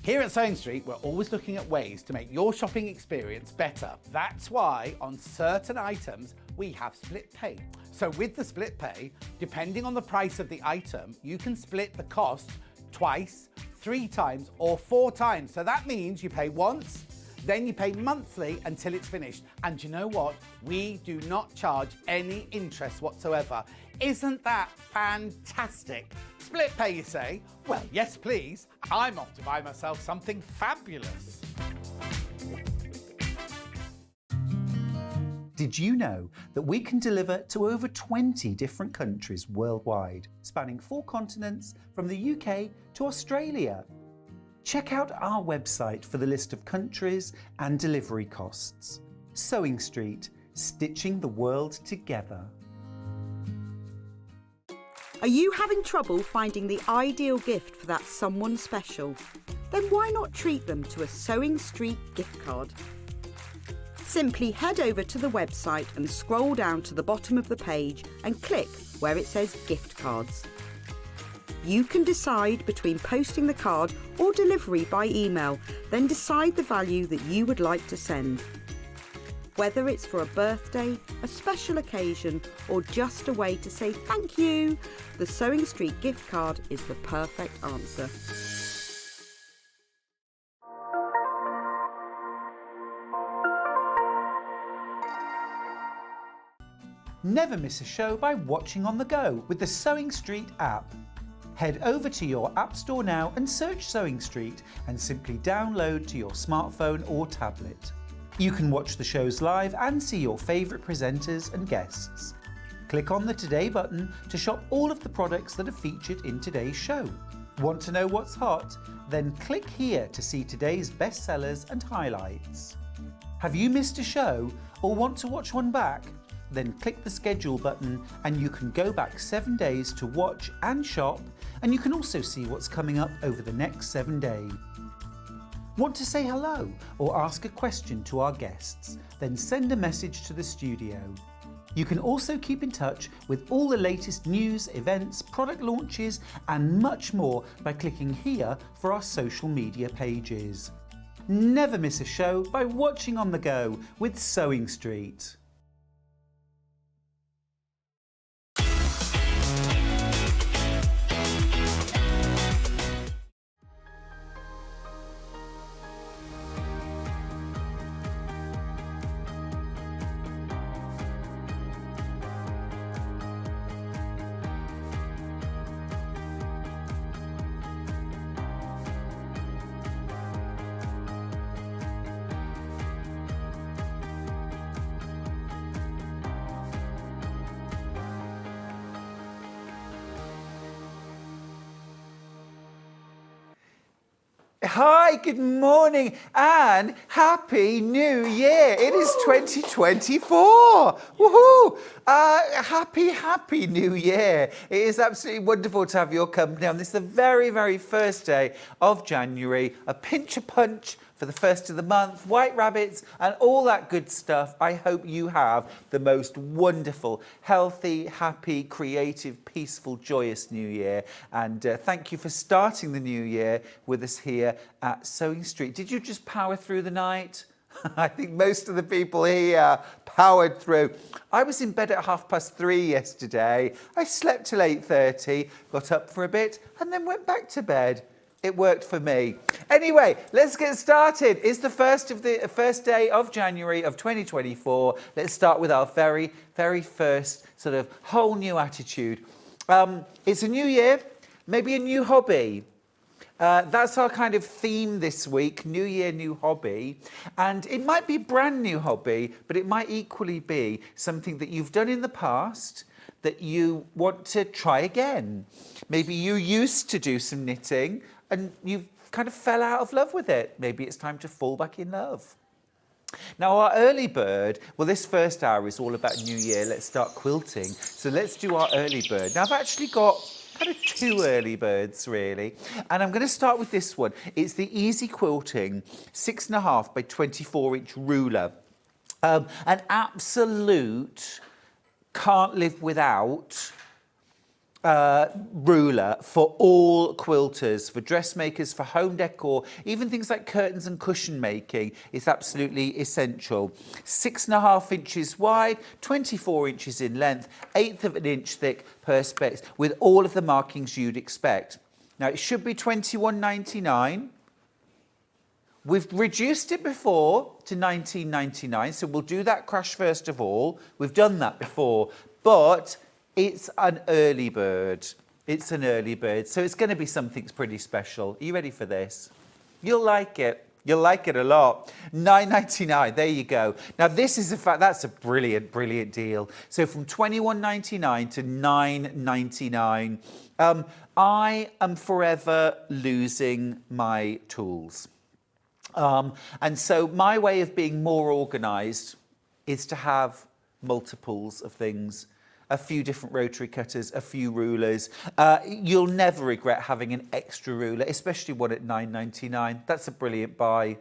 Here at Sewing Street, we're always looking at ways to make your shopping experience better. That's why on certain items, we have split pay. So with the split pay, depending on the price of the item, you can split the cost twice, 3 times, or 4 times. So that means you pay once, then you pay monthly until it's finished. And you know what? We do not charge any interest whatsoever. Isn't that fantastic? Split pay, you say? Well, yes, please. I'm off to buy myself something fabulous. Did you know that we can deliver to over 20 different countries worldwide, spanning 4 continents from the UK to Australia? Check out our website for the list of countries and delivery costs. Sewing Street, stitching the world together. Are you having trouble finding the ideal gift for that someone special? Then why not treat them to a Sewing Street gift card? Simply head over to the website and scroll down to the bottom of the page and click where it says gift cards. You can decide between posting the card or delivery by email, then decide the value that you would like to send. Whether it's for a birthday, a special occasion, or just a way to say thank you, the Sewing Street gift card is the perfect answer. Never miss a show by watching on the go with the Sewing Street app. Head over to your App Store now and search Sewing Street and simply download to your smartphone or tablet. You can watch the shows live and see your favourite presenters and guests. Click on the Today button to shop all of the products that are featured in today's show. Want to know what's hot? Then click here to see today's bestsellers and highlights. Have you missed a show or want to watch one back? Then click the schedule button and you can go back 7 days to watch and shop, and you can also see what's coming up over the next 7 days. Want to say hello or ask a question to our guests? Then send a message to the studio. You can also keep in touch with all the latest news, events, product launches and much more by clicking here for our social media pages. Never miss a show by watching on the go with Sewing Street. Hi, good morning and Happy New Year. It is 2024. Woohoo! Happy New Year. It is absolutely wonderful to have your company on this, the very, very first day of January. A pinch a punch for the first of the month, white rabbits and all that good stuff. I hope you have the most wonderful, healthy, happy, creative, peaceful, joyous New Year. And thank you for starting the new year with us here at Sewing Street. Did you just power through the night? I think most of the people here powered through. I was in bed at 3:30 yesterday. I slept till 8:30, got up for a bit and then went back to bed. It worked for me. Anyway, let's get started. It's the first day of January of 2024. Let's start with our very, very first sort of whole new attitude. It's a new year, maybe a new hobby. That's our kind of theme this week, New Year, New Hobby. And it might be a brand new hobby, but it might equally be something that you've done in the past that you want to try again. Maybe you used to do some knitting and you kind of fell out of love with it. Maybe it's time to fall back in love. Now, our early bird, well, this first hour is all about New Year. Let's start quilting. So let's do our early bird. Now, I've actually got kind of 2 early birds, really. And I'm going to start with this one. It's the Easy Quilting 6.5 by 24-inch ruler. An absolute can't live without ruler for all quilters, for dressmakers, for home decor, even things like curtains and cushion making is absolutely essential. 6.5 inches wide, 24 inches in length, 1/8 of an inch thick perspex with all of the markings you'd expect. Now it should be £21.99. We've reduced it before to £19.99, so we'll do that crash first of all. We've done that before, but it's an early bird. It's an early bird, so it's going to be something pretty special. Are you ready for this? You'll like it. You'll like it a lot. £9.99, there you go. Now this is that's a brilliant, brilliant deal. So from £21.99 to £9.99. I am forever losing my tools. And so my way of being more organised is to have multiples of things. A few different rotary cutters, a few rulers. You'll never regret having an extra ruler, especially one at £9.99. That's a brilliant buy.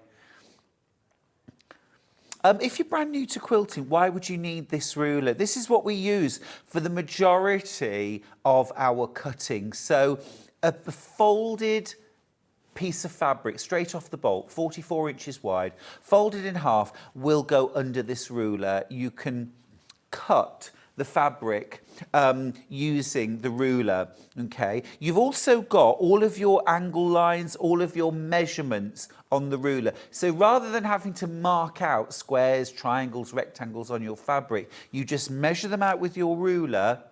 If you're brand new to quilting, why would you need this ruler? This is what we use for the majority of our cutting. So a folded piece of fabric straight off the bolt, 44 inches wide, folded in half, will go under this ruler. You can cut the fabric using the ruler, okay? You've also got all of your angle lines, all of your measurements on the ruler. So rather than having to mark out squares, triangles, rectangles on your fabric, you just measure them out with your ruler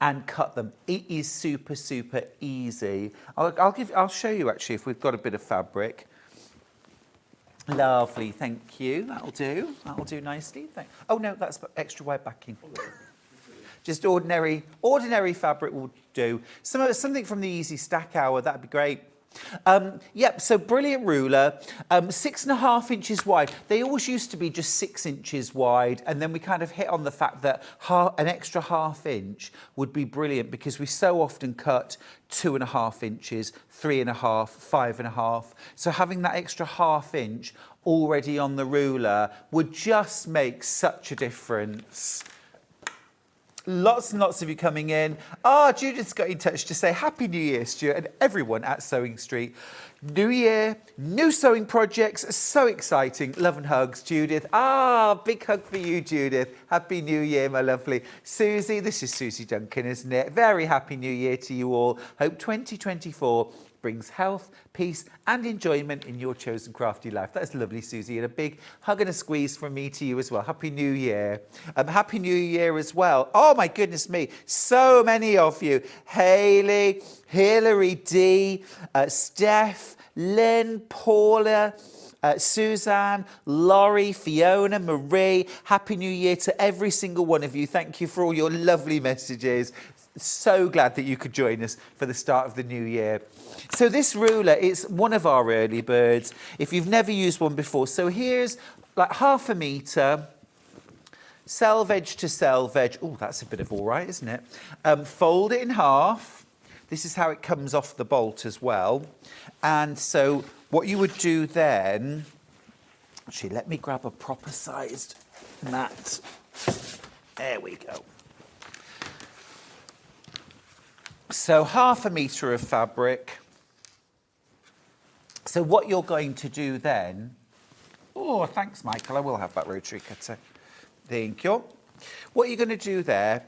and cut them. It is super, super easy. I'll show you actually if we've got a bit of fabric. Lovely, thank you. That'll do. That'll do nicely. Oh no, that's extra wide backing. Just ordinary fabric will do. Something from the Easy Stack Hour, that'd be great. Yep, so brilliant ruler, 6.5 inches wide. They always used to be just 6 inches wide, and then we kind of hit on the fact that an extra ½ inch would be brilliant because we so often cut 2.5 inches, 3.5, 5.5. So having that extra ½ inch already on the ruler would just make such a difference. Lots and lots of you coming in. Judith's got in touch to say Happy New Year, Stuart, and everyone at Sewing Street. New year, new sewing projects, so exciting. Love and hugs, Judith. Big hug for you, Judith. Happy New Year, my lovely. Susie, this is Susie Duncan, isn't it? Very happy New Year to you all. Hope 2024 brings health, peace and enjoyment in your chosen crafty life. That's lovely, Susie, and a big hug and a squeeze from me to you as well. Happy New Year. Happy New Year as well. Oh my goodness me, so many of you. Hayley, Hilary D, Steph, Lynn, Paula, Suzanne, Laurie, Fiona, Marie. Happy New Year to every single one of you. Thank you for all your lovely messages. So glad that you could join us for the start of the new year. So this ruler is one of our early birds, if you've never used one before. So here's like ½ a metre, selvage to selvage. Oh, that's a bit of all right, isn't it? Fold it in half. This is how it comes off the bolt as well. And so what you would do then, actually, let me grab a proper sized mat. There we go. So ½ a metre of fabric. So what you're going to do then, oh, thanks, Michael, I will have that rotary cutter. Thank you. What you're going to do there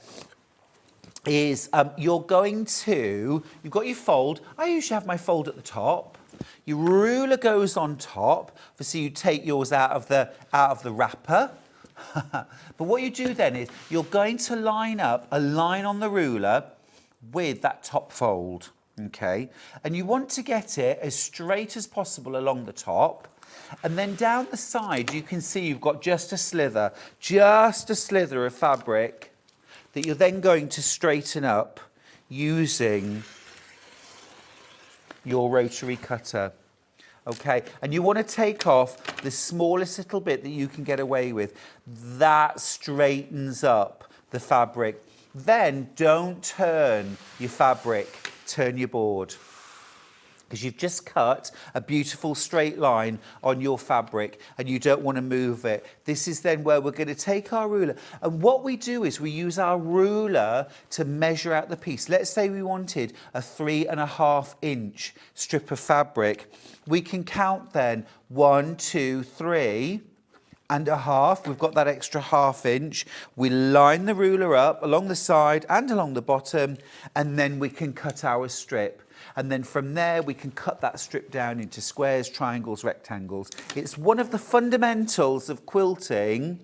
is you've got your fold. I usually have my fold at the top. Your ruler goes on top. So you take yours out of the wrapper. But what you do then is you're going to line up a line on the ruler with that top fold, okay? And you want to get it as straight as possible along the top. And then down the side, you can see you've got just a slither of fabric that you're then going to straighten up using your rotary cutter, okay? And you want to take off the smallest little bit that you can get away with. That straightens up the fabric. Then don't turn your fabric, turn your board. because you've just cut a beautiful straight line on your fabric and you don't want to move it. This is then where we're going to take our ruler, and what we do is we use our ruler to measure out the piece. Let's say we wanted a 3.5 inch strip of fabric. We can count then 1, 2, 3 and a half. We've got that extra 1/2 inch. We line the ruler up along the side and along the bottom, and then we can cut our strip. And then from there, we can cut that strip down into squares, triangles, rectangles. It's one of the fundamentals of quilting.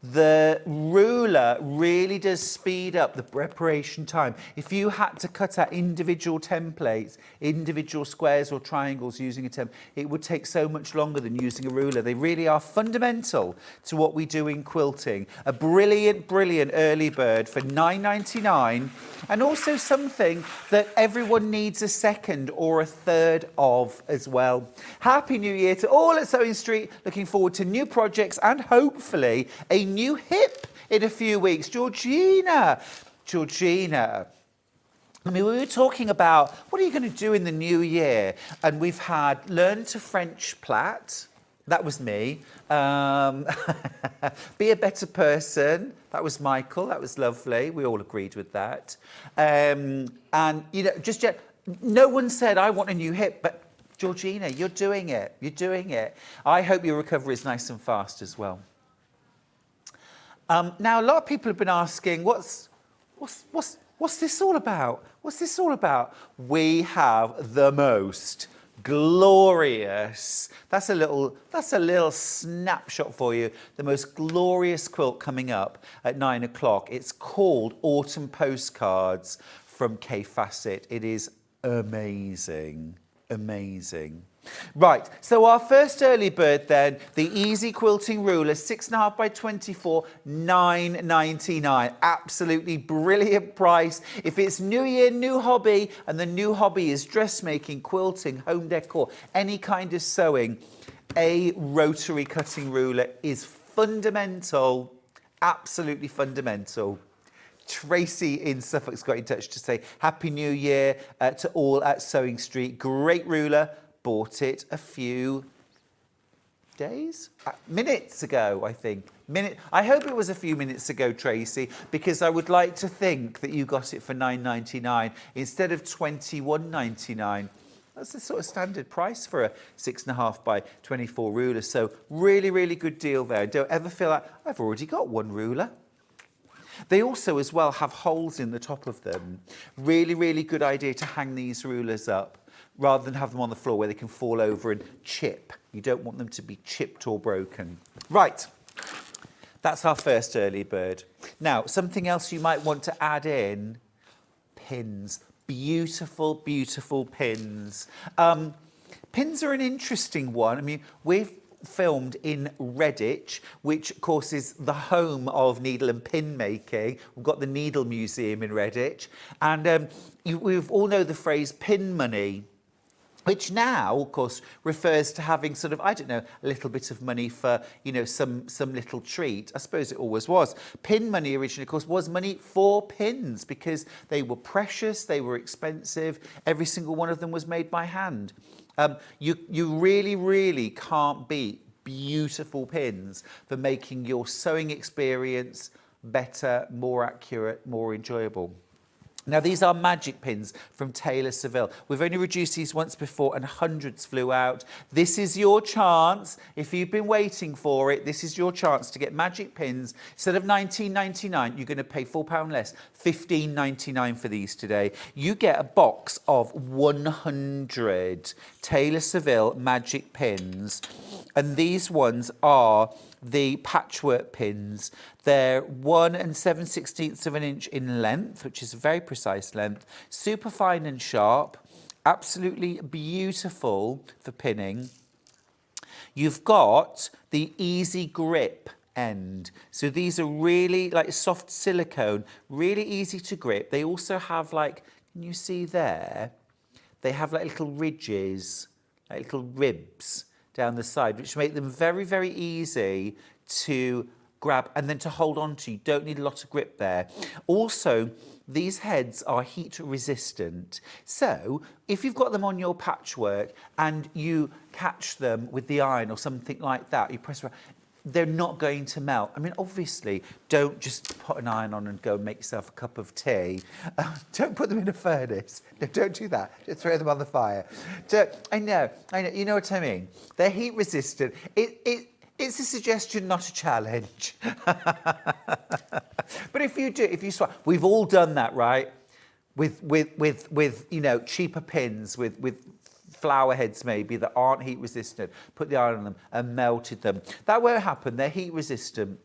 The ruler really does speed up the preparation time. If you had to cut out individual templates, individual squares or triangles using a template, it would take so much longer than using a ruler. They really are fundamental to what we do in quilting. A brilliant, brilliant early bird for £9.99, and also something that everyone needs a second or a third of as well. Happy New Year to all at Sewing Street. Looking forward to new projects and hopefully a new hip in a few weeks. Georgina, I mean, we were talking about what are you going to do in the new year? And we've had learn to French plait. That was me. Be a better person. That was Michael. That was lovely. We all agreed with that. And, you know, just yet, no one said, I want a new hip, but Georgina, you're doing it. You're doing it. I hope your recovery is nice and fast as well. Now, a lot of people have been asking, what's this all about? What's this all about? We have the most glorious, that's a little snapshot for you, the most glorious quilt coming up at 9 o'clock. It's called Autumn Postcards from KAFFE. It is amazing, amazing. Right, so our first early bird then, the Easy Quilting Ruler, 6.5 by 24, £9.99. Absolutely brilliant price. If it's New Year, new hobby, and the new hobby is dressmaking, quilting, home decor, any kind of sewing, a rotary cutting ruler is fundamental, absolutely fundamental. Tracy in Suffolk's got in touch to say Happy New Year to all at Sewing Street. Great ruler. Bought it a few days? Minutes ago, I think. I hope it was a few minutes ago, Tracy, because I would like to think that you got it for £9.99 instead of £21.99. That's the sort of standard price for a 6.5 by 24 ruler. So really, really good deal there. Don't ever feel like, I've already got one ruler. They also as well have holes in the top of them. Really, really good idea to hang these rulers up, rather than have them on the floor where they can fall over and chip. You don't want them to be chipped or broken. Right, that's our first early bird. Now, something else you might want to add in, pins. Beautiful, beautiful pins. Pins are an interesting one. I mean, we've filmed in Redditch, which of course is the home of needle and pin making. We've got the Needle Museum in Redditch. And we all know the phrase pin money, which now, of course, refers to having sort of, I don't know, a little bit of money for, you know, some little treat. I suppose it always was. Pin money originally, of course, was money for pins because they were precious, they were expensive. Every single one of them was made by hand. You really, really can't beat beautiful pins for making your sewing experience better, more accurate, more enjoyable. Now, these are magic pins from Taylor Seville. We've only reduced these once before and hundreds flew out. This is your chance. If you've been waiting for it, this is your chance to get magic pins. Instead of £19.99, you're going to pay £4 less, £15.99 for these today. You get a box of 100 Taylor Seville magic pins. And these ones are the patchwork pins. They're 1 7/16 of an inch in length, which is a very precise length, super fine and sharp, absolutely beautiful for pinning. You've got the easy grip end. So these are really like soft silicone, really easy to grip. They also have like, can you see there? They have like little ridges, like little ribs down the side, which make them very, very easy to grab and then to hold on to. You don't need a lot of grip there. Also, these heads are heat resistant. So if you've got them on your patchwork and you catch them with the iron or something like that, you press around, they're not going to melt. I mean, obviously, don't just put an iron on and go and make yourself a cup of tea. Don't put them in a furnace. No, don't do that. Just throw them on the fire. I know, you know what I mean? They're heat resistant. It's a suggestion, not a challenge. But if you swap, we've all done that, right? With you know, cheaper pins, with flower heads maybe that aren't heat resistant, put the iron on them and melted them. That won't happen. They're heat resistant.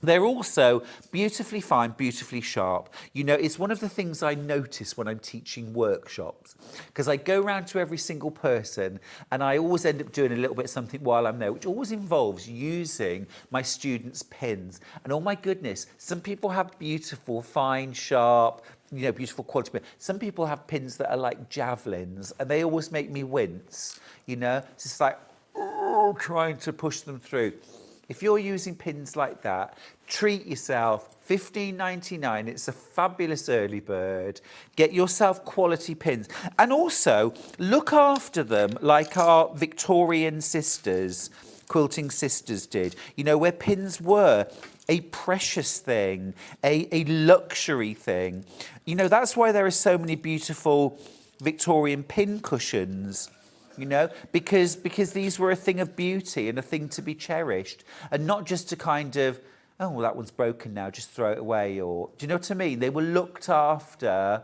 They're also beautifully fine, beautifully sharp. You know, it's one of the things I notice when I'm teaching workshops, because I go around to every single person and I always end up doing a little bit of something while I'm there, which always involves using my students' pins. And oh my goodness, some people have beautiful, fine, sharp, you know, beautiful quality pins. Some people have pins that are like javelins and they always make me wince, you know. It's just like, oh, trying to push them through. If you're using pins like that, treat yourself. $15.99. It's a fabulous early bird. Get yourself quality pins. And also, look after them like our Victorian sisters, quilting sisters did. You know, where pins were a precious thing, a luxury thing. You know, that's why there are so many beautiful Victorian pin cushions. You know, because these were a thing of beauty and a thing to be cherished, and not just to kind of, oh, well, that one's broken now, just throw it away, or, do you know what I mean? They were looked after.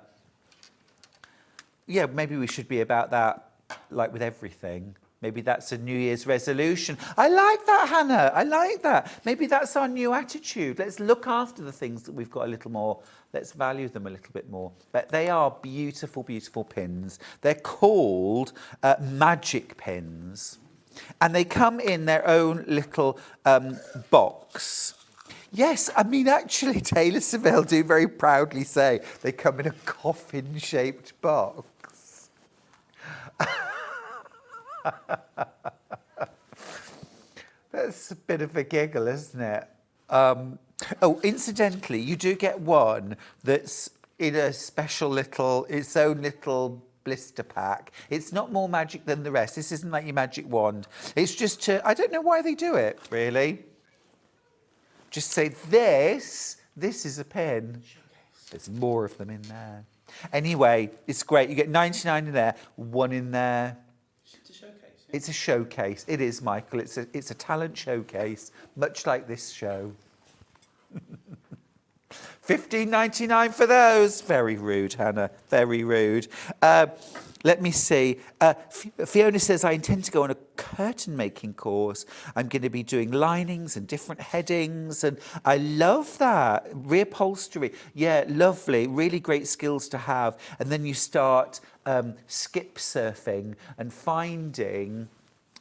Yeah, maybe we should be about that, like with everything. Maybe that's a New Year's resolution. I like that, Hannah. I like that. Maybe that's our new attitude. Let's look after the things that we've got a little more. Let's value them a little bit more. But they are beautiful, beautiful pins. They're called magic pins. And they come in their own little box. Yes, I mean, actually, Taylor Seville do very proudly say they come in a coffin-shaped box. That's a bit of a giggle, isn't it? Oh, incidentally, you do get one that's in a special little, its own little blister pack. It's not more magic than the rest. This isn't like your magic wand. It's just to, I don't know why they do it, really. Just say, this is a pin. There's more of them in there. Anyway, it's great. You get 99 in there, one in there. It's a showcase. It is, Michael. It's a talent showcase, much like this show. $15.99 for those. Very rude, Hannah. Very rude. Let me see. Fiona says, I intend to go on a curtain making course. I'm going to be doing linings and different headings. And I love that. Reupholstery. Yeah, lovely. Really great skills to have. And then you start skip surfing and finding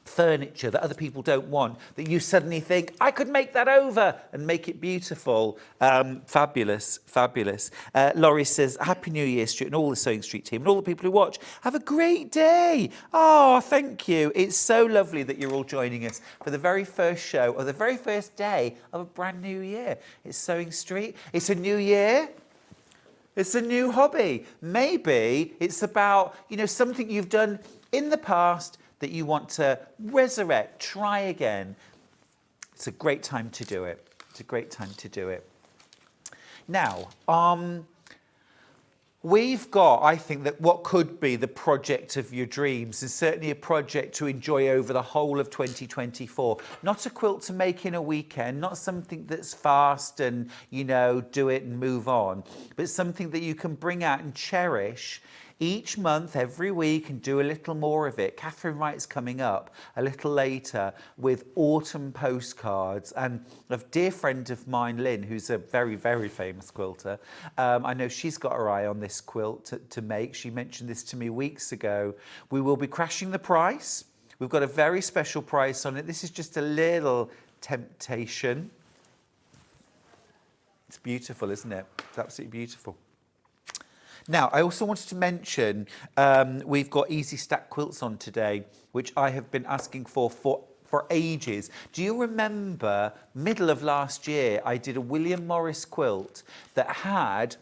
furniture that other people don't want, that you suddenly think, I could make that over and make it beautiful. Fabulous, fabulous. Laurie says, Happy New Year, Stuart, and all the Sewing Street team and all the people who watch. Have a great day. Oh, thank you. It's so lovely that you're all joining us for the very first show or the very first day of a brand new year. It's Sewing Street. It's a new year. It's a new hobby. Maybe it's about, you know, something you've done in the past that you want to resurrect, try again. It's a great time to do it. It's a great time to do it. Now, we've got, I think, that what could be the project of your dreams, and certainly a project to enjoy over the whole of 2024. Not a quilt to make in a weekend, not something that's fast and, you know, do it and move on, but something that you can bring out and cherish each month, every week, and do a little more of it. Catherine Wright's coming up a little later with autumn postcards, and a dear friend of mine, Lynn, who's a very, very famous quilter. I know she's got her eye on this quilt to make. She mentioned this to me weeks ago. We will be crashing the price. We've got a very special price on it. This is just a little temptation. It's beautiful, isn't it? It's absolutely beautiful. Now, I also wanted to mention we've got Easy Stack quilts on today, which I have been asking for ages. Do you remember middle of last year, I did a William Morris quilt that had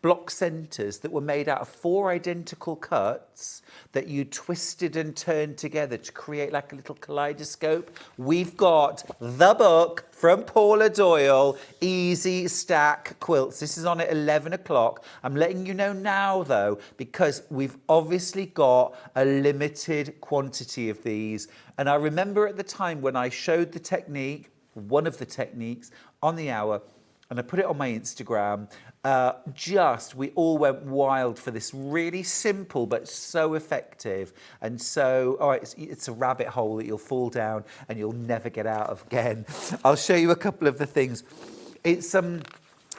block centres that were made out of 4 identical cuts that you twisted and turned together to create like a little kaleidoscope. We've got the book from Paula Doyle, Easy Stack Quilts. This is on at 11 o'clock. I'm letting you know now, though, because we've obviously got a limited quantity of these. And I remember at the time when I showed the technique, one of the techniques, on the hour, and I put it on my Instagram, we all went wild for this really simple but so effective. And so, all right, it's a rabbit hole that you'll fall down and you'll never get out of again. I'll show you a couple of the things. It's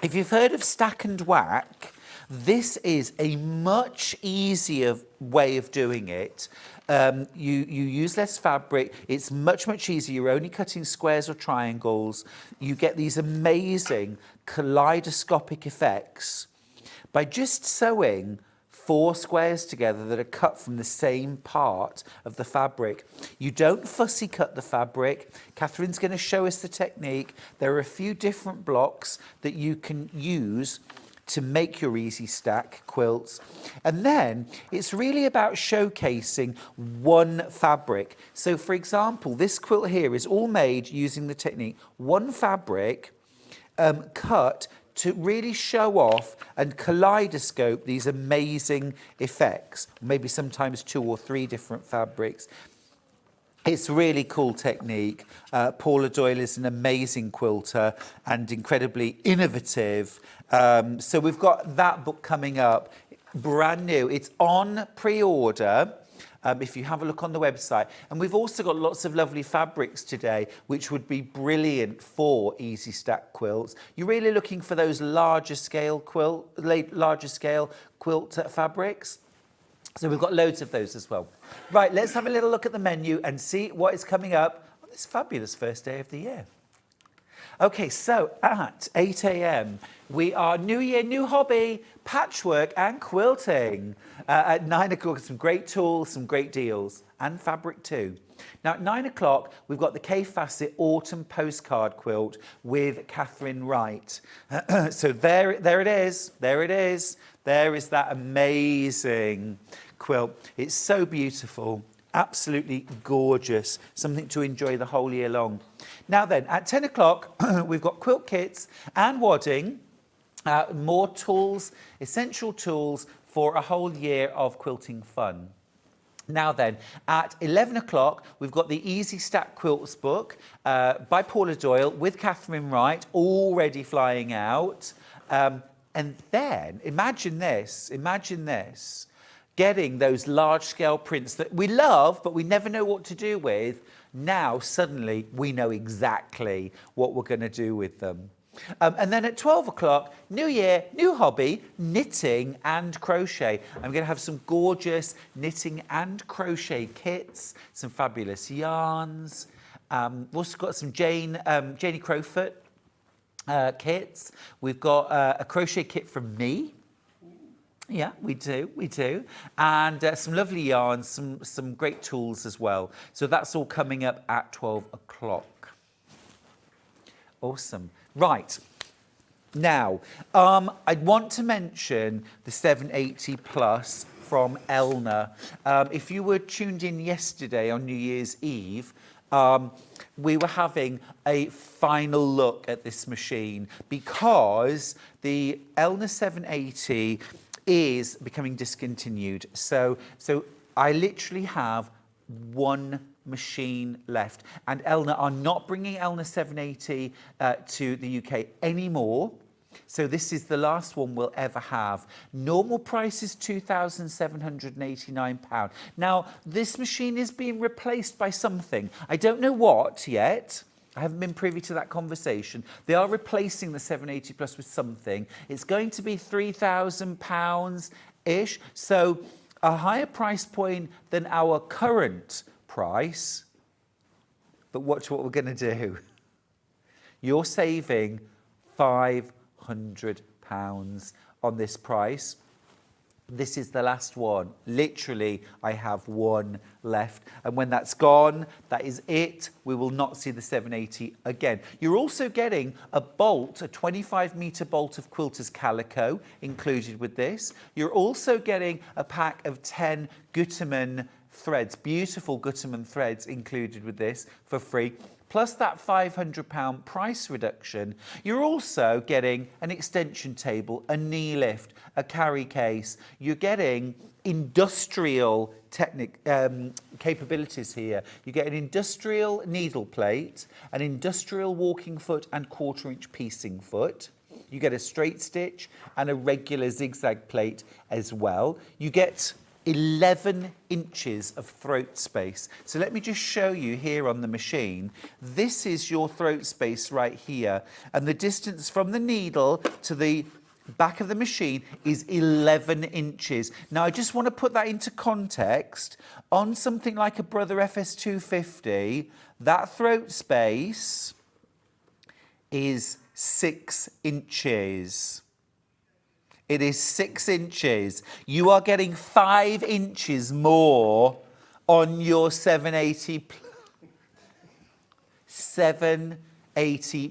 if you've heard of stack and whack, this is a much easier way of doing it. You use less fabric. It's much easier. You're only cutting squares or triangles. You get these amazing kaleidoscopic effects by just sewing 4 squares together that are cut from the same part of the fabric. You don't fussy cut the fabric. Catherine's going to show us the technique. There are a few different blocks that you can use to make your easy stack quilts. And then it's really about showcasing one fabric. So for example, this quilt here is all made using the technique, one fabric cut to really show off and kaleidoscope these amazing effects, maybe sometimes 2 or 3 different fabrics. It's really cool technique. Paula Doyle is an amazing quilter and incredibly innovative. So we've got that book coming up, brand new. It's on pre-order. If you have a look on the website. And we've also got lots of lovely fabrics today, which would be brilliant for easy stack quilts. You're really looking for those larger scale quilt fabrics. So we've got loads of those as well. Right, let's have a little look at the menu and see what is coming up on this fabulous first day of the year. Okay, so at 8 a.m, we are New Year, New Hobby, patchwork and quilting. At 9 o'clock, some great tools, some great deals, and fabric too. Now at 9 o'clock, we've got the FASSETT Autumn Postcard Quilt with Catherine Wright. So there it is. There is that amazing quilt. It's so beautiful. Absolutely gorgeous, something to enjoy the whole year long. Now then, at 10 o'clock, we've got quilt kits and wadding, more tools, essential tools for a whole year of quilting fun. Now then, at 11 o'clock, we've got the Easy Stack Quilts book by Paula Doyle with Catherine Wright, already flying out. And then, imagine this, getting those large-scale prints that we love, but we never know what to do with. Now, suddenly, we know exactly what we're going to do with them. And then at 12 o'clock, New Year, new hobby, knitting and crochet. I'm going to have some gorgeous knitting and crochet kits, some fabulous yarns. We've also got some Janie Crowfoot kits. We've got a crochet kit from me. Yeah, we do. And some lovely yarns, some great tools as well. So that's all coming up at 12 o'clock. Awesome. Right. Now, I want to mention the 780 Plus from Elna. If you were tuned in yesterday on New Year's Eve, we were having a final look at this machine because the Elna 780 is becoming discontinued. So I literally have one machine left, and Elna are not bringing Elna 780 to the UK anymore. So this is the last one we'll ever have. Normal price is £2,789. Now, this machine is being replaced by something. I don't know what yet. I haven't been privy to that conversation. They are replacing the 780 Plus with something. It's going to be £3,000-ish. So a higher price point than our current price. But watch what we're going to do. You're saving £500 on this price. This is the last one. Literally, I have one left. And when that's gone, that is it. We will not see the 780 again. You're also getting a bolt, a 25-metre bolt of Quilters Calico included with this. You're also getting a pack of 10 Gutermann threads, beautiful Gutermann threads included with this for free. Plus that £500 price reduction, you're also getting an extension table, a knee lift, a carry case. You're getting industrial capabilities here. You get an industrial needle plate, an industrial walking foot and 1/4-inch piecing foot. You get a straight stitch and a regular zigzag plate as well. You get 11 inches of throat space. So let me just show you here on the machine. This is your throat space right here. And the distance from the needle to the back of the machine is 11 inches. Now, I just want to put that into context. On something like a Brother FS250, that throat space is 6 inches. It is 6 inches. You are getting 5 inches more on your 780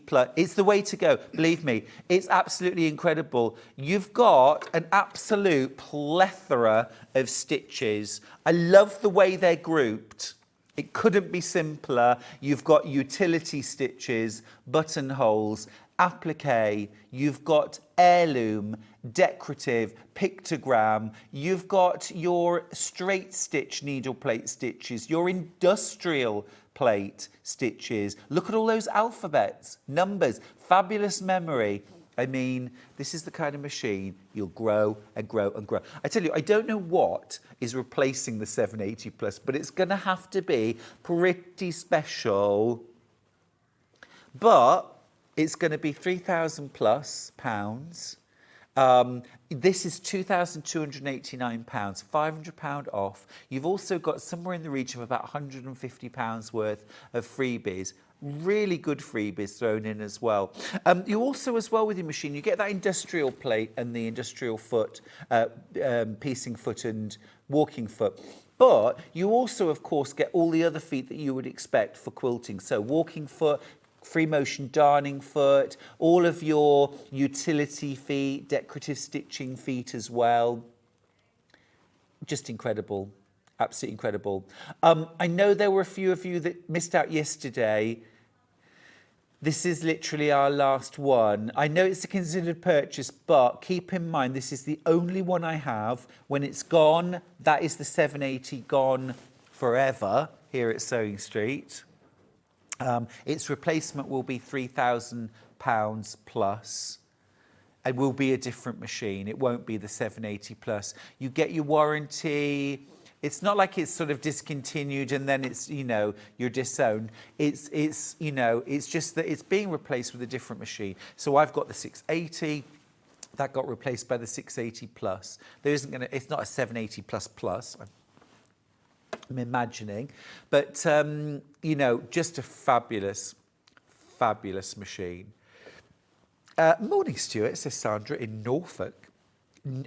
plus. It's the way to go. Believe me, it's absolutely incredible. You've got an absolute plethora of stitches. I love the way they're grouped. It couldn't be simpler. You've got utility stitches, buttonholes, applique, you've got heirloom, decorative, pictogram, you've got your straight stitch needle plate stitches, your industrial plate stitches. Look at all those alphabets, numbers, fabulous memory. I mean, this is the kind of machine you'll grow and grow and grow. I tell you, I don't know what is replacing the 780 plus, but it's going to have to be pretty special. But it's going to be £3,000 plus pounds. This is £2,289, £500 off. You've also got somewhere in the region of about £150 worth of freebies. Really good freebies thrown in as well. You also, as well, with your machine, you get that industrial plate and the industrial foot, piecing foot and walking foot. But you also, of course, get all the other feet that you would expect for quilting. So walking foot, free motion darning foot, all of your utility feet, decorative stitching feet as well. Just incredible. Absolutely incredible. I know there were a few of you that missed out yesterday. This is literally our last one. I know it's a considered purchase, but keep in mind this is the only one I have. When it's gone, that is the 780 gone forever here at Sewing Street. Its replacement will be £3,000 plus. It will be a different machine. It won't be the 780 plus. You get your warranty. It's not like it's sort of discontinued and then it's, you know, you're disowned. It's you know, it's just that it's being replaced with a different machine. So I've got the 680. That got replaced by the 680 plus. There isn't going to, it's not a 780 plus. I'm imagining, but you know, just a fabulous machine. Morning, Stuart, says Sandra in Norfolk.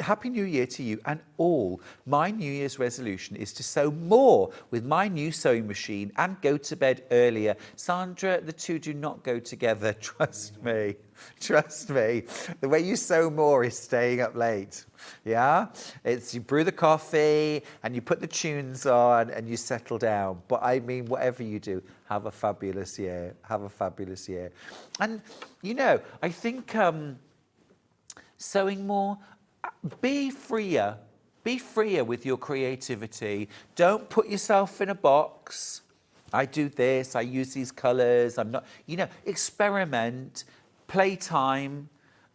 Happy New Year to you and all. My New Year's resolution is to sew more with my new sewing machine and go to bed earlier. Sandra, the two do not go together. Trust me. Trust me. The way you sew more is staying up late. Yeah? It's you brew the coffee and you put the tunes on and you settle down. But I mean, whatever you do, have a fabulous year. Have a fabulous year. And, you know, I think sewing more, be freer with your creativity. Don't put yourself in a box. I do this, I use these colours, I'm not, you know, experiment, playtime.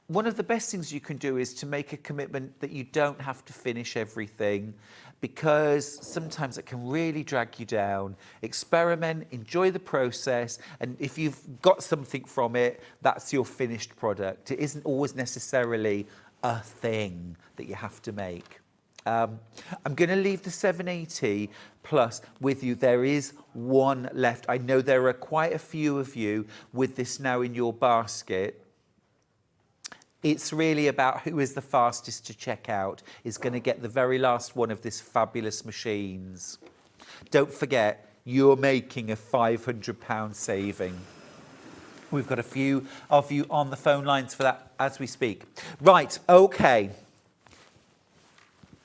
One of the best things you can do is to make a commitment that you don't have to finish everything, because sometimes it can really drag you down. Experiment, enjoy the process, and if you've got something from it, that's your finished product. It isn't always necessarily a thing that you have to make. I'm going to leave the 780 plus with you. There is one left. I know there are quite a few of you with this now in your basket. It's really about who is the fastest to check out is going to get the very last one of this fabulous machines. Don't forget, you're making a £500 saving. We've got a few of you on the phone lines for that as we speak. Right, okay.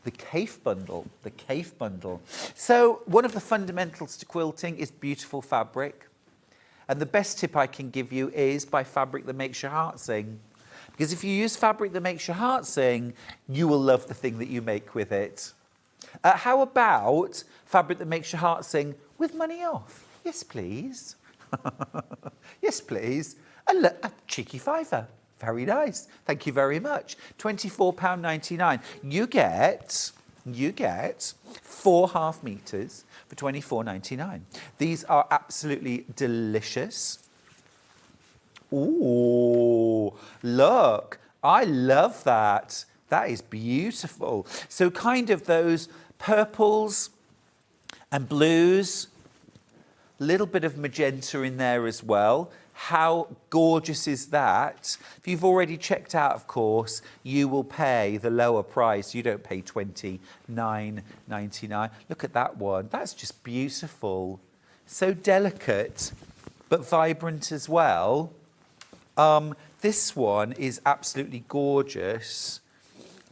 The KAFFE bundle, the KAFFE bundle. So one of the fundamentals to quilting is beautiful fabric. And the best tip I can give you is buy fabric that makes your heart sing. Because if you use fabric that makes your heart sing, you will love the thing that you make with it. How about fabric that makes your heart sing with money off? Yes, please. Yes, please. A cheeky fiver. Very nice. Thank you very much. £24.99. You get 4 half meters for £24.99. These are absolutely delicious. Ooh, look. I love that. That is beautiful. So kind of those purples and blues, a little bit of magenta in there as well. How gorgeous is that? If you've already checked out, of course, you will pay the lower price. You don't pay £29.99. Look at that one. That's just beautiful. So delicate, but vibrant as well. This one is absolutely gorgeous.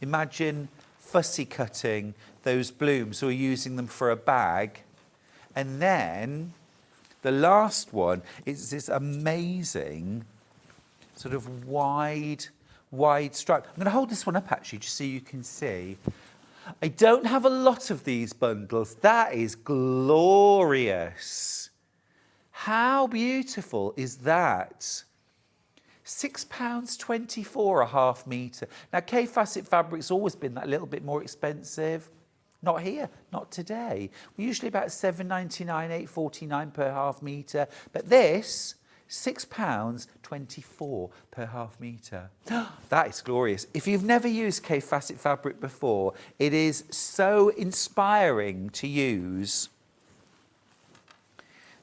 Imagine fussy cutting those blooms or using them for a bag. And then the last one is this amazing sort of wide stripe. I'm going to hold this one up actually just so you can see. I don't have a lot of these bundles. That is glorious. How beautiful is that? £6.24 a half metre. Now, K-Facet fabric's always been that little bit more expensive. Not here, not today. We're usually about £7.99, £8.49 per half metre. But this, £6.24 per half metre. That is glorious. If you've never used K-Facet fabric before, it is so inspiring to use.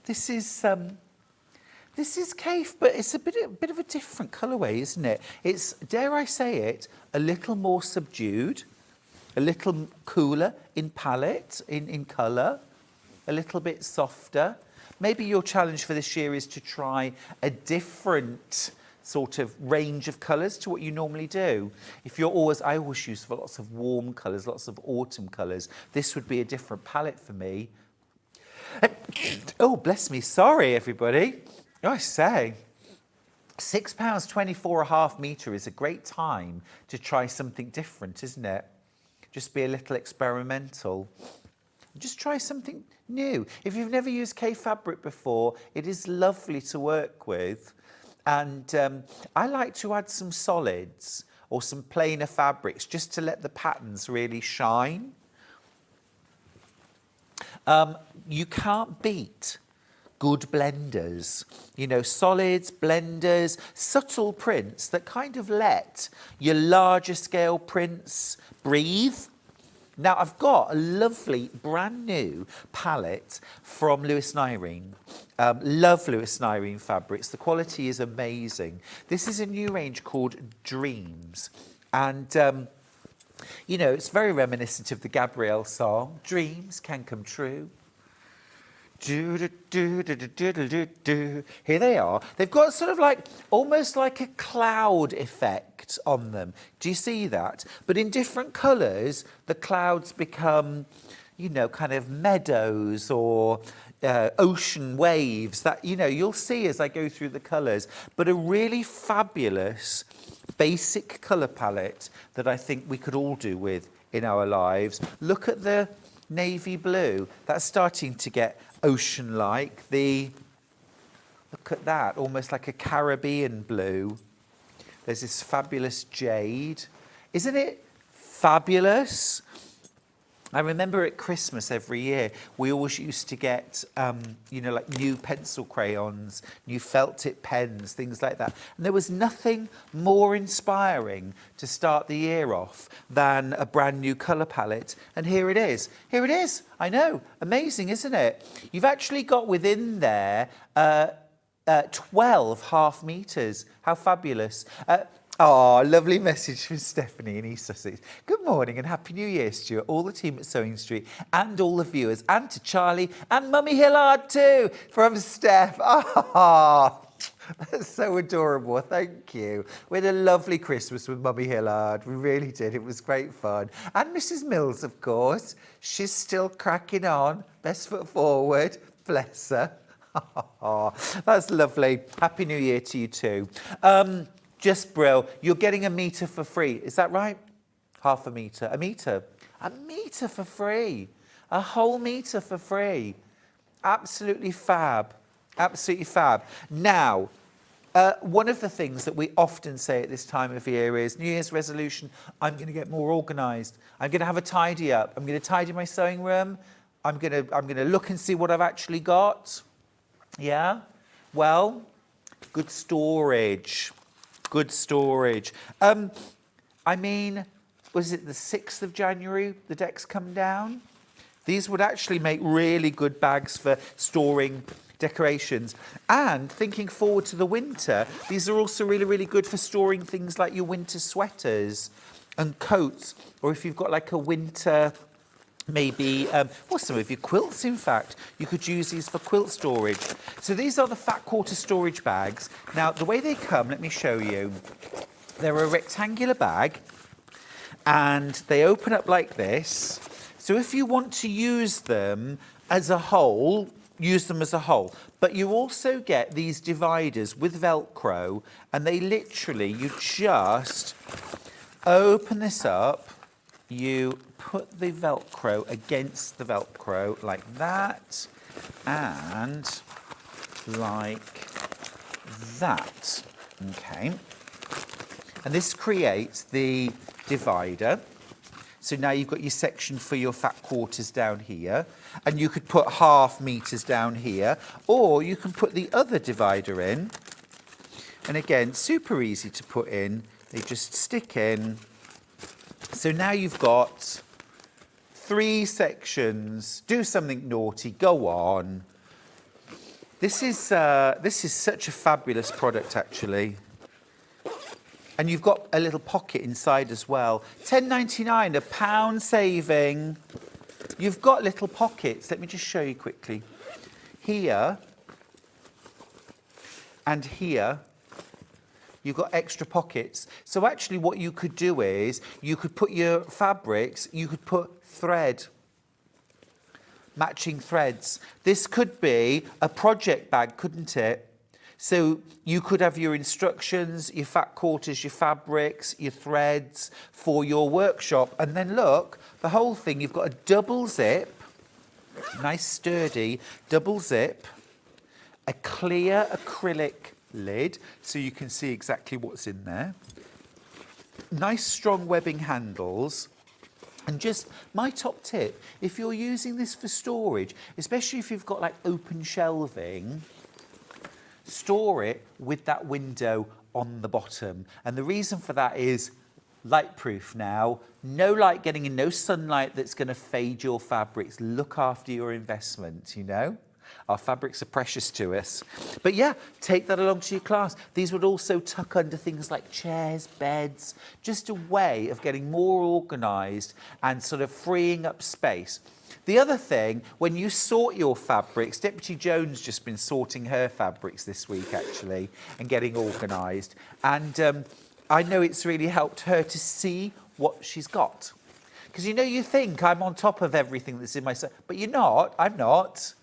This is KAFFE, but it's a bit of a different colourway, isn't it? It's, dare I say it, a little more subdued, a little cooler in palette, in colour, a little bit softer. Maybe your challenge for this year is to try a different sort of range of colours to what you normally do. If you're always, I always use lots of warm colours, lots of autumn colours. This would be a different palette for me. Oh, bless me, sorry everybody. I say, £6.24 a half metre is a great time to try something different, isn't it? Just be a little experimental. Just try something new. If you've never used K-Fabric before, it is lovely to work with. And I like to add some solids or some plainer fabrics just to let the patterns really shine. You can't beat good blenders, you know, solids, blenders, subtle prints that kind of let your larger scale prints breathe. Now, I've got a lovely brand new palette from Lewis & Irene. Love Lewis & Irene fabrics. The quality is amazing. This is a new range called Dreams. And, you know, it's very reminiscent of the Gabrielle song, Dreams Can Come True. Do, do, do, do, do, do, do, do. Here they are. They've got sort of like, almost like a cloud effect on them. Do you see that? But in different colours, the clouds become, you know, kind of meadows or ocean waves that, you know, you'll see as I go through the colours. But a really fabulous basic colour palette that I think we could all do with in our lives. Look at the navy blue. That's starting to get ocean-like. Look at that, almost like a Caribbean blue. There's this fabulous jade. Isn't it fabulous? I remember at Christmas every year, we always used to get, you know, like new pencil crayons, new felt tip pens, things like that. And there was nothing more inspiring to start the year off than a brand new colour palette. And here it is. Here it is. I know. Amazing, isn't it? You've actually got within there 12 half metres. How fabulous. Oh, lovely message from Stephanie in East Sussex. Good morning and Happy New Year, Stuart, all the team at Sewing Street and all the viewers, and to Charlie and Mummy Hillard too, from Steph. Oh, that's so adorable. Thank you. We had a lovely Christmas with Mummy Hillard. We really did. It was great fun. And Mrs. Mills, of course. She's still cracking on. Best foot forward. Bless her. Oh, that's lovely. Happy New Year to you too. Just brill. You're getting a metre for free. Is that right? Half a metre. A metre. A metre for free. A whole metre for free. Absolutely fab. Absolutely fab. Now, one of the things that we often say at this time of year is New Year's resolution, I'm going to get more organised. I'm going to have a tidy up. I'm going to tidy my sewing room. I'm going to look and see what I've actually got. Yeah? Well, good storage. Good storage. I mean, was it the 6th of January the decks come down? These would actually make really good bags for storing decorations. And thinking forward to the winter, these are also really, really good for storing things like your winter sweaters and coats, or if you've got like a winter, maybe, or some of your quilts, in fact. You could use these for quilt storage. So these are the fat quarter storage bags. Now, the way they come, let me show you. They're a rectangular bag, and they open up like this. So if you want to use them as a whole, use them as a whole. But you also get these dividers with Velcro, and they literally, you just open this up, you put the Velcro against the Velcro like that, and like that, okay? And this creates the divider. So now you've got your section for your fat quarters down here, and you could put half meters down here, or you can put the other divider in. And again, super easy to put in. They just stick in. So now you've got 3 sections. Do something naughty, go on. This is such a fabulous product, actually. And you've got a little pocket inside as well. £10.99, £1 saving. You've got little pockets. Let me just show you quickly. Here and here, you've got extra pockets. So actually what you could do is, you could put your fabrics, you could put thread, matching threads. This could be a project bag, couldn't it? So you could have your instructions, your fat quarters, your fabrics, your threads for your workshop. And then look, the whole thing, you've got a double zip, nice sturdy double zip, a clear acrylic lid, so you can see exactly what's in there. Nice strong webbing handles. And just my top tip, if you're using this for storage, especially if you've got like open shelving, store it with that window on the bottom. And the reason for that is light proof now. No light getting in, no sunlight that's going to fade your fabrics. Look after your investment, you know. Our fabrics are precious to us. But yeah, take that along to your class. These would also tuck under things like chairs, beds, just a way of getting more organised and sort of freeing up space. The other thing, when you sort your fabrics, Deputy Joan's just been sorting her fabrics this week, actually, and getting organised. And I know it's really helped her to see what she's got. Because, you know, you think I'm on top of everything that's in my... But you're not. I'm not.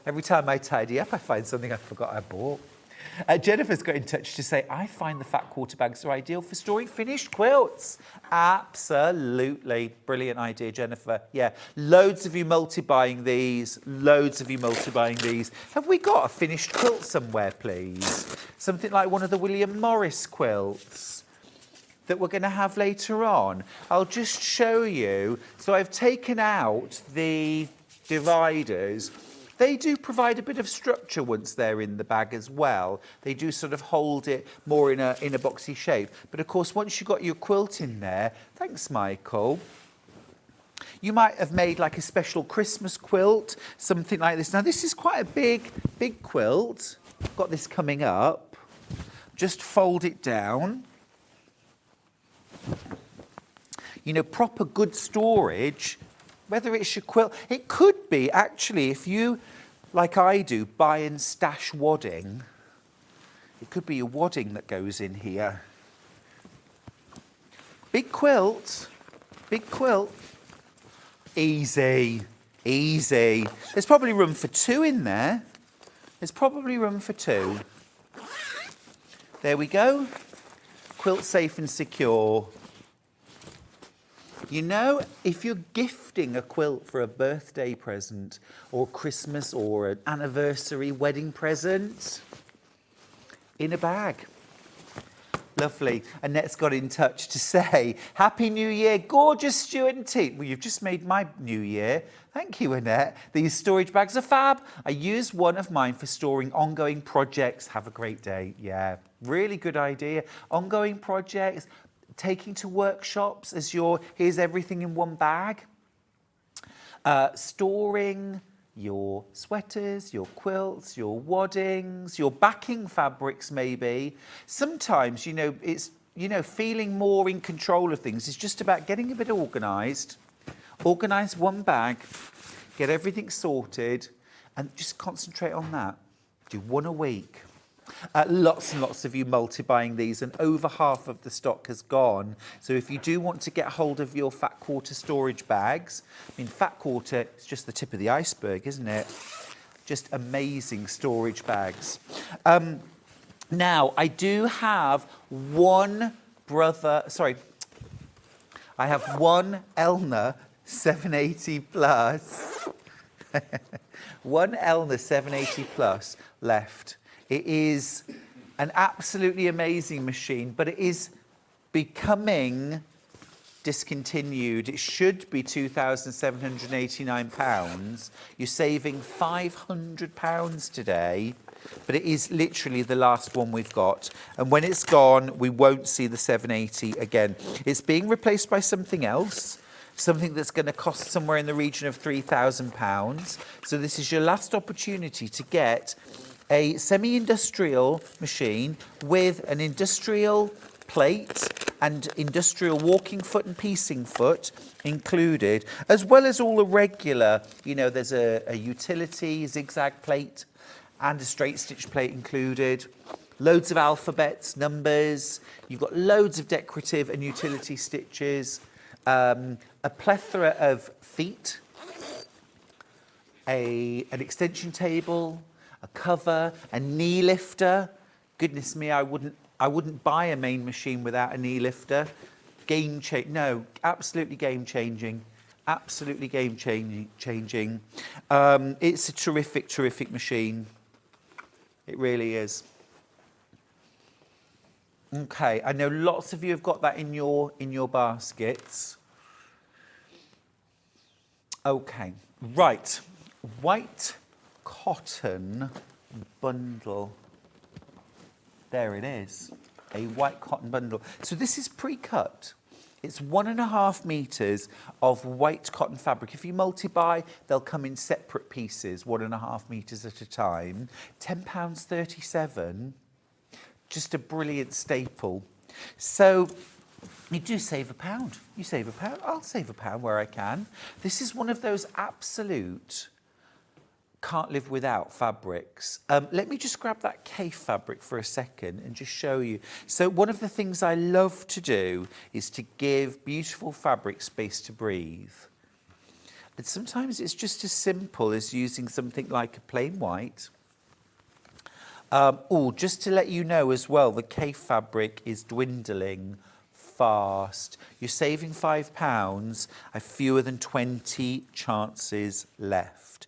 Every time I tidy up, I find something I forgot I bought. Jennifer's got in touch to say, I find the fat quarter bags are ideal for storing finished quilts. Absolutely. Brilliant idea, Jennifer. Yeah, loads of you multi-buying these. Loads of you multi-buying these. Have we got a finished quilt somewhere, please? Something like one of the William Morris quilts that we're going to have later on. I'll just show you. So I've taken out the dividers. They do provide a bit of structure once they're in the bag as well. They do sort of hold it more in a boxy shape. But of course, once you've got your quilt in there, thanks, Michael, you might have made like a special Christmas quilt, something like this. Now, this is quite a big quilt. I've got this coming up. just fold it down. You know, proper good storage, whether it's your quilt, it could be actually, if you, like I do, buy and stash wadding, it could be your wadding that goes in here. Big quilt, easy, easy. There's probably room for 2 in there. There's probably room for 2. There we go. Quilt safe and secure. You know, if you're gifting a quilt for a birthday present or Christmas or an anniversary wedding present, in a bag. Lovely. Annette's got in touch to say, Happy New Year, gorgeous Stuart and team. Well, you've just made my New Year. Thank you, Annette. These storage bags are fab. I use one of mine for storing ongoing projects. Have a great day. Yeah, really good idea. Ongoing projects, taking to workshops as here's everything in one bag. Storing your sweaters, your quilts, your waddings, your backing fabrics maybe. Sometimes, you know, it's, you know, feeling more in control of things is just about getting a bit organised. Organise one bag, get everything sorted and just concentrate on that. Do 1 a week. Lots and lots of you multi-buying these and over half of the stock has gone. So if you do want to get hold of your fat quarter storage bags, I mean, fat quarter is just the tip of the iceberg, isn't it? Just amazing storage bags. Now, I do have one Elna 780 plus. One Elna 780 plus left. It is an absolutely amazing machine, but it is becoming discontinued. It should be £2,789. You're saving £500 today, but it is literally the last one we've got. And when it's gone, we won't see the 780 again. It's being replaced by something else, something that's going to cost somewhere in the region of £3,000. So this is your last opportunity to get a semi-industrial machine with an industrial plate and industrial walking foot and piecing foot included, as well as all the regular, you know, there's a utility zigzag plate and a straight stitch plate included, loads of alphabets, numbers, you've got loads of decorative and utility stitches, a plethora of feet, an extension table, a cover, a knee lifter. Goodness me, I wouldn't buy a main machine without a knee lifter. Absolutely game changing. Absolutely game changing. It's a terrific machine. It really is. Okay, I know lots of you have got that in your baskets. Okay, right. White cotton bundle. There it is, a white cotton bundle. So this is pre-cut. It's 1.5 meters of white cotton fabric. If you multi-buy, they'll come in separate pieces, 1.5 meters at a time. £10.37, just a brilliant staple. So you do save £1. You save £1. I'll save £1 where I can. This is one of those absolute can't live without fabrics. Let me just grab that KAFFE fabric for a second and just show you. So one of the things I love to do is to give beautiful fabric space to breathe. And sometimes it's just as simple as using something like a plain white. Just to let you know as well, the KAFFE fabric is dwindling fast. You're saving £5. I've fewer than 20 chances left.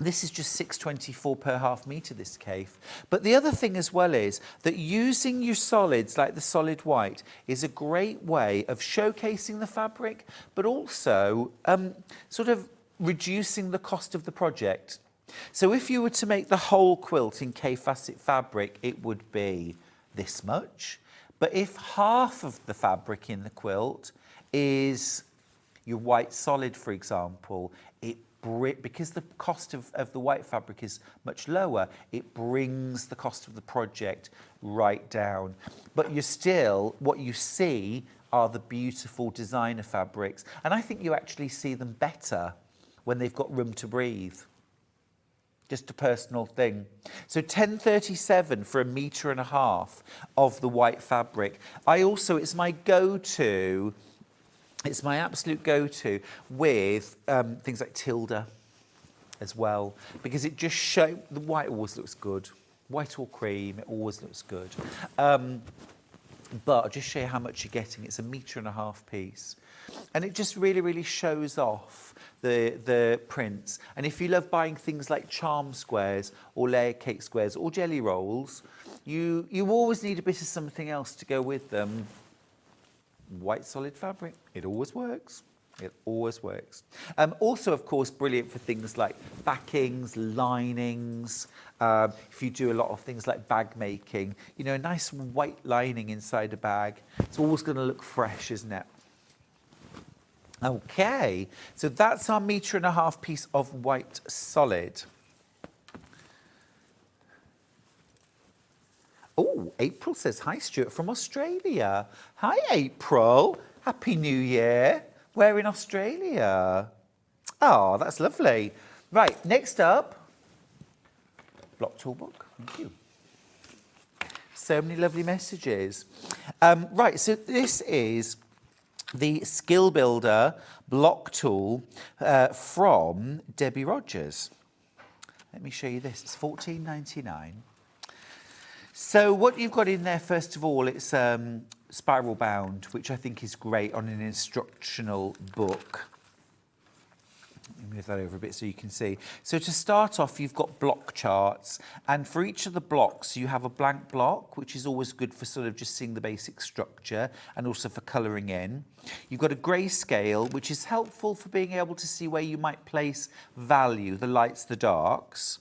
This is just £6.24 per half metre, this KAFFE. But the other thing as well is that using your solids like the solid white is a great way of showcasing the fabric, but also sort of reducing the cost of the project. So if you were to make the whole quilt in KAFFE FASSETT fabric, it would be this much. But if half of the fabric in the quilt is your white solid, for example, it because the cost of the white fabric is much lower, it brings the cost of the project right down. But you're still, what you see are the beautiful designer fabrics. And I think you actually see them better when they've got room to breathe. Just a personal thing. So 10.37 for 1.5 meters of the white fabric. It's my go-to, it's my absolute go-to with things like Tilda as well, because it just shows, the white always looks good. White or cream, it always looks good. But I'll just show you how much you're getting. It's 1.5 meters piece. And it just really, really shows off the prints. And if you love buying things like charm squares or layer cake squares or jelly rolls, you always need a bit of something else to go with them. White solid fabric, it always works. It always works. Also, of course, brilliant for things like backings, linings. If you do a lot of things like bag making, you know, a nice white lining inside a bag, it's always going to look fresh, isn't it? Okay, so that's our 1.5 meters piece of white solid. Oh, April says, hi, Stuart from Australia. Hi, April. Happy New Year. Where in Australia? Oh, that's lovely. Right, next up, block tool book. Thank you. So many lovely messages. Right, so this is the Skill Builder block tool from Debbie Rogers. Let me show you this. It's $14.99. So what you've got in there, first of all, it's spiral bound, which I think is great on an instructional book. Let me move that over a bit so you can see. So to start off, you've got block charts, and for each of the blocks, you have a blank block, which is always good for sort of just seeing the basic structure and also for colouring in. You've got a grayscale, which is helpful for being able to see where you might place value, the lights, the darks.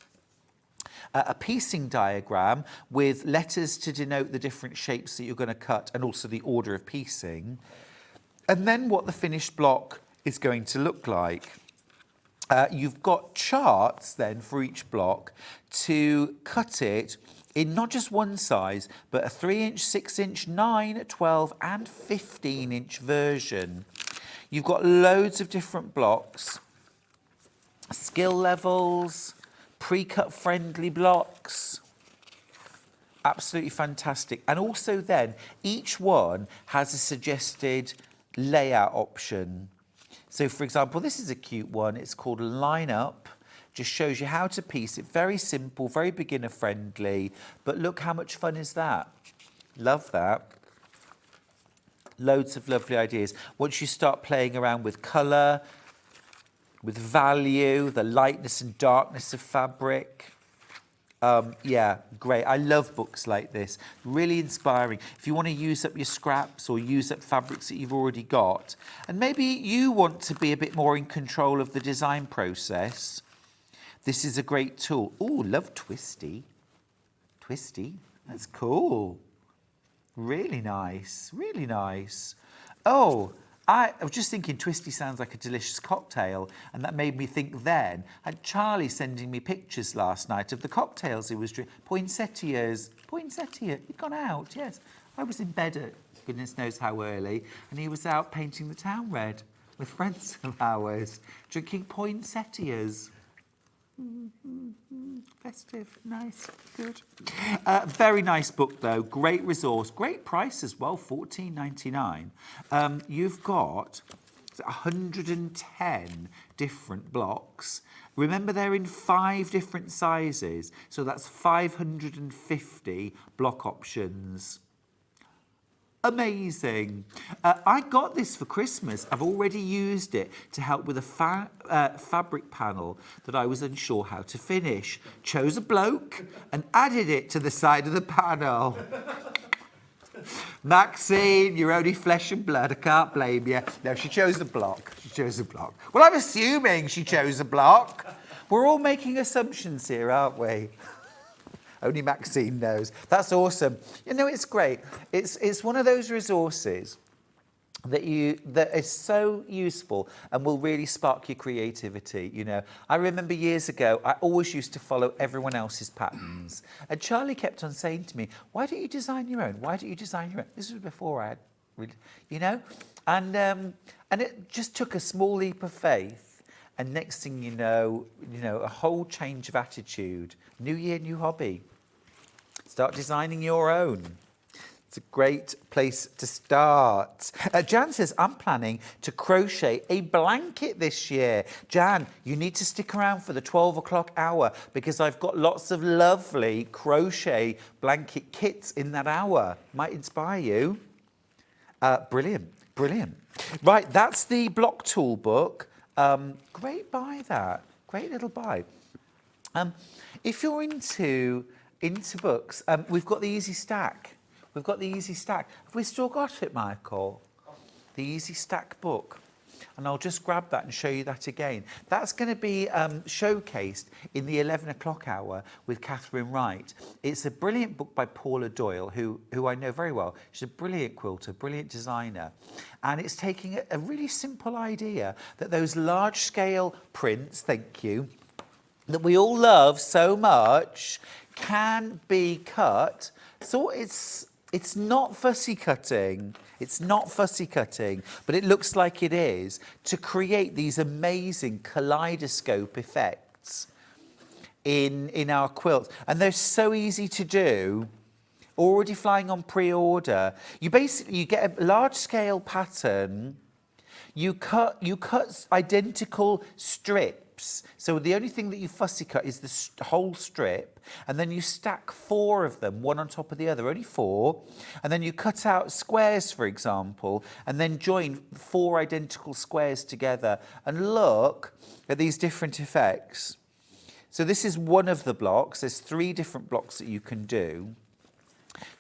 A piecing diagram with letters to denote the different shapes that you're going to cut and also the order of piecing. And then what the finished block is going to look like. You've got charts then for each block to cut it in not just one size, but a 3-inch, 6-inch, 9, 12 and 15-inch version. You've got loads of different blocks, skill levels, pre-cut friendly blocks. Absolutely fantastic. And also then, each one has a suggested layout option. So for example, this is a cute one. It's called Line Up. Just shows you how to piece it. Very simple, very beginner friendly. But look how much fun is that. Love that. Loads of lovely ideas. Once you start playing around with colour, with value, the lightness and darkness of fabric. Yeah, great. I love books like this. Really inspiring. If you want to use up your scraps or use up fabrics that you've already got, and maybe you want to be a bit more in control of the design process, this is a great tool. Oh, love Twisty. Twisty, that's cool. Really nice, really nice. Oh, I was just thinking Twisty sounds like a delicious cocktail, and that made me think then. I had Charlie sending me pictures last night of the cocktails he was drinking. Poinsettias. Poinsettia. He'd gone out, yes. I was in bed at goodness knows how early, and he was out painting the town red with friends of ours, drinking poinsettias. Festive, nice, good. Very nice book though, great resource, great price as well, $14.99. You've got 110 different blocks. Remember, they're in 5 different sizes, so that's 550 block options. Amazing. I got this for Christmas. I've already used it to help with a fabric panel that I was unsure how to finish. Chose a bloke and added it to the side of the panel. Maxine, you're only flesh and blood. I can't blame you. No, she chose a block. She chose a block. Well, I'm assuming she chose a block. We're all making assumptions here, aren't we? Only Maxine knows. That's awesome. You know, it's great. It's one of those resources that is so useful and will really spark your creativity. You know, I remember years ago, I always used to follow everyone else's patterns, and Charlie kept on saying to me, "Why don't you design your own? Why don't you design your own?" This was before I had, you know, and it just took a small leap of faith, and next thing you know, a whole change of attitude. New year, new hobby. Start designing your own. It's a great place to start. Jan says, I'm planning to crochet a blanket this year. Jan, you need to stick around for the 12 o'clock hour because I've got lots of lovely crochet blanket kits in that hour. Might inspire you. Brilliant, brilliant. Right, that's the block tool book. Great buy that. Great little buy. If you're into books, we've got the Easy Stack. We've got the Easy Stack. Have we still got it, Michael? The Easy Stack book. And I'll just grab that and show you that again. That's going to be showcased in the 11 o'clock hour with Catherine Wright. It's a brilliant book by Paula Doyle, who I know very well. She's a brilliant quilter, brilliant designer. And it's taking a really simple idea that those large-scale prints, thank you, that we all love so much, can be cut. So it's not fussy cutting. It's not fussy cutting, but it looks like it is, to create these amazing kaleidoscope effects in our quilts. And they're so easy to do, already flying on pre-order. You get a large scale pattern, you cut identical strips. So the only thing that you fussy cut is the whole strip, and then you stack 4 of them, one on top of the other, only 4, and then you cut out squares, for example, and then join 4 identical squares together, and look at these different effects. So this is one of the blocks. There's 3 different blocks that you can do.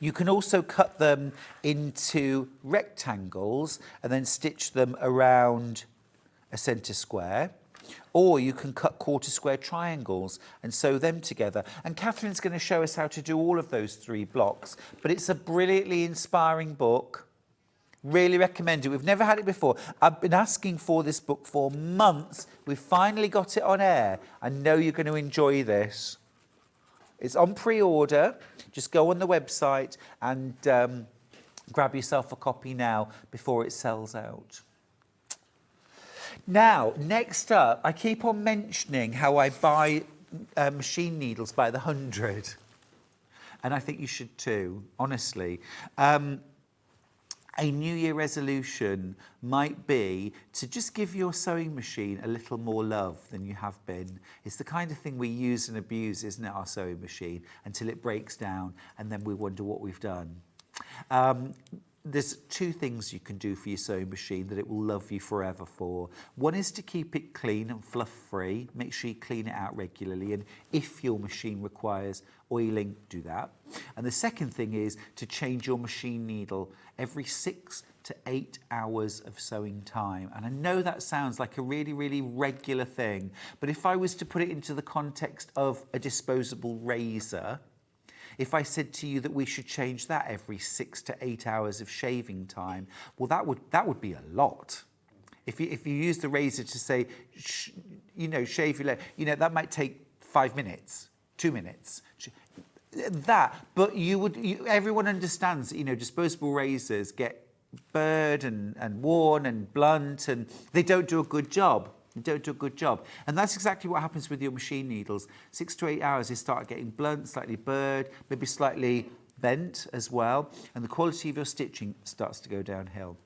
You can also cut them into rectangles and then stitch them around a centre square. Or you can cut quarter square triangles and sew them together. And Catherine's going to show us how to do all of those 3 blocks. But it's a brilliantly inspiring book. Really recommend it. We've never had it before. I've been asking for this book for months. We've finally got it on air. I know you're going to enjoy this. It's on pre-order. Just go on the website and grab yourself a copy now before it sells out. Now, next up, I keep on mentioning how I buy machine needles by the 100. And I think you should too, honestly. A New Year resolution might be to just give your sewing machine a little more love than you have been. It's the kind of thing we use and abuse, isn't it, our sewing machine, until it breaks down and then we wonder what we've done. There's 2 things you can do for your sewing machine that it will love you forever for. One is to keep it clean and fluff-free. Make sure you clean it out regularly. And if your machine requires oiling, do that. And the second thing is to change your machine needle every 6 to 8 hours of sewing time. And I know that sounds like a really, really regular thing. But if I was to put it into the context of a disposable razor, if I said to you that we should change that every 6 to 8 hours of shaving time, well, that would be a lot. If you use the razor to say, shave your leg, that might take 5 minutes, 2 minutes. But everyone understands that, disposable razors get burred and worn and blunt, and they don't do a good job. And that's exactly what happens with your machine needles. 6 to 8 hours, they start getting blunt, slightly burred, maybe slightly bent as well, and the quality of your stitching starts to go downhill.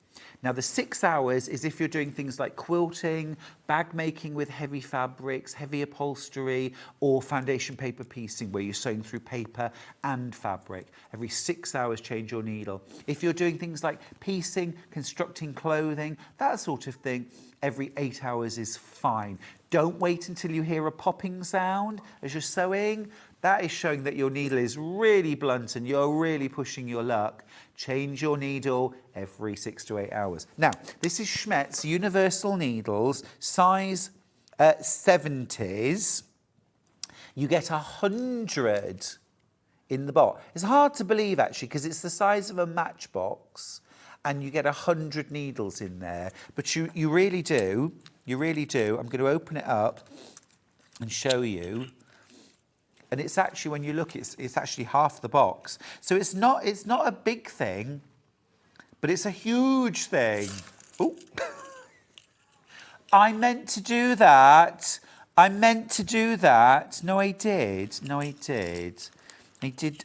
Now, the 6 hours is if you're doing things like quilting, bag making with heavy fabrics, heavy upholstery, or foundation paper piecing, where you're sewing through paper and fabric. Every 6 hours, change your needle. If you're doing things like piecing, constructing clothing, that sort of thing, every 8 hours is fine. Don't wait until you hear a popping sound as you're sewing. That is showing that your needle is really blunt and you're really pushing your luck. Change your needle every 6 to 8 hours. Now, this is Schmetz Universal Needles, size 70s. You get 100 in the box. It's hard to believe, actually, because it's the size of a matchbox. and you get 100 needles in there. But you really do, I'm going to open it up and show you. And it's actually, when you look, it's actually half the box. So it's not a big thing, but it's a huge thing. Ooh. I meant to do that. I did.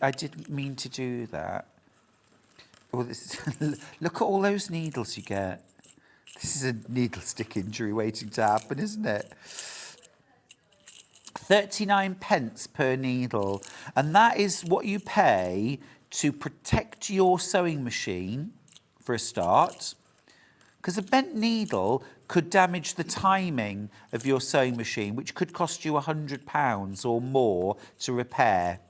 I didn't mean to do that. Oh, look at all those needles you get. This is a needle stick injury waiting to happen, isn't it? 39 pence per needle. And that is what you pay to protect your sewing machine, for a start. Because a bent needle could damage the timing of your sewing machine, which could cost you £100 or more to repair.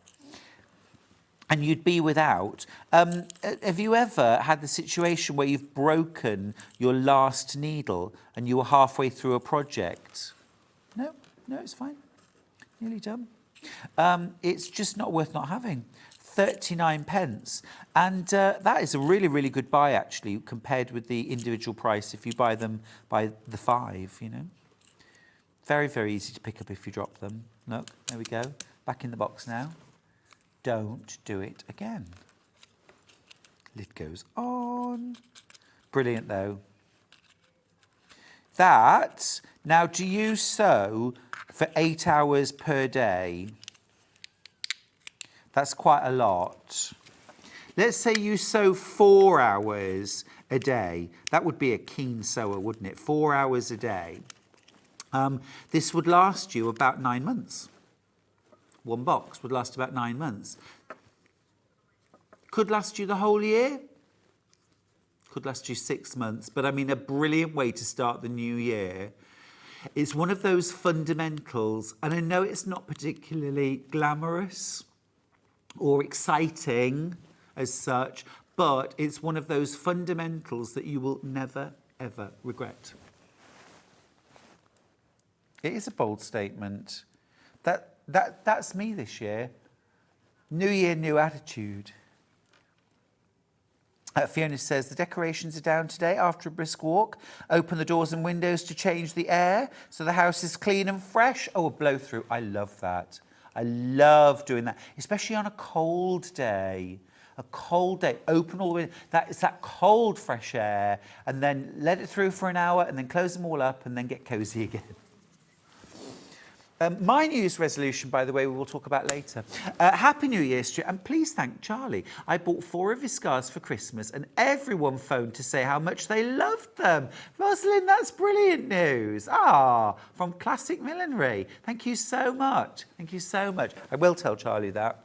And you'd be without. Have you ever had the situation where you've broken your last needle and you were halfway through a project? No, it's fine. Nearly done. It's just not worth not having. 39 pence. And that is a really, really good buy, actually, compared with the individual price if you buy them by the 5, you know. Very, very easy to pick up if you drop them. Look, there we go. Back in the box now. Don't do it again. Lid goes on. Brilliant, though. That, now, do you sew for 8 hours per day? That's quite a lot. Let's say you sew 4 hours a day. That would be a keen sewer, wouldn't it? 4 hours a day. This would last you about 9 months. One box would last about 9 months. Could last you the whole year. Could last you 6 months. But I mean, a brilliant way to start the new year. It's one of those fundamentals, and I know it's not particularly glamorous or exciting as such, but it's one of those fundamentals that you will never, ever regret. It is a bold statement. That's me this year. New year, new attitude. Fiona says, the decorations are down today after a brisk walk. Open the doors and windows to change the air so the house is clean and fresh. Oh, a blow through. I love that. I love doing that, especially on a cold day. A cold day, open all the windows. It's that cold, fresh air, and then let it through for an hour and then close them all up and then get cosy again. My New Year's resolution, by the way, we will talk about later. Happy New Year, Stuart, and please thank Charlie. I bought 4 of his scarves for Christmas and everyone phoned to say how much they loved them. Rosalind, that's brilliant news. From Classic Millinery. Thank you so much. Thank you so much. I will tell Charlie that.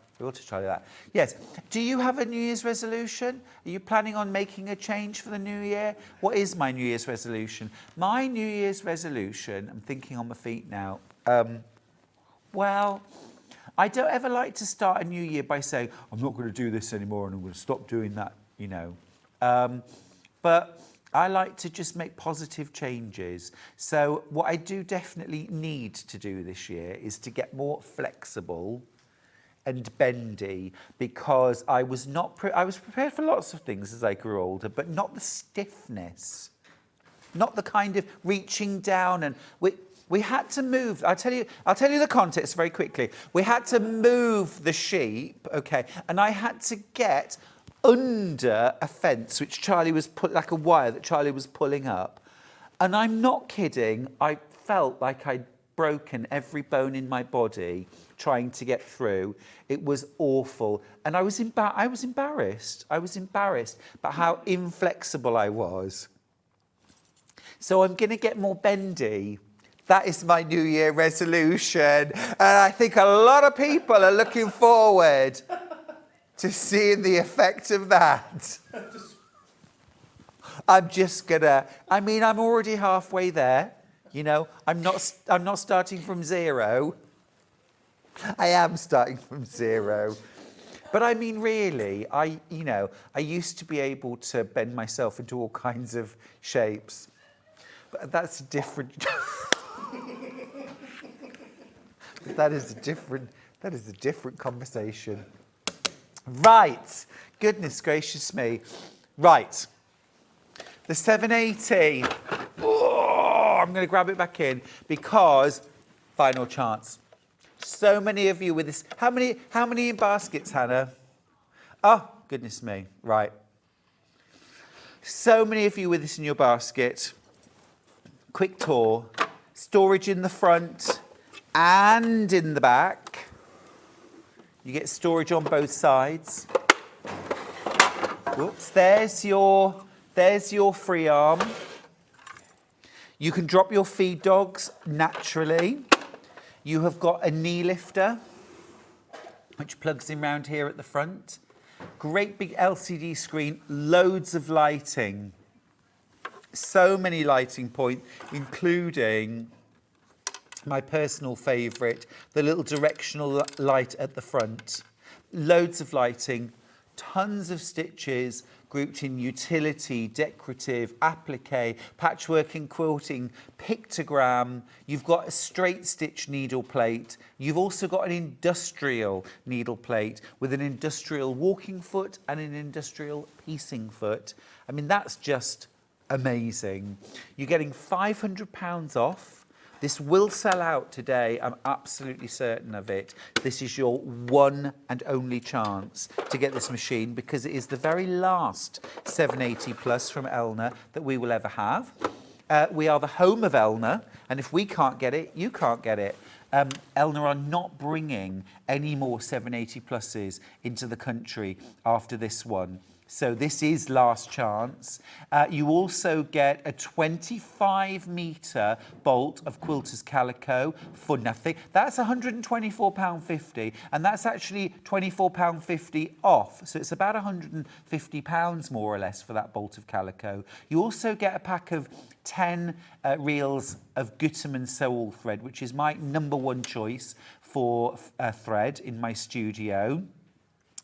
Yes. Do you have a New Year's resolution? Are you planning on making a change for the new year? What is my New Year's resolution? My New Year's resolution, I'm thinking on my feet now. Well, I don't ever like to start a new year by saying, I'm not going to do this anymore and I'm going to stop doing that, you know. But I like to just make positive changes. So what I do definitely need to do this year is to get more flexible and bendy, because I was prepared for lots of things as I grew older, but not the stiffness, not the kind of reaching down. And we had to move. I'll tell you the context very quickly. We had to move the sheep, okay, and I had to get under a fence, which Charlie was like a wire that Charlie was pulling up, and I'm not kidding. I felt like I'd broken every bone in my body trying to get through. It was awful, and I was embarrassed. I was embarrassed about how inflexible I was. So I'm going to get more bendy. That is my New Year resolution, and I think a lot of people are looking forward to seeing the effect of that. I'm already halfway there. You know, I'm not starting from zero. I am starting from zero. But I mean, really, I used to be able to bend myself into all kinds of shapes. But that's different. That is a different conversation. Right. Goodness gracious me. Right. The 780. Oh, I'm going to grab it back in because final chance. So many of you with this. How many in baskets, Hannah? Oh, goodness me. Right. So many of you with this in your basket. Quick tour. Storage in the front and in the back. You get storage on both sides. Whoops, there's your free arm. You can drop your feed dogs naturally. You have got a knee lifter, which plugs in round here at the front. Great big LCD screen, loads of lighting. So many lighting points, including my personal favourite, the little directional light at the front. Loads of lighting, tons of stitches grouped in utility, decorative, applique, patchwork and quilting, pictogram. You've got a straight stitch needle plate. You've also got an industrial needle plate with an industrial walking foot and an industrial piecing foot. I mean, that's just amazing. You're getting £500 off. This will sell out today, I'm absolutely certain of it. This is your one and only chance to get this machine because it is the very last 780 Plus from Elna that we will ever have. We are the home of Elna, and if we can't get it, you can't get it. Elna are not bringing any more 780 Pluses into the country after this one. So this is last chance. You also get a 25-metre bolt of Quilters Calico for nothing. That's £124.50, and that's actually £24.50 off. So it's about £150 more or less for that bolt of calico. You also get a pack of 10 reels of Gutermann Sew-All thread, which is my #1 choice for thread in my studio.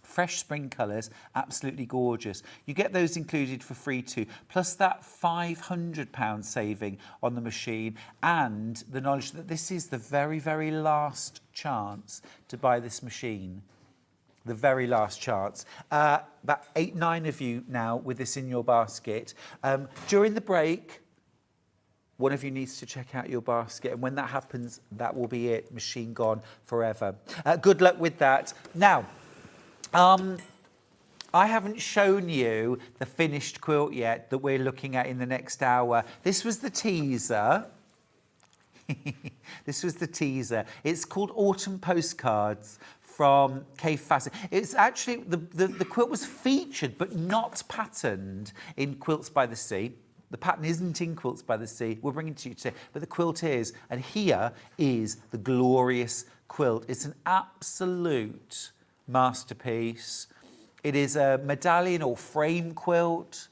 Fresh spring colours, absolutely gorgeous. You get those included for free too, plus that £500 saving on the machine and the knowledge that this is the very, very last chance to buy this machine. The very last chance. About 8-9 of you now with this in your basket. During the break, one of you needs to check out your basket, and when that happens, that will be it. Machine gone forever. Good luck with that. Now, I haven't shown you the finished quilt yet that we're looking at in the next hour. This was the teaser. This was the teaser. It's called Autumn Postcards from KAFFE. It's actually, the quilt was featured but not patterned in Quilts by the Sea. The pattern isn't in Quilts by the Sea. We're bringing it to you today, but the quilt is. And here is the glorious quilt. It's an absolute masterpiece. It is a medallion or frame quilt.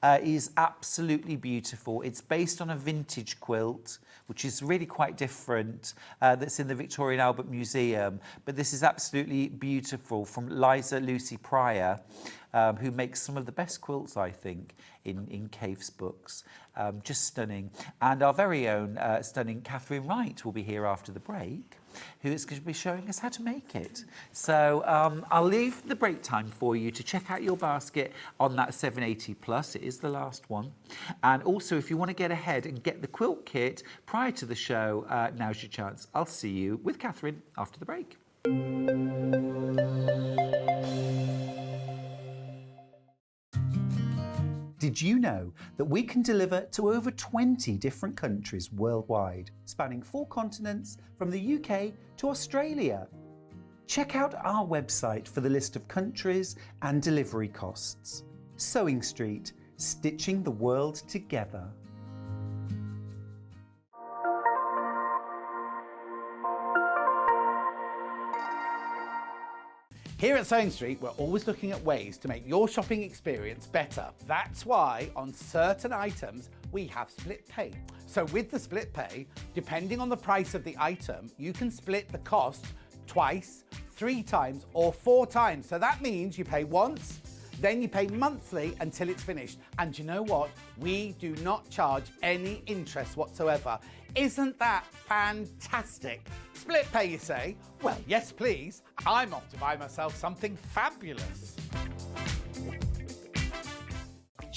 It is absolutely beautiful. It's based on a vintage quilt, which is really quite different, that's in the Victoria and Albert Museum. But this is absolutely beautiful from Liza Lucy Pryor, who makes some of the best quilts, I think, in KAFFE's books. Just stunning. And our very own stunning Catherine Wright will be here after the break, who is going to be showing us how to make it. So I'll leave the break time for you to check out your basket on that 780 Plus. It is the last one. And also, if you want to get ahead and get the quilt kit prior to the show, now's your chance. I'll see you with Catherine after the break. Did you know that we can deliver to over 20 different countries worldwide, spanning 4 continents from the UK to Australia? Check out our website for the list of countries and delivery costs. Sewing Street, stitching the world together. Here at Sewing Street, we're always looking at ways to make your shopping experience better. That's why on certain items, we have split pay. So with the split pay, depending on the price of the item, you can split the cost twice, 3 times, or 4 times. So that means you pay once, then you pay monthly until it's finished. And you know what? We do not charge any interest whatsoever. Isn't that fantastic? Split pay, you say? Well, yes, please. I'm off to buy myself something fabulous.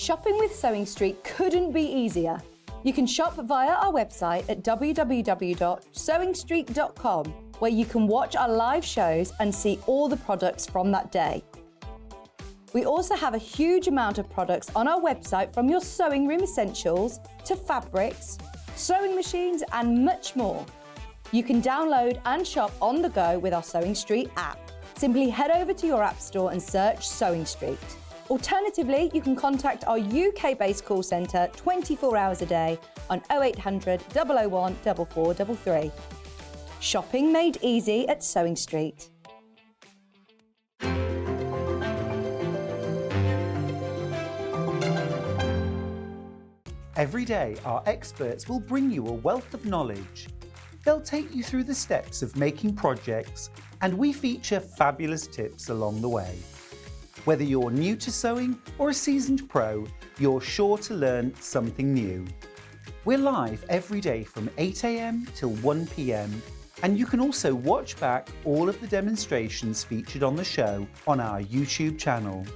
Shopping with Sewing Street couldn't be easier. You can shop via our website at www.sewingstreet.com, where you can watch our live shows and see all the products from that day. We also have a huge amount of products on our website, from your sewing room essentials to fabrics, sewing machines and much more. You can download and shop on the go with our Sewing Street app. Simply head over to your app store and search Sewing Street. Alternatively, you can contact our UK-based call centre 24 hours a day on 0800 001 4433. Shopping made easy at Sewing Street. Every day, our experts will bring you a wealth of knowledge. They'll take you through the steps of making projects, and we feature fabulous tips along the way. Whether you're new to sewing or a seasoned pro, you're sure to learn something new. We're live every day from 8 AM till 1 PM, and you can also watch back all of the demonstrations featured on the show on our YouTube channel.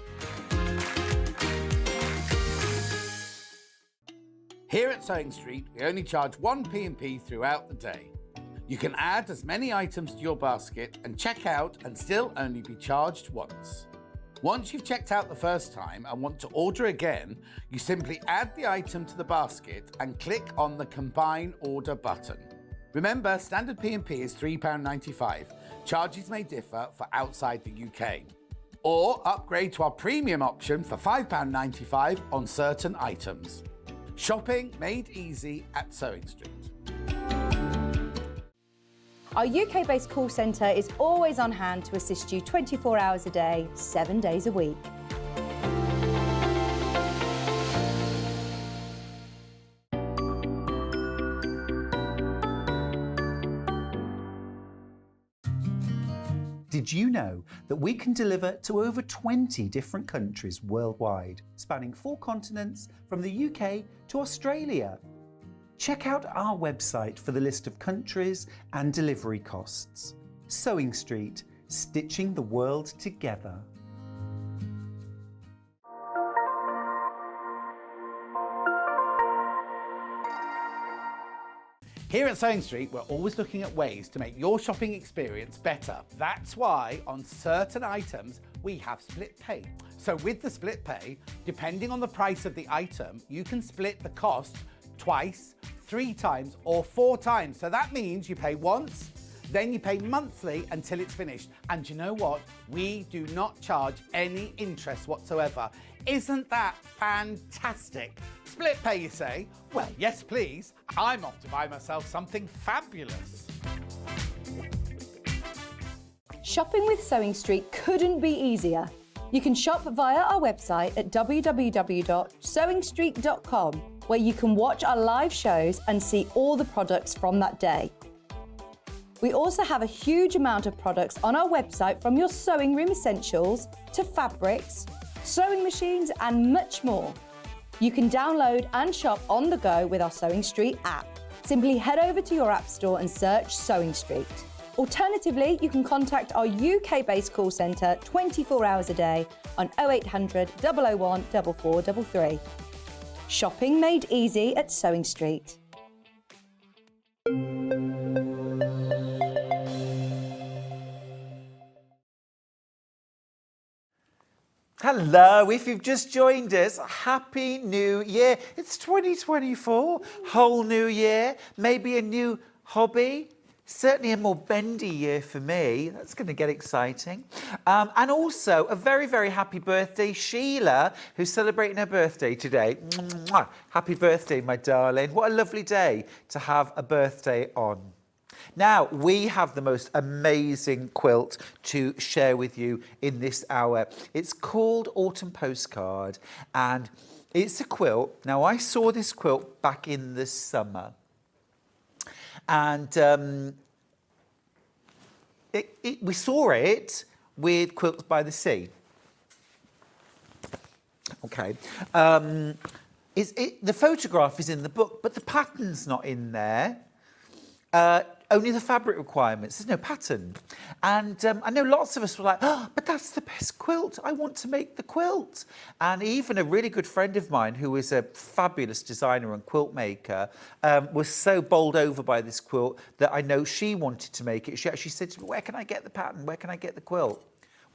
Here at Sewing Street, we only charge one P&P throughout the day. You can add as many items to your basket and check out and still only be charged once. Once you've checked out the first time and want to order again, you simply add the item to the basket and click on the Combine Order button. Remember, standard P&P is £3.95. Charges may differ for outside the UK. Or upgrade to our premium option for £5.95 on certain items. Shopping made easy at Sewing Street. Our UK-based call centre is always on hand to assist you 24 hours a day, 7 days a week. Did you know that we can deliver to over 20 different countries worldwide, spanning 4 continents from the UK to Australia? Check out our website for the list of countries and delivery costs. Sewing Street, stitching the world together. Here at Sewing Street, we're always looking at ways to make your shopping experience better. That's why on certain items, we have split pay. So with the split pay, depending on the price of the item, you can split the cost twice, 3 times or 4 times. So that means you pay once, then you pay monthly until it's finished. And you know what? We do not charge any interest whatsoever. Isn't that fantastic? Split pay, you say? Well, yes, please. I'm off to buy myself something fabulous. Shopping with Sewing Street couldn't be easier. You can shop via our website at www.sewingstreet.com, where you can watch our live shows and see all the products from that day. We also have a huge amount of products on our website, from your sewing room essentials to fabrics, sewing machines and much more. You can download and shop on the go with our Sewing Street app. Simply head over to your app store and search Sewing Street. Alternatively, you can contact our UK-based call centre 24 hours a day on 0800 001 4433. Shopping made easy at Sewing Street. Hello, if you've just joined us, Happy New Year. It's 2024, whole new year, maybe a new hobby. Certainly a more bendy year for me. That's going to get exciting. And also a very, very happy birthday, Sheila, who's celebrating her birthday today. Mwah. Happy birthday, my darling. What a lovely day to have a birthday on. Now, we have the most amazing quilt to share with you in this hour. It's called Autumn Postcard, and it's a quilt. Now, I saw this quilt back in the summer. And we saw it with Quilts by the Sea. Okay. The photograph is in the book, but the pattern's not in there. only the fabric requirements. There's no pattern. And I know lots of us were like, oh, but that's the best quilt. I want to make the quilt. And even a really good friend of mine who is a fabulous designer and quilt maker was so bowled over by this quilt that I know she wanted to make it. She actually said to me, where can I get the pattern? Where can I get the quilt?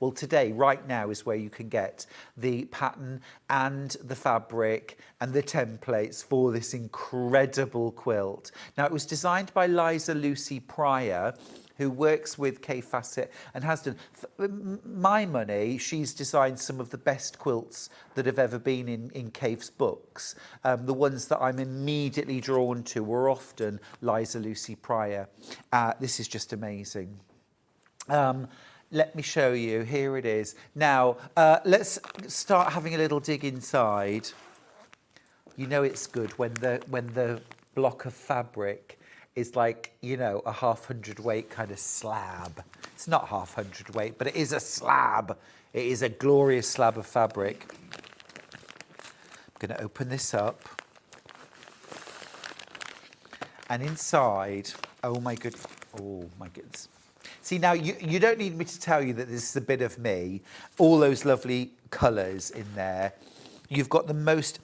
Well, today, right now, is where you can get the pattern and the fabric and the templates for this incredible quilt. Now, it was designed by Liza Lucy Pryor, who works with KAFFE and has done, for my money, she's designed some of the best quilts that have ever been in KAFFE's books. The ones that I'm immediately drawn to were often Liza Lucy Pryor. This is just amazing. Let me show you. Here it is. Now, let's start having a little dig inside. You know it's good when the block of fabric is like, you know, a 1/2 weight kind of slab. It's not 1/2 weight, but it is a slab. It is a glorious slab of fabric. I'm going to open this up. And inside, oh my goodness. See, now, you don't need me to tell you that this is a bit of me. All those lovely colours in there. You've got the most,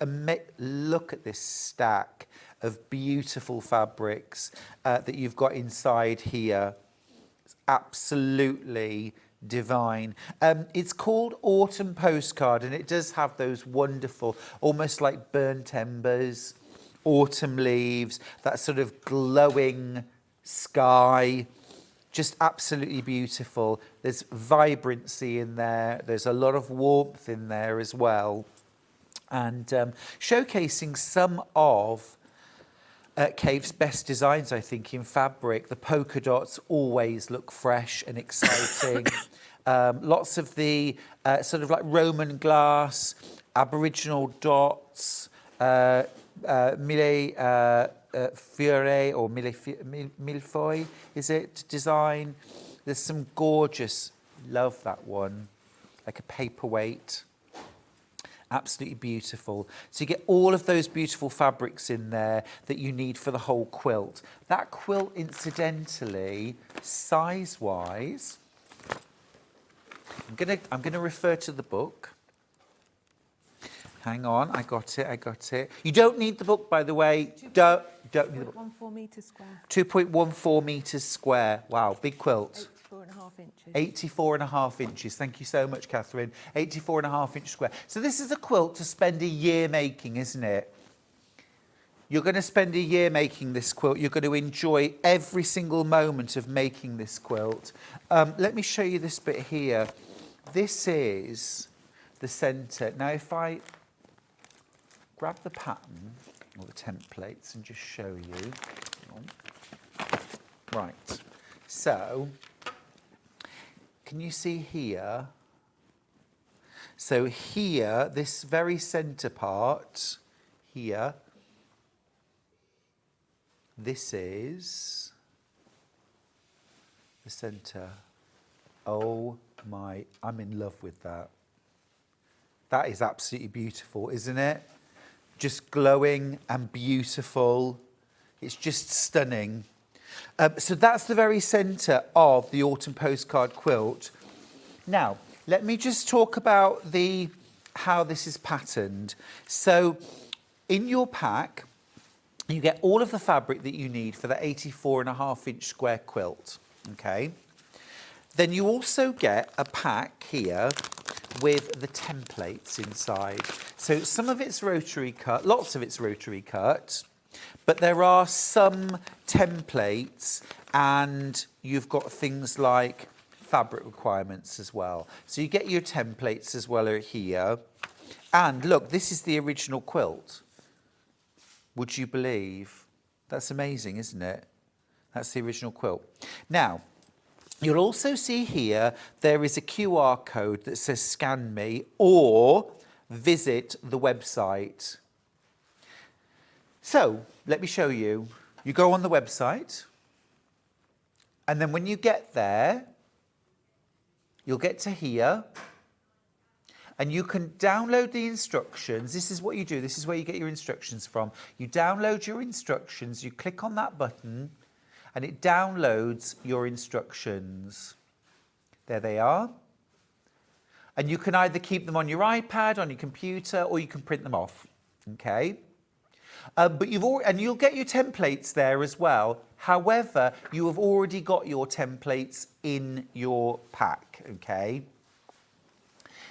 look at this stack of beautiful fabrics that you've got inside here. It's absolutely divine. It's called Autumn Postcard, and it does have those wonderful, almost like burnt embers, autumn leaves, that sort of glowing sky. Just absolutely beautiful. There's vibrancy in there. There's a lot of warmth in there as well. And showcasing some of KAFFE's best designs, I think, in fabric. The polka dots always look fresh and exciting. Lots of the sort of like Roman glass, Aboriginal dots, Fiore or Millefoy, is it, design? There's some gorgeous, love that one, like a paperweight. Absolutely beautiful. So you get all of those beautiful fabrics in there that you need for the whole quilt. That quilt, incidentally, size-wise, I'm gonna refer to the book. Hang on, I got it. You don't need the book, by the way. Don't need the book. 2.14 metres square. 2.14 metres square. Wow, big quilt. 84.5 inches. 84.5 inches. Thank you so much, Catherine. 84.5 inch square. So this is a quilt to spend a year making, isn't it? You're going to spend a year making this quilt. You're going to enjoy every single moment of making this quilt. Let me show you this bit here. This is the centre. Now, if I grab the pattern or the templates and just show you. Right. So, can you see here? So here, this very centre part, here, this is the centre. Oh my, I'm in love with that. That is absolutely beautiful, isn't it? Just glowing and beautiful. It's just stunning. So that's the very centre of the Autumn Postcard quilt. Now, let me just talk about how this is patterned. So in your pack, you get all of the fabric that you need for the 84.5 inch square quilt, okay? Then you also get a pack here with the templates inside. So some of it's rotary cut, lots of it's rotary cut, but there are some templates and you've got things like fabric requirements as well. So you get your templates as well here. And look, this is the original quilt. Would you believe? That's amazing, isn't it? That's the original quilt. Now, you'll also see here, there is a QR code that says scan me or visit the website. So let me show you. You go on the website and then when you get there, you'll get to here and you can download the instructions. This is what you do. This is where you get your instructions from. You download your instructions, you click on that button and it downloads your instructions. There they are. And you can either keep them on your iPad, on your computer, or you can print them off, okay? But you'll get your templates there as well. However, you have already got your templates in your pack, okay?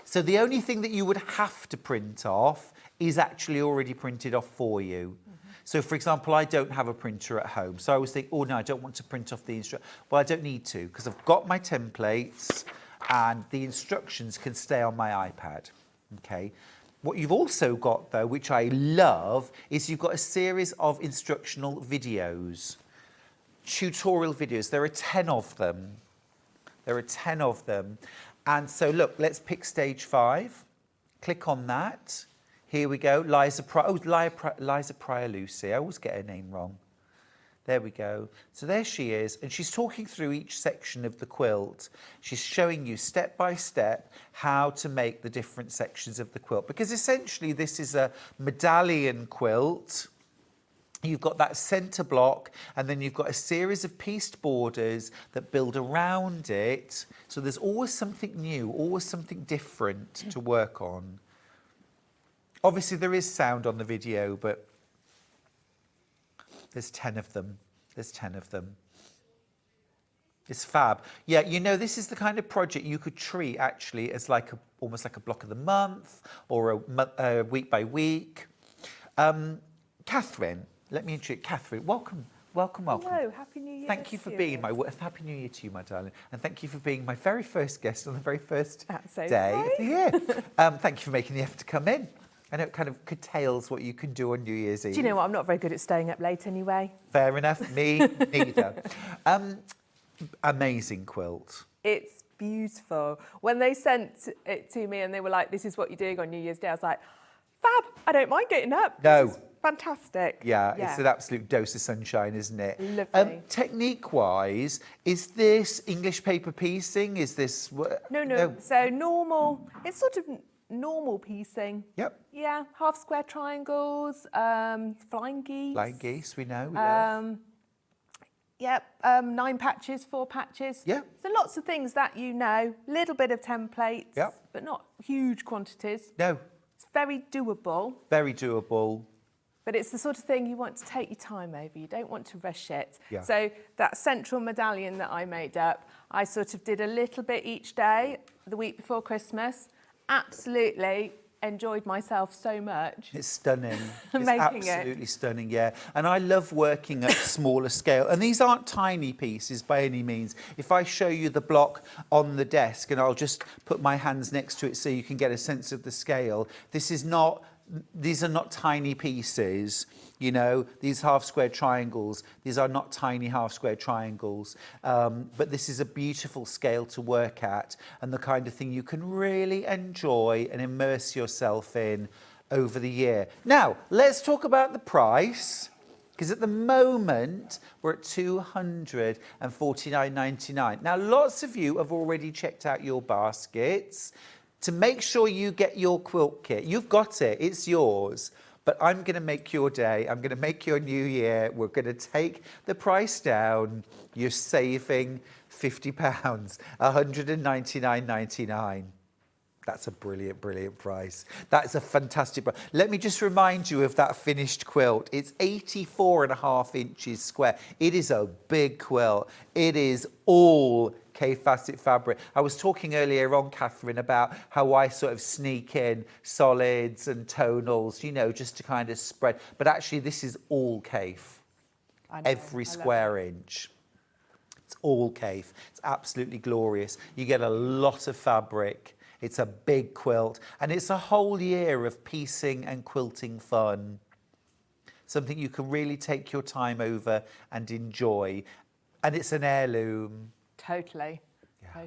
So the only thing that you would have to print off is actually already printed off for you. So, for example, I don't have a printer at home. So I was thinking, oh, no, I don't want to print off the instructions. Well, I don't need to because I've got my templates and the instructions can stay on my iPad, okay? What you've also got, though, which I love, is you've got a series of instructional videos, tutorial videos. There are 10 of them. There are 10 of them. And so, look, let's pick stage 5. Click on that. Here we go. Liza Pryor-Lucy. I always get her name wrong. There we go. So there she is, and she's talking through each section of the quilt. She's showing you step by step how to make the different sections of the quilt, because essentially this is a medallion quilt. You've got that centre block, and then you've got a series of pieced borders that build around it. So there's always something new, always something different to work on. Obviously, there is sound on the video, but there's 10 of them. There's 10 of them. It's fab. Yeah, you know, this is the kind of project you could treat actually as like almost like a block of the month or a week by week. Catherine, let me introduce Catherine. Welcome. Hello, Happy New Year. Thank you for being Happy New Year to you, my darling. And thank you for being my very first guest on the very first day of the year. Thank you for making the effort to come in. I know it kind of curtails what you can do on New Year's Eve. Do you know what? I'm not very good at staying up late anyway. Fair enough. Me neither. Amazing quilt. It's beautiful. When they sent it to me and they were like, this is what you're doing on New Year's Day, I was like, fab, I don't mind getting up. No. This is fantastic. Yeah, it's an absolute dose of sunshine, isn't it? Lovely. Technique-wise, is this English paper piecing? Is this... No. So normal, it's sort of normal piecing. Yep. Yeah, half square triangles, flying geese. Flying geese, we know. We love. Yep, 9 patches, 4 patches. Yeah. So lots of things that you know, little bit of templates, Yep. but not huge quantities. No. It's very doable. Very doable. But it's the sort of thing you want to take your time over. You don't want to rush it. Yeah. So that central medallion that I made up, I sort of did a little bit each day, the week before Christmas. Absolutely enjoyed myself so much. It's stunning. It's Making absolutely stunning, yeah. And I love working at smaller scale. And these aren't tiny pieces by any means. If I show you the block on the desk, and I'll just put my hands next to it so you can get a sense of the scale, these are not tiny pieces, you know, these half square triangles, these are not tiny half square triangles, but this is a beautiful scale to work at and the kind of thing you can really enjoy and immerse yourself in over the year. Now, let's talk about the price, because at the moment we're at £249.99. Now, lots of you have already checked out your baskets. To make sure you get your quilt kit, you've got it, it's yours. But I'm going to make your day, I'm going to make your new year. We're going to take the price down. You're saving £50, £199.99. That's a brilliant, brilliant price. That's a fantastic price. Let me just remind you of that finished quilt. It's 84.5 inches square. It is a big quilt. It is all KAFFE fabric. I was talking earlier on, Catherine, about how I sort of sneak in solids and tonals, you know, just to kind of spread. But actually, this is all KAFFE. Every square inch. It's all KAFFE. It's absolutely glorious. You get a lot of fabric. It's a big quilt. And it's a whole year of piecing and quilting fun. Something you can really take your time over and enjoy. And it's an heirloom. Totally. Yeah.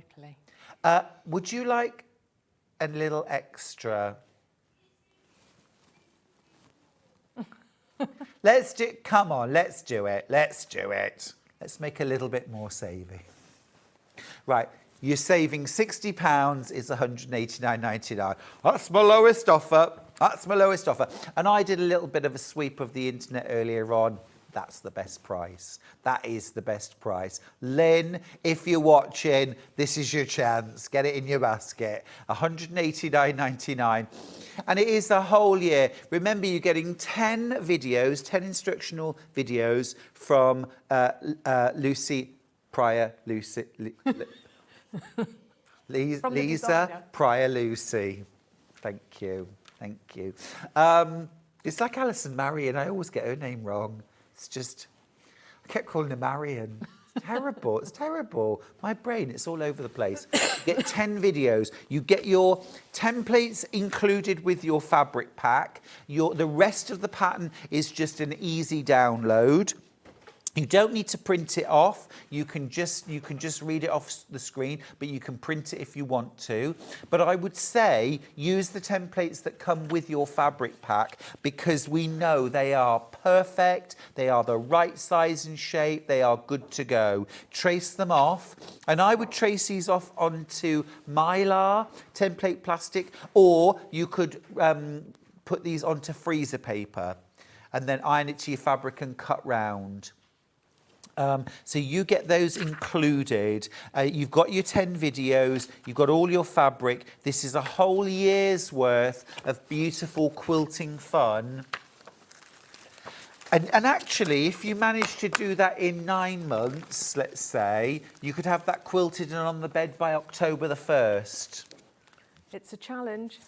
Totally. Would you like a little extra? Come on, let's do it. Let's do it. Let's make a little bit more saving. Right, you're saving £60, it's £189.99. That's my lowest offer. That's my lowest offer. And I did a little bit of a sweep of the internet earlier on. That's the best price. That is the best price. Lynn, if you're watching, this is your chance. Get it in your basket. $189.99. And it is the whole year. Remember, you're getting 10 videos, 10 instructional videos from Lisa Pryor Lucy. Thank you. Thank you. It's like Alison Marion. I always get her name wrong. It's just, I kept calling her Marion. It's terrible. It's terrible. My brain, it's all over the place. You get 10 videos. You get your templates included with your fabric pack. The rest of the pattern is just an easy download. You don't need to print it off. You can just read it off the screen, but you can print it if you want to. But I would say use the templates that come with your fabric pack, because we know they are perfect, they are the right size and shape, they are good to go. Trace them off, and I would trace these off onto Mylar, template plastic, or you could put these onto freezer paper and then iron it to your fabric and cut round. So you get those included. You've got your 10 videos, you've got all your fabric. This is a whole year's worth of beautiful quilting fun. And actually, if you manage to do that in 9 months, let's say, you could have that quilted and on the bed by October the 1st. It's a challenge.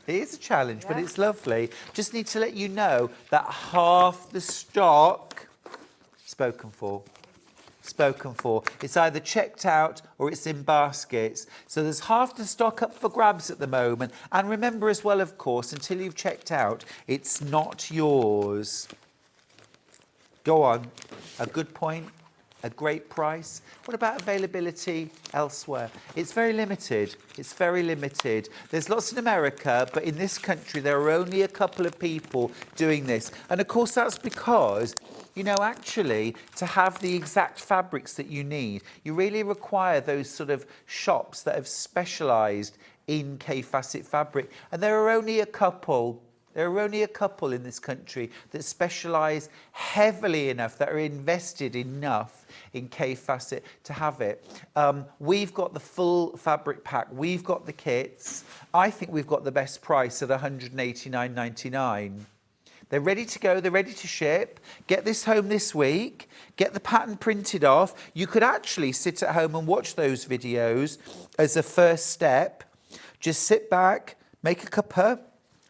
It is a challenge, but it's lovely. Just need to let you know that half the stock, spoken for. It's either checked out or it's in baskets. So there's half the stock up for grabs at the moment. And remember as well, of course, until you've checked out, it's not yours. Go on. A good point. A great price. What about availability elsewhere? It's very limited. It's very limited. There's lots in America, but in this country, there are only a couple of people doing this. And of course, that's because, you know, actually, to have the exact fabrics that you need, you really require those sort of shops that have specialised in KAFFE fabric. And there are only a couple. There are only a couple in this country that specialise heavily enough, that are invested enough in KAFFE to have it. We've got the full fabric pack. We've got the kits. I think we've got the best price at $189.99. They're ready to go. They're ready to ship. Get this home this week. Get the pattern printed off. You could actually sit at home and watch those videos as a first step. Just sit back, make a cuppa,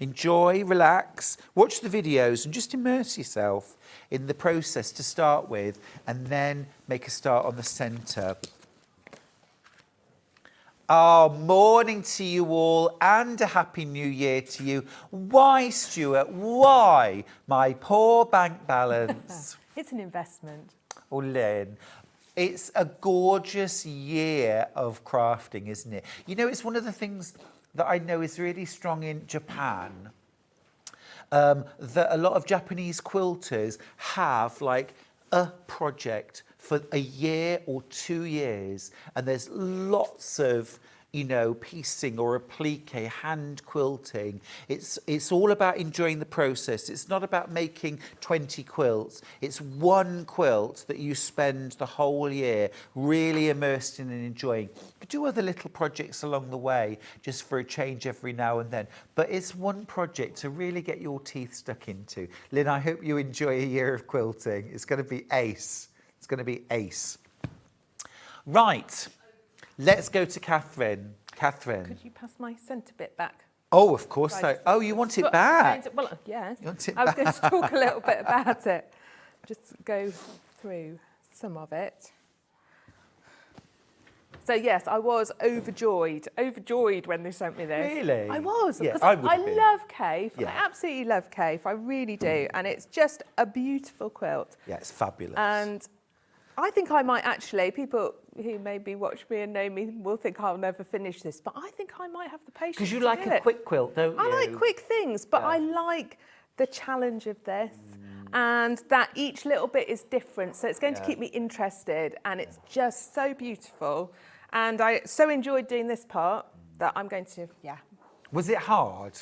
enjoy, relax, watch the videos and just immerse yourself in the process to start with, and then make a start on the centre. Oh, morning to you all and a happy new year to you. Why, Stuart? Why? My poor bank balance. It's an investment. Oh, Lynn. It's a gorgeous year of crafting, isn't it? You know, it's one of the things that I know is really strong in Japan, that a lot of Japanese quilters have like a project for a year or 2 years, and there's lots of, you know, piecing or applique, hand quilting. It's all about enjoying the process. It's not about making 20 quilts. It's one quilt that you spend the whole year really immersed in and enjoying. You do other little projects along the way just for a change every now and then, but it's one project to really get your teeth stuck into. Lynn, I hope you enjoy a year of quilting. It's going to be ace. It's going to be ace. Right. Let's go to Catherine. Catherine. Could you pass my centre bit back? Oh, of course. Oh, you want it back? Well, yeah. You want it I was back? going to talk a little bit about it. Just go through some of it. So yes, I was overjoyed when they sent me this. Really? I was. Yeah, because I would have been. love KAFFE. Yeah. I absolutely love KAFFE. I really do. And it's just a beautiful quilt. Yeah, it's fabulous. And I think I might actually, people who maybe watch me and know me will think I'll never finish this, but I think I might have the patience. Because you to like do a it. quick quilt, don't you? I like quick things, but Yeah. I like the challenge of this and that each little bit is different. So it's going to keep me interested, and it's just so beautiful. And I so enjoyed doing this part that I'm going to, Was it hard?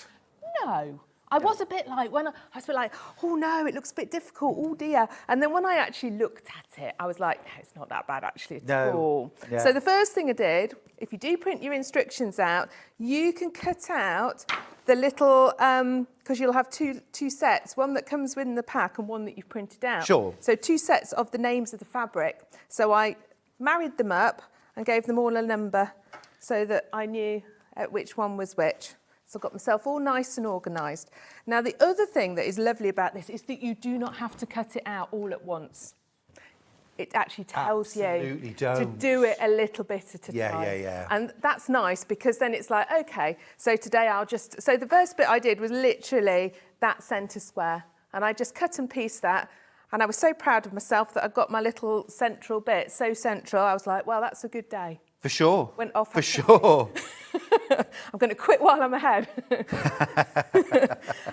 no. I was a bit like, when I was a bit like, oh no, it looks a bit difficult, oh dear. And then when I actually looked at it, I was like, no, it's not that bad actually at all. Yeah. So the first thing I did, if you do print your instructions out, you can cut out the little, because you'll have two sets, one that comes within the pack and one that you've printed out. Sure. So 2 sets of the names of the fabric. So I married them up and gave them all a number so that I knew which one was which. So I got myself all nice and organised. Now, the other thing that is lovely about this is that you do not have to cut it out all at once. It actually tells Absolutely you don't. to do it a little bit at a time. Yeah. And that's nice because then it's like, okay, so today so the first bit I did was literally that centre square. And I just cut and pieced that. And I was so proud of myself that I got my little central bit so central. I was like, well, that's a good day. For sure. Went off. For sure. I'm going to quit while I'm ahead.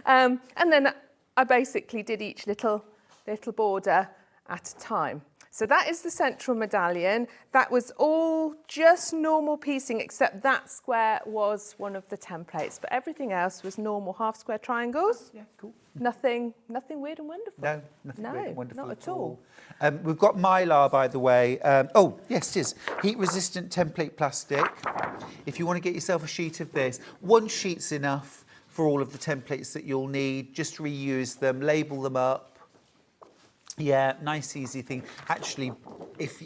And then I basically did each little border at a time. So that is the central medallion. That was all just normal piecing, except that square was one of the templates. But everything else was normal half square triangles. Yeah, cool. Nothing weird and wonderful. No, nothing weird and wonderful not at all. We've got Mylar, by the way. Oh, yes, it is. Heat-resistant template plastic. If you want to get yourself a sheet of this, 1 sheet's enough for all of the templates that you'll need. Just reuse them, label them up. Yeah, nice, easy thing. Actually,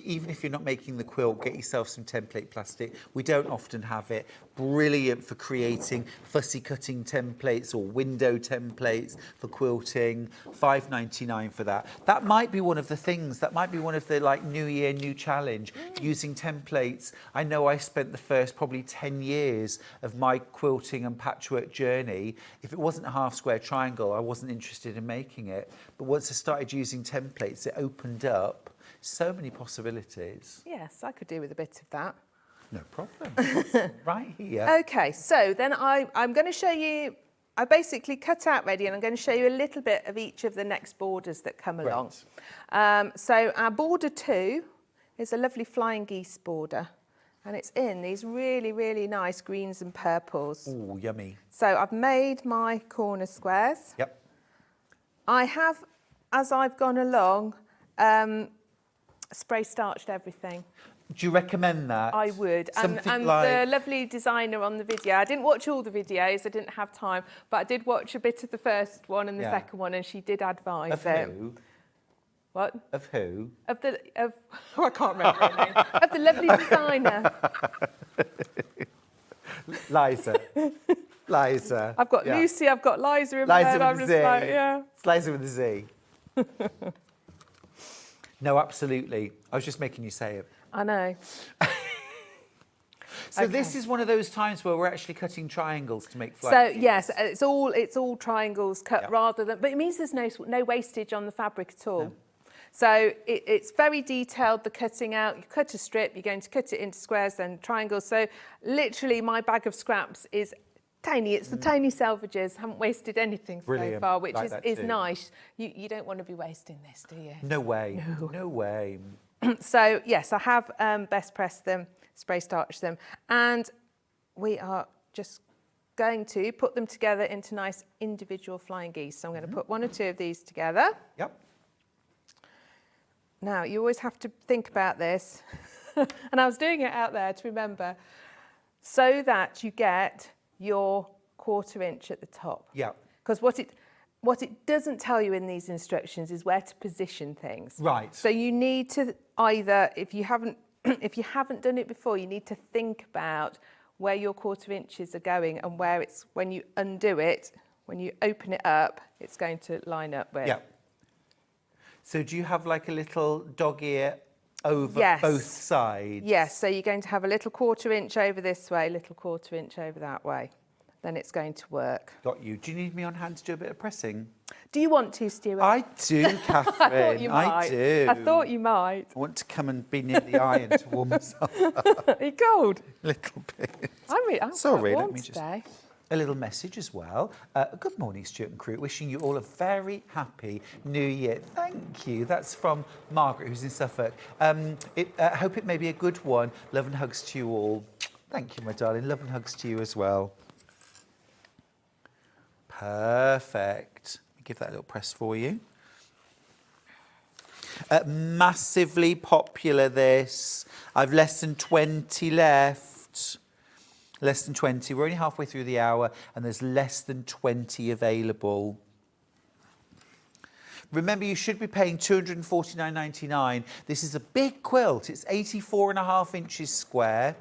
even if you're not making the quilt, get yourself some template plastic. We don't often have it. Brilliant for creating fussy cutting templates or window templates for quilting. £5.99 for that. That might be one of the things. That might be one of the like New Year, new challenge. Using templates. I know I spent the first probably 10 years of my quilting and patchwork journey. If it wasn't a half square triangle, I wasn't interested in making it. But once I started using templates, it opened up so many possibilities. Yes, I could do with a bit of that. No problem. Right here. Okay, so then I'm going to show you, I basically cut out ready and I'm going to show you a little bit of each of the next borders that come along. So our border 2 is a lovely flying geese border and it's in these really, really nice greens and purples. Ooh, yummy. So I've made my corner squares. Yep. I have, as I've gone along, spray starched everything. Do you recommend that? I would. And like... the lovely designer on the video, I didn't watch all the videos, I didn't have time, but I did watch a bit of the first one and the second one, and she did advise of it. Who? What? Of who? Oh, I can't remember her name. Of the lovely designer. Liza. Liza. I've got Lucy, I've got Liza in my head. I'm just like, yeah. It's Liza with a Z. No, absolutely. I was just making you say it. I know. So this is one of those times where we're actually cutting triangles to make flat. So yes, it's all triangles cut rather than, but it means there's no wastage on the fabric at all. No. So it's very detailed, the cutting out. You cut a strip, you're going to cut it into squares, then triangles. So literally my bag of scraps is tiny. It's the tiny salvages. Haven't wasted anything so far, which is nice. You don't want to be wasting this, do you? No way. No way. So yes, I have best pressed them, spray starched them, and we are just going to put them together into nice individual flying geese. So I'm going to put 1 or 2 of these together. Yep. Now, you always have to think about this, and I was doing it out there to remember, so that you get your 1/4 inch at the top. Yeah. Because what it doesn't tell you in these instructions is where to position things. Right. So you need to either, if you haven't done it before, you need to think about where your 1/4 inches are going and where it's, when you undo it, when you open it up, it's going to line up with. Yeah. So do you have like a little dog ear over both sides? Yes, so you're going to have a little 1/4 inch over this way, little 1/4 inch over that way. Then it's going to work. Got you. Do you need me on hand to do a bit of pressing? Do you want to, Stuart? I do, Catherine. I thought you might. I do. I thought you might. I want to come and be near the iron to warm myself up. Are you cold? A little bit. I'm Sorry, quite warm let me just... today. A little message as well. Good morning, Stuart and crew. Wishing you all a very happy New Year. Thank you. That's from Margaret, who's in Suffolk. Hope it may be a good one. Love and hugs to you all. Thank you, my darling. Love and hugs to you as well. Perfect. Let me give that a little press for you. Massively popular, this. I've less than 20 left. Less than 20. We're only halfway through the hour and there's less than 20 available. Remember, you should be paying £249.99. This is a big quilt. It's 84.5 inches square.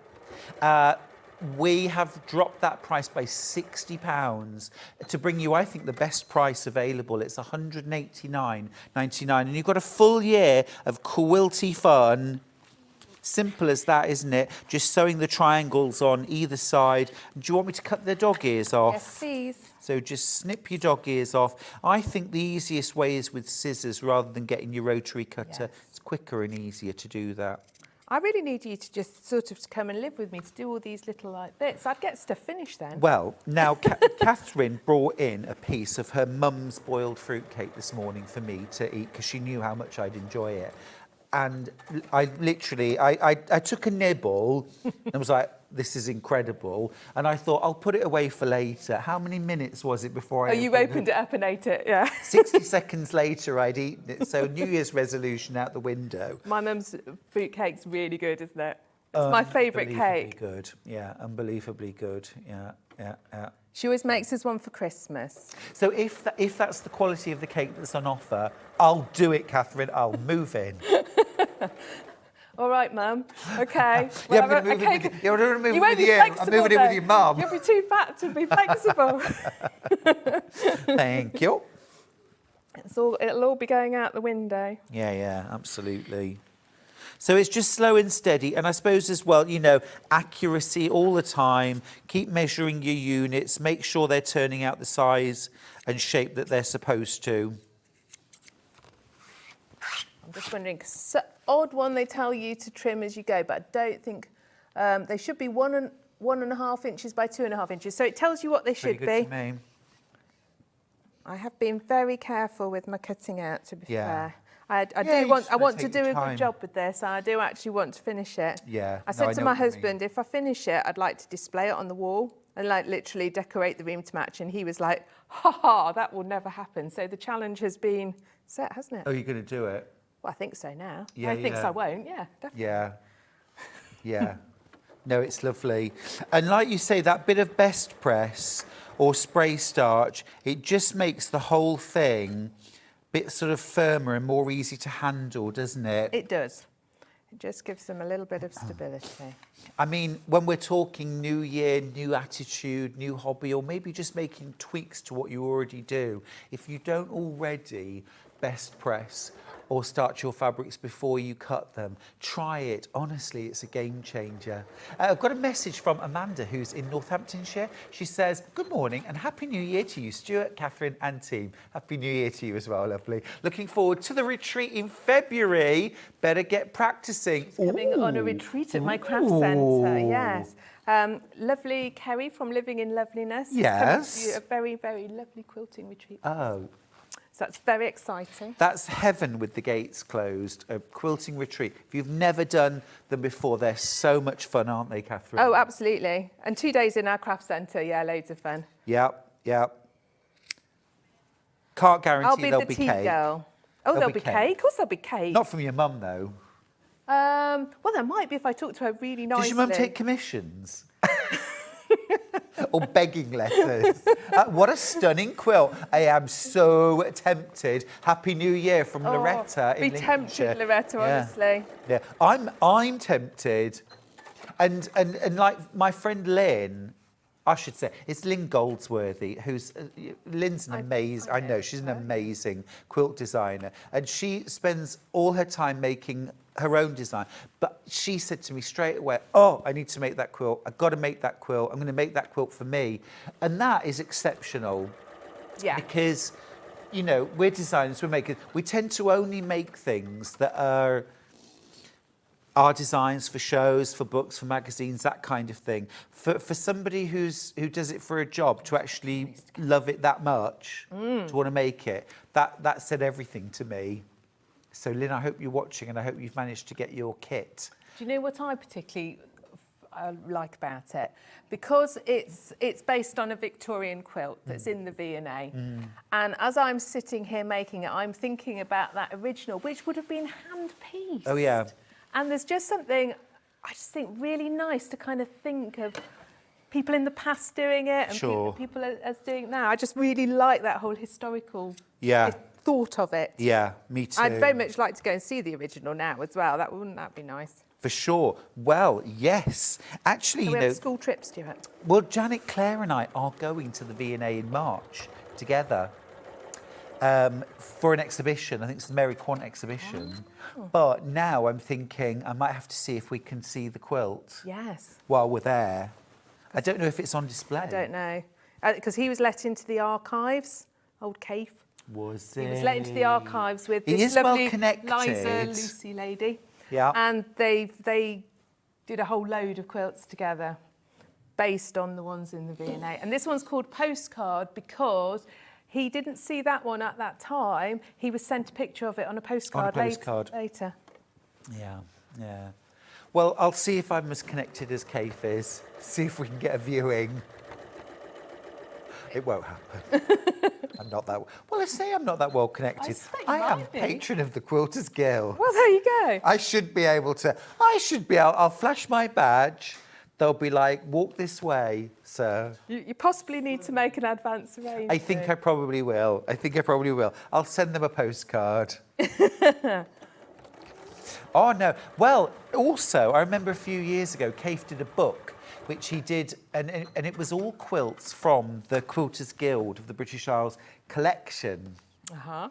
We have dropped that price by £60 to bring you, I think, the best price available. It's £189.99. And you've got a full year of quilty fun. Simple as that, isn't it? Just sewing the triangles on either side. Do you want me to cut the dog ears off? Yes, please. So just snip your dog ears off. I think the easiest way is with scissors rather than getting your rotary cutter. Yes. It's quicker and easier to do that. I really need you to just sort of come and live with me to do all these little like bits. I'd get stuff finished then. Well, now Catherine brought in a piece of her mum's boiled fruitcake this morning for me to eat because she knew how much I'd enjoy it. And I literally, I took a nibble and was like, this is incredible. And I thought, I'll put it away for later. How many minutes was it before I you opened it up and ate it, yeah. 60 seconds later, I'd eaten it. So New Year's resolution out the window. My mum's fruitcake's really good, isn't it? It's my favourite cake. Good, yeah, unbelievably good, yeah. She always makes us one for Christmas. So if that's the quality of the cake that's on offer, I'll do it, Catherine. I'll move in. All right, Mum. Okay. Yeah, I'm going to move in with you. Yeah, I'm going to move in with you. I'm moving in with your mum. You'll be too fat to be flexible. Thank you. It'll all be going out the window. Yeah, absolutely. So it's just slow and steady. And I suppose as well, you know, accuracy all the time. Keep measuring your units. Make sure they're turning out the size and shape that they're supposed to. I'm just wondering, odd one they tell you to trim as you go, but I don't think they should be 1.5 inches by 2.5 inches. So it tells you what they should Pretty be. good to me. I have been very careful with my cutting out, to be fair. I you want just gotta to take do your a time. good job with this. I do actually want to finish it. Yeah. I No, said I to know my what you mean. husband, if I finish it, I'd like to display it on the wall and like literally decorate the room to match. And he was like, ha, that will never happen. So the challenge has been set, hasn't it? Oh, you're going to do it? Well, I think so now. Yeah, I think I won't. Yeah, definitely. Yeah. No, it's lovely. And like you say, that bit of best press or spray starch, it just makes the whole thing a bit sort of firmer and more easy to handle, doesn't it? It does. It just gives them a little bit of stability. I mean, when we're talking new year, new attitude, new hobby, or maybe just making tweaks to what you already do, if you don't already best press or starch your fabrics before you cut them, try it. Honestly, it's a game changer. I've got a message from Amanda, who's in Northamptonshire. She says, good morning and Happy New Year to you, Stuart, Catherine and team. Happy New Year to you as well, lovely. Looking forward to the retreat in February. Better get practicing. Coming on a retreat at my craft centre, yes. Lovely Kerry from Living in Loveliness. Yes. Coming to a very, very lovely quilting retreat. Oh. So that's very exciting. That's heaven with the gates closed, a quilting retreat. If you've never done them before, they're so much fun, aren't they, Catherine? Oh, absolutely. And 2 days in our craft centre, yeah, loads of fun. Yep. Can't guarantee I'll be there'll the be tea cake. girl. Oh, there'll be cake. Of course there'll be cake. Not from your mum, though. Well, there might be if I talk to her really nicely. Does your mum take commissions? Or begging letters? What a stunning quilt. I am so tempted. Happy New Year from Loretta in Be Lincolnshire. tempted, Loretta, honestly. Yeah, I'm tempted. And like my friend Lynn, I should say, it's Lynn Goldsworthy, who's, Lynn's an amazing, I know, she's an amazing quilt designer. And she spends all her time making her own design. But she said to me straight away, oh, I need to make that quilt. I've got to make that quilt. I'm going to make that quilt for me. And that is exceptional. Yeah. Because, you know, we're designers, we're makers. We tend to only make things that are our designs for shows, for books, for magazines, that kind of thing. For somebody who does it for a job, to actually love it that much, to want to make it, that said everything to me. So, Lynn, I hope you're watching and I hope you've managed to get your kit. Do you know what I particularly I like about it, because it's based on a Victorian quilt that's in the V&A. And as I'm sitting here making it, I'm thinking about that original, which would have been hand-pieced. Oh, yeah. And there's just something, I just think, really nice to kind of think of people in the past doing it and Sure. people as doing it now. I just really like that whole historical thought of it. Yeah, me too. I'd very much like to go and see the original now as well. Wouldn't that be nice? For sure. Well, yes. Actually, So you we know, have school trips, Stuart. well, Janet, Claire and I are going to the V&A in March together for an exhibition. I think it's the Mary Quant exhibition. Oh. But now I'm thinking I might have to see if we can see the quilt Yes. while we're there. I don't know if it's on display. I don't know. Because he was let into the archives, old KAFFE. Was He was let into the archives with He this is well lovely connected. Liza Lucy lady. Yeah. And they did a whole load of quilts together based on the ones in the V&A. And this one's called Postcard because he didn't see that one at that time. He was sent a picture of it on a postcard, later. Yeah, yeah. Well, I'll see if I'm as connected as KAFFE is. See if we can get a viewing. It won't happen. I'm not that well. I say I'm not that well connected. I am might be. patron of the Quilters Guild. Well, there you go. I should be able to. I'll flash my badge. They'll be like, walk this way, sir. You possibly need to make an advance arrangement. I think I probably will. I'll send them a postcard. Oh, no. Well, also, I remember a few years ago, KAFFE did a book, which he did, and it was all quilts from the Quilters Guild of the British Isles collection. Uh-huh.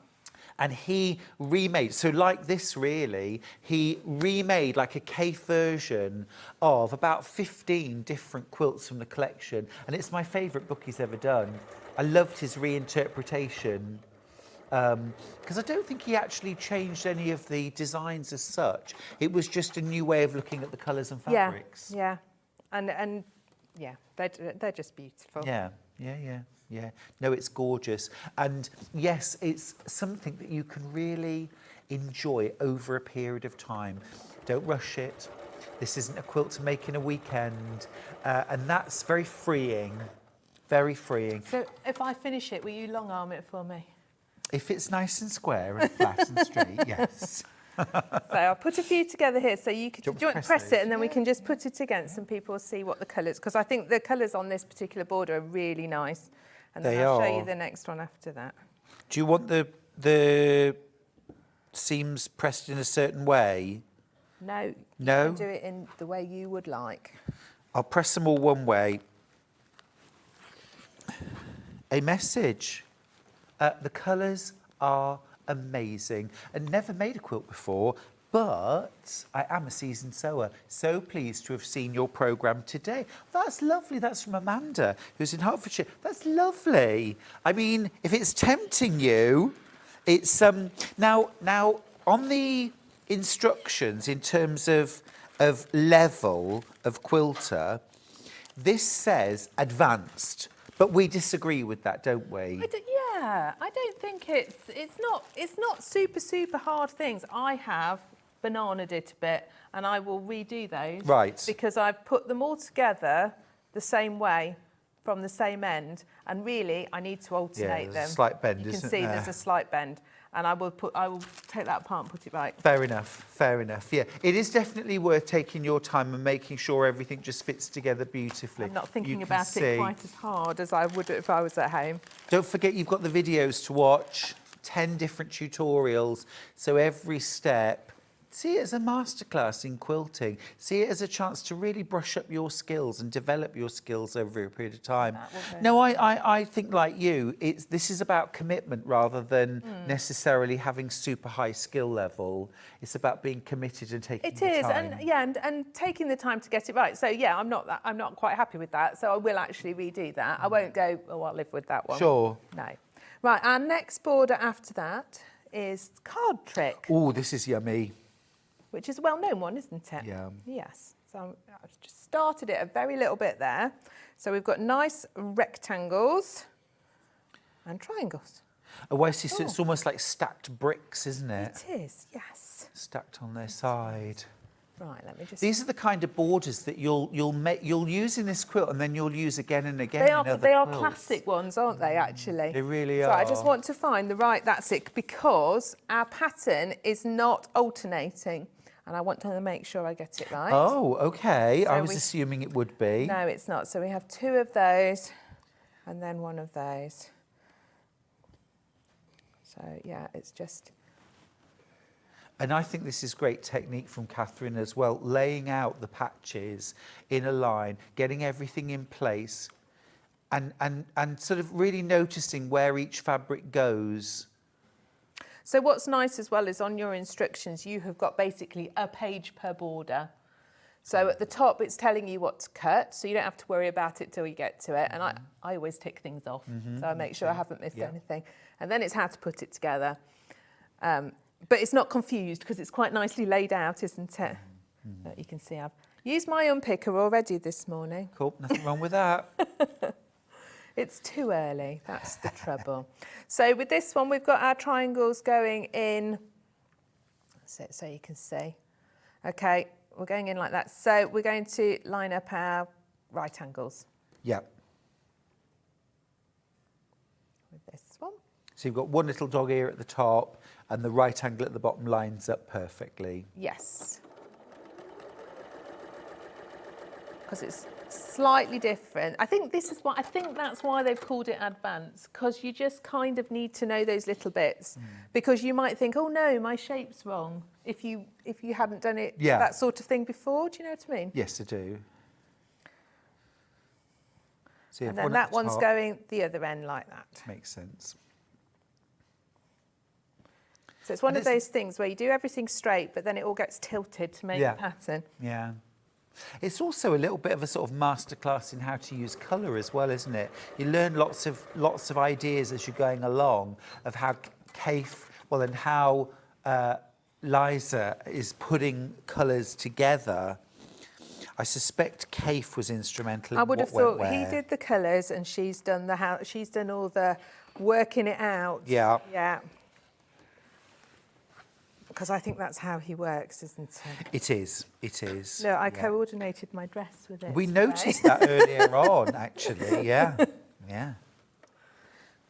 And he remade, so like this really, he remade like a KAFFE version of about 15 different quilts from the collection. And it's my favourite book he's ever done. I loved his reinterpretation. Because I don't think he actually changed any of the designs as such. It was just a new way of looking at the colours and fabrics. Yeah. And yeah, they're just beautiful. Yeah. No, it's gorgeous. And yes, it's something that you can really enjoy over a period of time. Don't rush it. This isn't a quilt to make in a weekend. And that's very freeing. Very freeing. So if I finish it, will you long arm it for me? If it's nice and square and flat and straight, yes. So I'll put a few together here so you can Do you want to press press it and then we can just put it against and people will see what the colours, because I think the colours on this particular border are really nice. And then I'll show you the next one after that. Do you want the seams pressed in a certain way? No. No? You can do it in the way you would like. I'll press them all one way. A message. The colours are amazing. And never made a quilt before, but I am a seasoned sewer. So pleased to have seen your programme today. That's lovely. That's from Amanda, who's in Hertfordshire. That's lovely. I mean, if it's tempting you, it's now on the instructions in terms of level of quilter, this says advanced. But we disagree with that, don't we? I don't think it's not super hard things. I have bananaed it a bit and I will redo those. Right. Because I've put them all together the same way from the same end, and really I need to alternate them. There's a slight bend, you isn't can see there? there's a slight bend, and I will take that apart and put it right. Fair enough. Yeah, it is definitely worth taking your time and making sure everything just fits together beautifully. I'm not thinking You can about see. it quite as hard as I would if I was at home. Don't forget you've got the videos to watch, 10 different tutorials, so every step. See it as a masterclass in quilting. See it as a chance to really brush up your skills and develop your skills over a period of time. No, I think like you, this is about commitment rather than necessarily having super high skill level. It's about being committed and taking the time. It is, and taking the time to get it right. So yeah, I'm not quite happy with that. So I will actually redo that. I won't go, oh, I'll live with that one. Sure. No. Right, our next border after that is Card Trick. Oh, this is yummy. Which is a well-known one, isn't it? Yeah. Yes. So I've just started it a very little bit there. So we've got nice rectangles and triangles. Oh, I see. So it's almost like stacked bricks, isn't it? It is, yes. Stacked on their side. Right, let me just... These are the kind of borders that you'll use in this quilt, and then you'll use again and again. They are classic ones, aren't they, actually? They really are. So I just want to find the right, that's it, because our pattern is not alternating, and I want to make sure I get it right. Oh, okay. So I was assuming it would be. No, it's not. So we have 2 of those, and then 1 of those. So yeah, it's just... And I think this is great technique from Catherine as well, laying out the patches in a line, getting everything in place, and sort of really noticing where each fabric goes. So what's nice as well is on your instructions, you have got basically a page per border. So at the top, it's telling you what to cut, so you don't have to worry about it till you get to it. And I always tick things off, so I make sure I haven't missed anything. And then it's how to put it together. But it's not confused because it's quite nicely laid out, isn't it? But you can see I've used my unpicker already this morning. Cool, nothing wrong with that. It's too early, that's the trouble. So with this one, we've got our triangles going in, so you can see. Okay, we're going in like that. So we're going to line up our right angles. Yeah. With this one. So you've got one little dog ear at the top, and the right angle at the bottom lines up perfectly. Yes. Because it's slightly different. I think that's why they've called it advanced, because you just kind of need to know those little bits, because you might think, oh no, my shape's wrong, if you hadn't done it that sort of thing before. Do you know what I mean? Yes, I do. So and then that one's going the other end like that. Makes sense. So it's one of those things where you do everything straight, but then it all gets tilted to make a pattern. Yeah. It's also a little bit of a sort of masterclass in how to use colour as well, isn't it? You learn lots of ideas as you're going along of how KAFFE, well, and how Liza is putting colours together. I suspect KAFFE was instrumental in I would have what thought went he where. did the colours and she's done all the working it out. Yeah. Yeah. Because I think that's how he works, isn't it? It is. It is. No, I coordinated my dress with it. We noticed that earlier on, actually. Yeah. Yeah.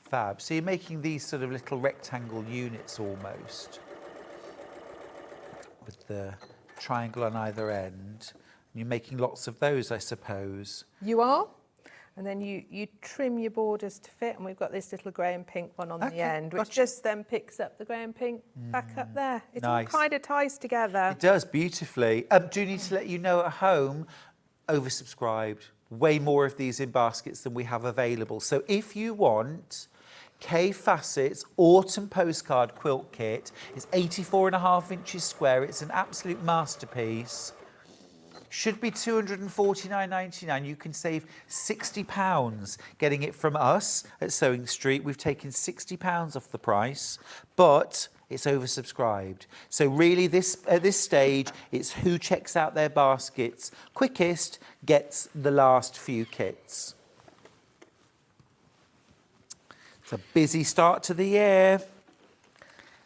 Fab. So you're making these sort of little rectangle units almost, with the triangle on either end. You're making lots of those, I suppose. You are. And then you trim your borders to fit, and we've got this little grey and pink one on the end, which just then picks up the grey and pink back up there. It all kind of ties together. It does beautifully. Do you need to let you know at home, oversubscribed, way more of these in baskets than we have available. So if you want KAFFE's Autumn Postcard Quilt Kit, it's 84.5 inches square. It's an absolute masterpiece. Should be £249.99. You can save £60 getting it from us at Sewing Street. We've taken £60 off the price, but it's oversubscribed. So really, at this stage, it's who checks out their baskets quickest gets the last few kits. It's a busy start to the year.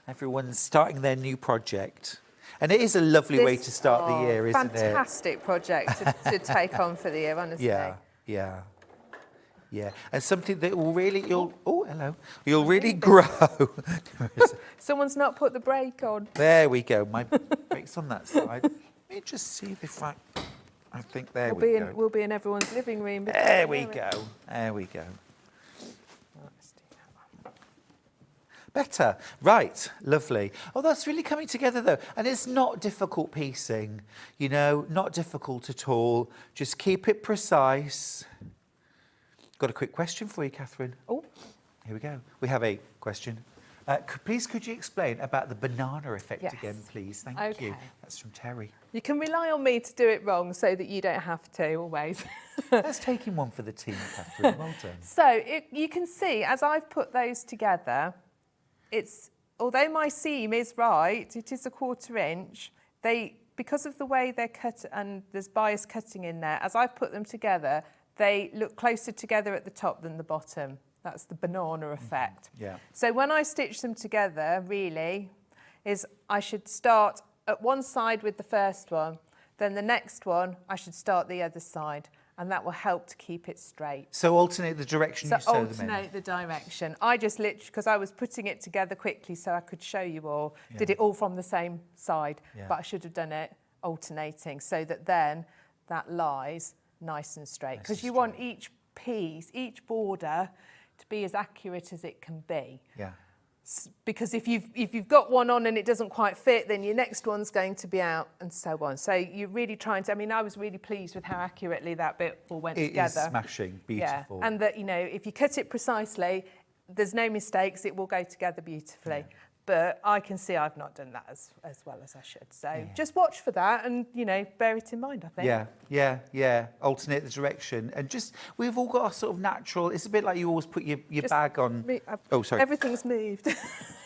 Everyone's starting their new project. And it is a lovely way to start the year, isn't it? Fantastic project to take on for the year, honestly. Yeah, yeah, yeah. And something that will really, you'll really grow. Someone's not put the brake on. There we go. My brake's on that side. Let me just see if I think there we go. We'll be in everyone's living room. There we go. There we go. Better. Right. Lovely. Oh, that's really coming together, though. And it's not difficult piecing, you know, not difficult at all. Just keep it precise. Got a quick question for you, Catherine. Oh. Here we go. We have a question. Please, could you explain about the banana effect again, please? Thank you. That's from Terry. You can rely on me to do it wrong so that you don't have to always. Let's take in one for the team, Catherine. Well done. So you can see, as I've put those together, although my seam is right, it is a 1/4 inch. Because of the way they're cut and there's bias cutting in there, as I've put them together, they look closer together at the top than the bottom. That's the banana effect. Yeah. So when I stitch them together, really, I should start at one side with the first one, then the next one, I should start the other side, and that will help to keep it straight. So alternate the direction you sew them in. Alternate the direction. I just literally, because I was putting it together quickly so I could show you all, did it all from the same side, but I should have done it alternating so that then that lies nice and straight. Because you want each piece, each border to be as accurate as it can be. Yeah. Because if you've got one on and it doesn't quite fit, then your next one's going to be out and so on. So you're really trying to, I mean, I was really pleased with how accurately that bit all went together. It is smashing, beautiful. Yeah. And that, you know, if you cut it precisely, there's no mistakes, it will go together beautifully. Yeah. But I can see I've not done that as well as I should. So just watch for that and, you know, bear it in mind, I think. Yeah. Alternate the direction. And just, we've all got a sort of natural, it's a bit like you always put your bag on. Oh, sorry. Everything's moved.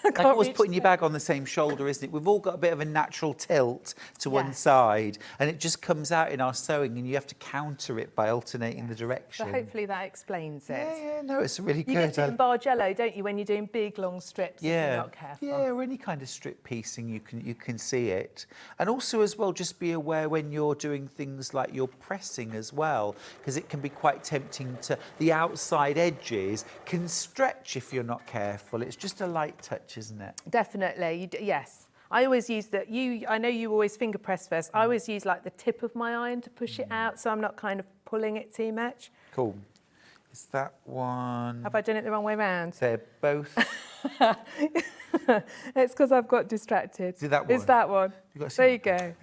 Like always putting your bag on the same shoulder, isn't it? We've all got a bit of a natural tilt to one side, and it just comes out in our sewing, and you have to counter it by alternating the direction. So hopefully that explains it. Yeah, no, it's really good. You get it in Bargello, don't you, when you're doing big, long strips if you're not careful. Yeah, or any kind of strip piecing, you can see it. And also as well, just be aware when you're doing things like you're pressing as well, because it can be quite tempting to, the outside edges can stretch if you're not careful. It's just a light touch, isn't it? Definitely, yes. I always use I know you always finger press first. I always use like the tip of my iron to push it out, so I'm not kind of pulling it too much. Cool. Is that one? Have I done it the wrong way round? They're both. It's because I've got distracted. Is that one? It's that one. There you go.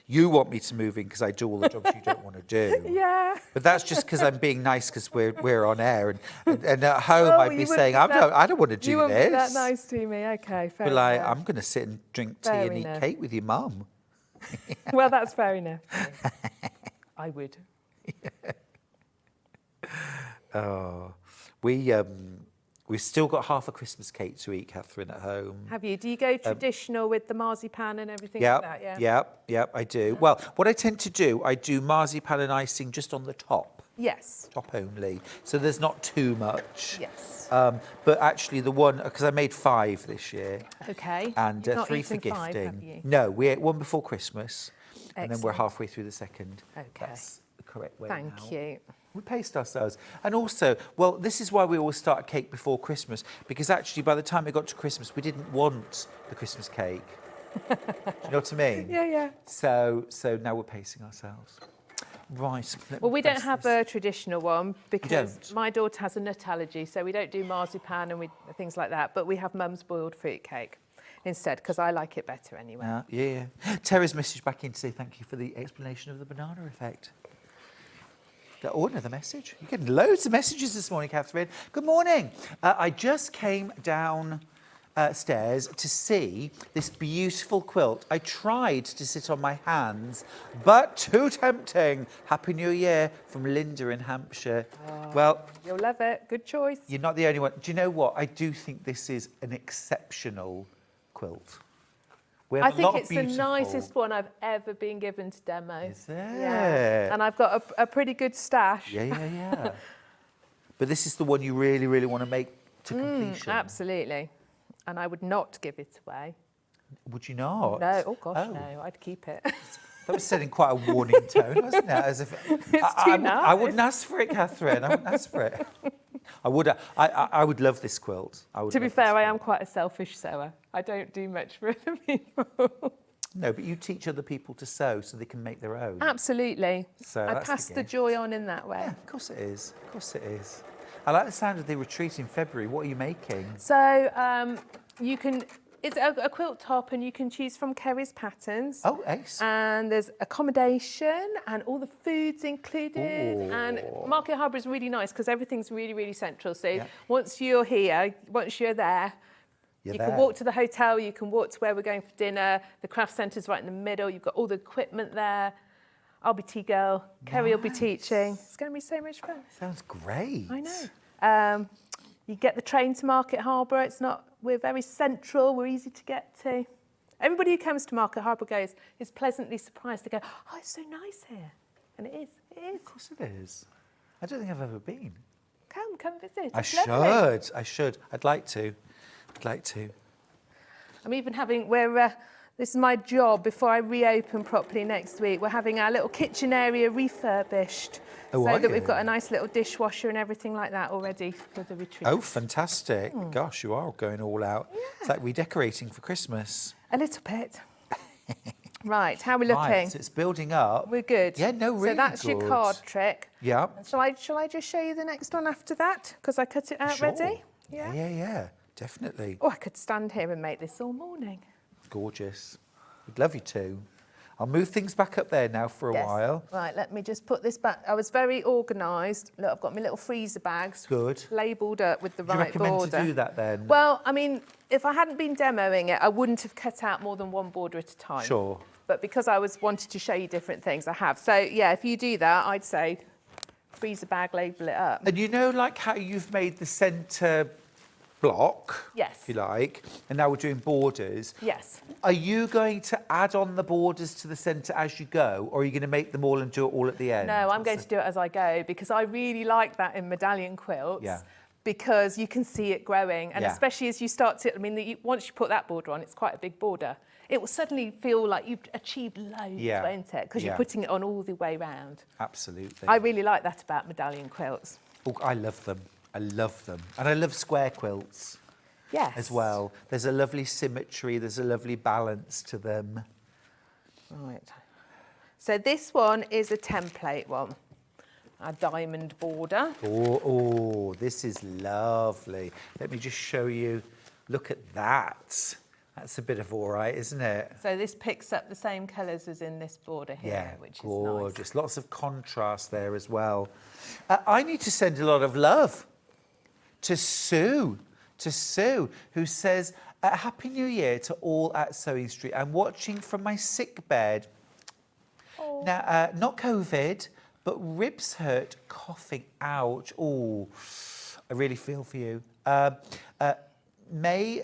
You want me to move in because I do all the jobs you don't want to do. Yeah. But that's just because I'm being nice because we're on air, and at home I'd be saying I don't want to do this. You wouldn't be that nice to me. Okay, fair enough. Like, I'm going to sit and drink tea and eat cake with your mum. Well, that's fair enough. I would. Oh, we've still got half a Christmas cake to eat, Catherine, at home. Have you? Do you go traditional with the marzipan and everything like that? Yeah, I do. Well, what I tend to do, I do marzipan and icing just on the top. Yes. Top only, so there's not too much. Yes. But actually, the one, because I made 5 this year. Okay. And You've not 3 for eaten gifting. 5, have you? No, we ate 1 before Christmas, and then we're Excellent. halfway through the second. Okay. That's the correct way. Thank now. you. We paced ourselves. And also, well, this is why we always start a cake before Christmas, because actually by the time it got to Christmas, we didn't want the Christmas cake. Do you know what I mean? Yeah. So now we're pacing ourselves. Right. Well, we don't have a traditional one because don't? my daughter has a nut allergy, so we don't do marzipan and things like that, but we have mum's boiled fruit cake instead because I like it better anyway. Yeah. Terry's message back in to say thank you for the explanation of the banana effect. Oh, another message. You're getting loads of messages this morning, Catherine. Good morning. I just came down stairs to see this beautiful quilt. I tried to sit on my hands, but too tempting. Happy New Year from Linda in Hampshire. Well, You'll love it. Good choice. you're not the only one. Do you know what? I do think this is an exceptional quilt. We have I a think lot it's of the beautiful. nicest one I've ever been given to demo. Is it? Yeah. And I've got a pretty good stash. Yeah. But this is the one you really, really want to make to completion. Absolutely. And I would not give it away. Would you not? No, oh gosh, no, I'd keep it. That was said in quite a warning tone, wasn't it? As if I wouldn't ask for it, Catherine. I wouldn't ask for it. I would love this quilt. To be fair, I am quite a selfish sewer. I don't do much for other people. No, but you teach other people to sew so they can make their own. Absolutely. So I that's pass the the gift. joy on in that way. Yeah, of course it is. Of course it is. I like the sound of the retreat in February. What are you making? So you can, it's a quilt top and you can choose from Kerry's patterns. Oh, ace. And there's accommodation and all the food's included. Ooh. And Market Harbour is really nice because everything's really, really central. So once you're here, once you're there, you can walk to the hotel, you can walk to where we're going for dinner. The craft centre's right in the middle. You've got all the equipment there. I'll be tea girl. Kerry will be teaching. It's going to be so much fun. Sounds great. I know. You get the train to Market Harbour. We're very central. We're easy to get to. Everybody who comes to Market Harbour is pleasantly surprised. They go, oh, it's so nice here. And it is. It is. Of course it is. I don't think I've ever been. Come visit. I It's lovely. should. I'd like to. I'm even having, we're This is my job before I reopen properly next week. We're having our little kitchen area refurbished. Oh, so are that we've you? got a nice little dishwasher and everything like that already for the retreat. Oh, fantastic. Gosh, you are going all out. It's like redecorating for Christmas. A little bit. Right, how are we looking? Right, so it's building up. We're good. Yeah, no, really So that's your good. card trick. Yeah. Shall I just show you the next one after that? Because I cut it out Sure. ready. Yeah, definitely. Oh, I could stand here and make this all morning. Gorgeous. We'd love you to. I'll move things back up there now for a while. Right, let me just put this back. I was very organised. Look, I've got my little freezer bags. Good. Labelled up with the Do you right recommend border. to do that then? Well, I mean, if I hadn't been demoing it, I wouldn't have cut out more than one border at a time. Sure. But because I wanted to show you different things, I have. So, yeah, if you do that, I'd say freezer bag, label it up. And you know, like how you've made the centre block, Yes. if you like, and now we're doing borders. Yes. Are you going to add on the borders to the centre as you go, or are you going to make them all and do it all at the end? No, I'm going to do it as I go because I really like that in medallion quilts. Yeah. Because you can see it growing, and Yeah. especially as you start to, I mean, once you put that border on, it's quite a big border. It will suddenly feel like you've achieved loads, Yeah. won't it? Because Yeah. you're putting it on all the way round. Absolutely. I really like that about medallion quilts. Oh, I love them. I love them. And I love square quilts Yes. as well. There's a lovely symmetry, there's a lovely balance to them. Right. So this one is a template one, a diamond border. Oh, this is lovely. Let me just show you. Look at that. That's a bit of all right, isn't it? So this picks up the same colours as in this border here, Yeah, which gorgeous. is nice. Lots of contrast there as well. I need to send a lot of love to Sue, who says, Happy New Year to all at Sewing Street. I'm watching from my sick bed. Oh. Now, not COVID, but ribs hurt, coughing, ouch. Oh, I really feel for you. May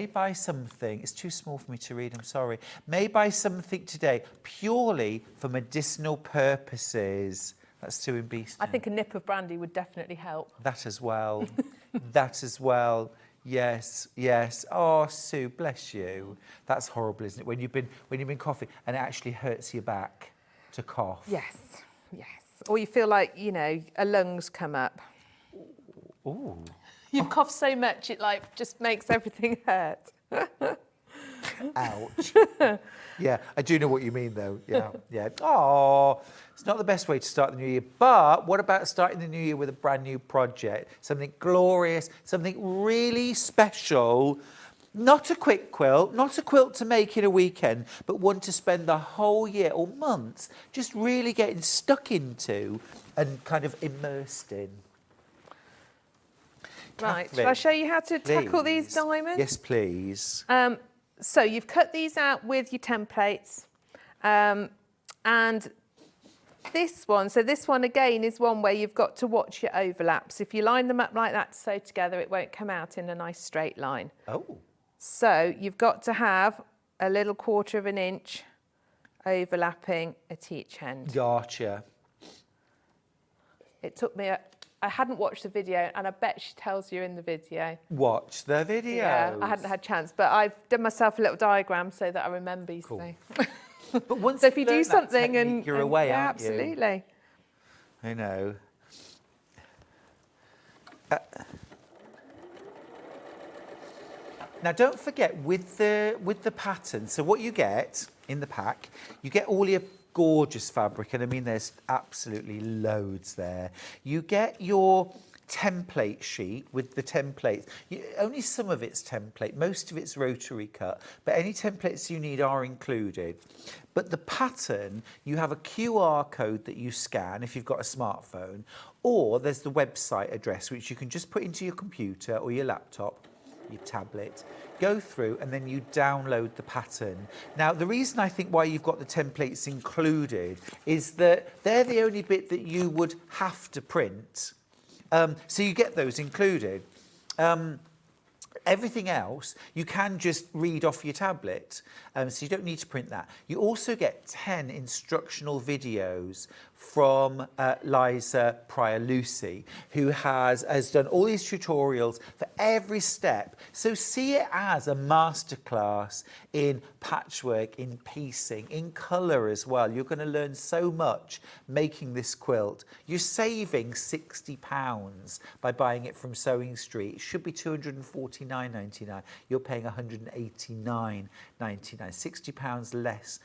buy something, it's too small for me to read, I'm sorry. May buy something today purely for medicinal purposes. That's Sue in Beeston. I think a nip of brandy would definitely help. That as well. That as well. Yes, yes. Oh, Sue, bless you. That's horrible, isn't it? When you've been coughing and it actually hurts your back to cough. Yes, yes. Or you feel like, you know, a lung's come up. Ooh. You've coughed so much, it like just makes everything hurt. Ouch. Yeah, I do know what you mean though. Yeah, yeah. Oh, it's not the best way to start the new year, but what about starting the new year with a brand new project? Something glorious, something really special. Not a quick quilt, not a quilt to make in a weekend, but one to spend the whole year or months just really getting stuck into and kind of immersed in. Right, shall I show you how to tackle these Please. diamonds? Yes, please. So you've cut these out with your templates. And this one again is one where you've got to watch your overlaps. If you line them up like that to sew together, it won't come out in a nice straight line. Oh. So you've got to have a little 1/4 of an inch overlapping at each end. Gotcha. It took me I hadn't watched the video, and I bet she tells you in the video. Watch the video. Yeah, I hadn't had a chance, but I've done myself a little diagram so that I remember, you see. But once So if you you've do learned that something technique, you're away, yeah, aren't you? absolutely. I know. Now, don't forget with the pattern. So what you get in the pack, you get all your gorgeous fabric, and I mean there's absolutely loads there. You get your template sheet with the templates. Only some of it's template, most of it's rotary cut, but any templates you need are included. But the pattern, you have a QR code that you scan if you've got a smartphone, or there's the website address which you can just put into your computer or your laptop, your tablet, go through, and then you download the pattern. Now, the reason I think why you've got the templates included is that they're the only bit that you would have to print. So you get those included. Everything else, you can just read off your tablet, so you don't need to print that. You also get 10 instructional videos from Liza Pryor-Lucy, who has done all these tutorials for every step. So see it as a masterclass in patchwork, in piecing, in colour as well. You're going to learn so much making this quilt. You're saving £60 by buying it from Sewing Street. It should be £249.99. You're paying £189.99, £60 less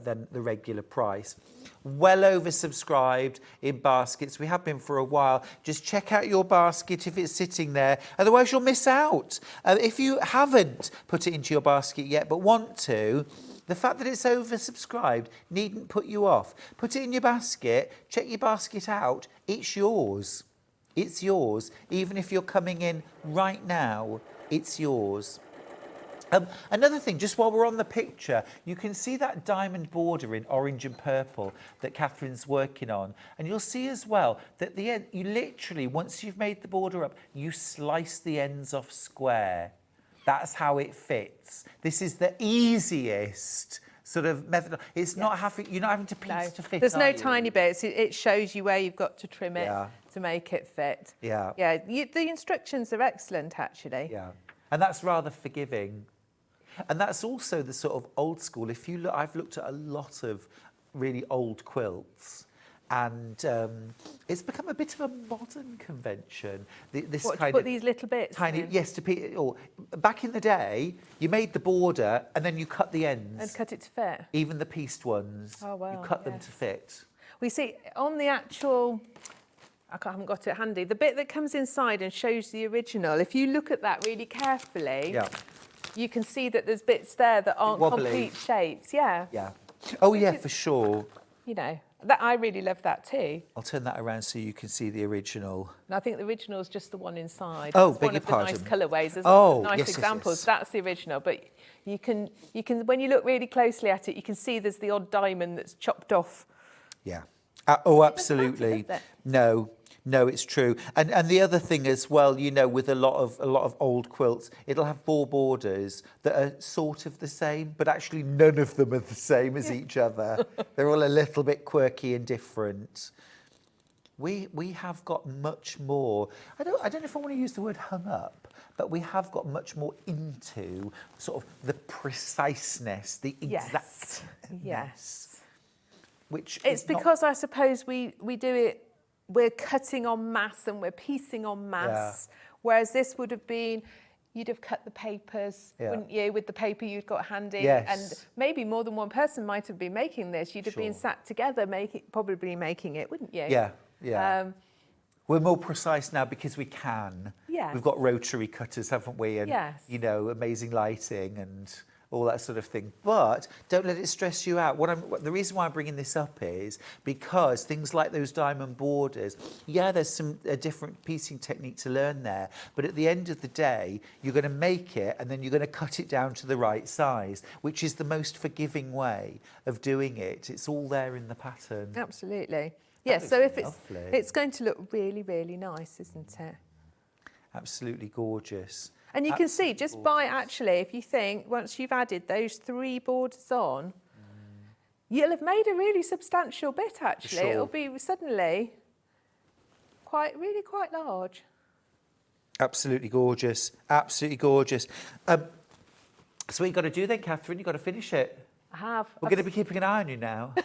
than the regular price. Well oversubscribed in baskets. We have been for a while. Just check out your basket if it's sitting there. Otherwise, you'll miss out. If you haven't put it into your basket yet but want to, the fact that it's oversubscribed needn't put you off. Put it in your basket. Check your basket out. It's yours. It's yours. Even if you're coming in right now, it's yours. Another thing, just while we're on the picture, you can see that diamond border in orange and purple that Catherine's working on. And you'll see as well that at the end, you literally, once you've made the border up, you slice the ends off square. That's how it fits. This is the easiest sort of method. It's not having, you're not having to piece to fit. There's no tiny bits. It shows you where you've got to trim it to make it fit. Yeah. Yeah, the instructions are excellent, actually. Yeah. And that's rather forgiving. And that's also the sort of old school. If you look, I've looked at a lot of really old quilts, and it's become a bit of a modern convention. This What, kind to put of these little bits tiny, in? yes, or back in the day, you made the border and then you cut the ends. And cut it to fit. Even the pieced ones, Oh, wow, you cut them to fit. We see on the actual, I haven't got it handy, the bit that comes inside and shows the original, if you look at that really carefully, you can see that there's bits there that aren't complete shapes. Yeah. Yeah. Oh, yeah, for sure. You know, that I really love that too. I'll turn that around so you can see the original. And I think the original is just the one inside. Oh, it's beg one your of the pardon. nice colourways. There's nice yes, examples. yes. That's the original. But you can, when you look really closely at it, you can see there's the odd diamond that's chopped off. Yeah. Oh, absolutely. Doesn't matter, No, it's true. And the other thing as well, you know, with a lot of old quilts, it'll have 4 borders that are sort of the same, but actually none of them are the same as each other. They're all a little bit quirky and different. We have got much more. I don't know if I want to use the word hung up, but we have got much more into sort of the preciseness, the exactness. Yes. Which it's because I suppose we do it. We're cutting en masse and we're piecing en masse, whereas this would have been, you'd have cut the papers, wouldn't you, with the paper you'd got handy, and maybe more than one person might have been making this. You'd have been sat together probably making it, wouldn't you? Yeah. We're more precise now because we can. Yeah. We've got rotary cutters, haven't we? And you know, amazing lighting and all that sort of thing. But don't let it stress you out. The reason why I'm bringing this up is because things like those diamond borders, there's a different piecing technique to learn there. But at the end of the day, you're going to make it and then you're going to cut it down to the right size, which is the most forgiving way of doing it. It's all there in the pattern. Absolutely. Yes, so if it's going to look really, really nice, isn't it? Absolutely gorgeous. And you can see, just by actually, if you think, once you've added those 3 borders on, you'll have made a really substantial bit, actually. Sure. It'll be suddenly really quite large. Absolutely gorgeous. Absolutely gorgeous. So what you've got to do then, Catherine, you've got to finish it. I have. We're going to be keeping an eye on you now.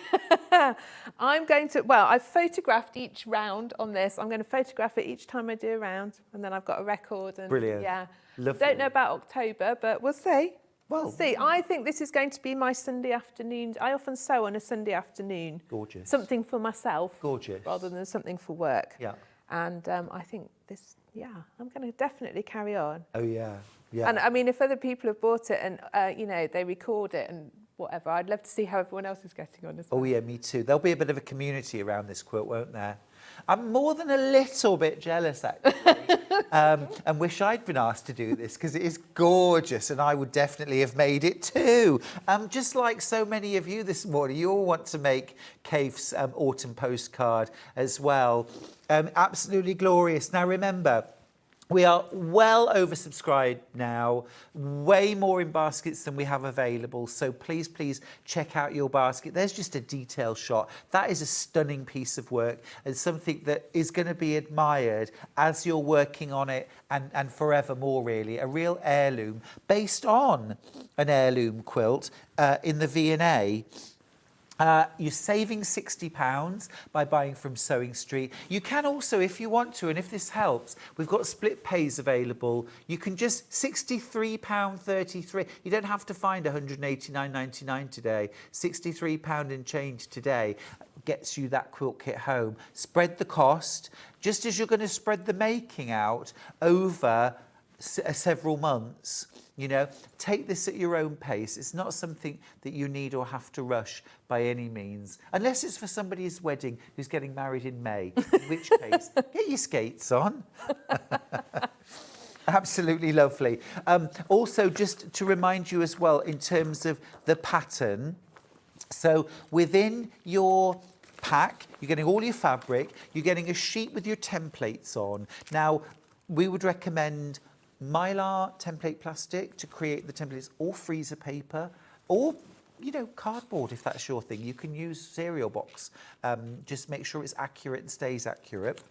I'm going to, I've photographed each round on this. I'm going to photograph it each time I do a round, and then I've got a record. And Brilliant. Yeah. Lovely. Don't know about October, but we'll see. Well, we'll see. I think this is going to be my Sunday afternoon. I often sew on a Sunday afternoon. Gorgeous. Something for myself. Gorgeous. Rather than something for work. Yeah. And I think this, I'm going to definitely carry on. Oh, yeah. Yeah. And I mean, if other people have bought it and, you know, they record it and whatever, I'd love to see how everyone else is getting on as well. Oh, yeah, me too. There'll be a bit of a community around this quilt, won't there? I'm more than a little bit jealous, actually, and wish I'd been asked to do this because it is gorgeous and I would definitely have made it too. Just like so many of you this morning, you all want to make KAFFE's autumn postcard as well. Absolutely glorious. Now, remember, We are well oversubscribed now, way more in baskets than we have available. So please, please check out your basket. There's just a detail shot. That is a stunning piece of work and something that is going to be admired as you're working on it and forevermore, really. A real heirloom based on an heirloom quilt in the V&A. You're saving £60 by buying from Sewing Street. You can also, if you want to, and if this helps, we've got split pays available. You can just £63.33. You don't have to find £189.99 today. £63 and change today gets you that quilt kit home. Spread the cost, just as you're going to spread the making out over several months. You know, take this at your own pace. It's not something that you need or have to rush by any means, unless it's for somebody's wedding who's getting married in May, in which case, get your skates on. Absolutely lovely. Also, just to remind you as well, in terms of the pattern, so within your pack, you're getting all your fabric, you're getting a sheet with your templates on. Now, we would recommend Mylar template plastic to create the templates, or freezer paper, or, you know, cardboard if that's your thing. You can use cereal box. Just make sure it's accurate and stays accurate.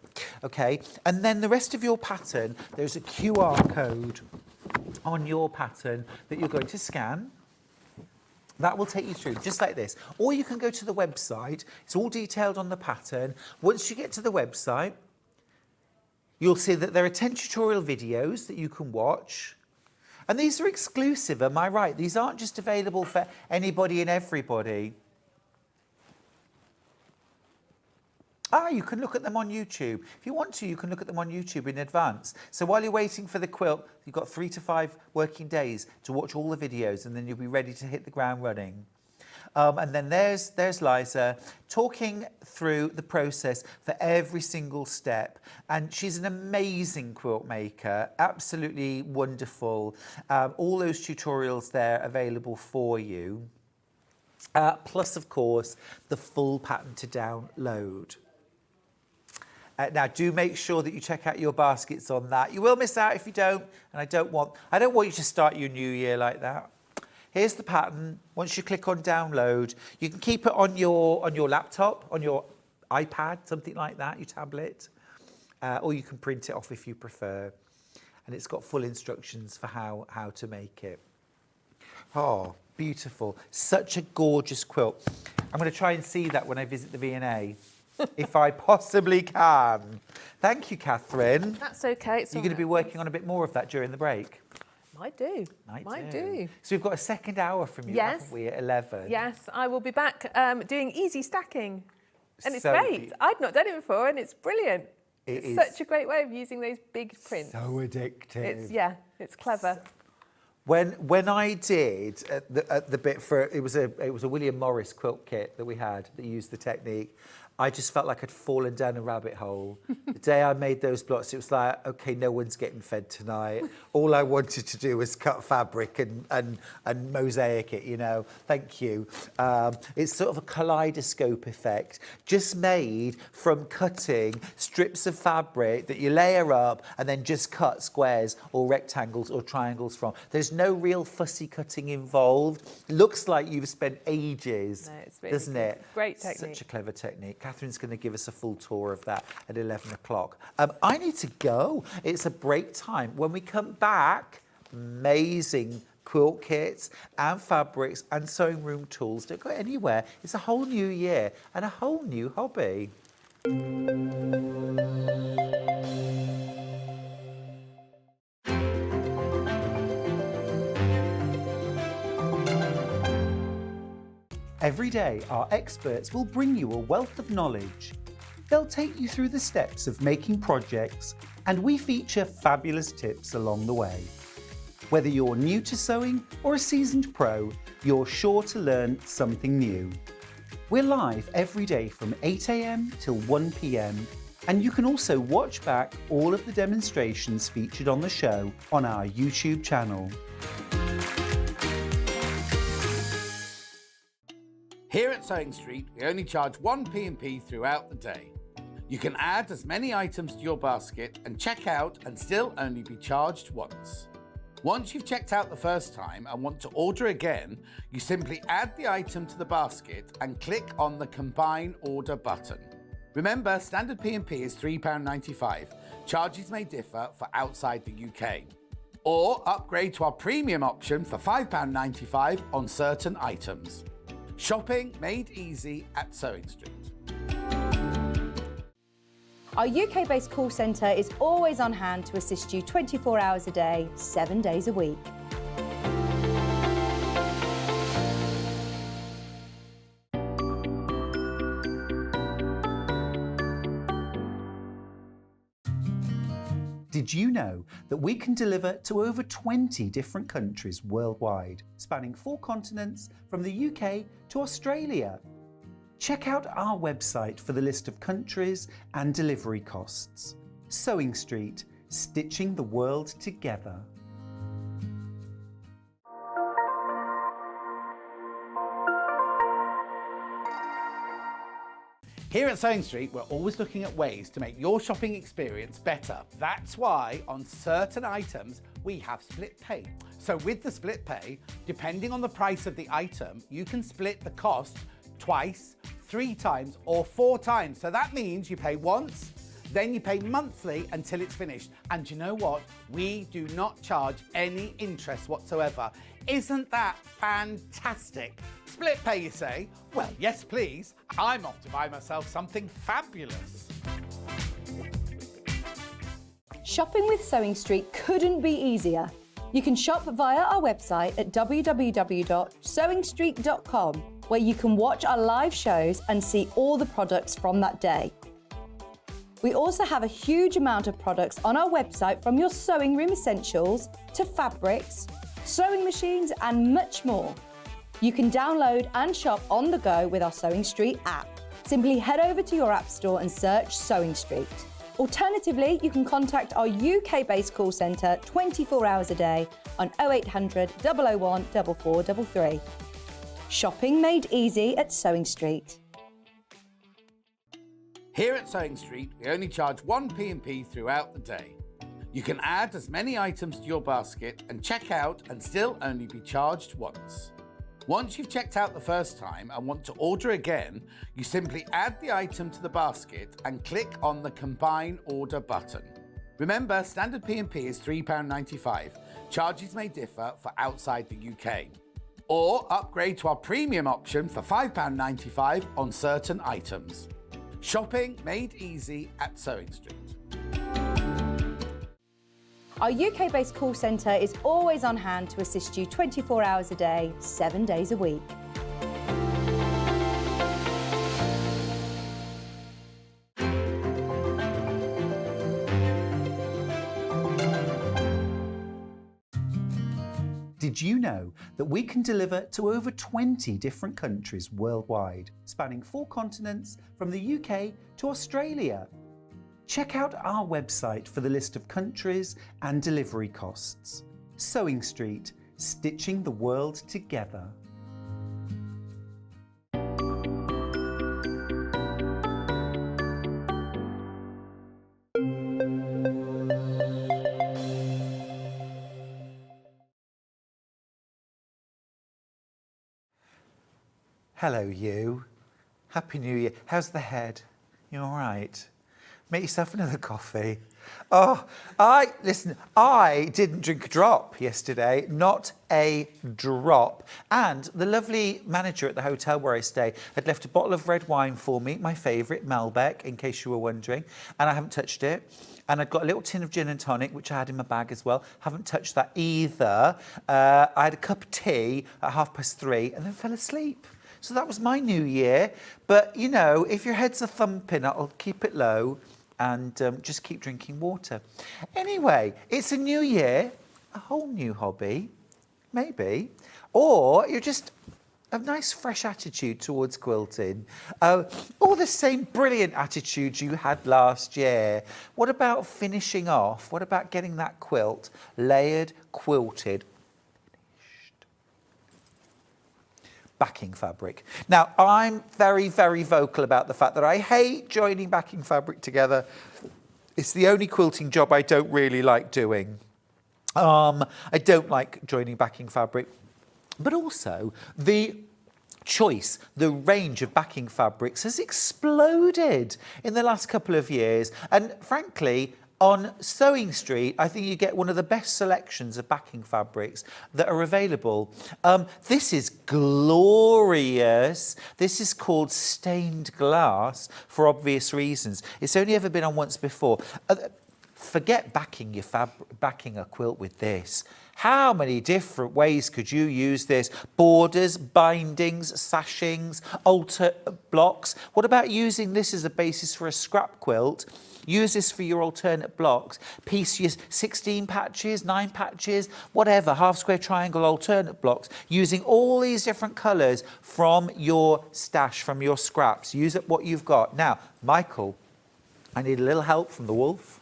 Okay, and then the rest of your pattern, there's a QR code on your pattern that you're going to scan. That will take you through, just like this. Or you can go to the website. It's all detailed on the pattern. Once you get to the website, you'll see that there are 10 tutorial videos that you can watch. And these are exclusive, am I right? These aren't just available for anybody and everybody. You can look at them on YouTube. If you want to, you can look at them on YouTube in advance. So while you're waiting for the quilt, you've got 3 to 5 working days to watch all the videos, and then you'll be ready to hit the ground running. And then there's Liza talking through the process for every single step. And she's an amazing quilt maker, absolutely wonderful. All those tutorials there available for you. Plus, of course, the full pattern to download. Now, do make sure that you check out your baskets on that. You will miss out if you don't, and I don't want you to start your new year like that. Here's the pattern. Once you click on download, you can keep it on your laptop, on your iPad, something like that, your tablet, or you can print it off if you prefer. And it's got full instructions for how to make it. Oh, beautiful. Such a gorgeous quilt. I'm going to try and see that when I visit the V&A, if I possibly can. Thank you, Catherine. That's okay. You're going to be working on a bit more of that during the break. Might do. Might do. So we've got a second hour from you, haven't we, at 11? Yes, I will be back doing easy stacking. And it's So great. I'd not done it before, and it's brilliant. It It's is such a great way of using those big prints. so addictive. It's clever. When I did at the bit for it was a William Morris quilt kit that we had that used the technique. I just felt like I'd fallen down a rabbit hole. The day I made those blocks, it was like, okay, no one's getting fed tonight. All I wanted to do was cut fabric and mosaic it, you know. Thank you. It's sort of a kaleidoscope effect, just made from cutting strips of fabric that you layer up and then just cut squares or rectangles or triangles from. There's no real fussy cutting involved. Looks like you've spent ages, No, it's really doesn't good. it? Great technique. Such a clever technique. Catherine's going to give us a full tour of that at 11 o'clock. I need to go. It's a break time. When we come back, amazing quilt kits and fabrics and sewing room tools. Don't go anywhere. It's a whole new year and a whole new hobby. Every day, our experts will bring you a wealth of knowledge. They'll take you through the steps of making projects, and we feature fabulous tips along the way. Whether you're new to sewing or a seasoned pro, you're sure to learn something new. We're live every day from 8 a.m. till 1 p.m, and you can also watch back all of the demonstrations featured on the show on our YouTube channel. Here at Sewing Street, we only charge 1 P&P throughout the day. You can add as many items to your basket and check out and still only be charged once. Once you've checked out the first time and want to order again, you simply add the item to the basket and click on the Combine Order button. Remember, standard P&P is £3.95. Charges may differ for outside the UK. Or upgrade to our premium option for £5.95 on certain items. Shopping made easy at Sewing Street. Our UK-based call centre is always on hand to assist you 24 hours a day, 7 days a week. Did you know that we can deliver to over 20 different countries worldwide, spanning 4 continents from the UK to Australia? Check out our website for the list of countries and delivery costs. Sewing Street, stitching the world together. Here at Sewing Street, we're always looking at ways to make your shopping experience better. That's why on certain items, we have split pay. So with the split pay, depending on the price of the item, you can split the cost twice, 3 times, or 4 times. So that means you pay once, then you pay monthly until it's finished. And you know what? We do not charge any interest whatsoever. Isn't that fantastic? Split pay, you say? Well, yes, please. I'm off to buy myself something fabulous. Shopping with Sewing Street couldn't be easier. You can shop via our website at www.sewingstreet.com, where you can watch our live shows and see all the products from that day. We also have a huge amount of products on our website, from your sewing room essentials to fabrics, sewing machines and much more. You can download and shop on the go with our Sewing Street app. Simply head over to your app store and search Sewing Street. Alternatively, you can contact our UK-based call centre 24 hours a day on 0800 001 4433. Shopping made easy at Sewing Street. Here at Sewing Street, we only charge 1 P&P throughout the day. You can add as many items to your basket and check out and still only be charged once. Once you've checked out the first time and want to order again, you simply add the item to the basket and click on the Combine Order button. Remember, standard P&P is £3.95. Charges may differ for outside the UK. Or upgrade to our premium option for £5.95 on certain items. Shopping made easy at Sewing Street. Our UK-based call centre is always on hand to assist you 24 hours a day, 7 days a week. Did you know that we can deliver to over 20 different countries worldwide, spanning 4 continents from the UK to Australia? Check out our website for the list of countries and delivery costs. Sewing Street, stitching the world together. Hello, you. Happy New Year. How's the head? You all right? Make yourself another coffee. Oh, I didn't drink a drop yesterday, not a drop. And the lovely manager at the hotel where I stay had left a bottle of red wine for me, my favourite, Malbec, in case you were wondering, and I haven't touched it. And I've got a little tin of gin and tonic, which I had in my bag as well. Haven't touched that either. I had a cup of tea at 3:30 and then fell asleep. So that was my New Year. But, you know, if your head's a thumping, I'll keep it low and just keep drinking water. Anyway, it's a new year, a whole new hobby, maybe. Or you're just a nice fresh attitude towards quilting. Or the same brilliant attitude you had last year. What about finishing off? What about getting that quilt layered, quilted, finished? backing fabric. Now, I'm very, very vocal about the fact that I hate joining backing fabric together. It's the only quilting job I don't really like doing. I don't like joining backing fabric, but also the choice, the range of backing fabrics has exploded in the last couple of years. And frankly, on Sewing Street, I think you get one of the best selections of backing fabrics that are available. This is glorious. This is called stained glass for obvious reasons. It's only ever been on once before. Forget backing backing a quilt with this. How many different ways could you use this? Borders, bindings, sashings, alter blocks. What about using this as a basis for a scrap quilt? Use this for your alternate blocks. Piece your 16 patches, 9 patches, whatever, half square, triangle, alternate blocks, using all these different colours from your stash, from your scraps. Use up what you've got. Now, Michael, I need a little help from the wolf.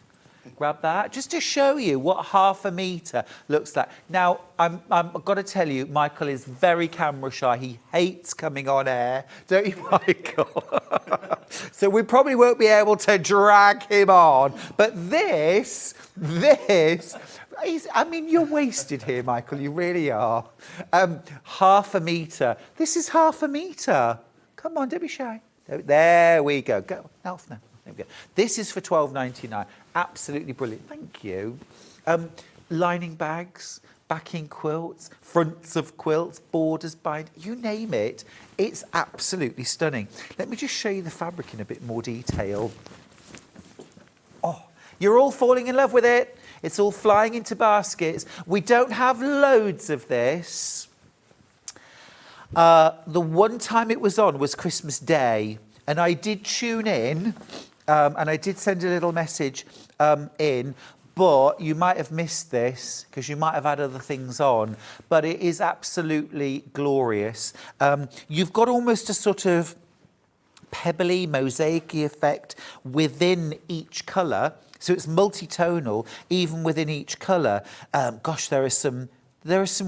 Grab that, just to show you what half a metre looks like. Now, I've got to tell you, Michael is very camera shy. He hates coming on air, don't you, Michael? So we probably won't be able to drag him on. But this, I mean, you're wasted here, Michael, you really are. Half a metre. This is half a metre. Come on, don't be shy. There we go. Go, Elf now. There we go. This is for £12.99. Absolutely brilliant. Thank you. Lining bags, backing quilts, fronts of quilts, borders, bind, you name it. It's absolutely stunning. Let me just show you the fabric in a bit more detail. Oh, you're all falling in love with it. It's all flying into baskets. We don't have loads of this. The one time it was on was Christmas Day, and I did tune in. And I did send a little message in, but you might have missed this because you might have had other things on, but it is absolutely glorious. You've got almost a sort of pebbly, mosaic-y effect within each colour. So it's multi-tonal, even within each colour. Gosh, there are some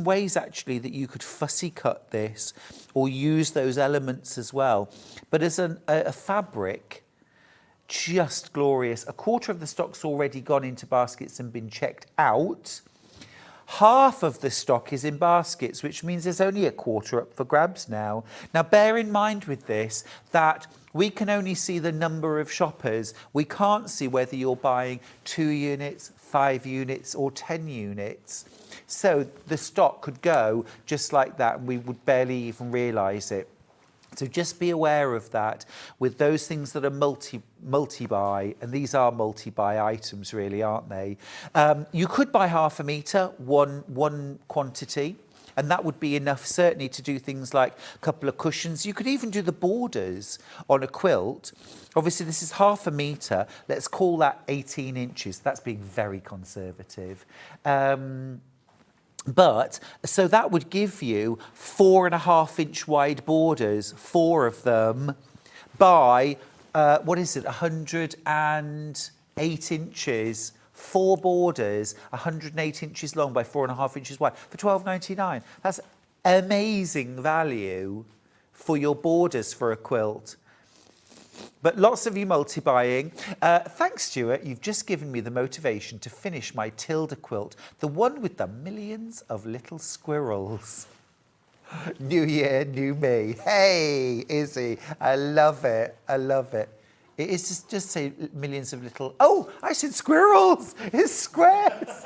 ways actually that you could fussy cut this or use those elements as well. But as a fabric, just glorious. A quarter of the stock's already gone into baskets and been checked out. Half of the stock is in baskets, which means there's only a quarter up for grabs now. Now, bear in mind with this that we can only see the number of shoppers. We can't see whether you're buying 2 units, 5 units, or 10 units. So the stock could go just like that, and we would barely even realise it. So just be aware of that with those things that are multi-buy, and these are multi-buy items really, aren't they? You could buy half a metre, one quantity, and that would be enough certainly to do things like a couple of cushions. You could even do the borders on a quilt. Obviously this is half a metre, let's call that 18 inches. That's being very conservative. But, so that would give you 4.5 inch wide borders, 4 of them, by, 108 inches, 4 borders, 108 inches long by 4.5 inches wide, for £12.99. That's amazing value for your borders for a quilt. But lots of you multi-buying. Thanks, Stuart. You've just given me the motivation to finish my Tilda quilt, the one with the millions of little squirrels. New year, new me. Hey, Izzy, I love it. I love it. It is just say millions of little... Oh, I said squirrels. It's squares.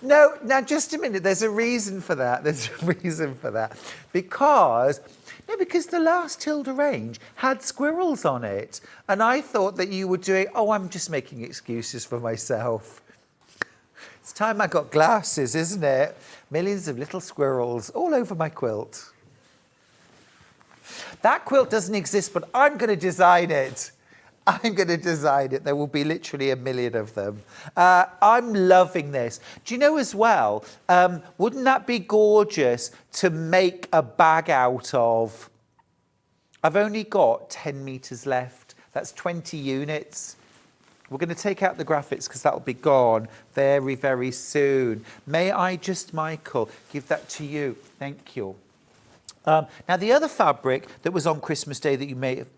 No, now just a minute. There's a reason for that. There's a reason for that. Because the last Tilda range had squirrels on it. And I thought that you were doing, oh, I'm just making excuses for myself. It's time I got glasses, isn't it? Millions of little squirrels all over my quilt. That quilt doesn't exist, but I'm going to design it. I'm going to design it. There will be literally a million of them. I'm loving this. Do you know as well, wouldn't that be gorgeous to make a bag out of? I've only got 10 metres left. That's 20 units. We're going to take out the graphics because that'll be gone very, very soon. May I just, Michael, give that to you? Thank you. Now, the other fabric that was on Christmas Day that you may have...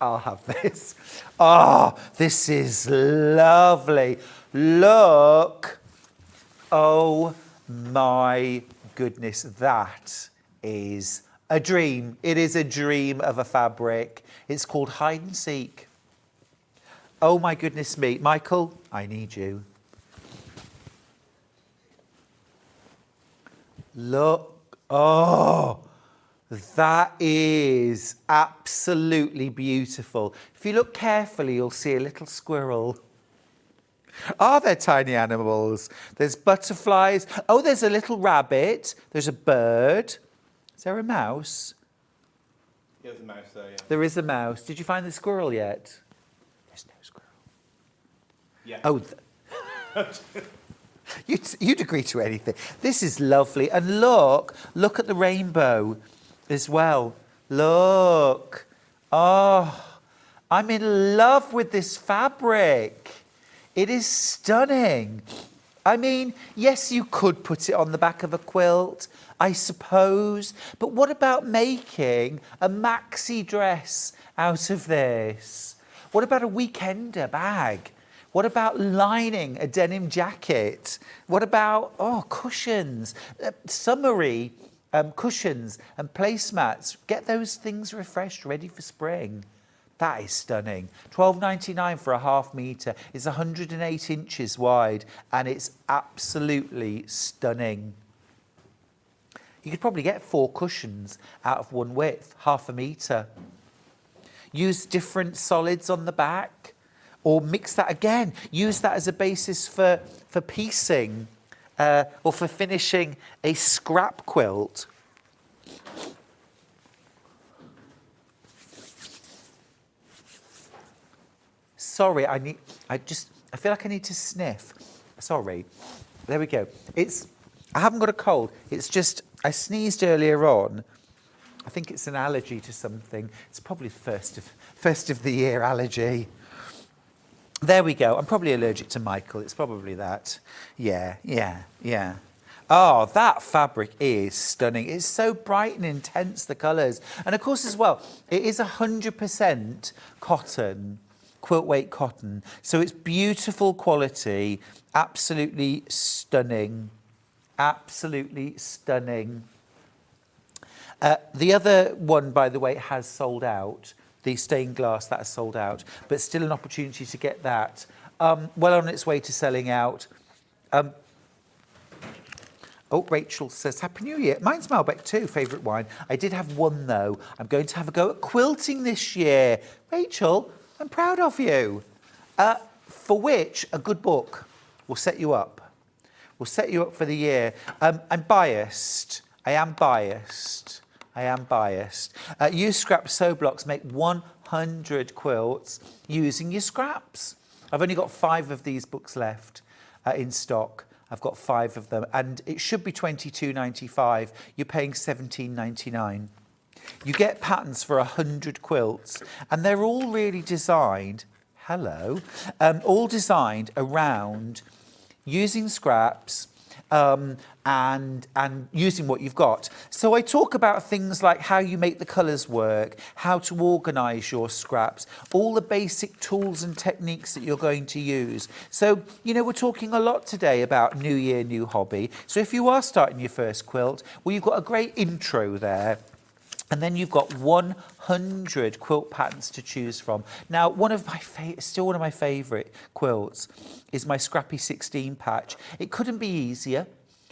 I'll have this. Oh, this is lovely. Look. Oh, my goodness. That is a dream. It is a dream of a fabric. It's called Hide and Seek. Oh, my goodness me. Michael, I need you. Look. Oh. That is absolutely beautiful. If you look carefully, you'll see a little squirrel. Are there tiny animals? There's butterflies. Oh, there's a little rabbit. There's a bird. Is there a mouse? There's a mouse there, yeah. There is a mouse. Did you find the squirrel yet? There's no squirrel. Yeah. Oh. You'd agree to anything. This is lovely. And look at the rainbow as well. Look. Oh, I'm in love with this fabric. It is stunning. I mean, yes, you could put it on the back of a quilt, I suppose. But what about making a maxi dress out of this? What about a weekender bag? What about lining a denim jacket? What about, cushions, summery cushions and placemats? Get those things refreshed, ready for spring. That is stunning. $12.99 for a ½ metre. It's 108 inches wide and it's absolutely stunning. You could probably get 4 cushions out of one width, ½ metre. Use different solids on the back or mix that again. Use that as a basis for piecing or for finishing a scrap quilt. Sorry, I feel like I need to sniff. Sorry. There we go. I haven't got a cold. It's just, I sneezed earlier on. I think it's an allergy to something. It's probably first of the year allergy. There we go. I'm probably allergic to Michael. It's probably that. Yeah. Oh, that fabric is stunning. It's so bright and intense, the colours. And of course as well, it is 100% cotton, quilt weight cotton. So it's beautiful quality, absolutely stunning. Absolutely stunning. The other one, by the way, has sold out. The stained glass, that has sold out, but still an opportunity to get that. Well on its way to selling out. Rachel says, Happy New Year. Mine's Malbec too, favourite wine. I did have one though. I'm going to have a go at quilting this year. Rachel, I'm proud of you. For which a good book will set you up. Will set you up for the year. I'm biased. I am biased. Use scrap sew blocks. Make 100 quilts using your scraps. I've only got 5 of these books left in stock. I've got 5 of them, and it should be $22.95. You're paying $17.99. You get patterns for 100 quilts, and they're all really designed. All designed around using scraps. And using what you've got. So I talk about things like how you make the colours work, how to organise your scraps, all the basic tools and techniques that you're going to use. So, we're talking a lot today about New Year, New Hobby. So if you are starting your first quilt, well, you've got a great intro there. And then you've got 100 quilt patterns to choose from. Now, still one of my favourite quilts is my Scrappy 16 patch. It couldn't be easier.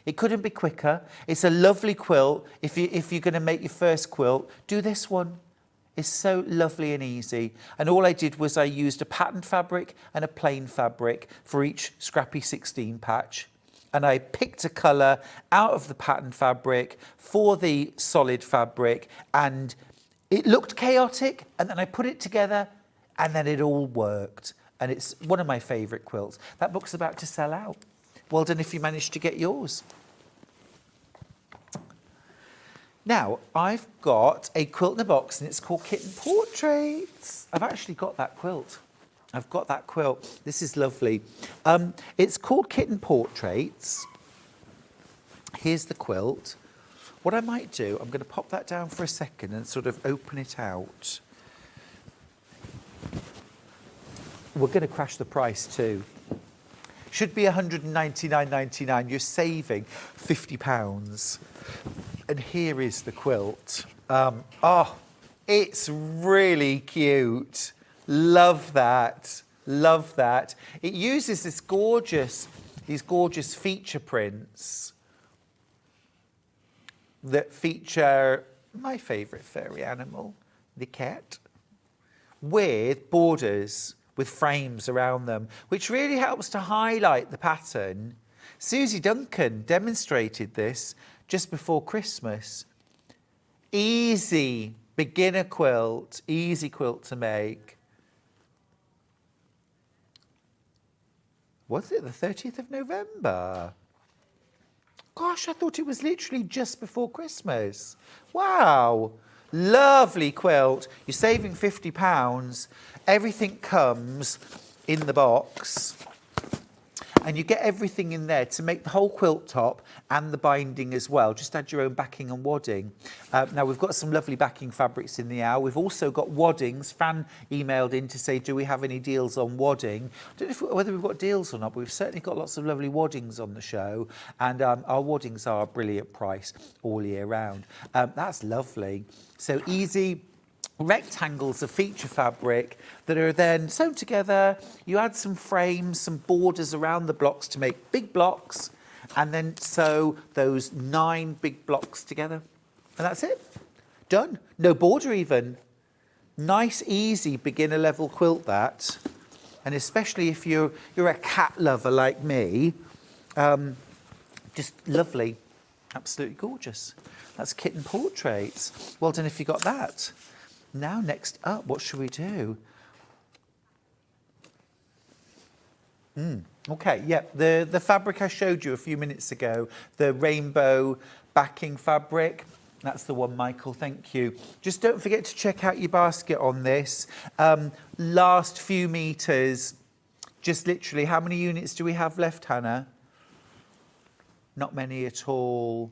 It couldn't be quicker. It's a lovely quilt. If you're going to make your first quilt, do this one. It's so lovely and easy. And all I did was I used a patterned fabric and a plain fabric for each Scrappy 16 patch. And I picked a colour out of the pattern fabric for the solid fabric, and it looked chaotic, and then I put it together and then it all worked. And it's one of my favourite quilts. That book's about to sell out. Well done if you managed to get yours. Now, I've got a quilt in a box and it's called Kitten Portraits. I've actually got that quilt. I've got that quilt. This is lovely. It's called Kitten Portraits. Here's the quilt. What I might do, I'm going to pop that down for a second and sort of open it out. We're going to crash the price too. Should be £199.99. You're saving £50. And here is the quilt. Oh, it's really cute. Love that. Love that. It uses these gorgeous feature prints that feature my favourite furry animal, the cat, with borders, with frames around them, which really helps to highlight the pattern. Susie Duncan demonstrated this just before Christmas. Easy beginner quilt, easy quilt to make. Was it the 30th of November? Gosh, I thought it was literally just before Christmas. Wow, lovely quilt. You're saving £50. Everything comes in the box. And you get everything in there to make the whole quilt top and the binding as well. Just add your own backing and wadding. Now, we've got some lovely backing fabrics in the hour. We've also got waddings. Fran emailed in to say, do we have any deals on wadding? I don't know whether we've got deals or not, but we've certainly got lots of lovely waddings on the show. And our waddings are a brilliant price all year round. That's lovely. So easy rectangles of feature fabric that are then sewn together. You add some frames, some borders around the blocks to make big blocks, and then sew those 9 big blocks together. And that's it. Done. No border even. Nice, easy beginner level quilt that. And especially if you're a cat lover like me, just lovely. Absolutely gorgeous. That's Kitten Portraits. Well done if you got that. Now, next up, what should we do? Okay, yeah, the fabric I showed you a few minutes ago, the rainbow backing fabric, that's the one, Michael, thank you. Just don't forget to check out your basket on this. Last few meters, just literally, how many units do we have left, Hannah? Not many at all.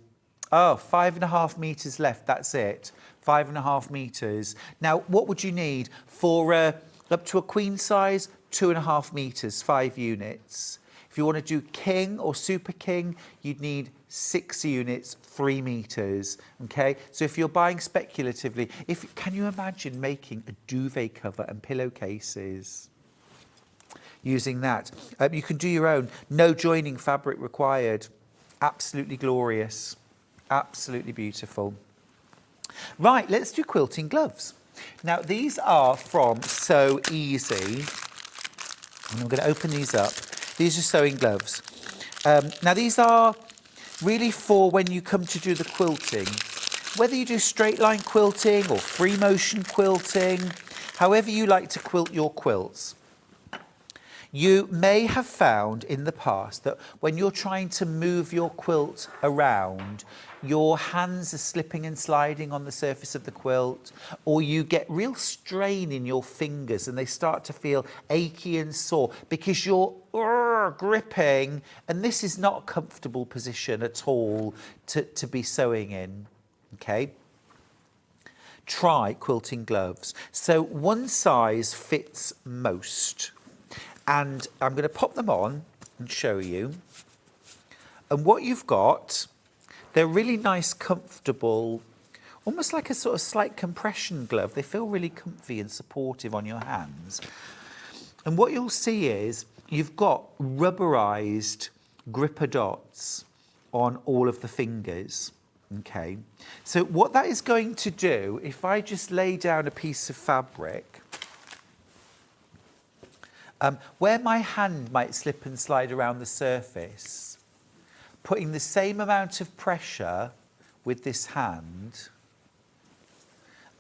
Oh, 5.5 meters left, that's it. 5.5 meters. Now, what would you need for up to a queen size? 2.5 meters, 5 units. If you want to do king or super king, you'd need 6 units, 3 meters. Okay, so if you're buying speculatively, can you imagine making a duvet cover and pillowcases using that? You can do your own. No joining fabric required. Absolutely glorious. Absolutely beautiful. Right, let's do quilting gloves. Now, these are from So Easy. And I'm going to open these up. These are sewing gloves. Now, these are really for when you come to do the quilting. Whether you do straight line quilting or free motion quilting, however you like to quilt your quilts. You may have found in the past that when you're trying to move your quilt around, your hands are slipping and sliding on the surface of the quilt, or you get real strain in your fingers and they start to feel achy and sore because you're gripping, and this is not a comfortable position at all to be sewing in, okay? Try quilting gloves. So one size fits most. And I'm going to pop them on and show you. And what you've got, they're really nice, comfortable, almost like a sort of slight compression glove. They feel really comfy and supportive on your hands. And what you'll see is you've got rubberized gripper dots on all of the fingers. Okay. So what that is going to do, if I just lay down a piece of fabric, where my hand might slip and slide around the surface, putting the same amount of pressure with this hand,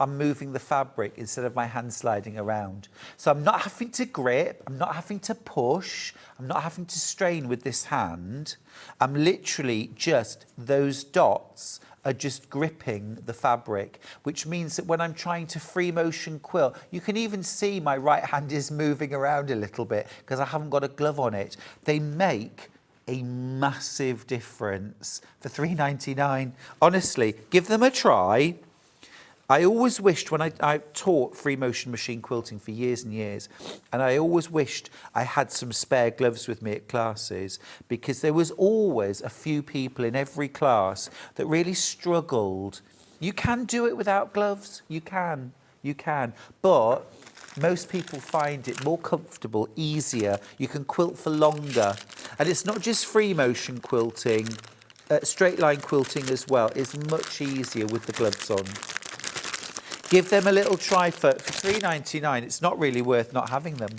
I'm moving the fabric instead of my hand sliding around. So I'm not having to grip, I'm not having to push, I'm not having to strain with this hand. I'm literally just, those dots are just gripping the fabric, which means that when I'm trying to free motion quilt, you can even see my right hand is moving around a little bit because I haven't got a glove on it. They make a massive difference for £3.99. Honestly, give them a try. I always wished, when I taught free motion machine quilting for years and years, and I always wished I had some spare gloves with me at classes, because there was always a few people in every class that really struggled. You can do it without gloves, you can, but most people find it more comfortable, easier, you can quilt for longer. And it's not just free motion quilting, straight line quilting as well is much easier with the gloves on. Give them a little try for £3.99. It's not really worth not having them.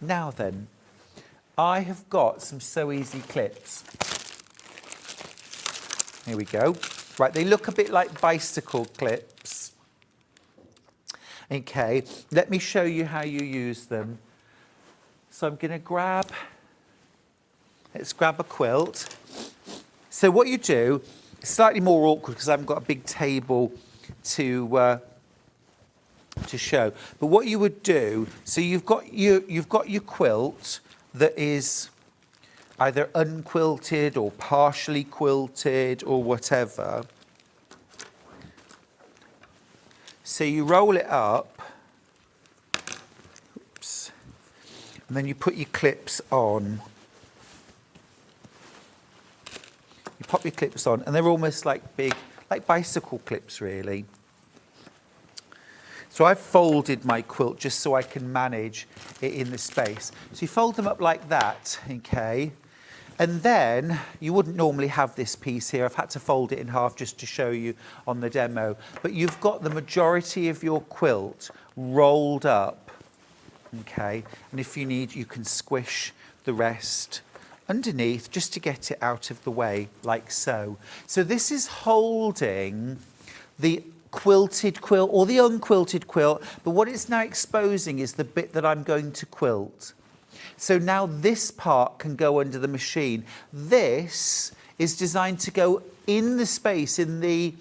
Now then, I have got some Sew Easy clips. Here we go. Right, they look a bit like bicycle clips. Okay, let me show you how you use them. So I'm going to let's grab a quilt. So what you do, it's slightly more awkward because I haven't got a big table to show. But what you would do, so you've got your quilt that is either unquilted or partially quilted or whatever. So you roll it up, oops, and then you put your clips on. You pop your clips on, and they're almost like big, like bicycle clips, really. So I've folded my quilt just so I can manage it in the space. So you fold them up like that, okay? And then you wouldn't normally have this piece here. I've had to fold it in half just to show you on the demo. But you've got the majority of your quilt rolled up, okay? And if you need, you can squish the rest underneath just to get it out of the way, like so. So this is holding the quilted quilt or the unquilted quilt, but what it's now exposing is the bit that I'm going to quilt. So now this part can go under the machine. This is designed to go in the space, in the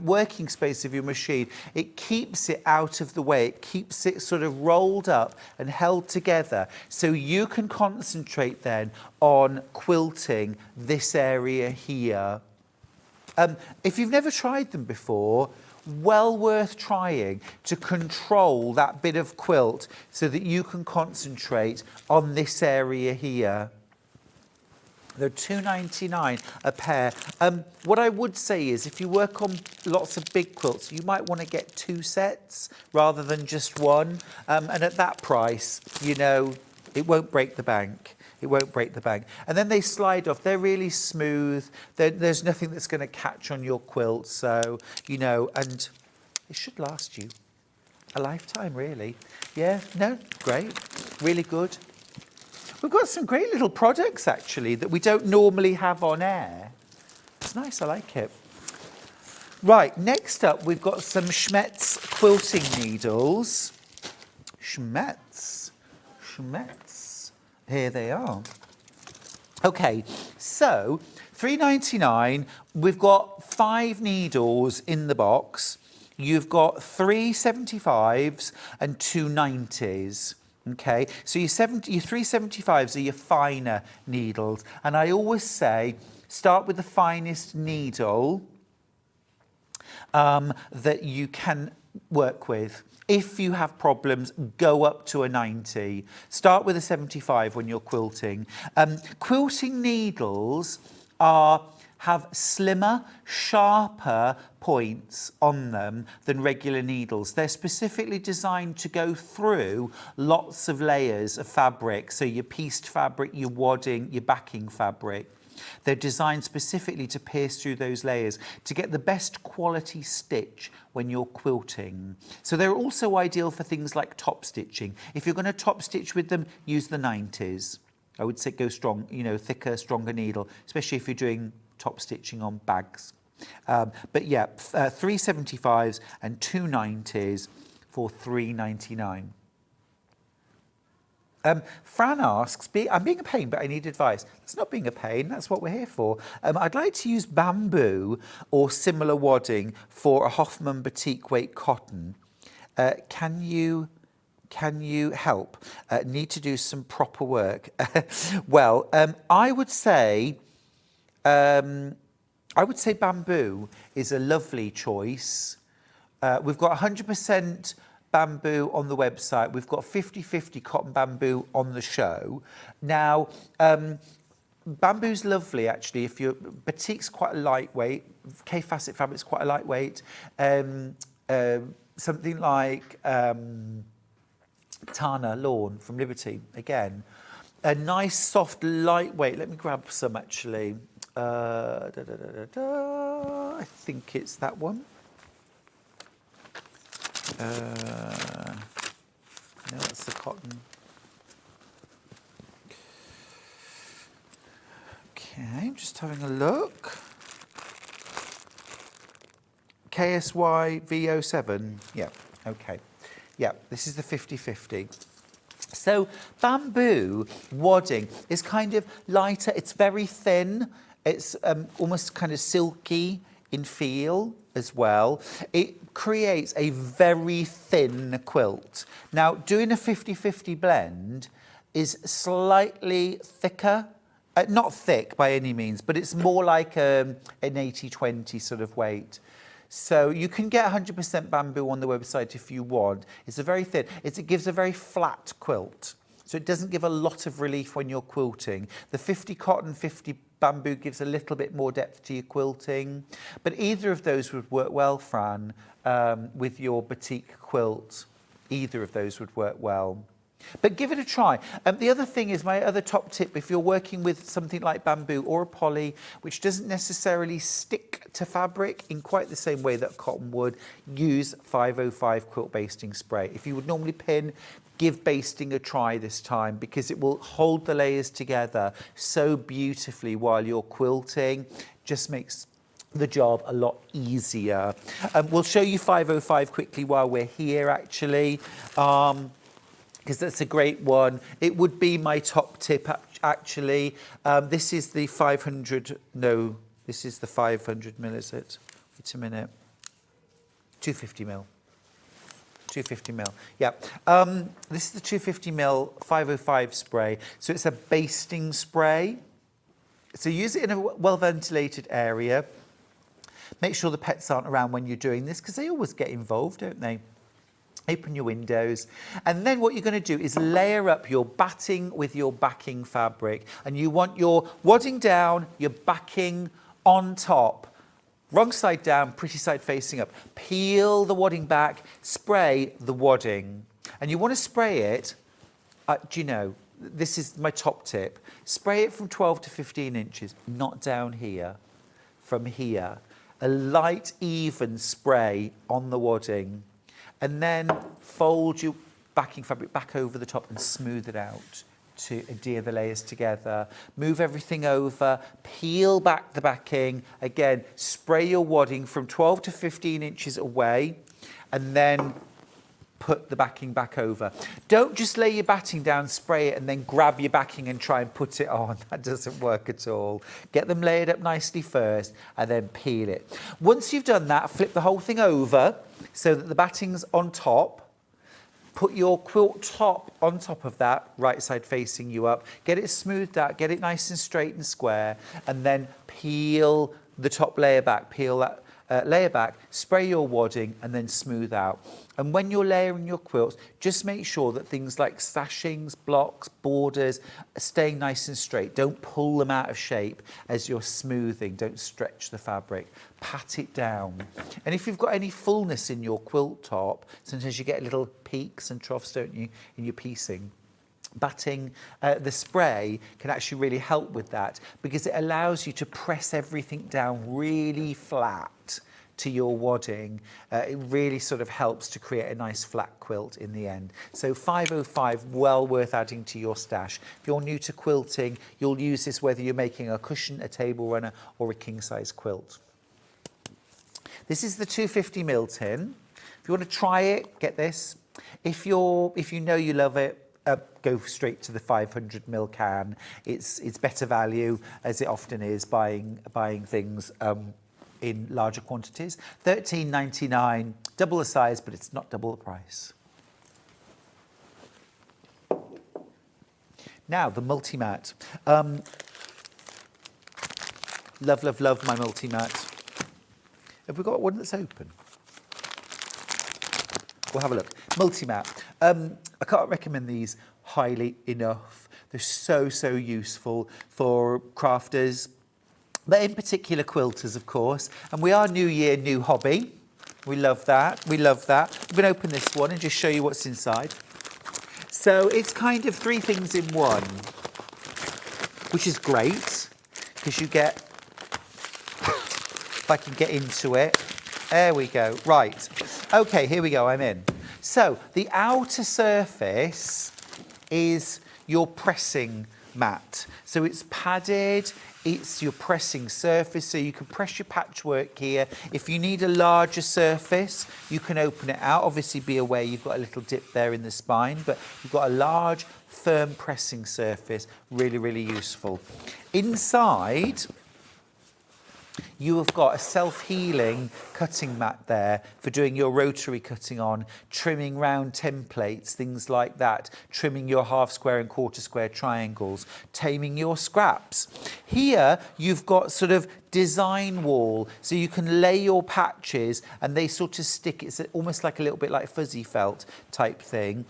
working space of your machine. It keeps it out of the way. It keeps it sort of rolled up and held together. So you can concentrate then on quilting this area here. If you've never tried them before, well worth trying to control that bit of quilt so that you can concentrate on this area here. They're £2.99 a pair. What I would say is if you work on lots of big quilts, you might want to get 2 sets rather than just one. And at that price, you know, it won't break the bank. It won't break the bank. And then they slide off. They're really smooth. There's nothing that's going to catch on your quilt. So, you know, and it should last you a lifetime, really. Yeah, no, great. Really good. We've got some great little products, actually, that we don't normally have on air. It's nice, I like it. Right, next up, we've got some Schmetz quilting needles. Schmetz. Here they are. Okay, so £3.99. We've got 5 needles in the box. You've got 3 75s and 2 90s. Okay, so your 375s are your finer needles. And I always say, start with the finest needle that you can work with. If you have problems, go up to a 90. Start with a 75 when you're quilting. Quilting needles have slimmer, sharper points on them than regular needles. They're specifically designed to go through lots of layers of fabric. So your pieced fabric, your wadding, your backing fabric. They're designed specifically to pierce through those layers to get the best quality stitch when you're quilting. So they're also ideal for things like top stitching. If you're going to top stitch with them, use the 90s. I would say go strong, you know, thicker, stronger needle, especially if you're doing top stitching on bags. But yeah, 375s and 290s for £3.99. Fran asks, I'm being a pain, but I need advice. That's not being a pain, that's what we're here for. I'd like to use bamboo or similar wadding for a Hoffman batik weight cotton. Can you help? Need to do some proper work. Well, I would say bamboo is a lovely choice. We've got 100% bamboo on the website. We've got 50-50 cotton bamboo on the show. Now, bamboo's lovely actually. If your batik's quite a lightweight, KAFFE fabric's quite a lightweight. Something like Tana Lawn from Liberty, again. A nice, soft, lightweight. Let me grab some actually. I think it's that one. No, that's the cotton. Okay, I'm just having a look. KSY V07. Yeah, okay. Yeah, this is the 50-50. So bamboo wadding is kind of lighter. It's very thin. It's almost kind of silky in feel as well. It creates a very thin quilt. Now, doing a 50-50 blend is slightly thicker. Not thick by any means, but it's more like an 80-20 sort of weight. So you can get 100% bamboo on the website if you want. It's a very thin, it gives a very flat quilt. So it doesn't give a lot of relief when you're quilting. The 50 cotton, 50 bamboo gives a little bit more depth to your quilting. But either of those would work well, Fran, with your batik quilt. Either of those would work well. But give it a try. The other thing is, my other top tip, if you're working with something like bamboo or a poly, which doesn't necessarily stick to fabric in quite the same way that cotton would, use 505 quilt basting spray. If you would normally pin, give basting a try this time, because it will hold the layers together so beautifully while you're quilting. Just makes the job a lot easier. We'll show you 505 quickly while we're here, actually. Because that's a great one. It would be my top tip, actually. This is the 500, no, this is the 500 mil, is it? Wait a minute. 250 mil. 250 mil, yeah. This is the 250 mil 505 spray. So it's a basting spray. So use it in a well-ventilated area. Make sure the pets aren't around when you're doing this, because they always get involved, don't they? Open your windows, and then what you're going to do is layer up your batting with your backing fabric, and you want your wadding down, your backing on top, wrong side down, pretty side facing up. Peel the wadding back, spray the wadding, and you want to spray it, do you know, this is my top tip, spray it from 12 to 15 inches, not down here, from here. A light, even spray on the wadding. And then fold your backing fabric back over the top and smooth it out to adhere the layers together. Move everything over, peel back the backing. Again, spray your wadding from 12 to 15 inches away, and then put the backing back over. Don't just lay your batting down, spray it, and then grab your backing and try and put it on. That doesn't work at all. Get them layered up nicely first, and then peel it. Once you've done that, flip the whole thing over so that the batting's on top. Put your quilt top on top of that, right side facing you up. Get it smoothed out, get it nice and straight and square, and then peel the top layer back, peel that layer back, spray your wadding, and then smooth out. And when you're layering your quilts, just make sure that things like sashings, blocks, borders are staying nice and straight. Don't pull them out of shape as you're smoothing. Don't stretch the fabric. Pat it down. And if you've got any fullness in your quilt top, sometimes you get little peaks and troughs, don't you, in your piecing. Batting, the spray can actually really help with that, because it allows you to press everything down really flat to your wadding. It really sort of helps to create a nice flat quilt in the end. So 505, well worth adding to your stash. If you're new to quilting, you'll use this whether you're making a cushion, a table runner, or a king size quilt. This is the 250ml tin. If you want to try it, get this. If you know you love it, go straight to the 500ml can. It's better value, as it often is, buying things in larger quantities. $13.99, double the size, but it's not double the price. Now, the multi-mat. Love, love, love my multi-mat. Have we got one that's open? We'll have a look. Multi-mat. I can't recommend these highly enough. They're so, so useful for crafters, but in particular quilters, of course. And we are New Year, new hobby. We love that. We love that. I'm going to open this one and just show you what's inside. So it's kind of 3 things in one, which is great because you get, if I can get into it, there we go. Right. Okay, here we go. I'm in. So the outer surface is your pressing mat. So it's padded. It's your pressing surface, so you can press your patchwork here. If you need a larger surface, you can open it out. Obviously, be aware you've got a little dip there in the spine, but you've got a large, firm pressing surface. Really, really useful. Inside, you have got a self-healing cutting mat there for doing your rotary cutting on, trimming round templates, things like that, trimming your half square and quarter square triangles, taming your scraps. Here, you've got sort of design wall, so you can lay your patches and they sort of stick. It's almost like a little bit like fuzzy felt type thing.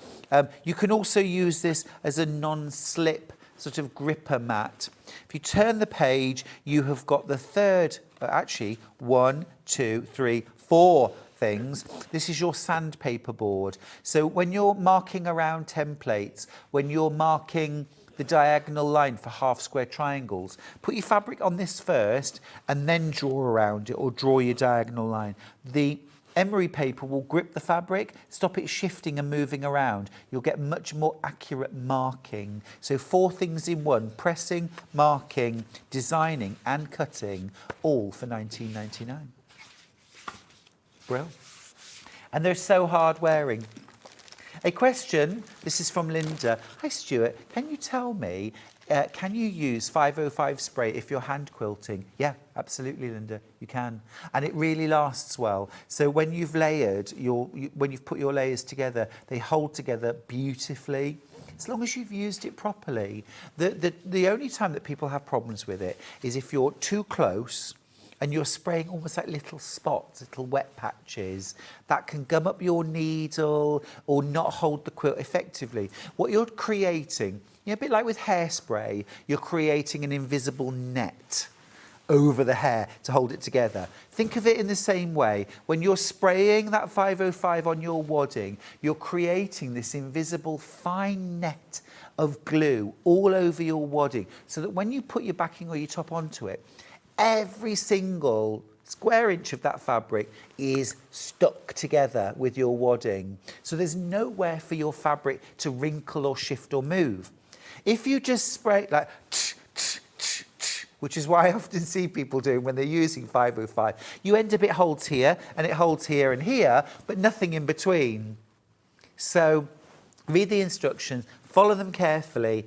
You can also use this as a non-slip sort of gripper mat. If you turn the page, you have got the third, actually 1, 2, 3, 4 things. This is your sandpaper board. So when you're marking around templates, when you're marking the diagonal line for half square triangles, put your fabric on this first and then draw around it or draw your diagonal line. The emery paper will grip the fabric, stop it shifting and moving around. You'll get much more accurate marking. So 4 things in one: pressing, marking, designing and cutting, all for $19.99. Brill. And they're so hard wearing. A question, this is from Linda. Hi Stuart, can you tell me, can you use 505 spray if you're hand quilting? Yeah, absolutely, Linda, you can. And it really lasts well. So when you've layered, when you've put your layers together, they hold together beautifully, as long as you've used it properly. The only time that people have problems with it is if you're too close and you're spraying almost like little spots, little wet patches, that can gum up your needle or not hold the quilt effectively. What you're creating, a bit like with hairspray, you're creating an invisible net over the hair to hold it together. Think of it in the same way. When you're spraying that 505 on your wadding, you're creating this invisible fine net of glue all over your wadding, so that when you put your backing or your top onto it, every single square inch of that fabric is stuck together with your wadding. So there's nowhere for your fabric to wrinkle or shift or move. If you just spray like, which is what I often see people doing when they're using 505, you end up it holds here and it holds here and here, but nothing in between. So read the instructions, follow them carefully,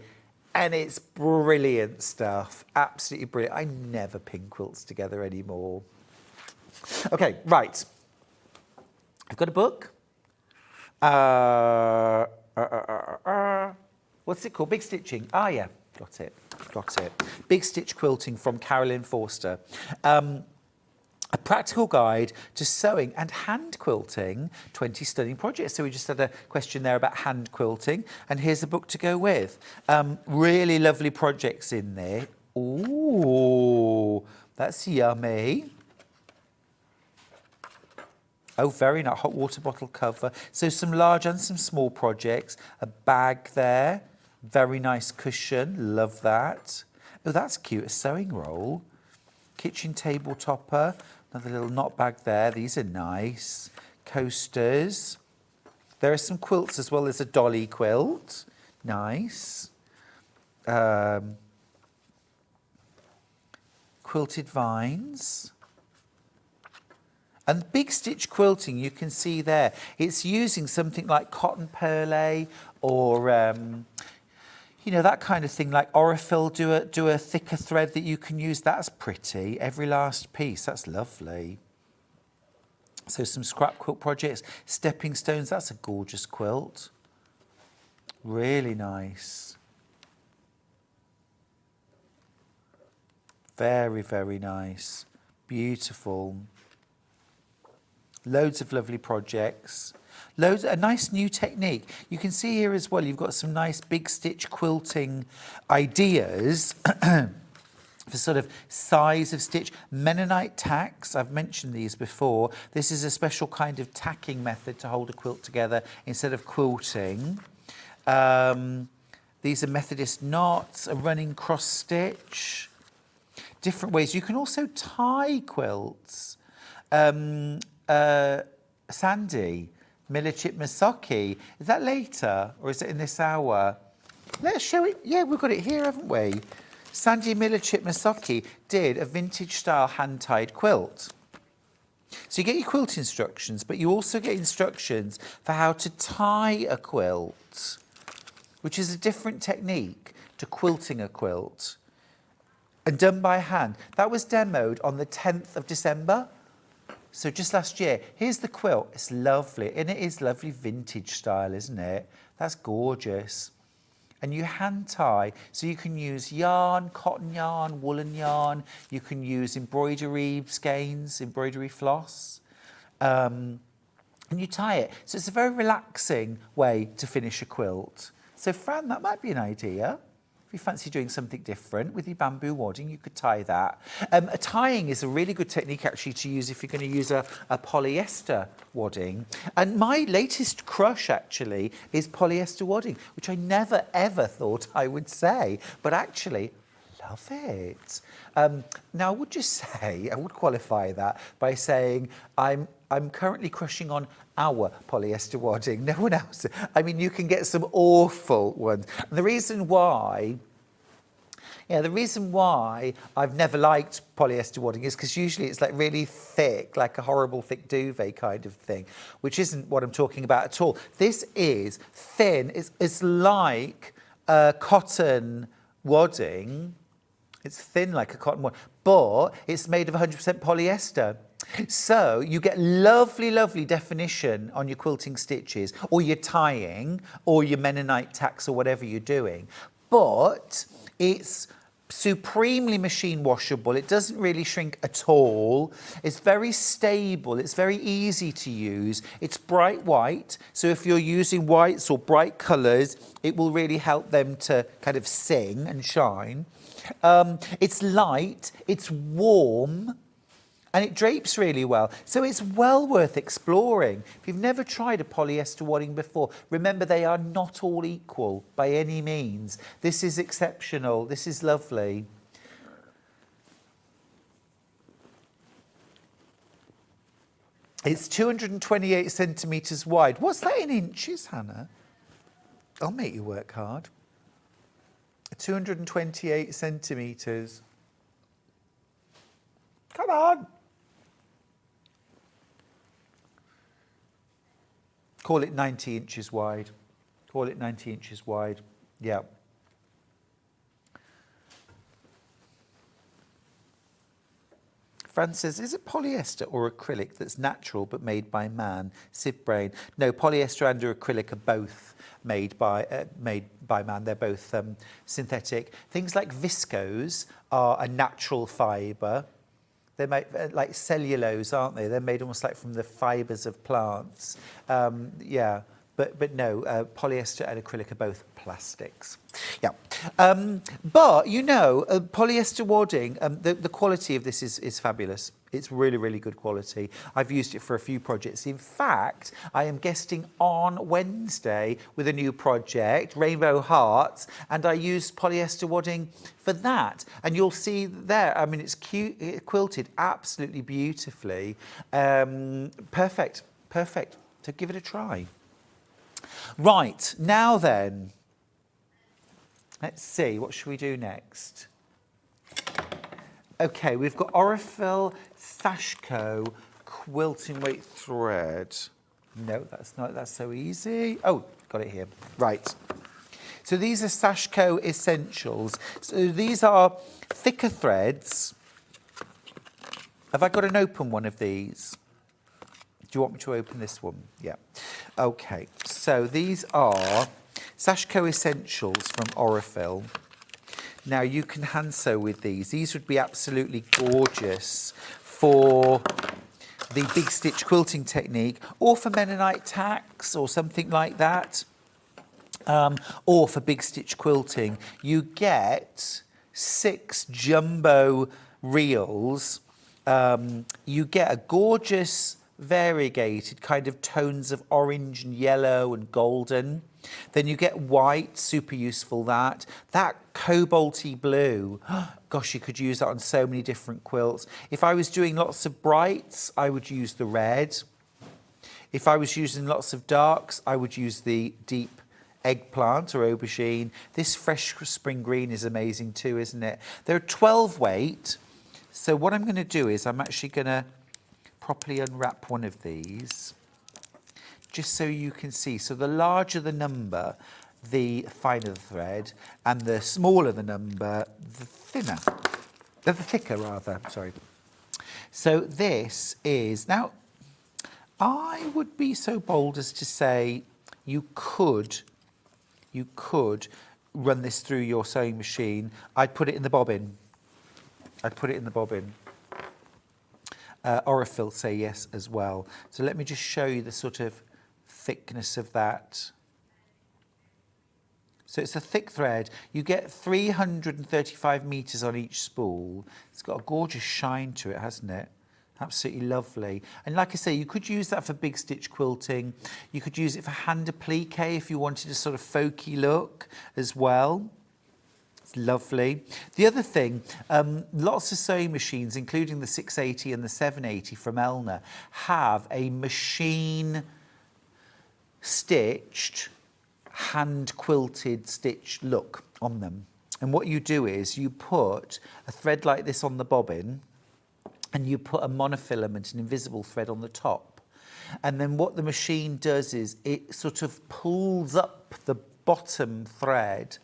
and it's brilliant stuff. Absolutely brilliant. I never pin quilts together anymore. Okay, right. I've got a book. What's it called? Big Stitching. Ah, yeah. Got it. Big Stitch Quilting from Carolyn Forster. A practical guide to sewing and hand quilting, 20 stunning projects. So we just had a question there about hand quilting, and here's the book to go with. Really lovely projects in there. Ooh, that's yummy. Oh, very nice. Hot water bottle cover. So some large and some small projects. A bag there. Very nice cushion. Love that. Oh, that's cute. A sewing roll. Kitchen table topper. Another little knot bag there. These are nice. Coasters. There are some quilts as well as a dolly quilt. Nice. Quilted vines. And big stitch quilting, you can see there, it's using something like cotton perlé or, you know, that kind of thing, like Aurifil, do a thicker thread that you can use. That's pretty. Every last piece, that's lovely. So some scrap quilt projects, stepping stones, that's a gorgeous quilt. Really nice. Very, very nice. Beautiful. Loads of lovely projects. A nice new technique. You can see here as well, you've got some nice big stitch quilting ideas for sort of size of stitch. Mennonite tacks, I've mentioned these before. This is a special kind of tacking method to hold a quilt together instead of quilting. These are Methodist knots, a running cross stitch. Different ways. You can also tie quilts. Sandy, Millichip Masoki. Is that later or is it in this hour? Let's show it. Yeah, we've got it here, haven't we? Sandy Millichip Masoki did a vintage style hand-tied quilt. So you get your quilt instructions, but you also get instructions for how to tie a quilt, which is a different technique to quilting a quilt, and done by hand. That was demoed on the 10th of December. So just last year. Here's the quilt. It's lovely. And it is lovely vintage style, isn't it? That's gorgeous. And you hand tie. So you can use yarn, cotton yarn, woolen yarn. You can use embroidery skeins, embroidery floss. And you tie it. So it's a very relaxing way to finish a quilt. So Fran, that might be an idea. If you fancy doing something different with your bamboo wadding, you could tie that. A tying is a really good technique actually to use if you're going to use a polyester wadding. And my latest crush actually is polyester wadding, which I never ever thought I would say, but actually love it. Now I would just say, I would qualify that by saying I'm currently crushing on our polyester wadding, no one else. I mean, you can get some awful ones. And the reason why I've never liked polyester wadding is because usually it's like really thick, like a horrible thick duvet kind of thing, which isn't what I'm talking about at all. This is thin. It's like cotton wadding. It's thin like a cotton wadding, but it's made of 100% polyester. So you get lovely, lovely definition on your quilting stitches or your tying or your Mennonite tacks or whatever you're doing. But it's supremely machine washable. It doesn't really shrink at all. It's very stable. It's very easy to use. It's bright white. So if you're using whites or bright colours, it will really help them to kind of sing and shine. It's light. It's warm. And it drapes really well. So it's well worth exploring. If you've never tried a polyester wadding before, remember they are not all equal by any means. This is exceptional. This is lovely. It's 228 centimetres wide. What's that in inches, Hannah? I'll make you work hard. 228 centimetres. Come on. Call it 90 inches wide. Call it 90 inches wide. Yeah. Fran says, is it polyester or acrylic that's natural but made by man? Sieve Brain. No, polyester and acrylic are both made by man. They're both synthetic. Things like viscose are a natural fibre. They're made like cellulose, aren't they? They're made almost like from the fibres of plants. Yeah, but no, polyester and acrylic are both plastics. Yeah, but you know, polyester wadding, the quality of this is fabulous. It's really, really good quality. I've used it for a few projects. In fact, I am guesting on Wednesday with a new project, Rainbow Hearts, and I used polyester wadding for that. And you'll see there, I mean, it's cute, quilted absolutely beautifully. Perfect, perfect. So give it a try. Right, now then, let's see, what should we do next? Okay, we've got Aurifil Sashko quilting weight thread. No, that's so easy. Oh, got it here. Right. So these are Sashco Essentials. So these are thicker threads. Have I got an open one of these? Do you want me to open this one? Yeah. Okay. So these are Sashco Essentials from Orifil. Now you can hand sew with these. These would be absolutely gorgeous for the big stitch quilting technique, or for Mennonite tacks or something like that, or for big stitch quilting. You get 6 jumbo reels. You get a gorgeous variegated kind of tones of orange and yellow and golden. Then you get white, super useful that. That cobalty blue, gosh, you could use that on so many different quilts. If I was doing lots of brights, I would use the red. If I was using lots of darks, I would use the deep eggplant or aubergine. This fresh spring green is amazing too, isn't it? They're 12 weight. So what I'm going to do is I'm actually going to properly unwrap one of these, just so you can see. So the larger the number, the finer the thread, and the smaller the number, the thinner, the thicker rather, sorry. So this is, now, I would be so bold as to say you could run this through your sewing machine. I'd put it in the bobbin. Orifil say yes as well. So let me just show you the sort of thickness of that. So it's a thick thread. You get 335 metres on each spool. It's got a gorgeous shine to it, hasn't it? Absolutely lovely. And like I say, you could use that for big stitch quilting. You could use it for hand applique if you wanted a sort of folky look as well. It's lovely. The other thing, lots of sewing machines, including the 680 and the 780 from Elna, have a machine stitched, hand quilted stitch look on them. And what you do is you put a thread like this on the bobbin, and you put a monofilament, an invisible thread on the top. And then what the machine does is it sort of pulls up the bottom thread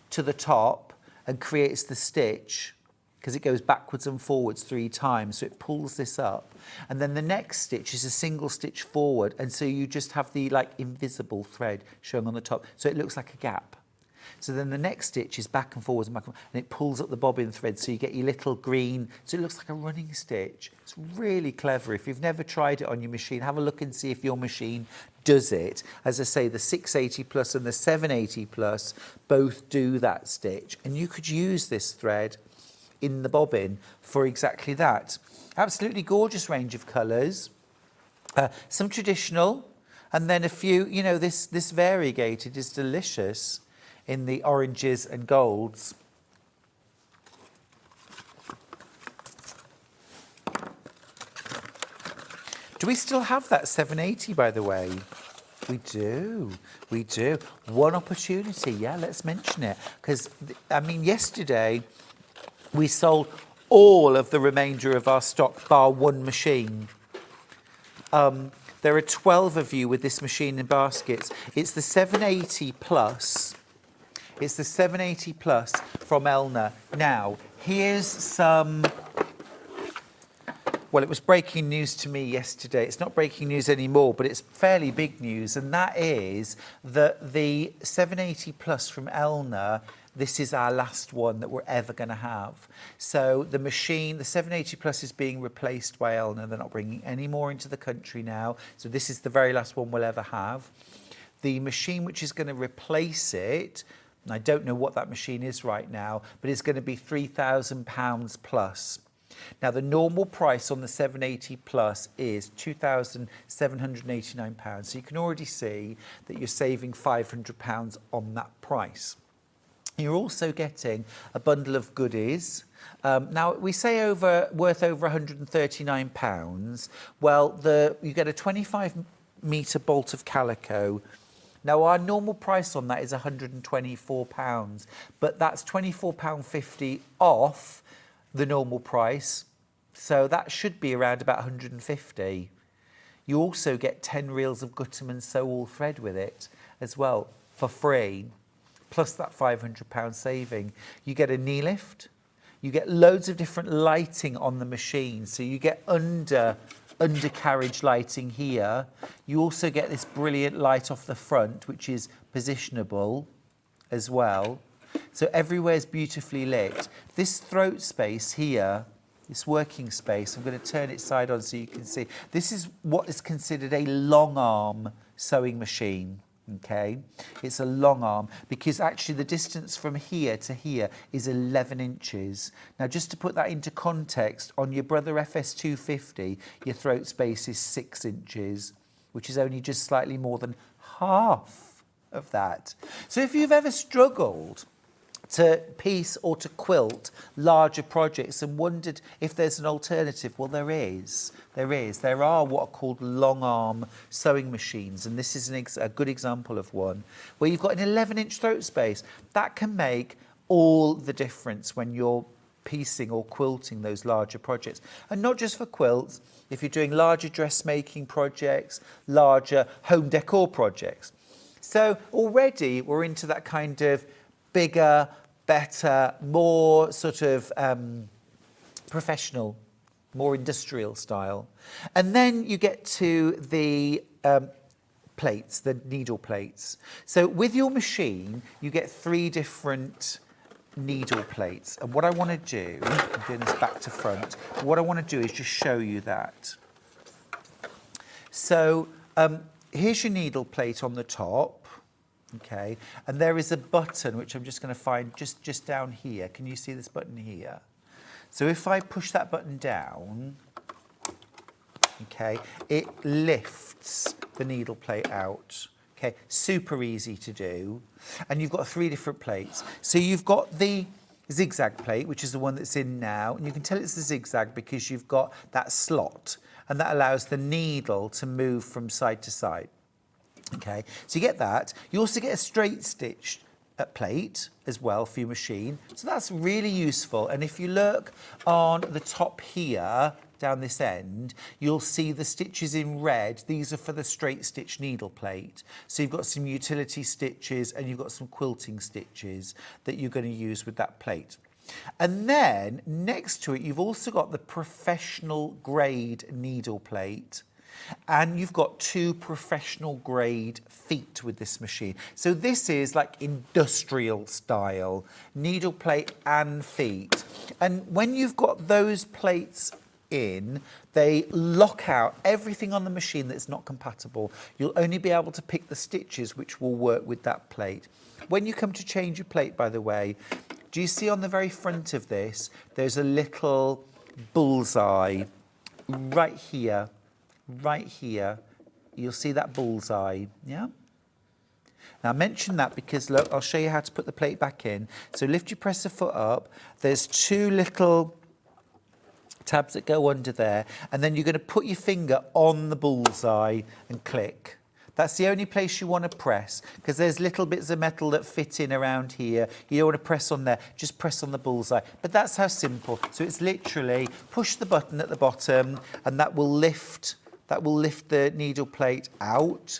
to the top and creates the stitch, because it goes backwards and forwards 3 times. So it pulls this up. And then the next stitch is a single stitch forward. And so you just have the like invisible thread showing on the top. So it looks like a gap. So then the next stitch is back and forwards and back and forwards, and it pulls up the bobbin thread, so you get your little green, so it looks like a running stitch. It's really clever. If you've never tried it on your machine, have a look and see if your machine does it. As I say, the 680 plus and the 780 plus both do that stitch, and you could use this thread in the bobbin for exactly that. Absolutely gorgeous range of colours, some traditional, and then a few, you know, this variegated is delicious in the oranges and golds. Do we still have that 780, by the way? We do. One opportunity, yeah, let's mention it. Because, I mean, yesterday we sold all of the remainder of our stock, bar one machine. There are 12 of you with this machine in baskets. It's the 780 plus. It's the 780 plus from Elna. Now, here's some, well, it was breaking news to me yesterday. It's not breaking news anymore, but it's fairly big news. And that is that the 780 plus from Elna, this is our last one that we're ever going to have. So the machine, the 780 plus is being replaced by Elna. They're not bringing any more into the country now. So this is the very last one we'll ever have. The machine which is going to replace it, and I don't know what that machine is right now, but it's going to be £3,000 plus. Now, the normal price on the 780 plus is £2,789. So you can already see that you're saving £500 on that price. You're also getting a bundle of goodies. Now, we say worth over £139. Well, you get a 25-metre bolt of calico. Now, our normal price on that is £124, but that's £24.50 off the normal price. So that should be around about 150. You also get 10 reels of Gutermann sew all thread with it as well for free, plus that £500 saving. You get a knee lift. You get loads of different lighting on the machine. So you get undercarriage lighting here. You also get this brilliant light off the front, which is positionable as well. So everywhere's beautifully lit. This throat space here, this working space, I'm going to turn it side on so you can see. This is what is considered a long arm sewing machine. Okay, it's a long arm because actually the distance from here to here is 11 inches. Now, just to put that into context, on your Brother FS250, your throat space is 6 inches, which is only just slightly more than half of that. So if you've ever struggled to piece or to quilt larger projects and wondered if there's an alternative, well, there is. There are what are called long arm sewing machines, and this is a good example of one where you've got an 11-inch throat space. That can make all the difference when you're piecing or quilting those larger projects. And not just for quilts, if you're doing larger dressmaking projects, larger home decor projects. So already we're into that kind of bigger, better, more sort of professional, more industrial style. And then you get to the plates, the needle plates. So with your machine, you get 3 different needle plates. And what I want to do, I'm doing this back to front, what I want to do is just show you that. So here's your needle plate on the top. Okay, and there is a button which I'm just going to find just down here. Can you see this button here? So if I push that button down, okay, it lifts the needle plate out. Okay, super easy to do. And you've got 3 different plates. So you've got the zigzag plate, which is the one that's in now, and you can tell it's the zigzag because you've got that slot, and that allows the needle to move from side to side. Okay, so you get that. You also get a straight stitch plate as well for your machine. So that's really useful. And if you look on the top here, down this end, you'll see the stitches in red. These are for the straight stitch needle plate. So you've got some utility stitches and you've got some quilting stitches that you're going to use with that plate. And then next to it, you've also got the professional grade needle plate. And you've got 2 professional grade feet with this machine. So this is like industrial style, needle plate and feet. And when you've got those plates in, they lock out everything on the machine that's not compatible. You'll only be able to pick the stitches which will work with that plate. When you come to change your plate, by the way, do you see on the very front of this, there's a little bullseye right here. Right here, you'll see that bullseye, yeah? Now I mention that because, look, I'll show you how to put the plate back in. So lift your presser foot up, there's 2 little tabs that go under there, and then you're going to put your finger on the bullseye and click. That's the only place you want to press, because there's little bits of metal that fit in around here. You don't want to press on there, just press on the bullseye. But that's how simple. So it's literally push the button at the bottom, and that will lift the needle plate out,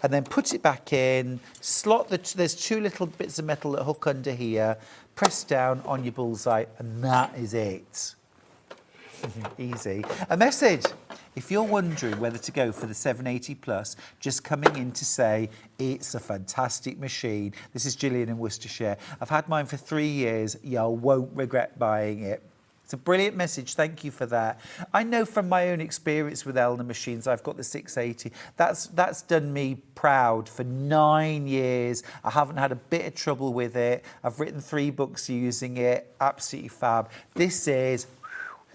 and then put it back in, there's 2 little bits of metal that hook under here, press down on your bullseye, and that is it. Easy. A message. If you're wondering whether to go for the 780 Plus, just coming in to say it's a fantastic machine. This is Gillian in Worcestershire. I've had mine for 3 years. You won't regret buying it. It's a brilliant message. Thank you for that. I know from my own experience with Elna machines, I've got the 680. That's done me proud for 9 years. I haven't had a bit of trouble with it. I've written 3 books using it. Absolutely fab. This is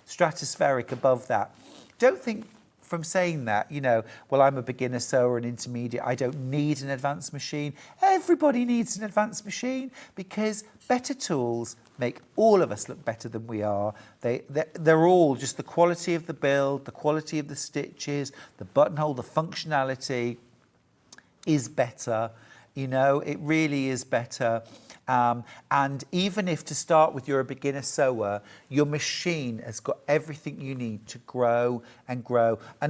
stratospheric above that. Don't think from saying that, you know, well, I'm a beginner sewer and intermediate, I don't need an advanced machine. Everybody needs an advanced machine because better tools make all of us look better than we are. They're all just the quality of the build, the quality of the stitches, the buttonhole, the functionality is better. You know, it really is better. And even if to start with you're a beginner sewer, your machine has got everything you need to grow, and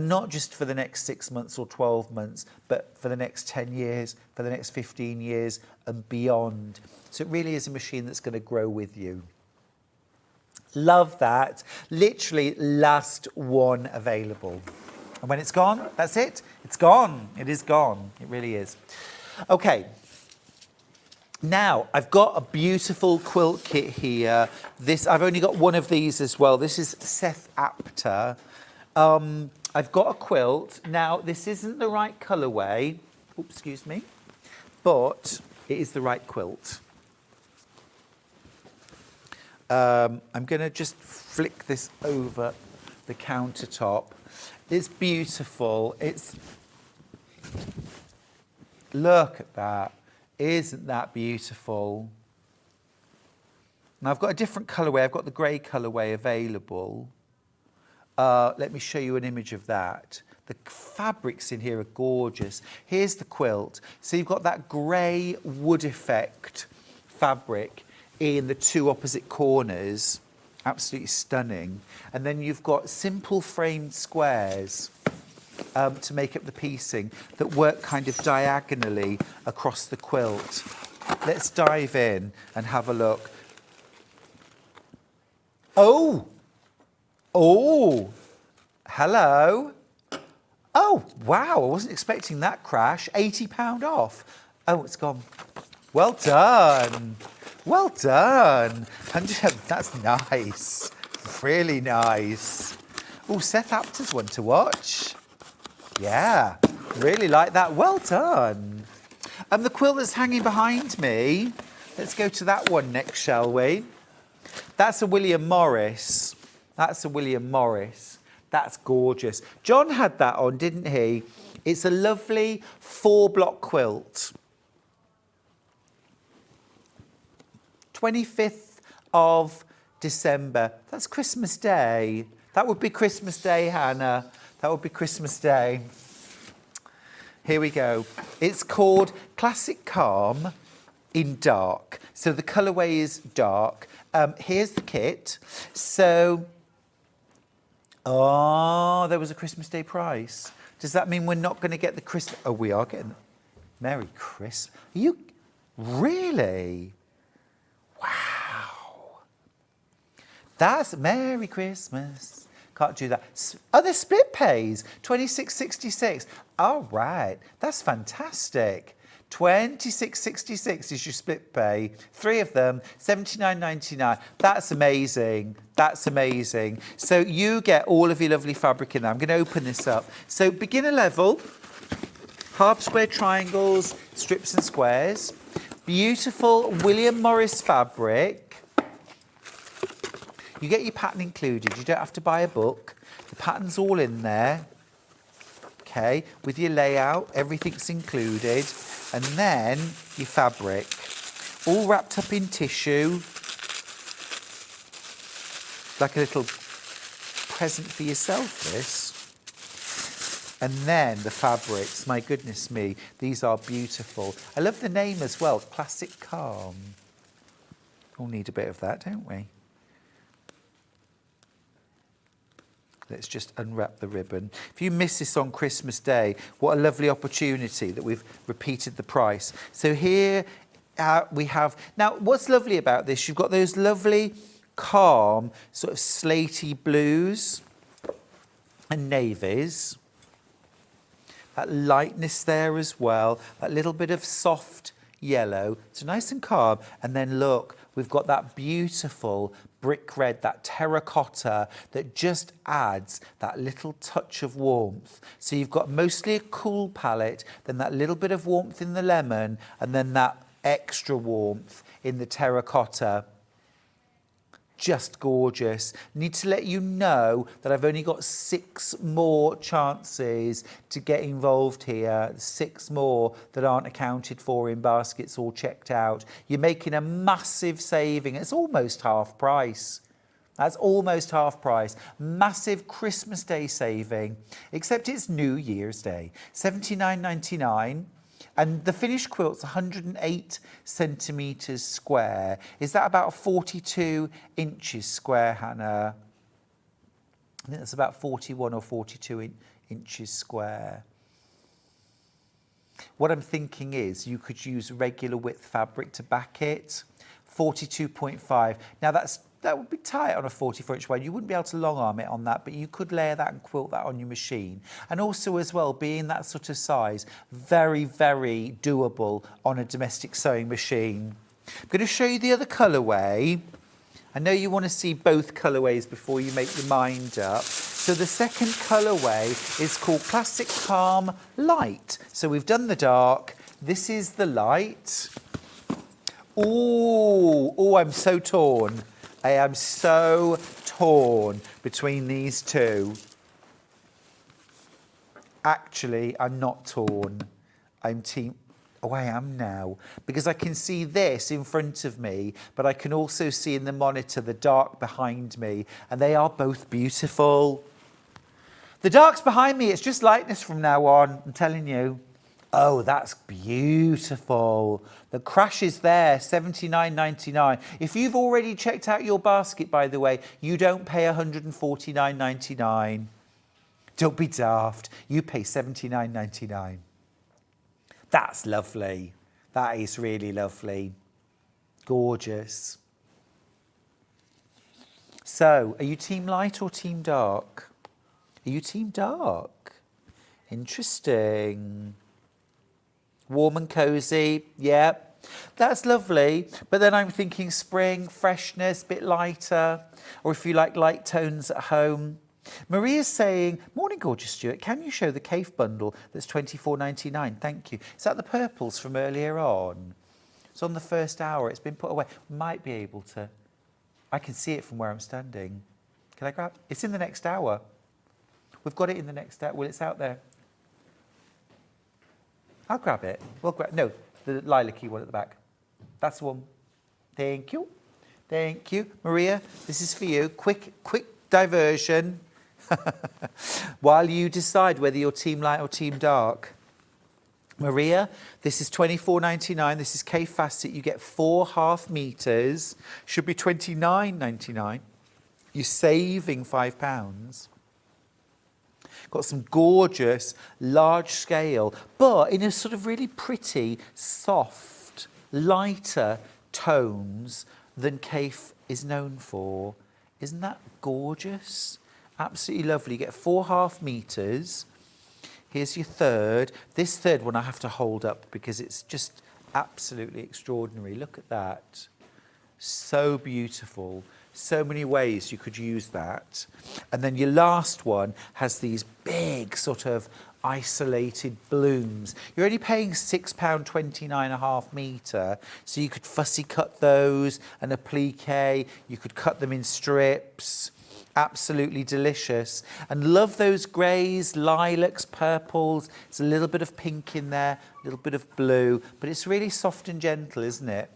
not just for the next 6 months or 12 months, but for the next 10 years, for the next 15 years and beyond. So it really is a machine that's going to grow with you. Love that. Literally last one available. And when it's gone, that's it. It's gone. It is gone. It really is. Okay. Now, I've got a beautiful quilt kit here. I've only got one of these as well. This is FASSETT. I've got a quilt. Now, this isn't the right colourway. Oops, excuse me. But it is the right quilt. I'm going to just flick this over the countertop. It's beautiful. Look at that. Isn't that beautiful? Now I've got a different colourway. I've got the grey colourway available. Let me show you an image of that. The fabrics in here are gorgeous. Here's the quilt. So you've got that grey wood effect fabric in the two opposite corners. Absolutely stunning. And then you've got simple framed squares to make up the piecing that work kind of diagonally across the quilt. Let's dive in and have a look. Oh, hello. Oh, wow, I wasn't expecting that crash. £80 off. Oh, it's gone. Well done. Well done. That's nice. Really nice. Oh, Seth Apter's one to watch. Yeah, really like that. Well done. The quilt that's hanging behind me, let's go to that one next, shall we? That's a William Morris. That's a William Morris. That's gorgeous. John had that on, didn't he? It's a lovely 4-block quilt. 25th of December. That's Christmas Day. That would be Christmas Day, Hannah. That would be Christmas Day. Here we go. It's called Classic Calm in dark. So the colourway is dark. Here's the kit. So, there was a Christmas Day price. Does that mean we're not going to get the Christmas? Oh, we are getting. Merry Christmas. Are you really? Wow. That's Merry Christmas. Can't do that. Oh, they're split pays. 26.66. All right. That's fantastic. 26.66 is your split pay. 3 of them, 79.99. That's amazing. That's amazing. So you get all of your lovely fabric in there. I'm going to open this up. So beginner level, half square triangles, strips and squares. Beautiful William Morris fabric. You get your pattern included. You don't have to buy a book. The pattern's all in there. Okay, with your layout, everything's included. And then your fabric, all wrapped up in tissue. Like a little present for yourself, this. And then the fabrics, my goodness me, these are beautiful. I love the name as well, Classic Calm. We'll need a bit of that, don't we? Let's just unwrap the ribbon. If you miss this on Christmas Day, what a lovely opportunity that we've repeated the price. So here we have... Now, what's lovely about this, you've got those lovely, calm, sort of slaty blues and navies. That lightness there as well. That little bit of soft yellow. So nice and calm. And then look, we've got that beautiful brick red, that terracotta that just adds that little touch of warmth. So you've got mostly a cool palette, then that little bit of warmth in the lemon, and then that extra warmth in the terracotta. Just gorgeous. Need to let you know that I've only got 6 more chances to get involved here. 6 more that aren't accounted for in baskets, all checked out. You're making a massive saving. It's almost half price. That's almost half price. Massive Christmas Day saving, except it's New Year's Day. £79.99. And the finished quilt's 108 centimetres square. Is that about 42 inches square, Hannah? I think that's about 41 or 42 inches square. What I'm thinking is you could use regular width fabric to back it, 42.5. Now that would be tight on a 44-inch wide. You wouldn't be able to long arm it on that, but you could layer that and quilt that on your machine. And also as well, being that sort of size, very, very doable on a domestic sewing machine. I'm going to show you the other colourway. I know you want to see both colourways before you make your mind up. So the second colourway is called Classic Calm Light. So we've done the dark. This is the light. Oh, I'm so torn. I am so torn between these two. Actually, I'm not torn. I'm team... Oh, I am now, because I can see this in front of me, but I can also see in the monitor the dark behind me, and they are both beautiful. The dark's behind me, it's just lightness from now on, I'm telling you. Oh, that's beautiful. The crash is there, $79.99. If you've already checked out your basket, by the way, you don't pay $149.99. Don't be daft, you pay $79.99. That's lovely. That is really lovely. Gorgeous. So, are you team light or team dark? Are you team dark? Interesting. Warm and cosy, yeah. That's lovely. But then I'm thinking spring, freshness, bit lighter. Or if you like light tones at home. Maria's saying, morning gorgeous Stuart, can you show the KAFFE bundle that's $24.99? Thank you. Is that the purples from earlier on? It's on the first hour, it's been put away. Might be able to. I can see it from where I'm standing. Can I grab? It's in the next hour. We've got it in the next hour. Well, it's out there. I'll grab it. We'll grab, no, the lilac-y one at the back. That's the one. Thank you. Thank you. Maria, this is for you. Quick diversion. While you decide whether you're team light or team dark. Maria, this is $24.99. This is KAFFE FASSETT. You get 4 half meters. Should be $29.99. You're saving £5. Got some gorgeous, large scale, but in a sort of really pretty, soft, lighter tones than KAFFE is known for. Isn't that gorgeous? Absolutely lovely. You get 4 half meters. Here's your third. This third one I have to hold up because it's just absolutely extraordinary. Look at that. So beautiful. So many ways you could use that. And then your last one has these big sort of isolated blooms. You're only paying £6.29 a half metre, so you could fussy cut those and applique. You could cut them in strips. Absolutely delicious. And love those greys, lilacs, purples. There's a little bit of pink in there, a little bit of blue, but it's really soft and gentle, isn't it?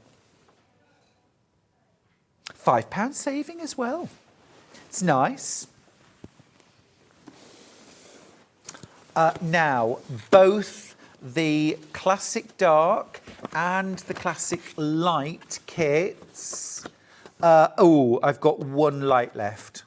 £5 saving as well. It's nice. Now, both the classic dark and the classic light kits. I've got one light left.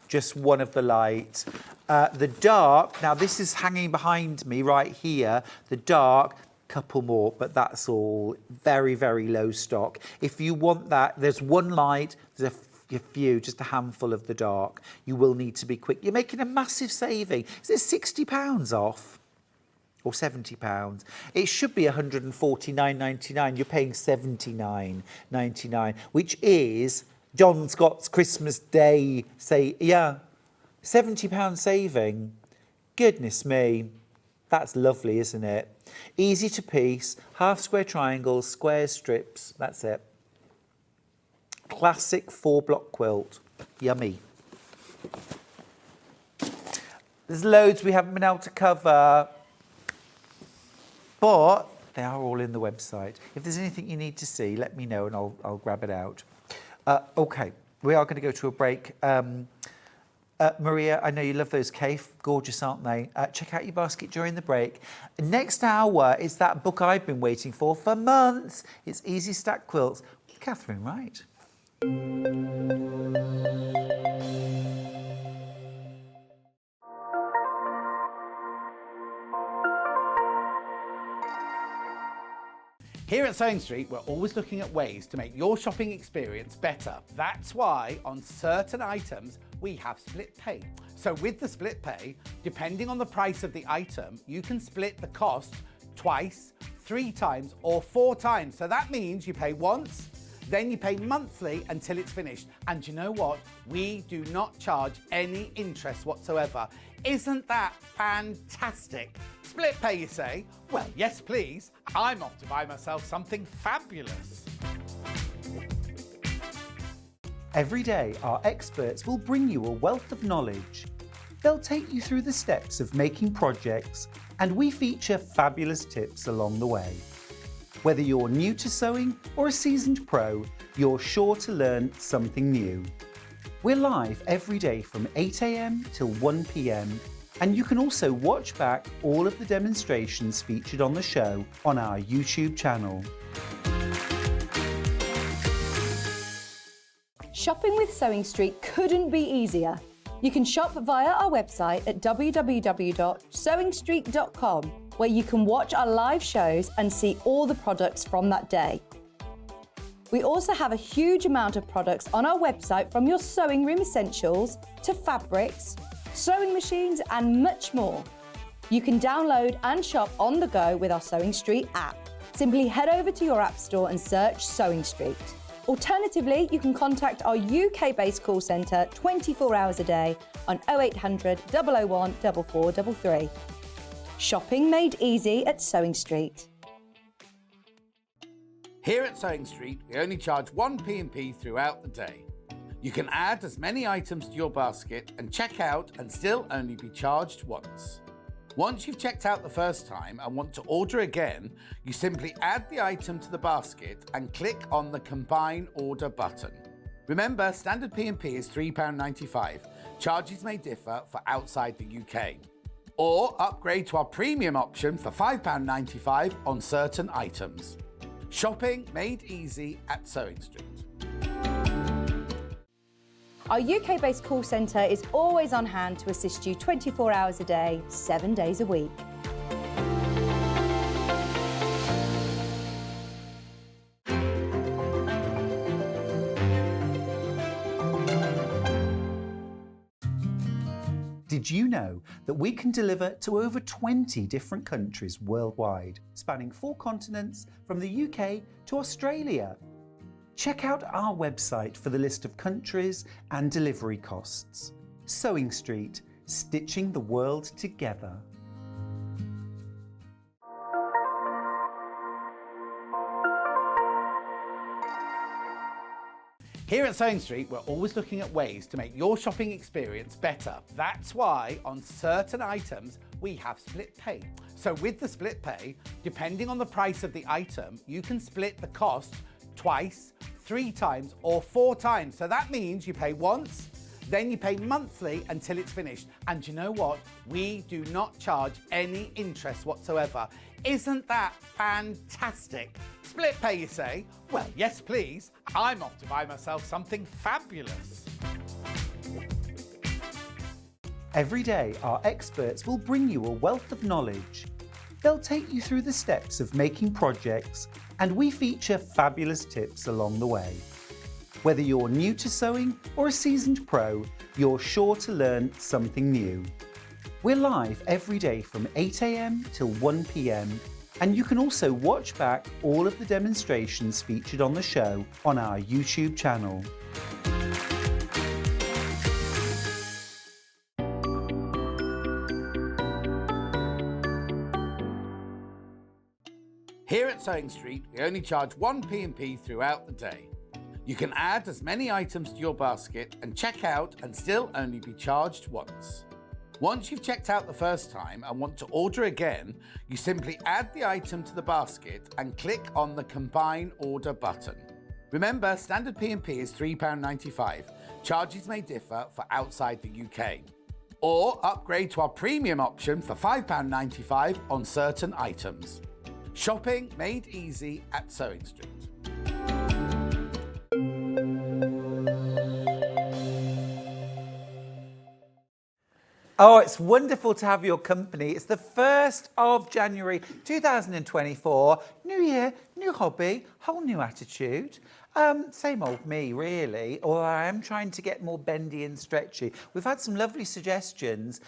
Just one of the light. The dark, now this is hanging behind me right here. The dark, couple more, but that's all very, very low stock. If you want that, there's one light, there's a few, just a handful of the dark. You will need to be quick. You're making a massive saving. Is it £60 off? Or £70? It should be $149.99. You're paying $79.99, which is John Scott's Christmas Day, £70 saving. Goodness me. That's lovely, isn't it? Easy to piece, half square triangles, square strips, that's it. Classic 4-block quilt. Yummy. There's loads we haven't been able to cover, but they are all in the website. If there's anything you need to see, let me know and I'll grab it out. Okay, we are going to go to a break. Maria, I know you love those KAFFE, gorgeous, aren't they? Check out your basket during the break. Next hour is that book I've been waiting for months. It's Easy Stack Quilts with Catherine Wright. Here at Sewing Street, we're always looking at ways to make your shopping experience better. That's why on certain items, we have split pay. So with the split pay, depending on the price of the item, you can split the cost twice, 3 times, or 4 times. So that means you pay once, then you pay monthly until it's finished. And you know what? We do not charge any interest whatsoever. Isn't that fantastic? Split pay, you say? Well, yes, please. I'm off to buy myself something fabulous. Every day, our experts will bring you a wealth of knowledge. They'll take you through the steps of making projects, and we feature fabulous tips along the way. Whether you're new to sewing or a seasoned pro, you're sure to learn something new. We're live every day from 8 a.m. till 1 p.m. and you can also watch back all of the demonstrations featured on the show on our YouTube channel. Shopping with Sewing Street couldn't be easier. You can shop via our website at www.sewingstreet.com, where you can watch our live shows and see all the products from that day. We also have a huge amount of products on our website, from your sewing room essentials to fabrics, sewing machines and much more. You can download and shop on the go with our Sewing Street app. Simply head over to your app store and search Sewing Street. Alternatively, you can contact our UK-based call centre 24 hours a day on 0800 001 4433. Shopping made easy at Sewing Street. Here at Sewing Street, we only charge 1 P&P throughout the day. You can add as many items to your basket and check out and still only be charged once. Once you've checked out the first time and want to order again, you simply add the item to the basket and click on the Combine Order button. Remember, standard P&P is £3.95. Charges may differ for outside the UK. Or upgrade to our premium option for £5.95 on certain items. Shopping made easy at Sewing Street. Our UK-based call centre is always on hand to assist you 24 hours a day, 7 days a week. Did you know that we can deliver to over 20 different countries worldwide, spanning 4 continents from the UK to Australia? Check out our website for the list of countries and delivery costs. Sewing Street, stitching the world together. Here at Sewing Street, we're always looking at ways to make your shopping experience better. That's why on certain items, we have split pay. So with the split pay, depending on the price of the item, you can split the cost twice, 3 times, or 4 times. So that means you pay once, then you pay monthly until it's finished. And you know what? We do not charge any interest whatsoever. Isn't that fantastic? Split pay, you say? Well, yes, please. I'm off to buy myself something fabulous. Every day, our experts will bring you a wealth of knowledge. They'll take you through the steps of making projects, and we feature fabulous tips along the way. Whether you're new to sewing or a seasoned pro, you're sure to learn something new. We're live every day from 8 a.m. till 1 p.m. and you can also watch back all of the demonstrations featured on the show on our YouTube channel. Here at Sewing Street, we only charge 1 P&P throughout the day. You can add as many items to your basket and check out and still only be charged once. Once you've checked out the first time and want to order again, you simply add the item to the basket and click on the Combine Order button. Remember, standard P&P is £3.95. Charges may differ for outside the UK. Or upgrade to our premium option for £5.95 on certain items. Shopping made easy at Sewing Street. Oh, it's wonderful to have your company. It's the 1st of January 2024. New year, new hobby, whole new attitude. Same old me, really, or I am trying to get more bendy and stretchy. We've had some lovely suggestions.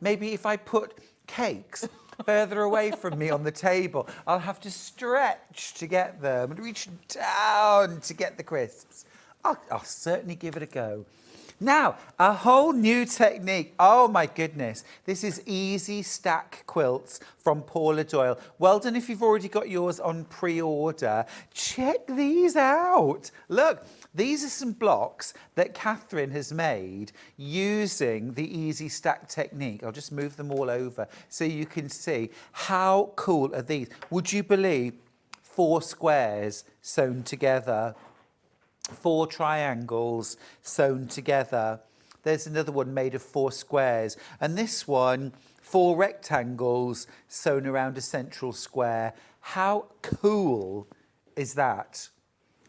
Maybe if I put cakes further away from me on the table, I'll have to stretch to get them and reach down to get the crisps. I'll certainly give it a go. Now, a whole new technique. Oh my goodness. This is Easy Stack Quilts from Paula Doyle. Well done if you've already got yours on pre-order. Check these out. Look, these are some blocks that Catherine has made using the Easy Stack technique. I'll just move them all over so you can see how cool are these. Would you believe 4 squares sewn together? 4 triangles sewn together. There's another one made of 4 squares. And this one, 4 rectangles sewn around a central square. How cool is that?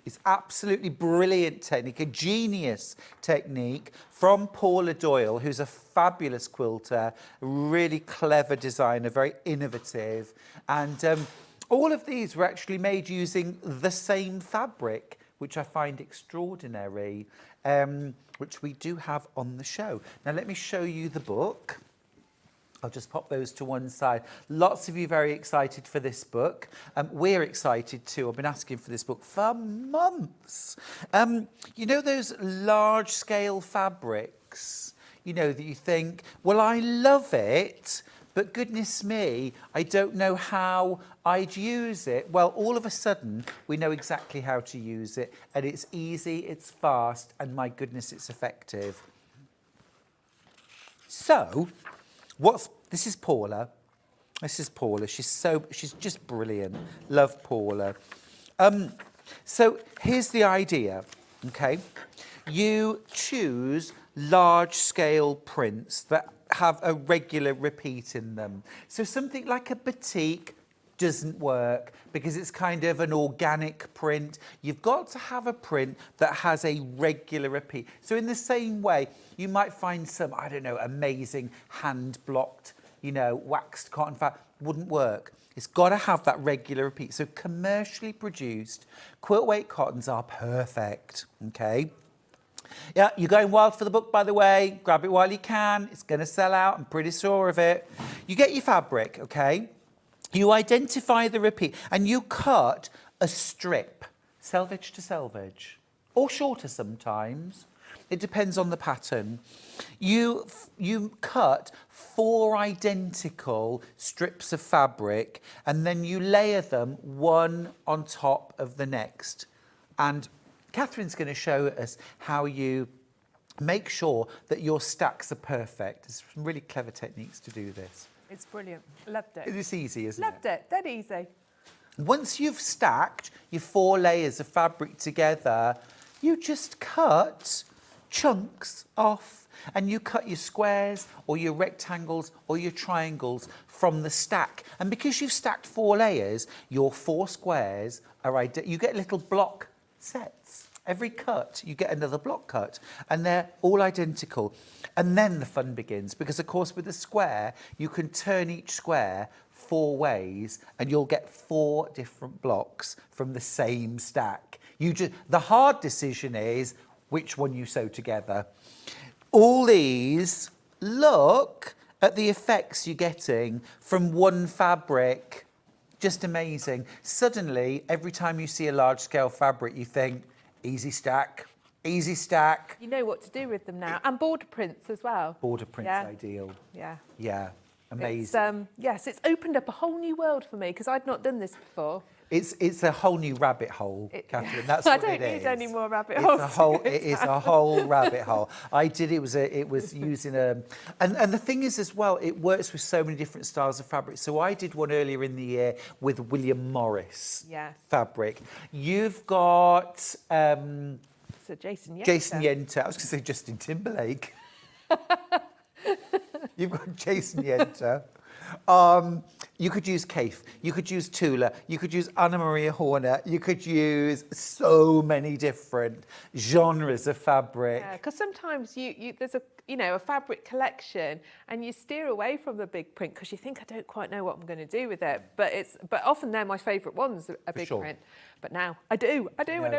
It's absolutely brilliant technique, a genius technique from Paula Doyle, who's a fabulous quilter, a really clever designer, very innovative. And all of these were actually made using the same fabric, which I find extraordinary, which we do have on the show. Now, let me show you the book. I'll just pop those to one side. Lots of you very excited for this book. We're excited too. I've been asking for this book for months. You know those large-scale fabrics, you know, that you think, well, I love it, but goodness me, I don't know how I'd use it. Well, all of a sudden, we know exactly how to use it, and it's easy, it's fast, and my goodness, it's effective. So, this is Paula. This is Paula. She's just brilliant. Love Paula. So here's the idea, okay? You choose large-scale prints that have a regular repeat in them. So something like a batik doesn't work because it's kind of an organic print. You've got to have a print that has a regular repeat. So in the same way, you might find some, I don't know, amazing hand-blocked, you know, waxed cotton fabric. Wouldn't work. It's got to have that regular repeat. So commercially produced quilt weight cottons are perfect, okay? Yeah, you're going wild for the book, by the way. Grab it while you can. It's going to sell out. I'm pretty sure of it. You get your fabric, okay? You identify the repeat and you cut a strip, selvage to selvage, or shorter sometimes. It depends on the pattern. You cut 4 identical strips of fabric and then you layer them one on top of the next. And Catherine's going to show us how you make sure that your stacks are perfect. There's some really clever techniques to do this. It's brilliant. Loved it. It's easy, isn't Loved it. Dead easy. Once you've stacked your 4 layers of fabric together, you just cut chunks off and you cut your squares or your rectangles or your triangles from the stack. And because you've stacked 4 layers, your 4 squares are you get little block sets. Every cut, you get another block cut, and they're all identical. And then the fun begins, because of course with a square, you can turn each square 4 ways, and you'll get 4 different blocks from the same stack. The hard decision is which one you sew together. All these, look at the effects you're getting from one fabric. Just amazing. Suddenly, every time you see a large-scale fabric, you think, easy stack, easy stack. You know what to do with them now. And border prints as well. Border prints, Yeah. ideal. Yeah. Yeah, amazing. Yes, it's opened up a whole new world for me because I'd not done this before. It's a whole new rabbit hole, Catherine. That's I what don't it is. need any more rabbit It's holes. a whole. It is a whole rabbit hole. It was using a, and the thing is as well, it works with so many different styles of fabric. So I did one earlier in the year with William Morris fabric. You've got So Jason Yenter. Jason Yenter. I was going to say Justin Timberlake. You've got Jason Yenter. You could use KAFFE, you could use Tula, you could use Anna Maria Horner, you could use so many different genres of fabric. Yeah, because sometimes there's a fabric collection and you steer away from the big print because you think, I don't quite know what I'm going to do with it. But often they're my favourite ones, a big print. But now I know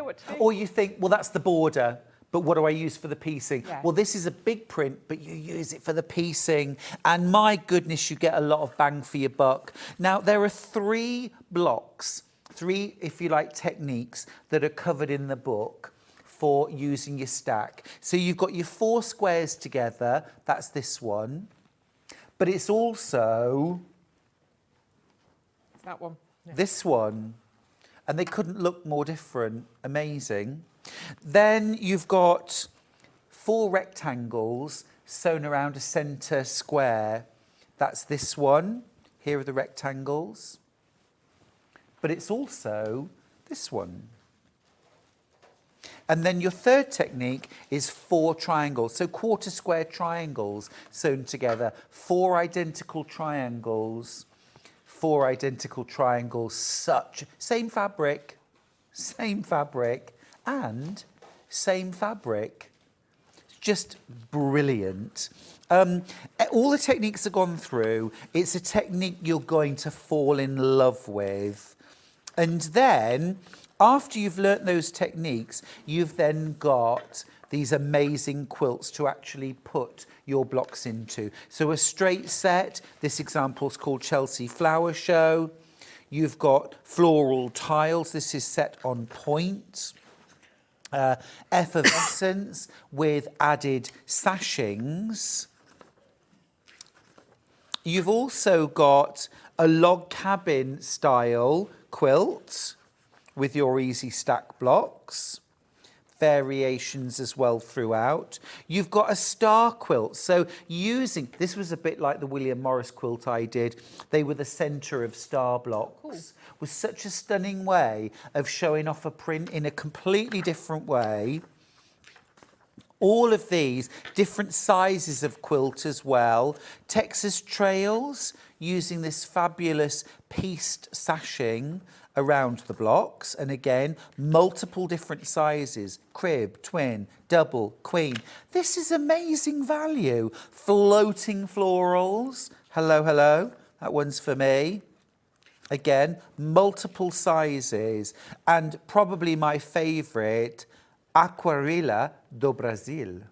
what to do. Or you think, well, that's the border. But what do I use for the piecing? Yeah. Well, this is a big print, but you use it for the piecing. And my goodness, you get a lot of bang for your buck. Now, there are 3 blocks, 3, if you like, techniques that are covered in the book for using your stack. So you've got your 4 squares together. That's this one. But it's also That one. Yeah. this one. And they couldn't look more different. Amazing. Then you've got 4 rectangles sewn around a centre square. That's this one. Here are the rectangles. But it's also this one. And then your 3rd technique is 4 triangles. So quarter square triangles sewn together. 4 identical triangles. 4 identical triangles. Same fabric. And same fabric. It's just brilliant. All the techniques I've gone through, it's a technique you're going to fall in love with. And then, after you've learnt those techniques, you've then got these amazing quilts to actually put your blocks into. So a straight set, this example is called Chelsea Flower Show. You've got floral tiles, this is set on point. Effervescence with added sashings. You've also got a log cabin style quilt with your easy stack blocks. Variations as well throughout. You've got a star quilt. So this was a bit like the William Morris quilt I did. They were the centre of star blocks. Was such a stunning way of showing off a print in a completely different way. All of these, different sizes of quilt as well. Texas trails, using this fabulous pieced sashing around the blocks. And again, multiple different sizes, crib, twin, double, queen. This is amazing value. Floating florals. Hello, hello. That one's for me. Again, multiple sizes. And probably my favourite, Aquarela do Brasil.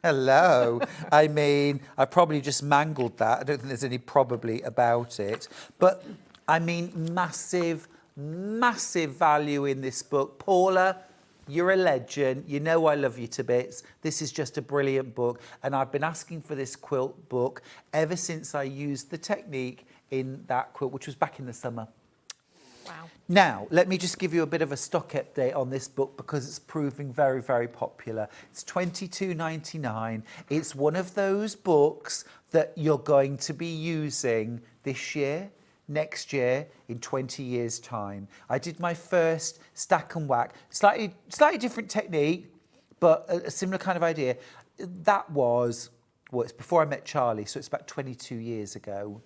Hello. I mean, I probably just mangled that. I don't think there's any probably about it. But, I mean, massive, massive value in this book. Paula, you're a legend. You know I love you to bits. This is just a brilliant book. And I've been asking for this quilt book ever since I used the technique in that quilt, which was back in the summer. Wow. Now, let me just give you a bit of a stock update on this book because it's proving very, very popular. It's $22.99. It's one of those books that you're going to be using this year, next year, in 20 years' time. I did my first stack and whack, slightly different technique, but a similar kind of idea. That was, well, it's before I met Charlie, so it's about 22 years ago.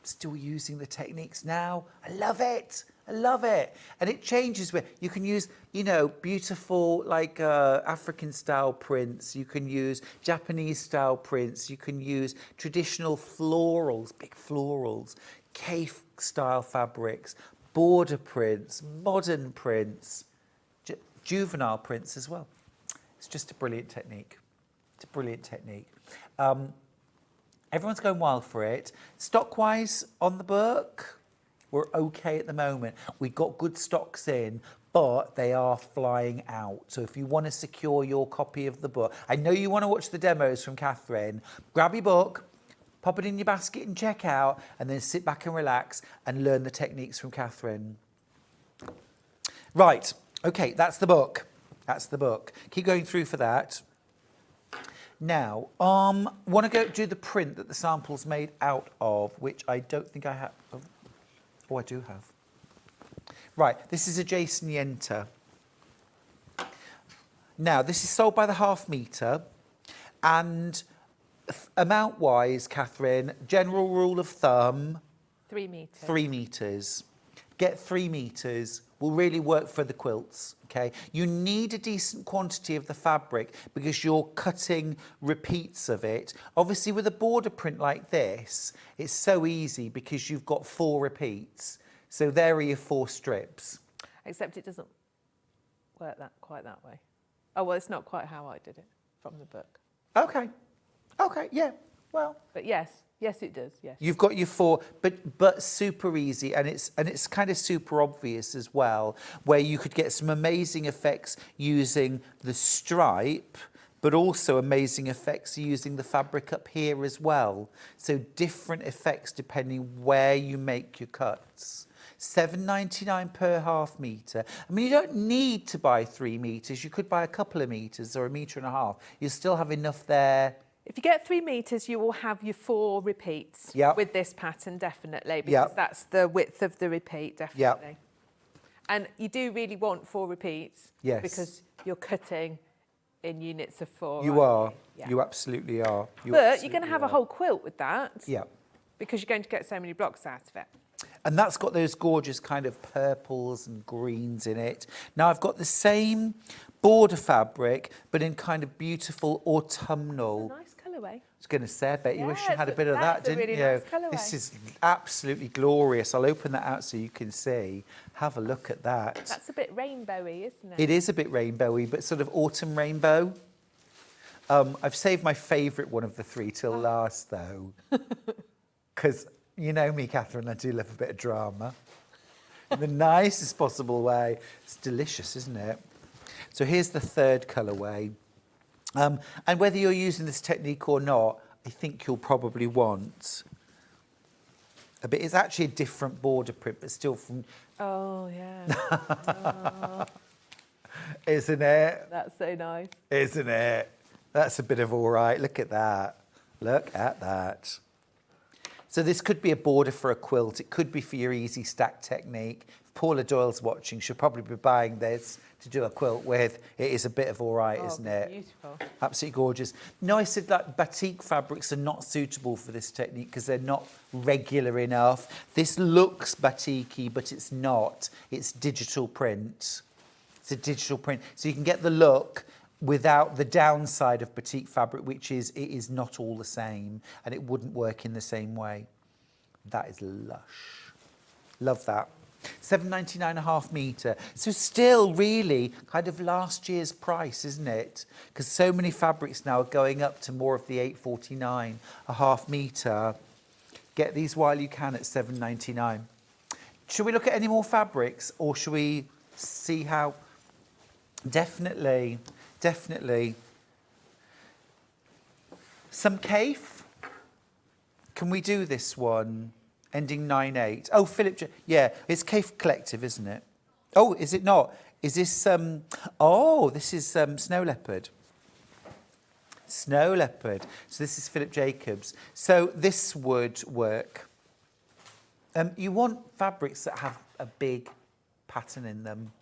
Still using the techniques now. I love it. I love it. And it changes where you can use, you know, beautiful like African style prints. You can use Japanese style prints. You can use traditional florals, big florals, KAFFE style fabrics, border prints, modern prints, juvenile prints as well. It's just a brilliant technique. It's a brilliant technique. Everyone's going wild for it. Stock-wise on the book, we're okay at the moment. We've got good stocks in, but they are flying out. So if you want to secure your copy of the book, I know you want to watch the demos from Catherine, grab your book, Pop it in your basket and check out, and then sit back and relax and learn the techniques from Catherine. Right, okay, that's the book. That's the book. Keep going through for that. Now, want to go do the print that the sample's made out of, which I don't think I have. Oh, I do have. Right, this is a Jason Yenter. Now, this is sold by the half metre, and amount-wise, Catherine, general rule of thumb, 3 metres. 3 metres. Get 3 metres will really work for the quilts, okay? You need a decent quantity of the fabric because you're cutting repeats of it. Obviously, with a border print like this, it's so easy because you've got 4 repeats. So there are your 4 strips. Except it doesn't work quite that way. Oh, well, it's not quite how I did it from the book. Okay, okay, yeah, well. But yes, it does, yes. You've got your 4, but super easy, and it's kind of super obvious as well, where you could get some amazing effects using the stripe, but also amazing effects using the fabric up here as well. So different effects depending where you make your cuts. £7.99 per half metre. I mean, you don't need to buy 3 metres. You could buy a couple of metres or 1.5 metres. You'll still have enough there. If you get 3 metres, you will have your 4 repeats with this pattern, definitely, because that's the width of the repeat, definitely. And you do really want 4 repeats because you're cutting in units of 4. You are. Yeah. You absolutely are. But you're going to have a whole quilt with that. Yeah. Because you're going to get so many blocks out of it. And that's got those gorgeous kind of purples and greens in it. Now I've got the same border fabric, but in kind of beautiful autumnal. Nice colourway. I was going to say, I bet you wish you had a bit of that, didn't really you? nice colourway. This is absolutely glorious. I'll open that out so you can see. Have a look at that. That's a bit rainbowy, isn't it? It is a bit rainbowy, but sort of autumn rainbow. I've saved my favourite one of the 3 till last, though. Because you know me, Catherine, I do love a bit of drama. In the nicest possible way. It's delicious, isn't it? So here's the 3rd colourway. And whether you're using this technique or not, I think you'll probably want a bit. It's actually a different border print, but still from... Oh, yeah. Isn't it? That's so nice. Isn't it? That's a bit of all right. Look at that. Look at that. So this could be a border for a quilt. It could be for your easy stack technique. If Paula Doyle's watching, she'll probably be buying this to do a quilt with. It is a bit of all right, isn't it? Beautiful. Absolutely gorgeous. No, I said that batik fabrics are not suitable for this technique because they're not regular enough. This looks batiki, but it's not. It's digital print. It's a digital print. So you can get the look without the downside of batik fabric, which is it is not all the same and it wouldn't work in the same way. That is lush. Love that. £7.99 a half metre. So still really kind of last year's price, isn't it? Because so many fabrics now are going up to more of the £8.49 a half metre. Get these while you can at £7.99. Should we look at any more fabrics or should we see how... Definitely. Some KAFFE. Can we do this one? Ending 9-8. Oh, Philip. Yeah, it's KAFFE Collective, isn't it? Oh, is it not? Is this... oh, this is Snow Leopard. Snow Leopard. So this is Philip Jacobs. So this would work. You want fabrics that have a big pattern in them.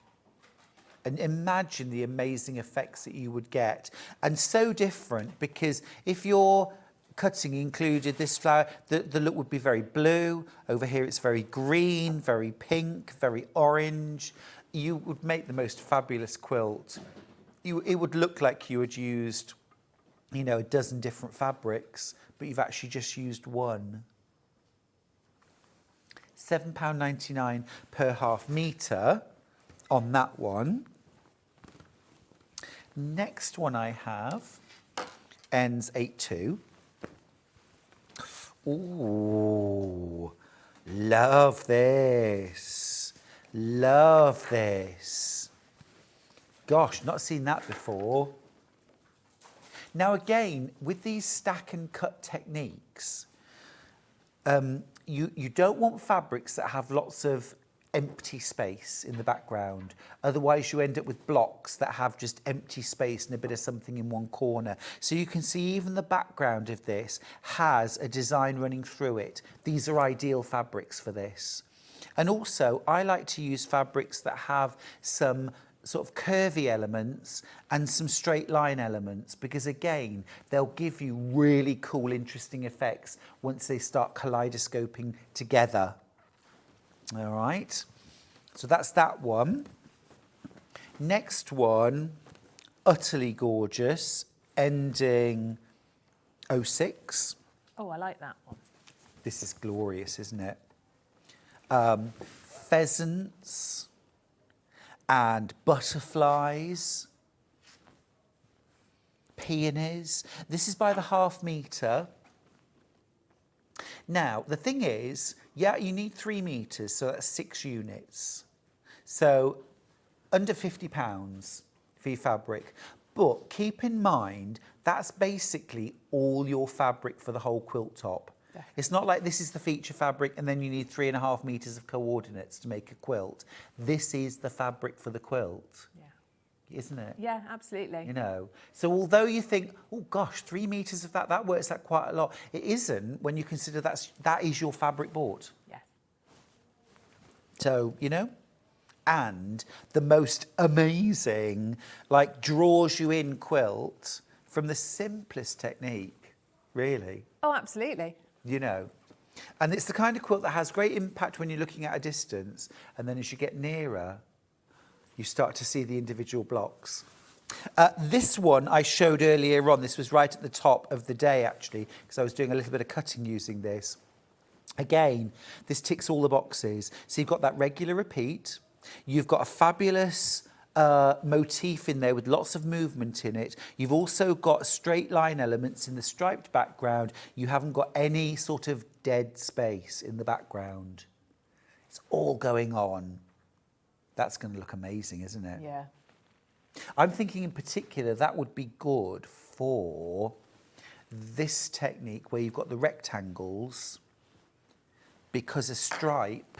And imagine the amazing effects that you would get. And so different because if your cutting included this flower, the look would be very blue. Over here it's very green, very pink, very orange. You would make the most fabulous quilt. It would look like you had used, you know, a dozen different fabrics, but you've actually just used one. £7.99 per half metre on that one. Next one I have ends 8-2. Ooh, love this. Love this. Gosh, not seen that before. Now again, with these stack and cut techniques, you don't want fabrics that have lots of empty space in the background. Otherwise, you end up with blocks that have just empty space and a bit of something in one corner. So you can see even the background of this has a design running through it. These are ideal fabrics for this. And also, I like to use fabrics that have some sort of curvy elements and some straight line elements, because again, they'll give you really cool, interesting effects once they start kaleidoscoping together. All right, so that's that one. Next one, utterly gorgeous, ending 06. Oh, I like that one. This is glorious, isn't it? Pheasants and butterflies, peonies. This is by the ½ metre. Now, the thing is, yeah, you need 3 metres, so that's 6 units. So under £50 for your fabric. But keep in mind, that's basically all your fabric for the whole quilt top. Definitely. It's not like this is the feature fabric and then you need 3.5 metres of coordinates to make a quilt. This is the fabric for the quilt. Isn't it? Yeah, absolutely. You know, so although you think, oh gosh, 3 metres of that works out quite a lot. It isn't when you consider that is your fabric board. Yes. So, you know, and the most amazing, like, draws you in quilt from the simplest technique, really. Oh, absolutely. You know, and it's the kind of quilt that has great impact when you're looking at a distance, and then as you get nearer, you start to see the individual blocks. This one I showed earlier on. This was right at the top of the day, actually, because I was doing a little bit of cutting using this. Again, this ticks all the boxes. So you've got that regular repeat. You've got a fabulous motif in there with lots of movement in it. You've also got straight line elements in the striped background. You haven't got any sort of dead space in the background. It's all going on. That's going to look amazing, isn't it? Yeah. I'm thinking in particular that would be good for this technique where you've got the rectangles, because a stripe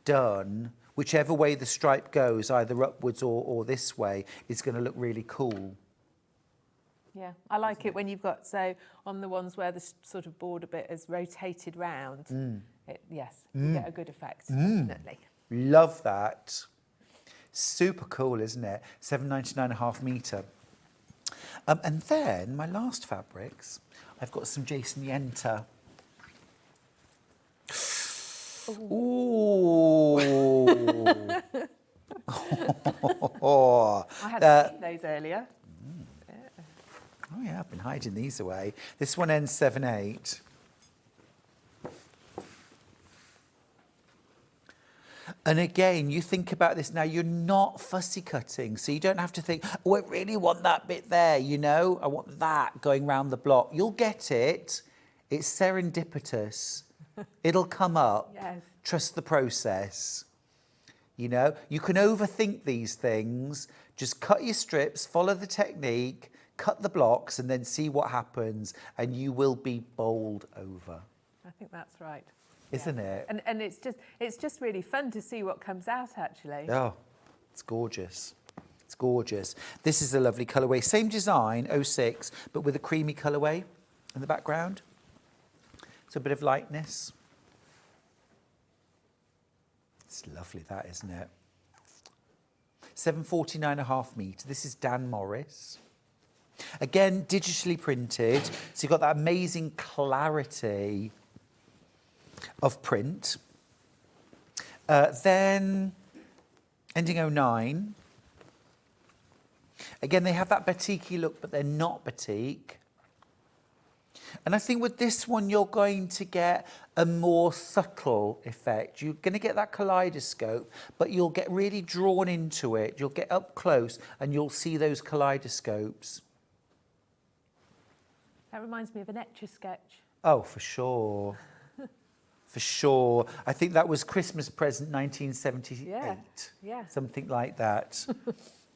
done, whichever way the stripe goes, either upwards or this way, is going to look really cool. Yeah, I like it when you've got, so on the ones where the sort of border bit is rotated round, yes, you get a good effect, definitely. Love that. Super cool, isn't it? £7.99 metre. And then my last fabrics, I've got some Jason Yenter. Ooh. I had seen those earlier. Oh yeah, I've been hiding these away. This one ends 7/8. And again, you think about this now, you're not fussy cutting, so you don't have to think, oh, I really want that bit there, you know, I want that going round the block. You'll get it. It's serendipitous. It'll come up. Yes. Trust the process. You know, you can overthink these things. Just cut your strips, follow the technique, cut the blocks, and then see what happens, and you will be bowled over. I think that's right. Isn't it? And it's just really fun to see what comes out, actually. Oh, it's gorgeous. It's gorgeous. This is a lovely colourway. Same design, 06, but with a creamy colourway in the background. It's a bit of lightness. It's lovely, that, isn't it? 749.5 metre. This is Dan Morris. Again, digitally printed. So you've got that amazing clarity of print. Then ending 09. Again, they have that batik-y look, but they're not batik. And I think with this one, you're going to get a more subtle effect. You're going to get that kaleidoscope, but you'll get really drawn into it. You'll get up close and you'll see those kaleidoscopes. That reminds me of an Etch-a-Sketch. Oh, for sure. For sure. I think that was Christmas present 1978. Yeah. Something like that.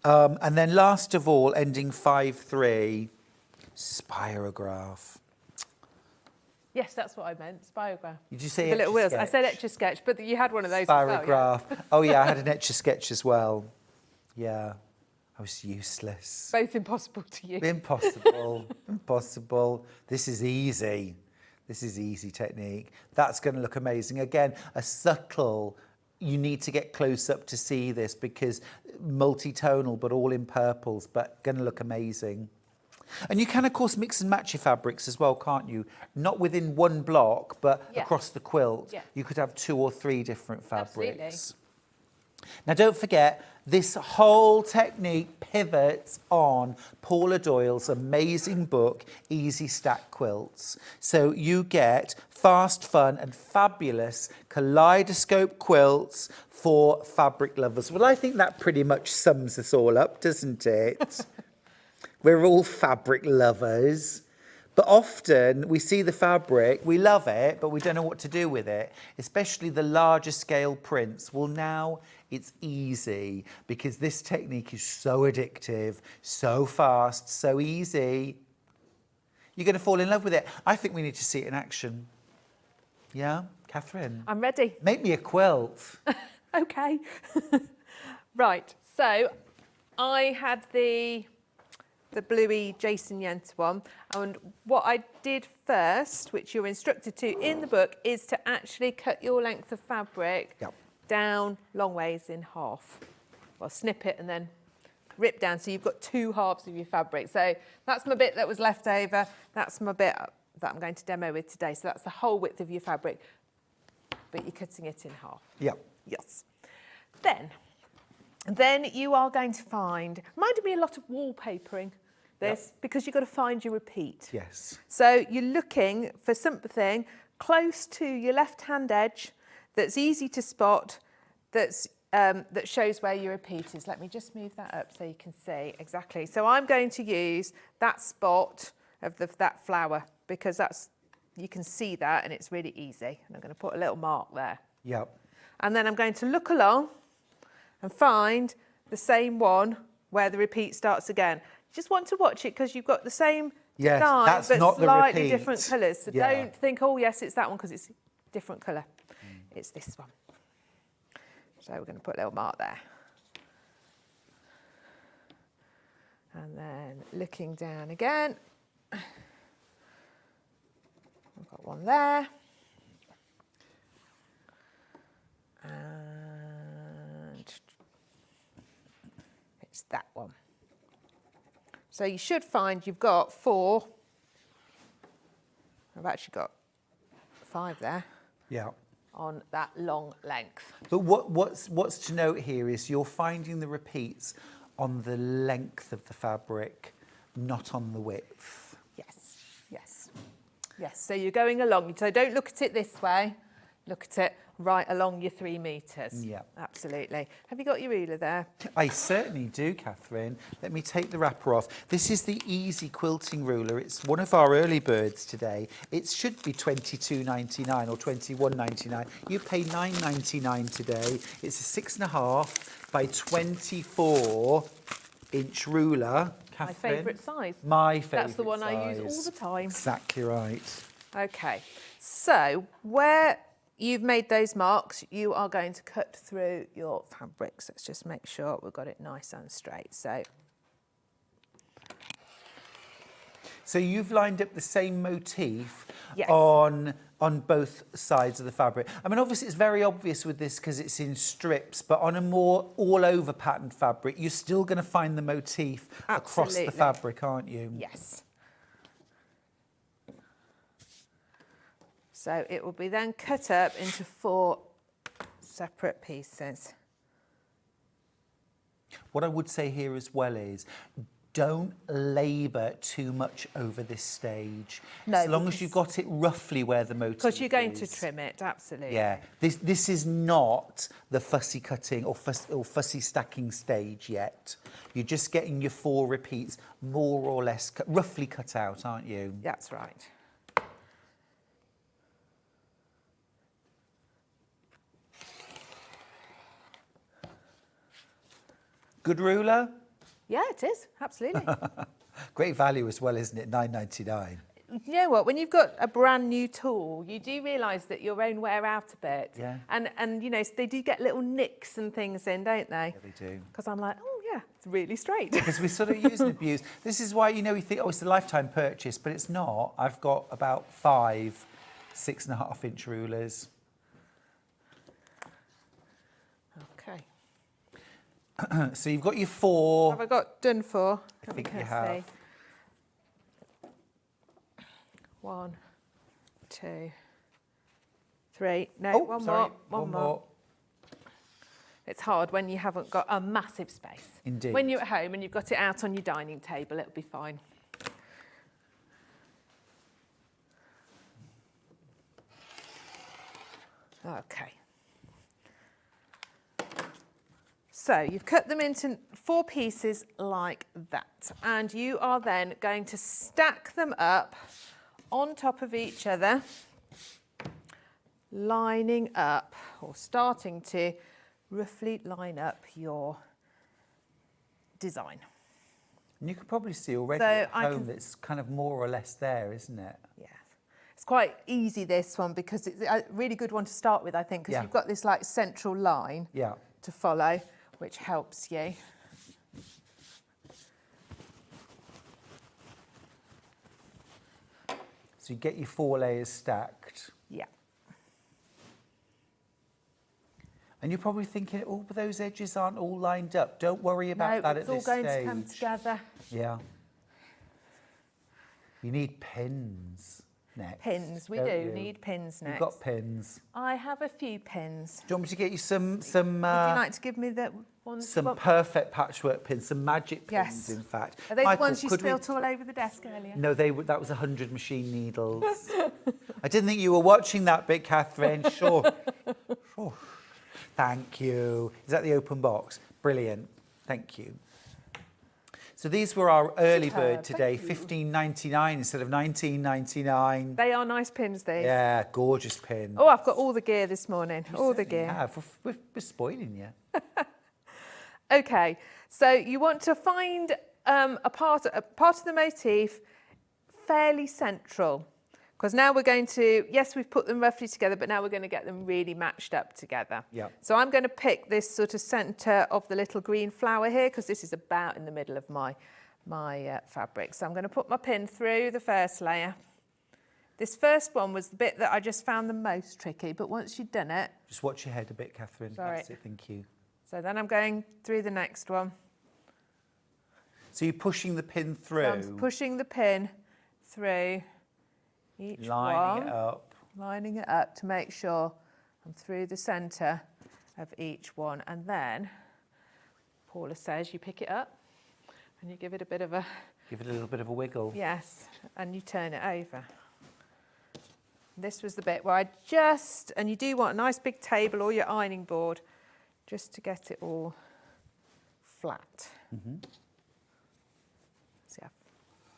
And then last of all, ending 5/3, Spirograph. Yes, that's what I meant. Spirograph. Did you say The little wheels. I said Etch-a-Sketch? Etch-a-Sketch, but you had one of those as well. Spirograph. Oh yeah, I had an Etch-a-Sketch as well. Yeah, I was useless. Both impossible to use. Impossible, impossible. This is easy. This is easy technique. That's going to look amazing. Again, a subtle, you need to get close up to see this because multi-tonal, but all in purples, but going to look amazing. And you can, of course, mix and match your fabrics as well, can't you? Not within one block, but across the quilt. Yeah. You could have 2 or 3 different fabrics. Absolutely. Now, don't forget, this whole technique pivots on Paula Doyle's amazing book, Easy Stack Quilts. So you get fast, fun and fabulous kaleidoscope quilts for fabric lovers. Well, I think that pretty much sums us all up, doesn't it? We're all fabric lovers. But often we see the fabric, we love it, but we don't know what to do with it, especially the larger scale prints. Well, now it's easy because this technique is so addictive, so fast, so easy. You're going to fall in love with it. I think we need to see it in action. Yeah, Catherine? I'm ready. Make me a quilt. Okay. Right, so I had the bluey Jason Yenter one, and what I did first, which you're instructed to in the book, is to actually cut your length of fabric down long ways in half. Well, snip it and then rip down, so you've got 2 halves of your fabric. So that's my bit that was left over. That's my bit that I'm going to demo with today. So that's the whole width of your fabric, but you're cutting it in half. Yep. Yes. Then you are going to find, reminded me a lot of wallpapering, this, because you've got to find your repeat. Yes. So you're looking for something close to your left-hand edge that's easy to spot, that's, that shows where your repeat is. Let me just move that up so you can see exactly. So I'm going to use that spot of that flower because that's, you can see that and it's really easy. And I'm going to put a little mark there. Yep. And then I'm going to look along and find the same one where the repeat starts again. You just want to watch it because you've got the same design, that's but not the slightly repeat. different colours. So don't think, oh yes, it's that one because it's different colour. It's this one. So we're going to put a little mark there. And then looking down again. I've got one there. And it's that one. So you should find you've got 4. I've actually got 5 there. Yeah. On that long length. But what's to note here is you're finding the repeats on the length of the fabric, not on the width. Yes, yes, yes. So you're going along. So don't look at it this way. Look at it right along your 3 metres. Yeah. Absolutely. Have you got your ruler there? I certainly do, Catherine. Let me take the wrapper off. This is the Easy Quilting Ruler. It's one of our early birds today. It should be $22.99 or $21.99. You pay $9.99 today. It's a 6.5 by 24-inch ruler. Catherine, My favourite size. My favourite That's the one size. I use all the time. Exactly right. Okay. So where you've made those marks, you are going to cut through your fabrics. Let's just make sure we've got it nice and straight. So you've lined up the same motif Yes. on both sides of the fabric. I mean, obviously it's very obvious with this because it's in strips, but on a more all-over patterned fabric, you're still going to find the motif across the Absolutely. fabric, aren't you? Yes. So it will be then cut up into 4 separate pieces. What I would say here as well is don't labour too much over this stage. No, as long as because- you've got it roughly where the motif is. Because you're going to trim it, absolutely. Yeah, this is not the fussy cutting or fussy stacking stage yet. You're just getting your 4 repeats more or less roughly cut out, aren't you? That's right. Good ruler? Yeah, it is, absolutely. Great value as well, isn't it? $9.99. you know what? When you've got a brand new tool, you do realise that your own wear out a bit. Yeah. And you know, they do get little nicks and things in, don't they? Yeah, they do. Because I'm like, oh yeah, it's really straight. Because we sort of use and abuse. This is why, you know, we think, oh, it's a lifetime purchase, but it's not. I've got about 5 6.5-inch rulers. Okay. So you've got your 4. Have I got done for? I think you have. 1, 2, 3. No, Oh, one sorry, more. One more. It's hard when you haven't got a massive space. Indeed. When you're at home and you've got it out on your dining table, it'll be fine. Okay. So you've cut them into 4 pieces like that, and you are then going to stack them up on top of each other, lining up or starting to roughly line up your design. And you can probably see already So at I home can- that's kind of more or less there, isn't it? Yeah. It's quite easy, this one, because it's a really good one to start with, I think, because Yeah. you've got this like central line Yeah. to follow, which helps you. So you get your 4 layers stacked. Yeah. And you're probably thinking, oh, but those edges aren't all lined up. Don't worry about No, that it's at all this going stage. to come together. Yeah. You need pins next. Pins, we don't do you? need pins You've next. got pins. I have a few pins. Do you want me to get you some Would you like to give me the ones? some you want? perfect patchwork pins, some magic pins, Yes. in fact? Are they Michael, the ones you could we- spilt all over the desk earlier? No, that was 100 machine needles. I didn't think you were watching that bit, Catherine. Sure. Sure. Thank you. Is that the open box? Brilliant. Thank you. So these were our early bird today, $15.99 instead of $19.99. They are nice pins, these. Yeah, gorgeous pin. Oh, I've got all the gear this morning. You All the certainly gear. have. We're spoiling you. Okay, so you want to find a part of the motif fairly central, because now we're going to, yes, we've put them roughly together, but now we're going to get them really matched up together. Yeah. So I'm going to pick this sort of centre of the little green flower here, because this is about in the middle of my fabric. So I'm going to put my pin through the first layer. This first one was the bit that I just found the most tricky, but once you've done it, Just watch your head a bit, Catherine. Sorry. That's it, thank you. so then I'm going through the next one. So you're pushing the pin through, So I'm pushing the pin through each lining one, it up. lining it up to make sure I'm through the centre of each one. And then, Paula says, you pick it up and you give it a bit of a, Give it a little bit of a wiggle. yes, and you turn it over. This was the bit where I just, and you do want a nice big table or your ironing board just to get it all flat. Mm-hmm. See, I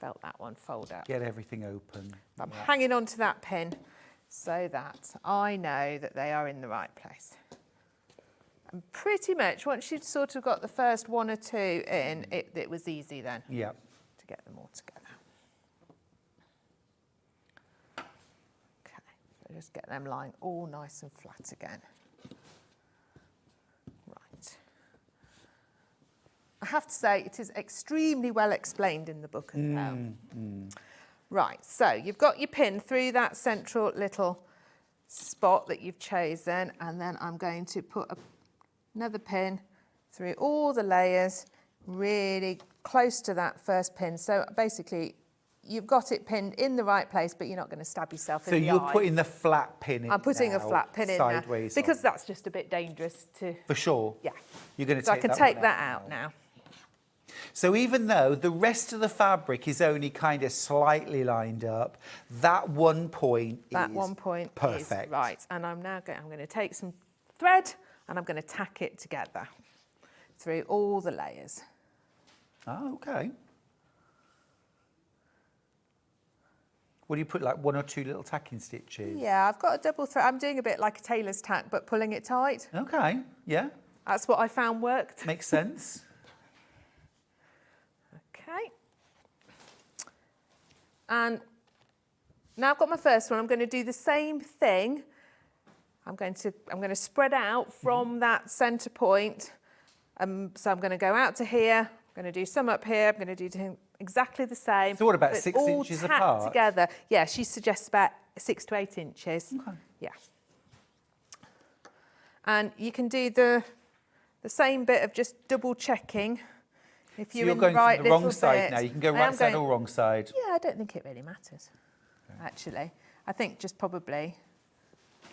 felt that one fold out. Get everything open. I'm Yeah. hanging on to that pin so that I know that they are in the right place. And pretty much once you'd sort of got the first 1 or 2 in, it was easy then Yeah. to get them all together. Okay, so just get them lying all nice and flat again. Right. I have to say it is extremely well explained in the book as well. Right, so you've got your pin through that central little spot that you've chosen, and then I'm going to put another pin through all the layers, really close to that first pin. So basically, you've got it pinned in the right place, but you're not going to stab yourself So in the you're eye. putting the flat pin in. I'm putting a now, flat pin in sideways there, because on. that's just a bit dangerous to, For sure. yeah. You're going to So I take can that take one that out now. So even though the rest of the fabric is only kind of slightly lined up, that one point That is one point perfect. is right. And I'm going to take some thread and I'm going to tack it together through all the layers. Oh, okay. What do you put, like 1 or 2 little tacking stitches? Yeah, I've got a double thread. I'm doing a bit like a tailor's tack, but pulling it tight. Okay, yeah, That's what I found worked. makes sense. Okay. And Now I've got my first one. I'm going to do the same thing. I'm going to spread out from that centre point. So I'm going to go out to here. I'm going to do some up here. I'm going to do exactly the same. So what, about but 6 inches all tacked apart? together. Yeah, she suggests about 6 to 8 inches. Okay. Yeah. And you can do the same bit of just double checking. If So you're you're in going the right from the wrong little side bit. now. You can go I right am side going- or wrong side. Yeah, I don't think it really matters, actually. I think just probably,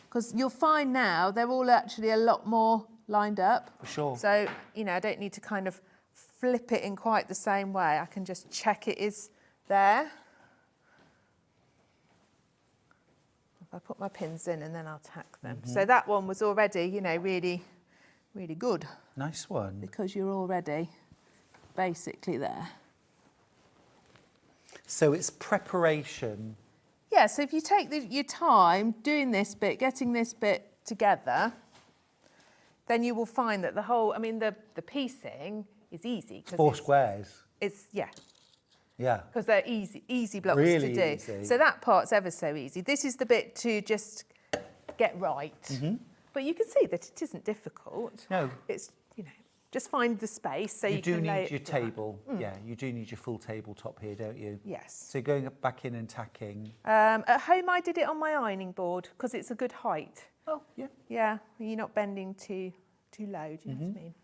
because you'll find now they're all actually a lot more lined up. For sure. So, you know, I don't need to kind of flip it in quite the same way. I can just check it is there. If I put my pins in and then I'll tack them. So that one was already, you know, really, really good Nice one. because you're already basically there. So it's preparation. Yeah, so if you take your time doing this bit, getting this bit together, then you will find that the whole, I mean, the piecing is easy. 'Cause 4 squares. It's, yeah, Yeah. because they're easy blocks Really to do. easy. So that part's ever so easy. This is the bit to just get right. But you can see that it isn't difficult. No. It's, you know, just find the space so You you do can lay need it your flat. table. Yeah, you do need your full tabletop here, don't you? Yes. So going back in and tacking. At home I did it on my ironing board because it's a good height. Oh, yeah. Yeah, you're not bending too low, do you know what I mean?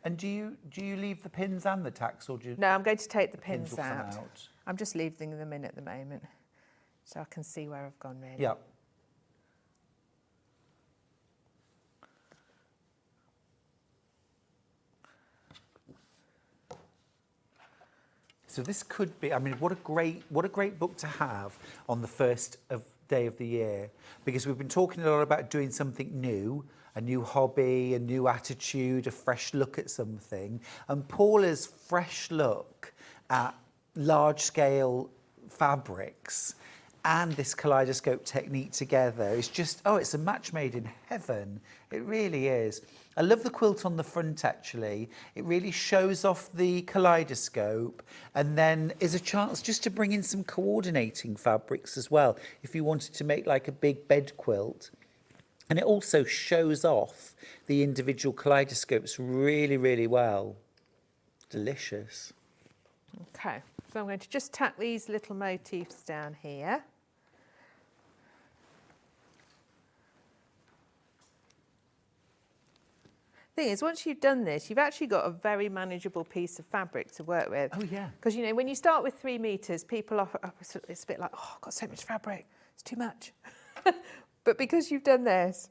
And do you leave the pins and the tacks, or do you? No, I'm going to take the pins pins will come out. out? I'm just leaving them in at the moment so I can see where I've gone really. Yeah. So this could be, I mean, what a great book to have on the first day of the year, because we've been talking a lot about doing something new, a new hobby, a new attitude, a fresh look at something. And Paula's fresh look at large-scale fabrics and this kaleidoscope technique together is just, oh, it's a match made in heaven. It really is. I love the quilt on the front, actually. It really shows off the kaleidoscope and then is a chance just to bring in some coordinating fabrics as well, if you wanted to make like a big bed quilt. And it also shows off the individual kaleidoscopes really, really well. Delicious. Okay, so I'm going to just tack these little motifs down here. Thing is, once you've done this, you've actually got a very manageable piece of fabric to work with. Oh, yeah. Because, you know, when you start with 3 metres, people are, it's a bit like, oh, I've got so much fabric, it's too much. But because you've done this,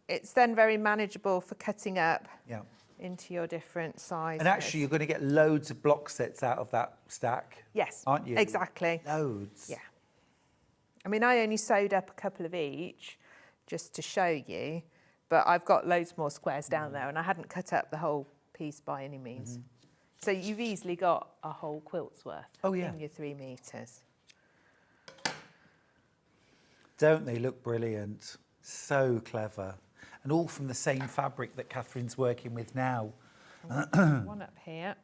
it's then very manageable for cutting up Yeah. into your different sizes. And actually, you're going to get loads of block sets out of that stack. Yes, Aren't you? exactly. Loads. Yeah. I mean, I only sewed up a couple of each just to show you, but I've got loads more squares down there and I hadn't cut up the whole piece by any means. So you've easily got a whole quilt's worth in your 3 metres. Don't they look brilliant? So clever. And all from the same fabric that Catherine's working with now. One up here.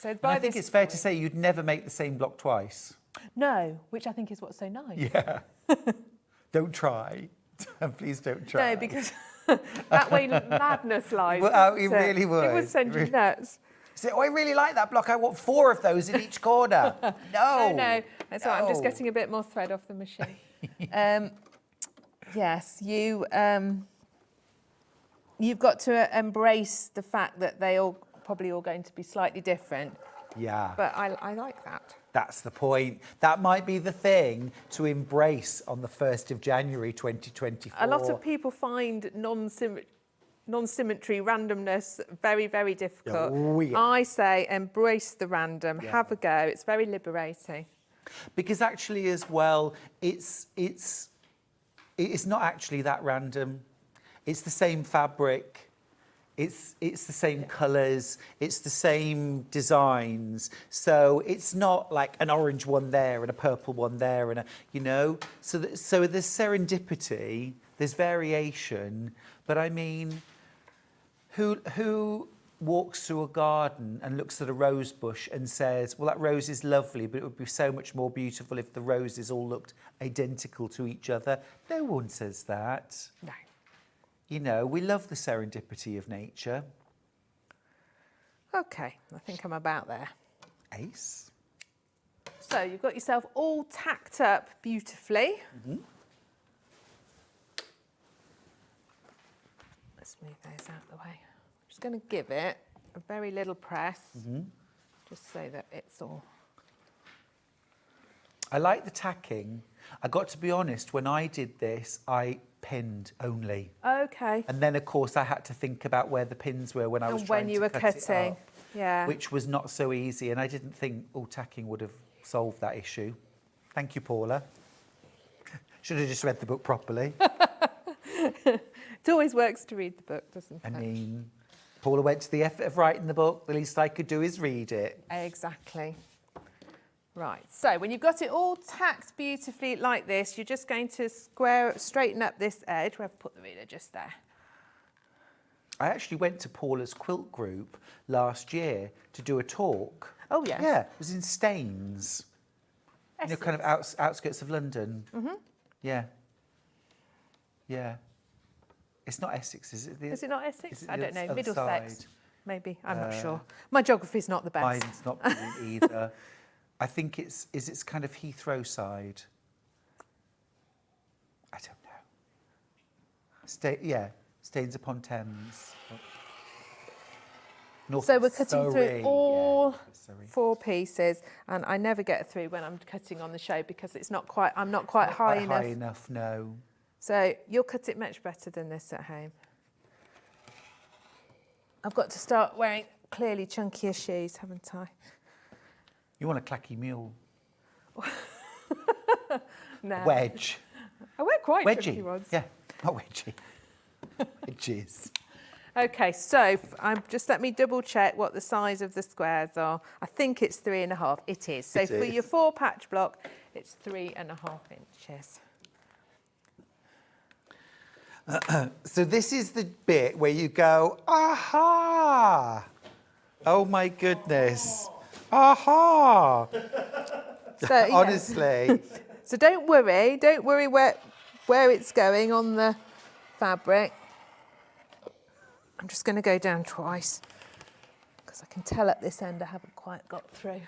So And by I think this it's fair to point- say you'd never make the same block twice. No, which I think is what's so nice. Yeah. Don't try. Please don't try. No, because that way madness lies. Well, it doesn't really would. It would send you nuts. Say, oh, I really like that block. I want 4 of those in each corner. No. No, that's all right. I'm just No. getting a bit more thread off the machine. Yes, you've got to embrace the fact that they all probably all going to be slightly different. Yeah. But I like that. That's the point. That might be the thing to embrace on the 1st of January 2024. A lot of people find non-symmetry, randomness very, very difficult. Oh, yeah. I say embrace the random, have a go. It's very liberating. Because actually as well, it's not actually that random. It's the same fabric. It's the same colours, it's the same designs. So it's not like an orange one there and a purple one there and so there's serendipity, there's variation, but I mean, who walks through a garden and looks at a rose bush and says, well, that rose is lovely, but it would be so much more beautiful if the roses all looked identical to each other. No one says that. No. You know, we love the serendipity of nature. Okay, I think I'm about there. Ace. So you've got yourself all tacked up beautifully. Let's move those out of the way. I'm just going to give it a very little press, just so that it's all... I like the tacking. I got to be honest, when I did this, I pinned only. Okay. And then, of course, I had to think about where the pins were when I was trying to cut it up, yeah. which was not so easy. And I didn't think all tacking would have solved that issue. Thank you, Paula. Should have just read the book properly. It always works to read the book, doesn't it? I mean, Paula went to the effort of writing the book. The least I could do is read it. Exactly. Right, so when you've got it all tacked beautifully like this, you're just going to straighten up this edge. Where I've put the ruler just there. I actually went to Paula's quilt group last year to do a talk. Oh, yes. Yeah, it was in Staines. You know, kind of outskirts of London. Yeah. Yeah. It's not Essex, is it? Is it not Essex? Is it I the don't know. other Middlesex, side? maybe. I'm not sure. My geography's not the best. Mine's not brilliant either. I think it's kind of Heathrow side. I don't know. Staines upon Thames. North So we're cutting through Surrey. all Surrey. 4 pieces, and I never get through when I'm cutting on the show because it's not quite. I'm not quite high enough. High enough, no. So you'll cut it much better than this at home. I've got to start wearing clearly chunkier shoes, haven't I? You want a clacky mule? No. Wedge. I wear quite Wedgie. chunky ones. Yeah, not wedgie. Wedges. Okay, so just let me double check what the size of the squares are. I think it's 3.5. It is. So for your 4 patch block, it's 3.5 inches. So this is the bit where you go, aha! Oh my goodness. Aha! So, yeah. Honestly. So don't worry where it's going on the fabric. I'm just going to go down twice because I can tell at this end I haven't quite got through.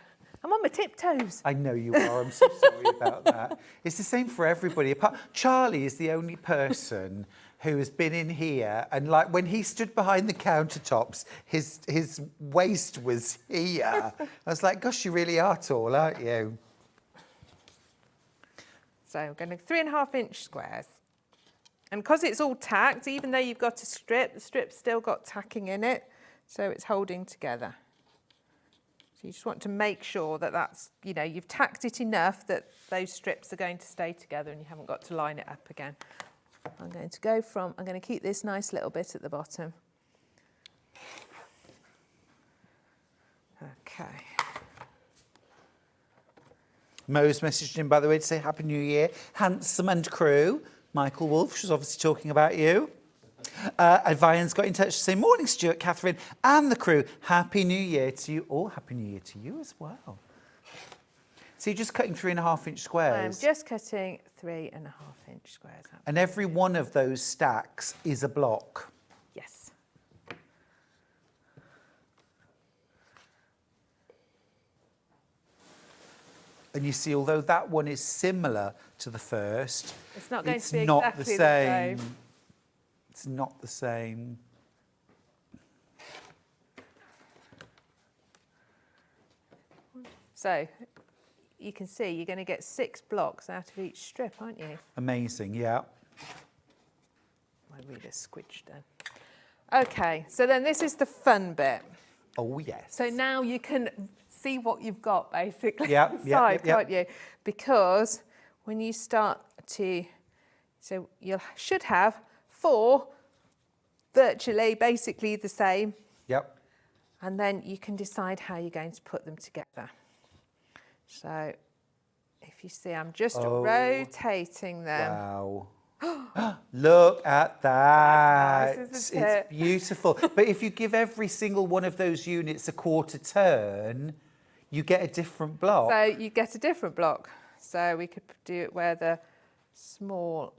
I'm on my tiptoes. I know you are. I'm so sorry about that. It's the same for everybody. Charlie is the only person who has been in here, and like when he stood behind the countertops, his waist was here. I was like, gosh, you really are tall, aren't you? So I'm going to 3.5 inch squares. And because it's all tacked, even though you've got a strip, the strip's still got tacking in it, so it's holding together. So you just want to make sure that that's, you know, you've tacked it enough that those strips are going to stay together and you haven't got to line it up again. I'm going to keep this nice little bit at the bottom. Okay. Mo's messaged in, by the way, to say Happy New Year. Handsome and crew. Michael Wolf, she's obviously talking about you. And Vian's got in touch to say, morning, Stuart, Catherine, and the crew. Happy New Year to you all. Happy New Year to you as well. So you're just cutting 3.5 inch squares? I'm just cutting 3.5 inch squares out. And every one of those stacks is a block? Yes. And you see, although that one is similar to the first, It's not going it's to be not exactly the same. It's not the same. So you can see you're going to get 6 blocks out of each strip, aren't you? Amazing, yeah. My ruler's squidged then. Okay, so then this is the fun bit. Oh, yes. So now you can see what you've got basically Yeah, can't you? Because when you start to, so you should have 4 virtually basically the same. Yep. And then you can decide how you're going to put them together. So if you see, I'm just rotating them. Wow. Look at that. That's nice, isn't It's it? beautiful. But if you give every single one of those units a quarter turn, you get a different block. So you get a different block. So we could do it where the small...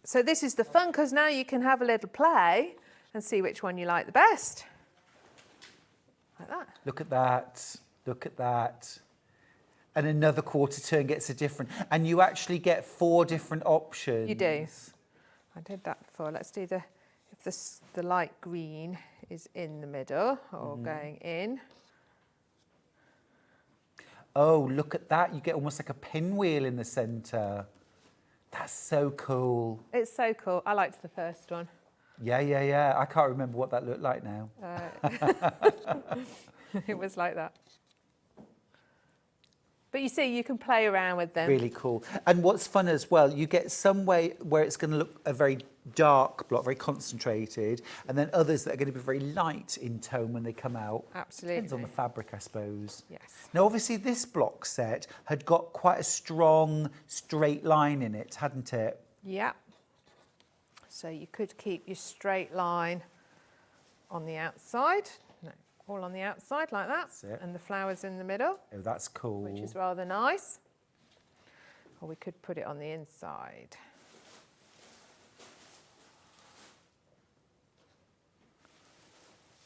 So this is the fun, because now you can have a little play and see which one you like the best. Like that. Look at that. Look at that. And another quarter turn gets a different... And you actually get 4 different options. You do. I did that before. Let's do the... If the light green is in the middle or going in. Oh, look at that. You get almost like a pinwheel in the centre. That's so cool. It's so cool. I liked the first one. Yeah, yeah, yeah. I can't remember what that looked like now. It was like that. But you see, you can play around with them. Really cool. And what's fun as well, you get some way where it's going to look a very dark block, very concentrated, and then others that are going to be very light in tone when they come out. Absolutely. Depends on the fabric, I suppose. Yes. Now, obviously, this block set had got quite a strong straight line in it, hadn't it? Yeah. So you could keep your straight line on the outside. No, all on the outside like that. That's it. And the flowers in the middle, Oh, that's cool. which is rather nice. Or we could put it on the inside.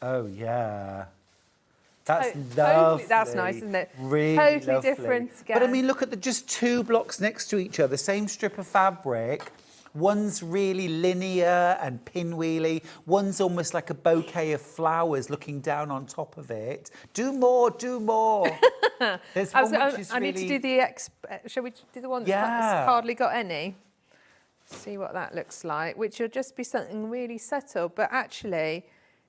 Oh, yeah. That's Totally, lovely. that's nice, isn't it? Really Totally lovely. different But I again. mean, look at the just 2 blocks next to each other, same strip of fabric. One's really linear and pinwheely. One's almost like a bouquet of flowers looking down on top of it. Do more, do more. There's one which is I need to do the shall we do the one that's Yeah. hardly got any? See what that looks like, which will just be something really subtle. But actually,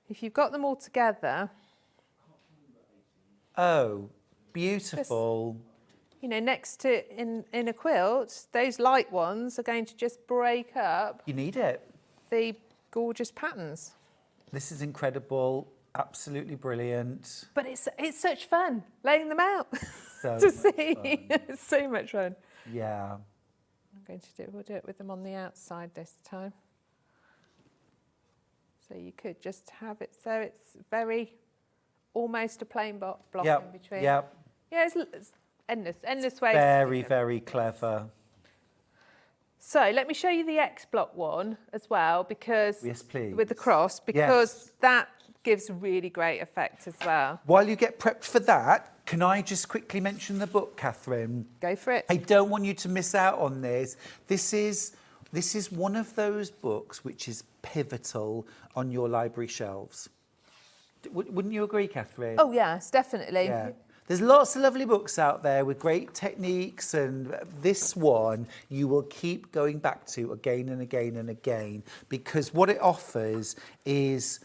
if you've got them all together, Oh, beautiful. you know, next to in a quilt, those light ones are going to just break up You need it. the gorgeous patterns. This is incredible. Absolutely brilliant. But it's such fun laying them out So to much see. fun. It's so much fun. Yeah. I'm going to we'll do it with them on the outside this time. So you could just have it so it's very, almost a plain block Yep. in between. Yep. Yeah, it's endless ways. Very, very clever. So let me show you the X block one as well, because Yes, please. with the cross, because Yes. that gives really great effect as well. While you get prepped for that, can I just quickly mention the book, Catherine? Go for it. I don't want you to miss out on this. This is one of those books which is pivotal on your library shelves. Wouldn't you agree, Catherine? Oh yes, definitely. Yeah. There's lots of lovely books out there with great techniques, and this one you will keep going back to again and again and again, because what it offers is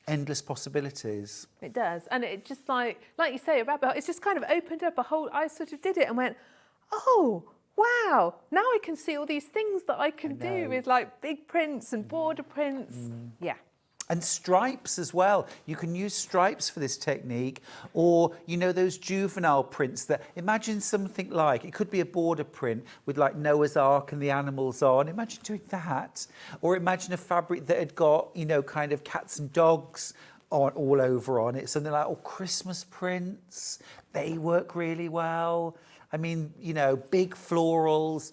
endless possibilities. It does, and it just like you say, a rabbit hole. It's just kind of opened up a whole. I sort of did it and went, oh wow! Now I can see all these things that I can do with like big prints and border prints. Yeah. And stripes as well. You can use stripes for this technique, or, you know, those juvenile prints that, imagine something like, it could be a border print with like Noah's Ark and the animals on. Imagine doing that. Or imagine a fabric that had got, you know, kind of cats and dogs on all over on it. Something like, Christmas prints. They work really well. I mean, you know, big florals,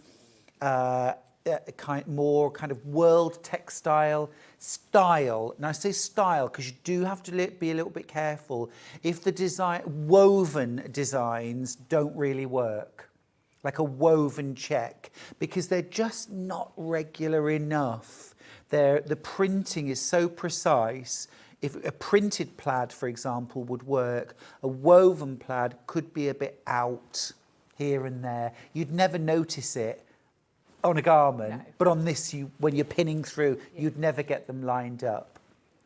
more kind of world textile style. Now I say style because you do have to be a little bit careful if the woven designs don't really work, like a woven check, because they're just not regular enough. The printing is so precise. If a printed plaid, for example, would work, a woven plaid could be a bit out here and there. You'd never notice it on a garment, No. but on this, when you're pinning through, you'd never get them lined up.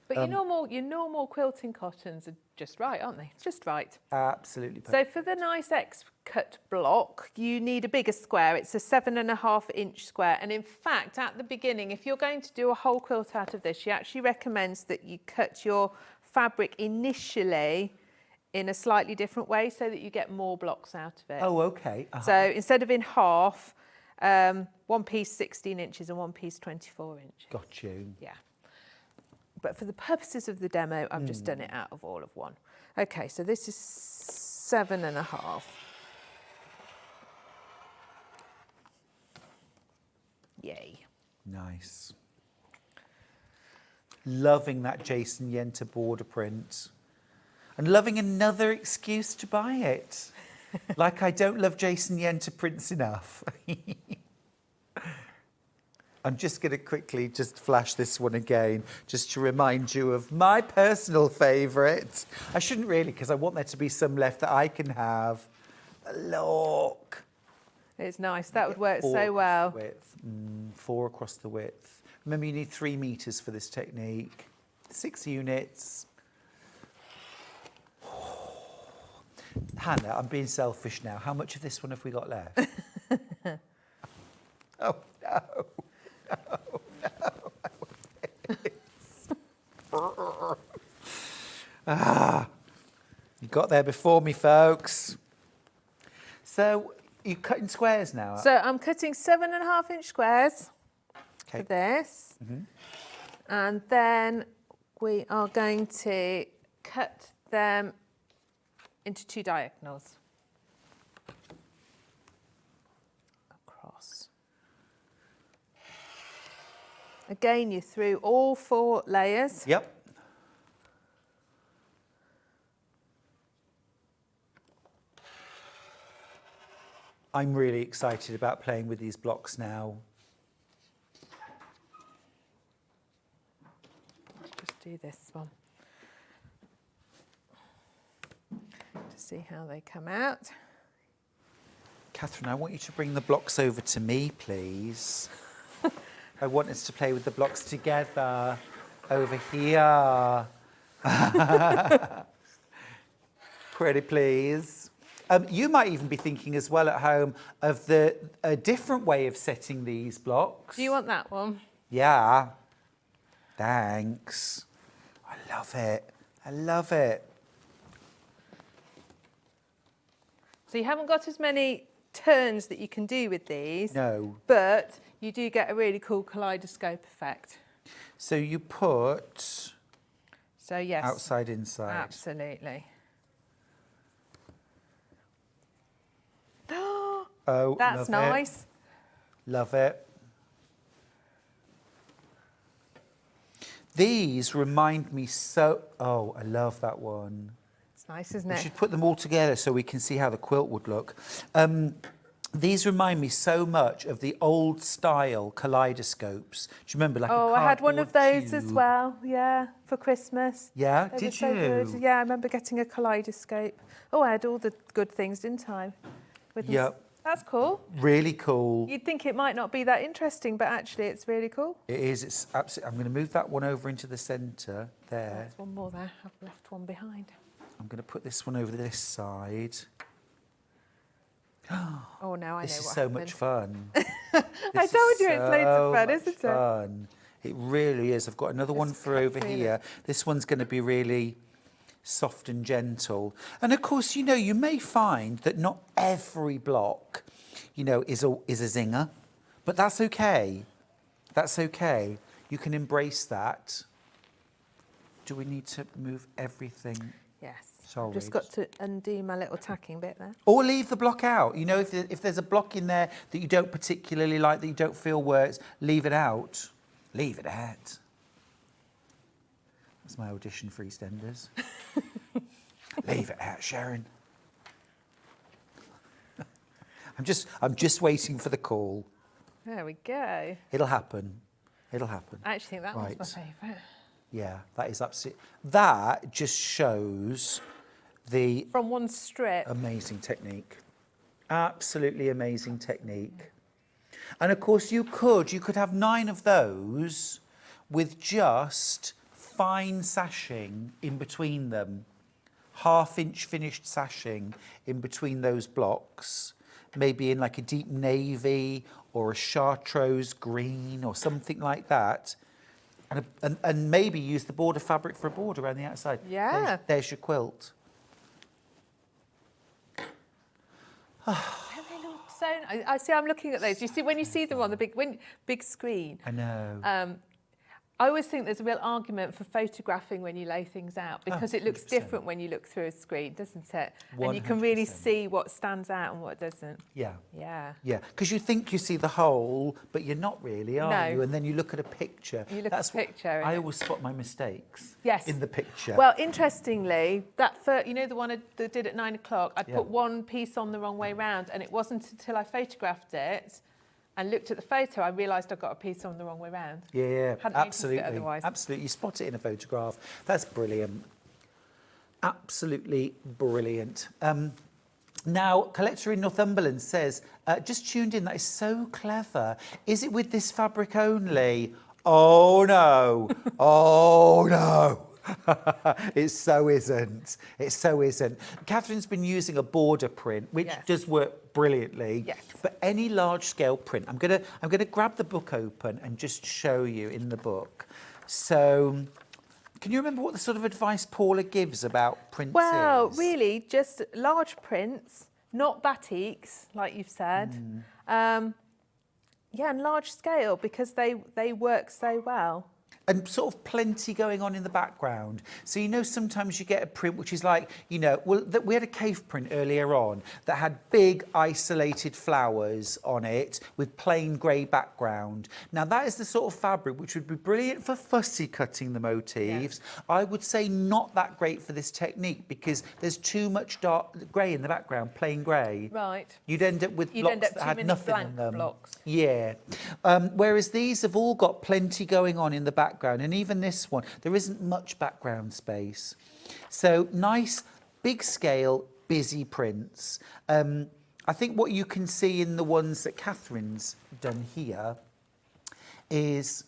But your normal quilting cottons are just right, aren't they? Just right. Absolutely So perfect. for the nice X cut block, you need a bigger square. It's a 7.5 inch square. And in fact, at the beginning, if you're going to do a whole quilt out of this, she actually recommends that you cut your fabric initially in a slightly different way so that you get more blocks out of it. Oh, okay. So instead of in half, One piece 16 inches and one piece 24 inches. Got you. Yeah. But for the purposes of the demo, I've just done it out of all of one. Okay, so this is 7.5. Yay. Nice. Loving that Jason Yenter border print. And loving another excuse to buy it. Like I don't love Jason Yenter prints enough. I'm just going to quickly just flash this one again, just to remind you of my personal favourite. I shouldn't really, because I want there to be some left that I can have. Look. It's nice. That would work Four so well. across the width. 4 across the width. Remember, you need 3 meters for this technique. 6 units. Hannah, I'm being selfish now. How much of this one have we got left? Oh, no. You got there before me, folks. So you're cutting squares now? So I'm cutting 7.5-inch squares for this. And then we are going to cut them into 2 diagonals. Across. Again, you're through all 4 layers. Yep. I'm really excited about playing with these blocks now. Let's just do this one to see how they come out. Catherine, I want you to bring the blocks over to me, please. I want us to play with the blocks together over here. Pretty please. You might even be thinking as well at home of a different way of setting these blocks. Do you want that one? Yeah. Thanks. I love it. I love it. So you haven't got as many turns that you can do with these. No. But you do get a really cool kaleidoscope effect. So you put So yes. outside, inside. Absolutely. Oh, that's love nice. It. Love it. These remind me so... Oh, I love that one. It's nice, isn't We it? should put them all together so we can see how the quilt would look. These remind me so much of the old style kaleidoscopes. Do you remember, like Oh, a I had one of cardboard those as tube? well, yeah, for Christmas. Yeah, They were did so you? good. Yeah, I remember getting a kaleidoscope. Oh, I had all the good things, didn't I? With them. Yep. That's cool. Really cool. You'd think it might not be that interesting, but actually it's really cool. It is. It's absolutely. I'm going to move that one over into the centre there. There's one more there. I've left one behind. I'm going to put this one over this side. Oh, now I know This is what so happened. much fun. I told you it's loads of fun, isn't it? Fun. It really is. I've got another one for over here. This one's going to be really soft and gentle. And of course, you know, you may find that not every block, you know, is a zinger, but that's okay. That's okay. You can embrace that. Do we need to move everything? Yes. Sorry. Just got to undo my little tacking bit there. Or leave the block out. You know, if there's a block in there that you don't particularly like, that you don't feel works, leave it out. Leave it out. That's my audition for EastEnders. Leave it out, Sharon. I'm just waiting for the call. There we go. It'll happen. It'll happen. I actually think that Right. one's my favourite. Yeah, that is absolutely... That just shows the From one strip. amazing technique. Absolutely amazing technique. And of course you could have 9 of those with just fine sashing in between them. 1/2-inch finished sashing in between those blocks. Maybe in like a deep navy or a chartreuse green or something like that. And maybe use the border fabric for a border around the outside. Yeah. There's your quilt. Very So I see. I'm looking at those. You see when you see them on the big screen. I know. I always think there's a real argument for photographing when you lay things out because it looks 100%. different when you look through a screen, doesn't it? And you can really 100%. see what stands out and what doesn't. Yeah. Yeah. Yeah, because you think you see the whole, but you're not really, are No. you? And then you look at a picture. You look at a picture, and I always spot my mistakes. Yes. In the picture. Well, interestingly, that first, you know, the one I did at 9 o'clock, I'd Yeah. put one piece on the wrong way round, and it wasn't until I photographed it and looked at the photo I realised I got a piece on the wrong way round. Yeah, Hadn't noticed it absolutely. otherwise. Absolutely. You spot it in a photograph. That's brilliant. Absolutely brilliant. Now, Collector in Northumberland says, just tuned in, that is so clever. Is it with this fabric only? Oh, no. Oh, no. It so isn't. It so isn't. Catherine's been using a border print, which Yes. does work brilliantly. Yes. But any large scale print, I'm gonna grab the book open and just show you in the book. So, can you remember what the sort of advice Paula gives about prints? Well, really, just large prints, not batiks, like you've said. Yeah, and large scale because they work so well. And sort of plenty going on in the background. So, you know, sometimes you get a print which is like, you know, well, we had a KAFFE print earlier on that had big isolated flowers on it with plain grey background. Now, that is the sort of fabric which would be brilliant for fussy cutting the motifs. Yeah. I would say not that great for this technique because there's too much dark grey in the background, plain grey. Right. You'd end up with blocks that had nothing in them. Blocks. Yeah. Whereas these have all got plenty going on in the background, and even this one, there isn't much background space. So nice, big scale, busy prints. I think what you can see in the ones that Catherine's done here is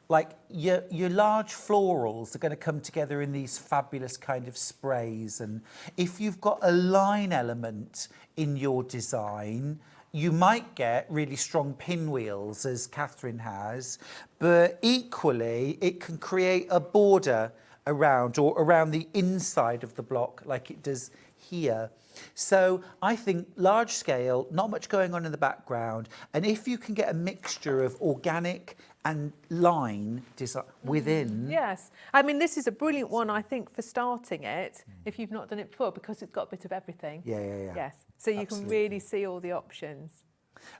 like your large florals are going to come together in these fabulous kind of sprays. And if you've got a line element in your design, you might get really strong pinwheels, as Catherine has, but equally it can create a border around or around the inside of the block like it does here. So I think large scale, not much going on in the background, and if you can get a mixture of organic and line design within. Yes. I mean, this is a brilliant one, I think, for starting it, if you've not done it before, because it's got a bit of everything. Yeah. Yes. So you can really see all the options.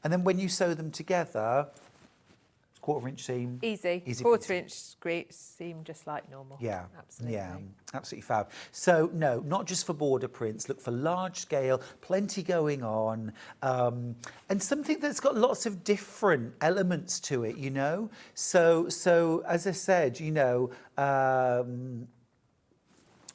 And then when you sew them together, it's 1/4 inch seam. Easy. Easy 1/4 inch seam, just like normal. Yeah, Absolutely. yeah, absolutely fab. So no, not just for border prints. Look for large scale, plenty going on, and something that's got lots of different elements to it. You know, so as I said, you know,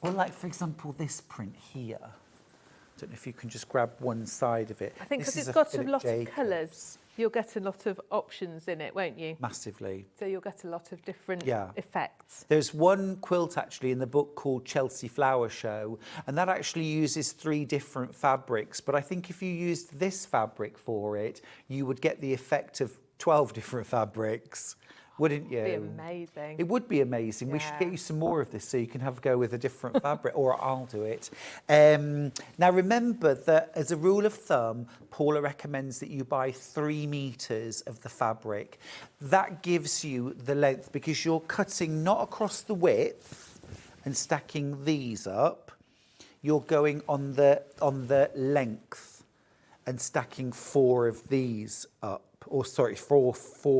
well, like for example, this print here. I don't know if you can just grab one side of it. I think This because is it's got a Philip lot of Jacobs. colours, you'll get a lot of options in it, won't you? Massively. So you'll get a lot of different Yeah. effects. There's one quilt actually in the book called Chelsea Flower Show, and that actually uses 3 different fabrics. But I think if you used this fabric for it, you would get the effect of 12 different fabrics, wouldn't you? It'd be amazing. It would be amazing. We should Yeah. get you some more of this so you can have a go with a different fabric, or I'll do it. Now remember that as a rule of thumb, Paula recommends that you buy 3 meters of the fabric. That gives you the length because you're cutting not across the width and stacking these up. You're going on the length and stacking 4 of these up, or sorry, 4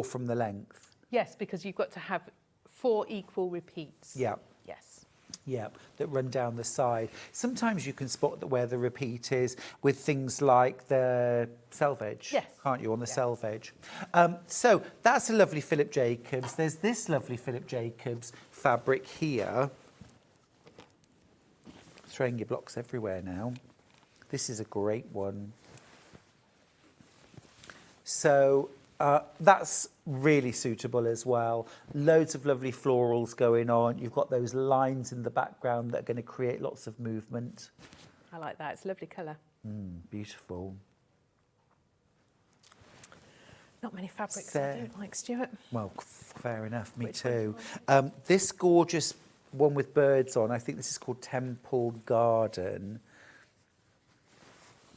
from the length. Yes, because you've got to have 4 equal repeats. Yeah. Yes. Yeah, that run down the side. Sometimes you can spot where the repeat is with things like the selvage, Yes. can't you, on the Yeah. selvage. So that's a lovely Philip Jacobs. There's this lovely Philip Jacobs fabric here. Throwing your blocks everywhere now. This is a great one. So that's really suitable as well. Loads of lovely florals going on. You've got those lines in the background that are going to create lots of movement. I like that. It's a lovely colour. Beautiful. Not many fabrics I don't like, Stuart. Well, fair enough. Me Which too. This gorgeous one with birds on, I think this is called Temple Garden.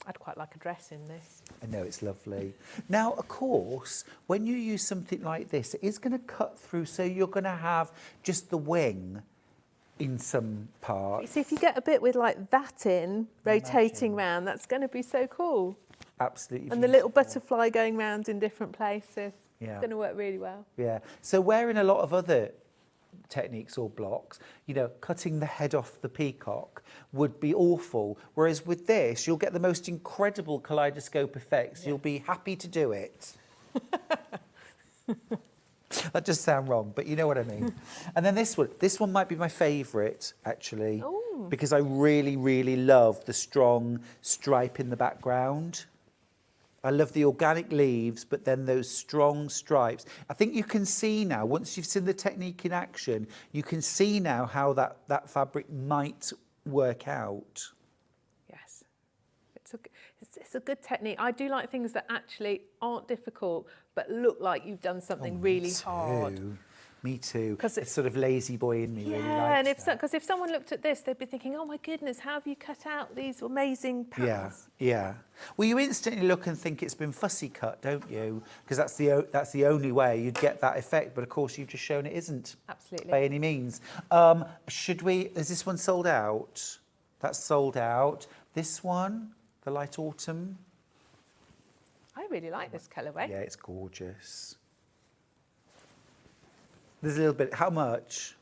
I'd quite like a dress in this. I know, it's lovely. Now, of course, when you use something like this, it is going to cut through, so you're going to have just the wing in some You parts. see, if you get a bit with like that in, rotating round, that's going to be so cool. Absolutely. And the little beautiful. butterfly going round in different places. Yeah. It's going to work really well. Yeah. So where in a lot of other techniques or blocks, you know, cutting the head off the peacock would be awful. Whereas with this, you'll get the most incredible kaleidoscope effects. You'll be happy to do it. That does sound wrong, but you know what I mean. And then this one might be my favourite, actually, because I really, really love the strong stripe in the background. I love the organic leaves, but then those strong stripes. I think you can see now, once you've seen the technique in action, you can see now how that fabric might work out. Yes. It's a good technique. I do like things that actually aren't difficult, but look like you've done something really hard. Me too. 'Cause it's sort of lazy boy in me really Yeah, and likes that. because if someone looked at this, they'd be thinking, "Oh my goodness, how have you cut out these amazing patterns?" Yeah. Well, you instantly look and think it's been fussy cut, don't you? Because that's the only way you'd get that effect. But of course, you've just shown it isn't. Absolutely. By any means. Is this one sold out? That's sold out. This one, the light autumn. I really like this colourway. Yeah, it's gorgeous. There's a little bit. How much?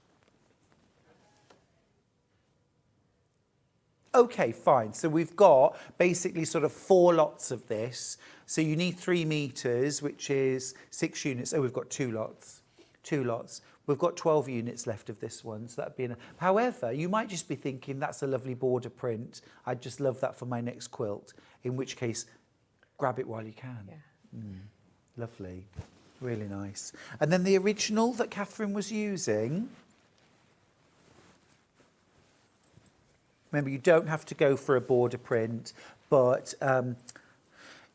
Okay, fine. So we've got basically sort of 4 lots of this. So you need 3 meters, which is 6 units. Oh, we've got 2 lots. 2 lots. We've got 12 units left of this one, so that'd be enough. However, you might just be thinking that's a lovely border print. I'd just love that for my next quilt. In which case, grab it while you can. Yeah. Lovely. Really nice. And then the original that Catherine was using. Remember, you don't have to go for a border print, but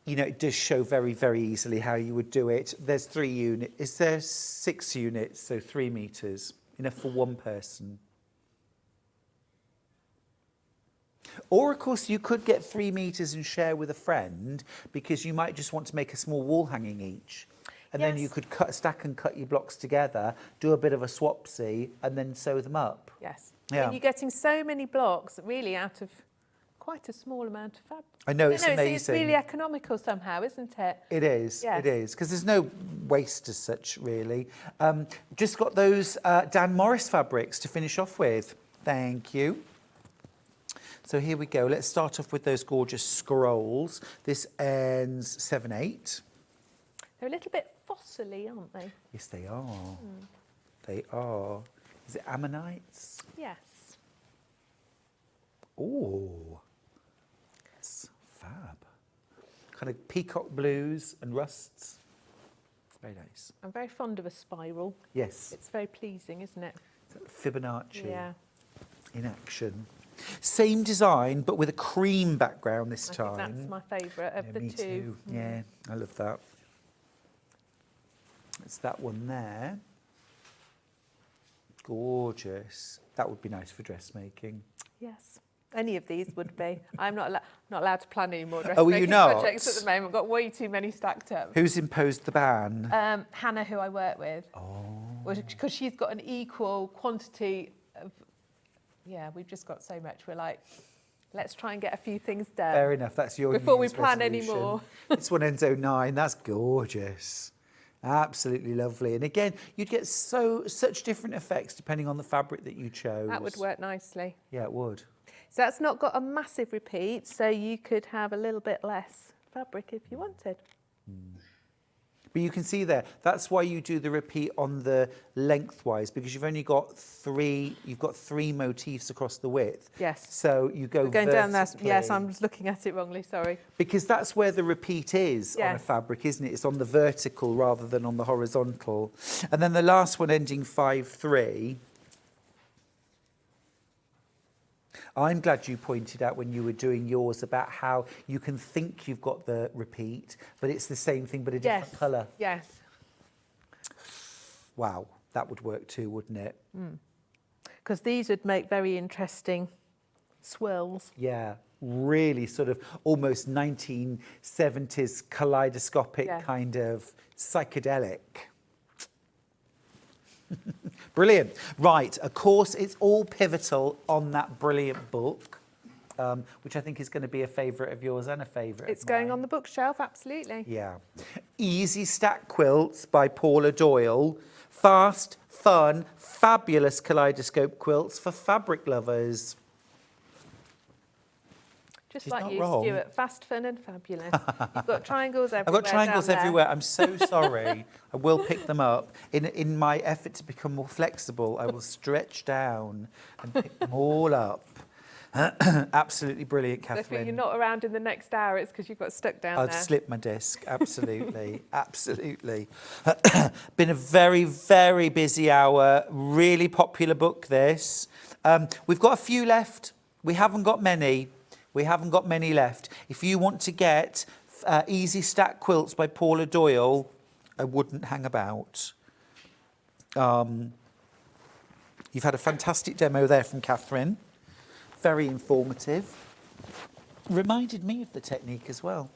you know, it does show very, very easily how you would do it. There's 3 units. Is there 6 units? So 3 meters, enough for 1 person. Or, of course, you could get 3 meters and share with a friend, because you might just want to make a small wall hanging each. And then you could stack and cut your blocks together, do a bit of a swapsy, and then sew them up. Yes. Yeah. And you're getting so many blocks really out of quite a small amount of fabric. I know, it's amazing. It's really economical somehow, isn't it? It is, Yeah. it is, because there's no waste as such, really. Just got those Dan Morris fabrics to finish off with. Thank you. So here we go. Let's start off with those gorgeous scrolls. This ends 7/8. They're a little bit fossily, aren't they? Yes, they are. They are. Is it ammonites? Yes. Oh, it's fab. Kind of peacock blues and rusts. Very nice. I'm very fond of a spiral. Yes, It's very pleasing, isn't it? Fibonacci Yeah. in action. Same design, but with a cream background this I time. think that's my favourite of Yeah, the me two. too. Yeah, I love that. It's that one there. Gorgeous. That would be nice for dressmaking. Yes. Any of these would be. I'm not allowed to plan any more dressmaking Oh, are you not? projects at the moment. I've got way too many stacked up. Who's imposed the ban? Hannah, who I work with. Oh. Because she's got an equal quantity of... Yeah, we've just got so much. We're like, let's try and get a few things done. Fair enough. That's your Before New we Year's plan any resolution. more. This one ends 09. That's gorgeous. Absolutely lovely. And again, you'd get such different effects depending on the fabric that you chose. That would work nicely. Yeah, it would. So that's not got a massive repeat, so you could have a little bit less fabric if you wanted. But you can see there, that's why you do the repeat on the lengthwise, because you've only got 3, you've got 3 motifs across the width. Yes. So you go We're going down there. vertically. Yes, I'm just looking at it wrongly, sorry. Because that's where the repeat is on a Yes. fabric, isn't it? It's on the vertical rather than on the horizontal. And then the last one ending 5/3. I'm glad you pointed out when you were doing yours about how you can think you've got the repeat, but it's the same thing but a different colour. Yes. Wow, that would work too, wouldn't it? Because these would make very interesting swirls. Yeah, really sort of almost 1970s kaleidoscopic Yeah. kind of psychedelic. Brilliant. Right, of course, it's all pivotal on that brilliant book, which I think is going to be a favourite of yours and a favourite It's of going mine. on the bookshelf, absolutely. Yeah. Easy Stack Quilts by Paula Doyle. Fast, fun, fabulous kaleidoscope quilts for fabric lovers. Just She's like not you, wrong. Stuart. Fast, fun and fabulous. You've got triangles I've everywhere. got triangles down there. everywhere. I'm so sorry. I will pick them up. In my effort to become more flexible, I will stretch down and pick them all up. Absolutely brilliant, So if Catherine. you're not around in the next hour, it's because you've got stuck down I've there. slipped my disc, absolutely, absolutely. Been a very, very busy hour, really popular book this. We've got a few left. We haven't got many. We haven't got many left. If you want to get Easy Stack Quilts by Paula Doyle, I wouldn't hang about. You've had a fantastic demo there from Catherine. Very informative. Reminded me of the technique as well.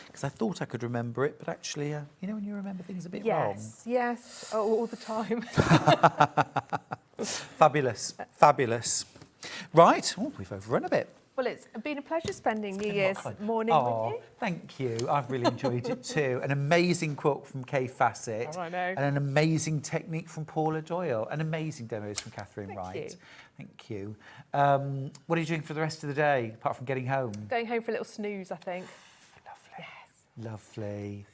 Because I thought I could remember it, but actually, you know when you remember things a bit wrong? Yes, all the time. Fabulous, fabulous. Right, oh, we've overrun a bit. Well, it's been a pleasure spending New Year's Fun. morning Oh, with you. thank you. I've really enjoyed it too. An amazing quilt from FASSETT. Oh, I know. And an amazing technique from Paula Doyle. And amazing demos from Catherine Wright. you. Thank you. What are you doing for the rest of the day, apart from getting home? Going home for a little snooze, I think. Lovely.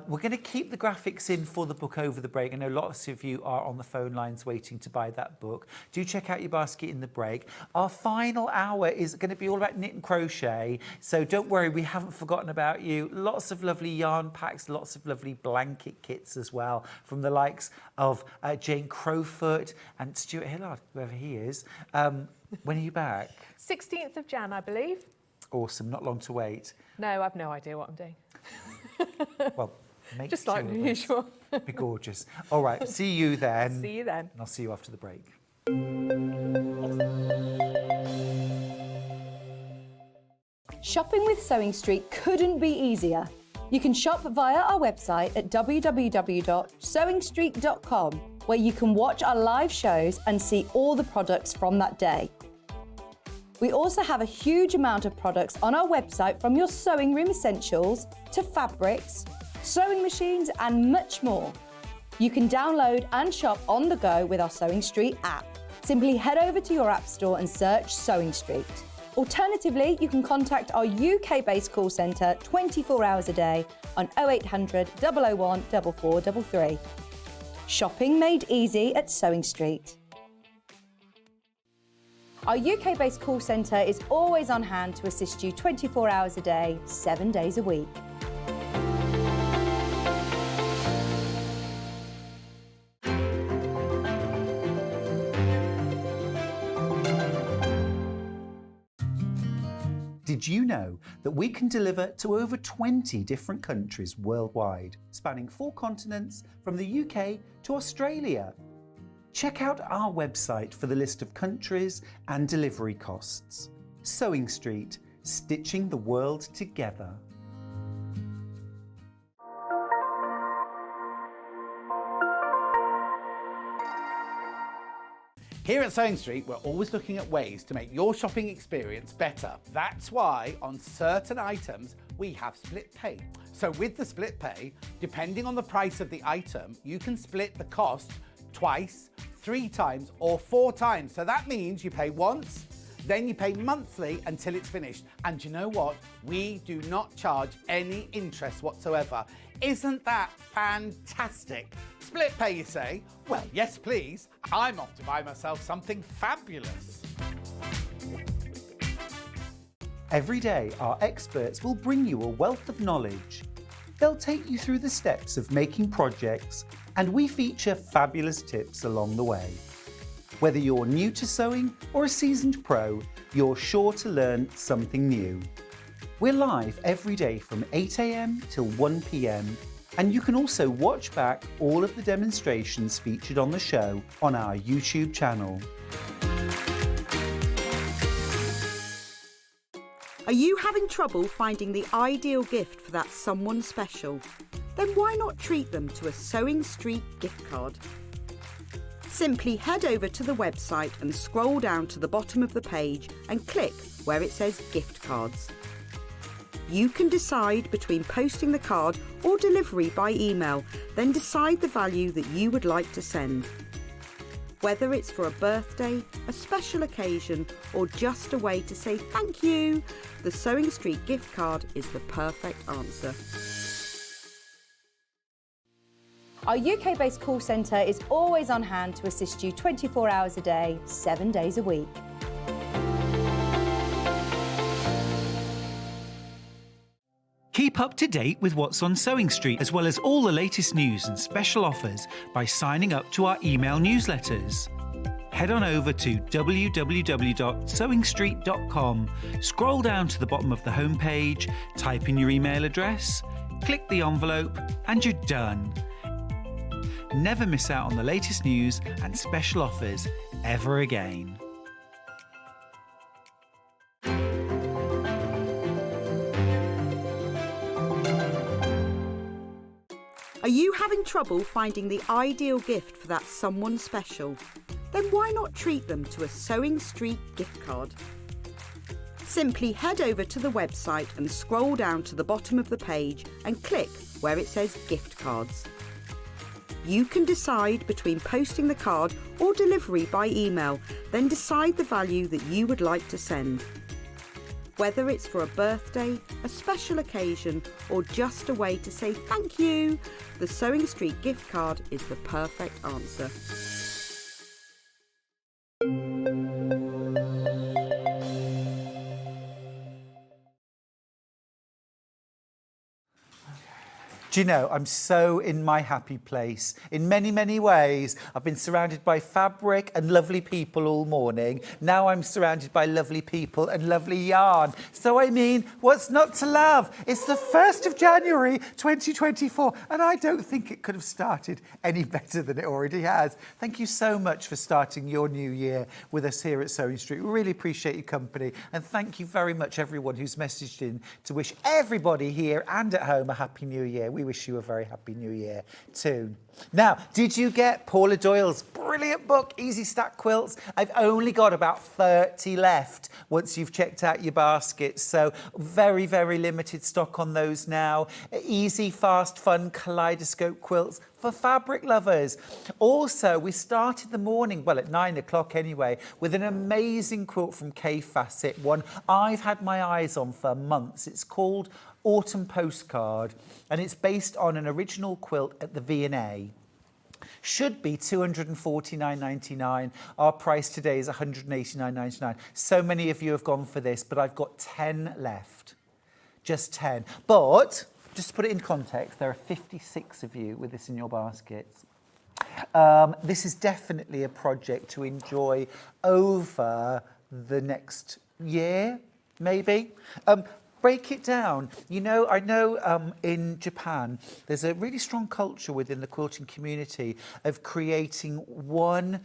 We're going to keep the graphics in for the book over the break. I know lots of you are on the phone lines waiting to buy that book. Do check out your basket in the break. Our final hour is going to be all about knit and crochet. So don't worry, we haven't forgotten about you. Lots of lovely yarn packs, lots of lovely blanket kits as well from the likes of Jane Crowfoot and Stuart Hillard, whoever he is. When are you back? 16th of Jan, I believe. Awesome, not long to wait. No, I've no idea what I'm doing. Well, make Just two like of the us. usual. Be gorgeous. All right, see you then. See you then. And I'll see you after the break. Shopping with Sewing Street couldn't be easier. You can shop via our website at www.sewingstreet.com, where you can watch our live shows and see all the products from that day. We also have a huge amount of products on our website, from your sewing room essentials to fabrics, sewing machines and much more. You can download and shop on the go with our Sewing Street app. Simply head over to your app store and search Sewing Street. Alternatively, you can contact our UK-based call centre 24 hours a day on 0800 001 4433. Shopping made easy at Sewing Street. Our UK-based call centre is always on hand to assist you 24 hours a day, 7 days a week. Did you know that we can deliver to over 20 different countries worldwide, spanning 4 continents from the UK to Australia? Check out our website for the list of countries and delivery costs. Sewing Street, stitching the world together. Here at Sewing Street, we're always looking at ways to make your shopping experience better. That's why on certain items, we have split pay. So with the split pay, depending on the price of the item, you can split the cost twice, 3 times, or 4 times. So that means you pay once, then you pay monthly until it's finished. And you know what? We do not charge any interest whatsoever. Isn't that fantastic? Split pay, you say? Well, yes, please. I'm off to buy myself something fabulous. Every day, our experts will bring you a wealth of knowledge. They'll take you through the steps of making projects, and we feature fabulous tips along the way. Whether you're new to sewing or a seasoned pro, you're sure to learn something new. We're live every day from 8 AM till 1 PM, and you can also watch back all of the demonstrations featured on the show on our YouTube channel. Are you having trouble finding the ideal gift for that someone special? Then why not treat them to a Sewing Street gift card? Simply head over to the website and scroll down to the bottom of the page and click where it says gift cards. You can decide between posting the card or delivery by email, then decide the value that you would like to send. Whether it's for a birthday, a special occasion, or just a way to say thank you, the Sewing Street gift card is the perfect answer. Our UK-based call centre is always on hand to assist you 24 hours a day, 7 days a week. Keep up to date with what's on Sewing Street, as well as all the latest news and special offers by signing up to our email newsletters. Head on over to www.sewingstreet.com, scroll down to the bottom of the homepage, type in your email address, click the envelope, and you're done. Never miss out on the latest news and special offers ever again. Are you having trouble finding the ideal gift for that someone special? Then why not treat them to a Sewing Street gift card? Simply head over to the website and scroll down to the bottom of the page and click where it says gift cards. You can decide between posting the card or delivery by email, then decide the value that you would like to send. Whether it's for a birthday, a special occasion, or just a way to say thank you, the Sewing Street gift card is the perfect answer. Do you know, I'm so in my happy place. In many, many ways, I've been surrounded by fabric and lovely people all morning. Now I'm surrounded by lovely people and lovely yarn. So I mean, what's not to love? It's the 1st of January, 2024, and I don't think it could have started any better than it already has. Thank you so much for starting your new year with us here at Sewing Street. We really appreciate your company, and thank you very much, everyone who's messaged in to wish everybody here and at home a happy new year. We wish you a very happy new year too. Now, did you get Paula Doyle's brilliant book, Easy Stack Quilts? I've only got about 30 left once you've checked out your baskets, so very, very limited stock on those now. Easy, fast, fun kaleidoscope quilts for fabric lovers. Also, we started the morning, well, at 9 o'clock anyway, with an amazing quilt from KAFFE, one I've had my eyes on for months. It's called Autumn Postcard, and it's based on an original quilt at the V&A. Should be $249.99. Our price today is $189.99. So many of you have gone for this, but I've got 10 left. Just 10. But, just to put it in context, there are 56 of you with this in your baskets. This is definitely a project to enjoy over the next year, maybe. Break it down. You know, I know in Japan, there's a really strong culture within the quilting community of creating one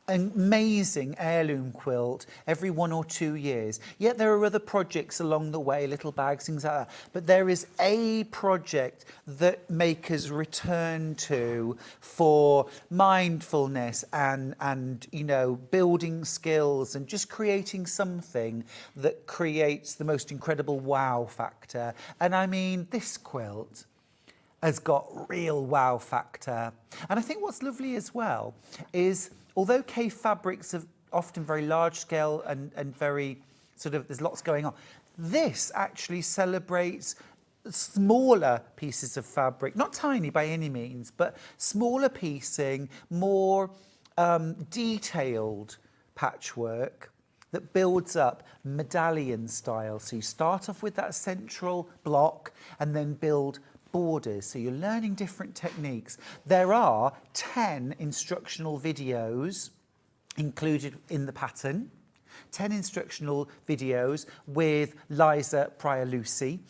amazing heirloom quilt every 1 or 2 years. Yet there are other projects along the way, little bags, things like that. But there is a project that makers return to for mindfulness and you know, building skills and just creating something that creates the most incredible wow factor. And I mean, this quilt has got real wow factor. And I think what's lovely as well is, although KAFFE fabrics are often very large scale and very sort of, there's lots going on, this actually celebrates smaller pieces of fabric, not tiny by any means, but smaller piecing, more detailed patchwork that builds up medallion style. So you start off with that central block and then build borders, so you're learning different techniques. There are 10 instructional videos included in the pattern. 10 instructional videos with Liza Pryor-Lucy,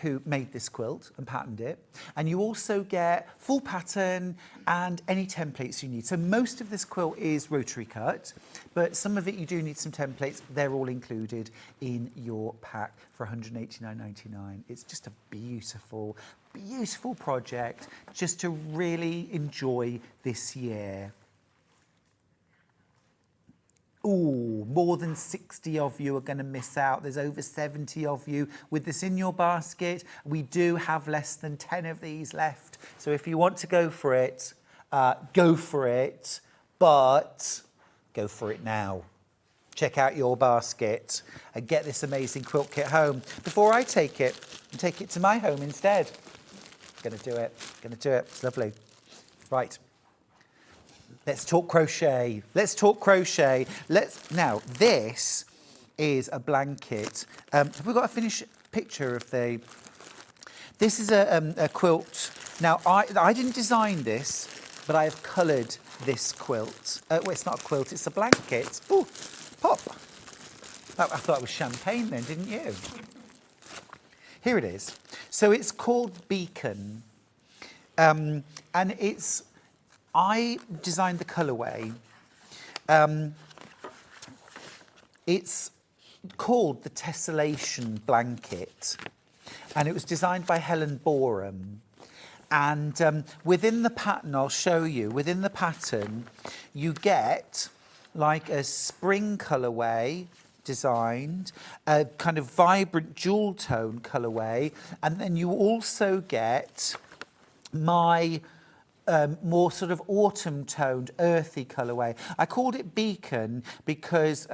who made this quilt and patterned it. And you also get full pattern and any templates you need. So most of this quilt is rotary cut, but some of it you do need some templates. They're all included in your pack for £189.99. It's just a beautiful, beautiful project just to really enjoy this year. Ooh, more than 60 of you are going to miss out. There's over 70 of you with this in your basket. We do have less than 10 of these left. So if you want to go for it, but go for it now. Check out your basket and get this amazing quilt kit home. Before I take it to my home instead. Gonna do it. It's lovely. Right. Let's talk crochet. Now, this is a blanket. Have we got a finished picture of the... This is a quilt. Now, I didn't design this, but I have coloured this quilt. Well, it's not a quilt, it's a blanket. Ooh, pop. I thought it was champagne then, didn't you? Here it is. So it's called Beacon. And I designed the colourway. It's called the Tessellation Blanket, and it was designed by Helen Boreham. And within the pattern, I'll show you, within the pattern, you get like a spring colourway designed, a kind of vibrant jewel tone colourway, and then you also get my more sort of autumn-toned, earthy colourway. I called it Beacon because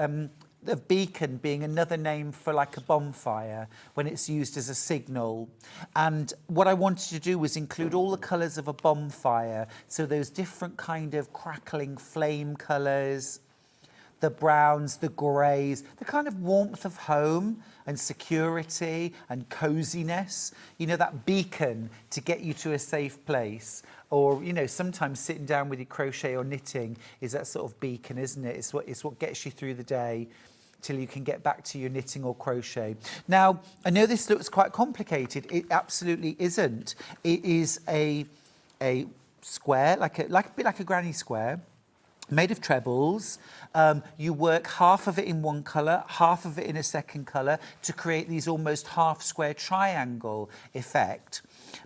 the beacon being another name for like a bonfire when it's used as a signal. And what I wanted to do was include all the colours of a bonfire, so those different kind of crackling flame colours, the browns, the greys, the kind of warmth of home and security and coziness. You know, that beacon to get you to a safe place. Or, you know, sometimes sitting down with your crochet or knitting is that sort of beacon, isn't it? It's what gets you through the day till you can get back to your knitting or crochet. Now, I know this looks quite complicated. It absolutely isn't. It is a square, a bit like a granny square, made of trebles. You work half of it in one colour, half of it in a second colour to create these almost half square triangle effect.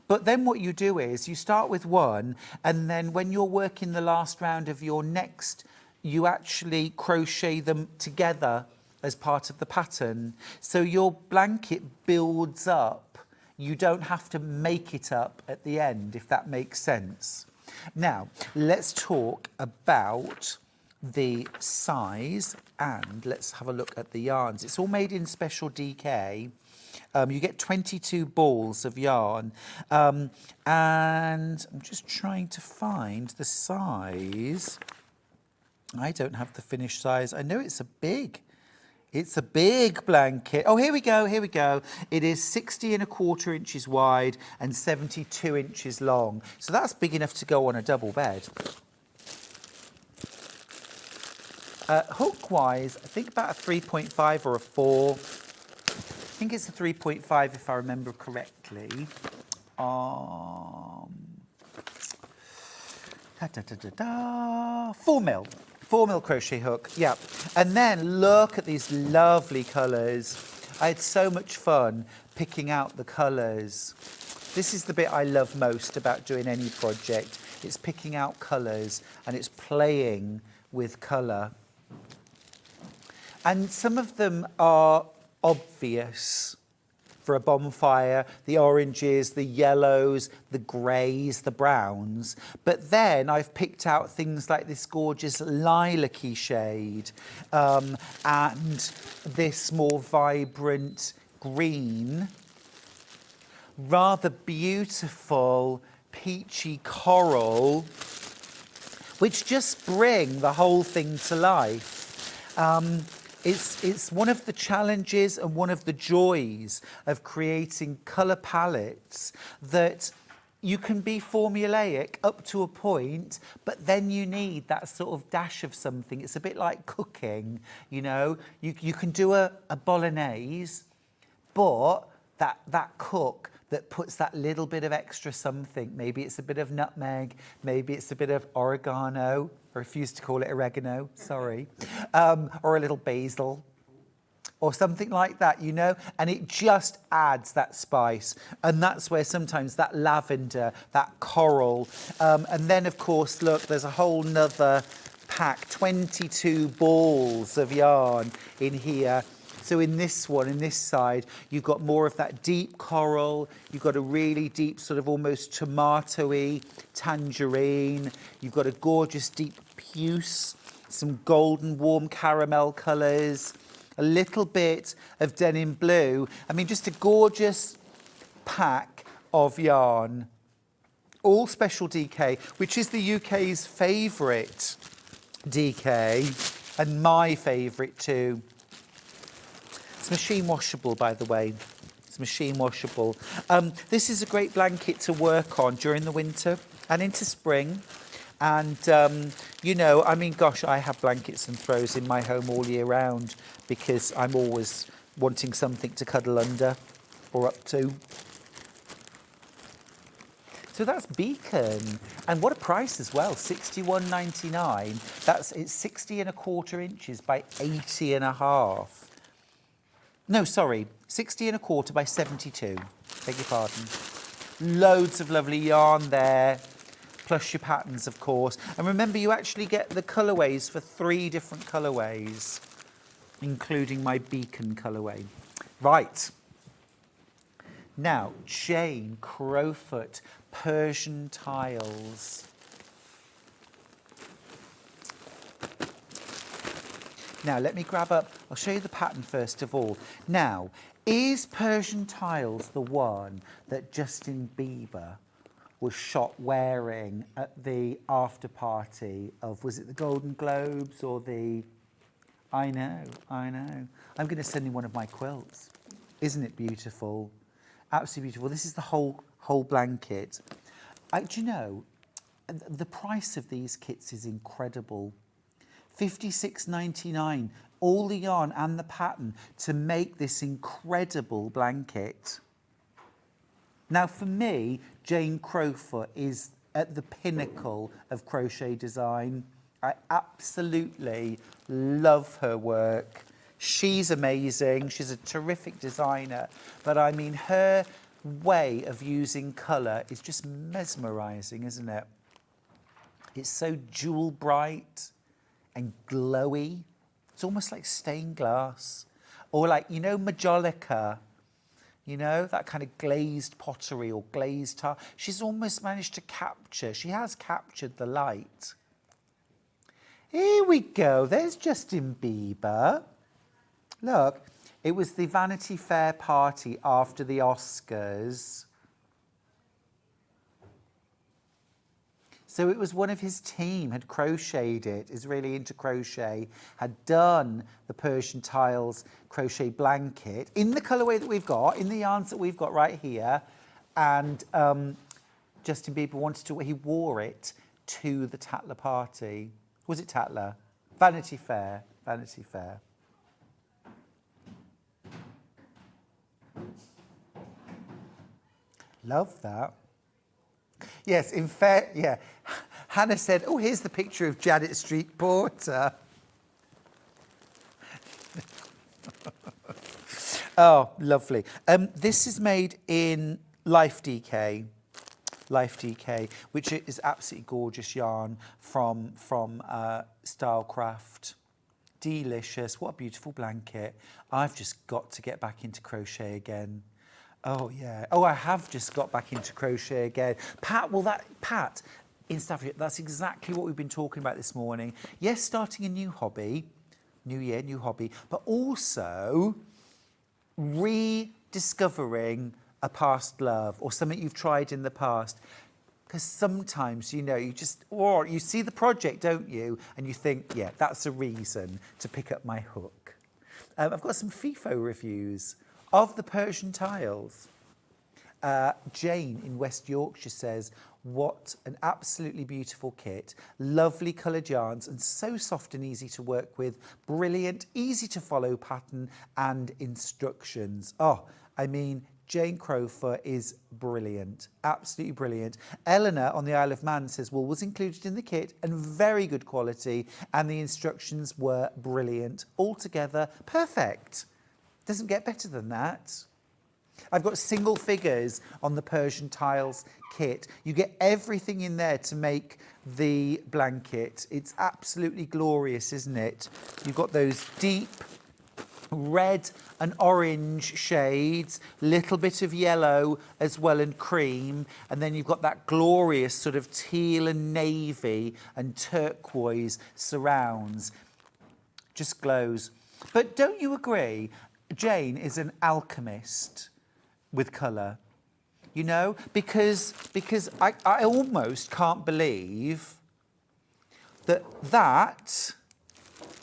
But then what you do is you start with one, and then when you're working the last round of your next, you actually crochet them together as part of the pattern. So your blanket builds up. You don't have to make it up at the end, if that makes sense. Now, let's talk about the size, and let's have a look at the yarns. It's all made in special DK. You get 22 balls of yarn, and I'm just trying to find the size. I don't have the finished size. I know it's a big blanket. Oh, here we go. It is 60¼ inches wide and 72 inches long. So that's big enough to go on a double bed. Hook-wise, I think about a 3.5 or a 4. I think it's a 3.5 if I remember correctly. 4 mil. 4 mil crochet hook, yeah. And then look at these lovely colours. I had so much fun picking out the colours. This is the bit I love most about doing any project. It's picking out colours and it's playing with colour. And some of them are obvious for a bonfire, the oranges, the yellows, the greys, the browns. But then I've picked out things like this gorgeous lilac-y shade and this more vibrant green, rather beautiful peachy coral, which just bring the whole thing to life. It's one of the challenges and one of the joys of creating colour palettes that you can be formulaic up to a point, but then you need that sort of dash of something. It's a bit like cooking, you know. You can do a bolognese, but that cook that puts that little bit of extra something. Maybe it's a bit of nutmeg, maybe it's a bit of oregano. I refuse to call it oregano, sorry. Or a little basil, or something like that, you know, and it just adds that spice. And that's where sometimes that lavender, that coral, and then of course, look, there's a whole nother pack, 22 balls of yarn in here. So in this one, in this side, you've got more of that deep coral, you've got a really deep sort of almost tomato-y tangerine, you've got a gorgeous deep puce, some golden warm caramel colours, a little bit of denim blue. I mean, just a gorgeous pack of yarn. All special DK, which is the UK's favourite DK, and my favourite too. It's machine washable, by the way. It's machine washable. This is a great blanket to work on during the winter and into spring. And, you know, I mean, gosh, I have blankets and throws in my home all year round because I'm always wanting something to cuddle under or up to. So that's Beacon. And what a price as well, £61.99. It's 60 1/4 inches by 80 1/2. No, sorry, 60 1/4 by 72. Beg your pardon. Loads of lovely yarn there. Plus your patterns, of course. And remember, you actually get the colourways for 3 different colourways, including my Beacon colourway. Right. Now, Jane Crowfoot Persian tiles. Now, let me grab up, I'll show you the pattern first of all. Now, is Persian tiles the one that Justin Bieber was shot wearing at the after party of, was it the Golden Globes or the, I know. I'm going to send him one of my quilts. Isn't it beautiful? Absolutely beautiful. This is the whole blanket. Do you know, the price of these kits is incredible. £56.99, all the yarn and the pattern to make this incredible blanket. Now, for me, Jane Crowfoot is at the pinnacle of crochet design. I absolutely love her work. She's amazing. She's a terrific designer. But I mean, her way of using colour is just mesmerising, isn't it? It's so jewel bright and glowy. It's almost like stained glass. Or like, you know, Majolica. You know, that kind of glazed pottery or glazed tile. She's almost managed to capture, she has captured the light. Here we go, there's Justin Bieber. Look, it was the Vanity Fair party after the Oscars. So it was one of his team had crocheted it, is really into crochet, had done the Persian tiles crochet blanket in the colourway that we've got, in the yarns that we've got right here. And Justin Bieber he wore it to the Tatler party. Was it Tatler? Vanity Fair, Vanity Fair. Love that. Yes, in fact, yeah. Hannah said, oh, here's the picture of Janet Street Porter. Oh, lovely. This is made in Life DK, which is absolutely gorgeous yarn from Stylecraft. Delicious. What a beautiful blanket. I've just got to get back into crochet again. Oh, yeah. Oh, I have just got back into crochet again. Pat, in South Africa, that's exactly what we've been talking about this morning. Yes, starting a new hobby, new year, new hobby, but also rediscovering a past love or something you've tried in the past. Because sometimes, you know, or you see the project, don't you? And you think, yeah, that's a reason to pick up my hook. I've got some FIFO reviews of the Persian tiles. Jane in West Yorkshire says, what an absolutely beautiful kit. Lovely coloured yarns and so soft and easy to work with. Brilliant, easy to follow pattern and instructions. Oh, I mean, Jane Crowfer is brilliant, absolutely brilliant. Eleanor on the Isle of Man says wool was included in the kit and very good quality, and the instructions were brilliant. Altogether, perfect. Doesn't get better than that. I've got single figures on the Persian Tiles kit. You get everything in there to make the blanket. It's absolutely glorious, isn't it? You've got those deep red and orange shades, little bit of yellow as well and cream, and then you've got that glorious sort of teal and navy and turquoise surrounds. Just glows. But don't you agree? Jane is an alchemist with colour, you know, because I almost can't believe that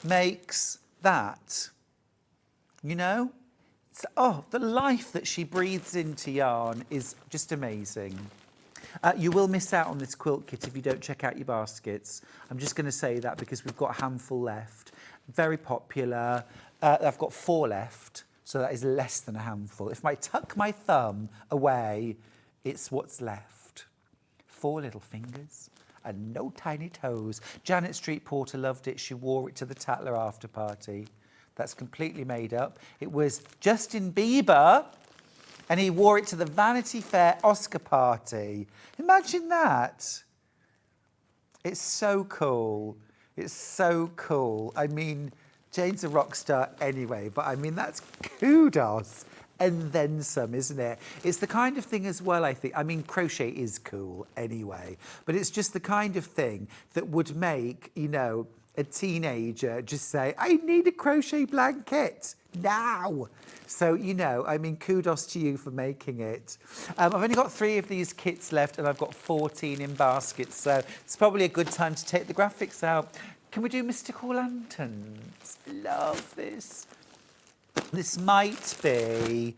makes that. You know, so, the life that she breathes into yarn is just amazing. You will miss out on this quilt kit if you don't check out your baskets. I'm just going to say that because we've got a handful left. Very popular. I've got 4 left, so that is less than a handful. If I tuck my thumb away, it's what's left. 4 little fingers and no tiny toes. Janet Street Porter loved it. She wore it to the Tatler after party. That's completely made up. It was Justin Bieber, and he wore it to the Vanity Fair Oscar party. Imagine that. It's so cool. It's so cool. I mean, Jane's a rock star anyway, but I mean, that's kudos and then some, isn't it? It's the kind of thing as well, I think. I mean, crochet is cool anyway, but it's just the kind of thing that would make, you know, a teenager just say, I need a crochet blanket now. So, you know, I mean, kudos to you for making it. I've only got 3 of these kits left and I've got 14 in baskets. So it's probably a good time to take the graphics out. Can we do mystical lanterns? Love this. This might be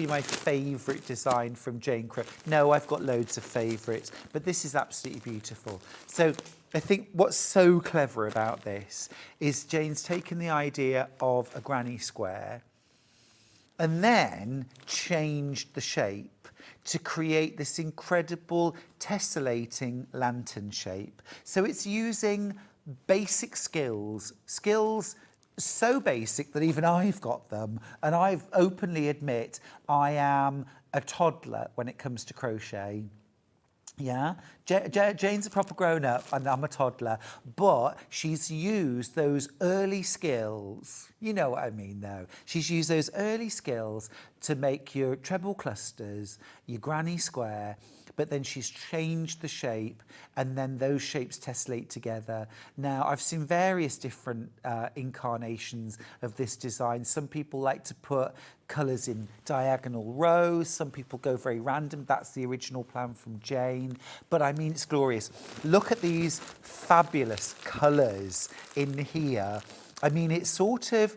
my favourite design from Jane Crow. No, I've got loads of favourites, but this is absolutely beautiful. So I think what's so clever about this is Jane's taken the idea of a granny square and then changed the shape to create this incredible tessellating lantern shape. So it's using basic skills so basic that even I've got them, and I openly admit I am a toddler when it comes to crochet. Yeah, Jane's a proper grown-up and I'm a toddler, but she's used those early skills, you know what I mean though, she's used those early skills to make your treble clusters, your granny square, but then she's changed the shape and then those shapes tessellate together. Now, I've seen various different incarnations of this design. Some people like to put colours in diagonal rows. Some people go very random. That's the original plan from Jane. But I mean, it's glorious. Look at these fabulous colours in here. I mean, it's sort of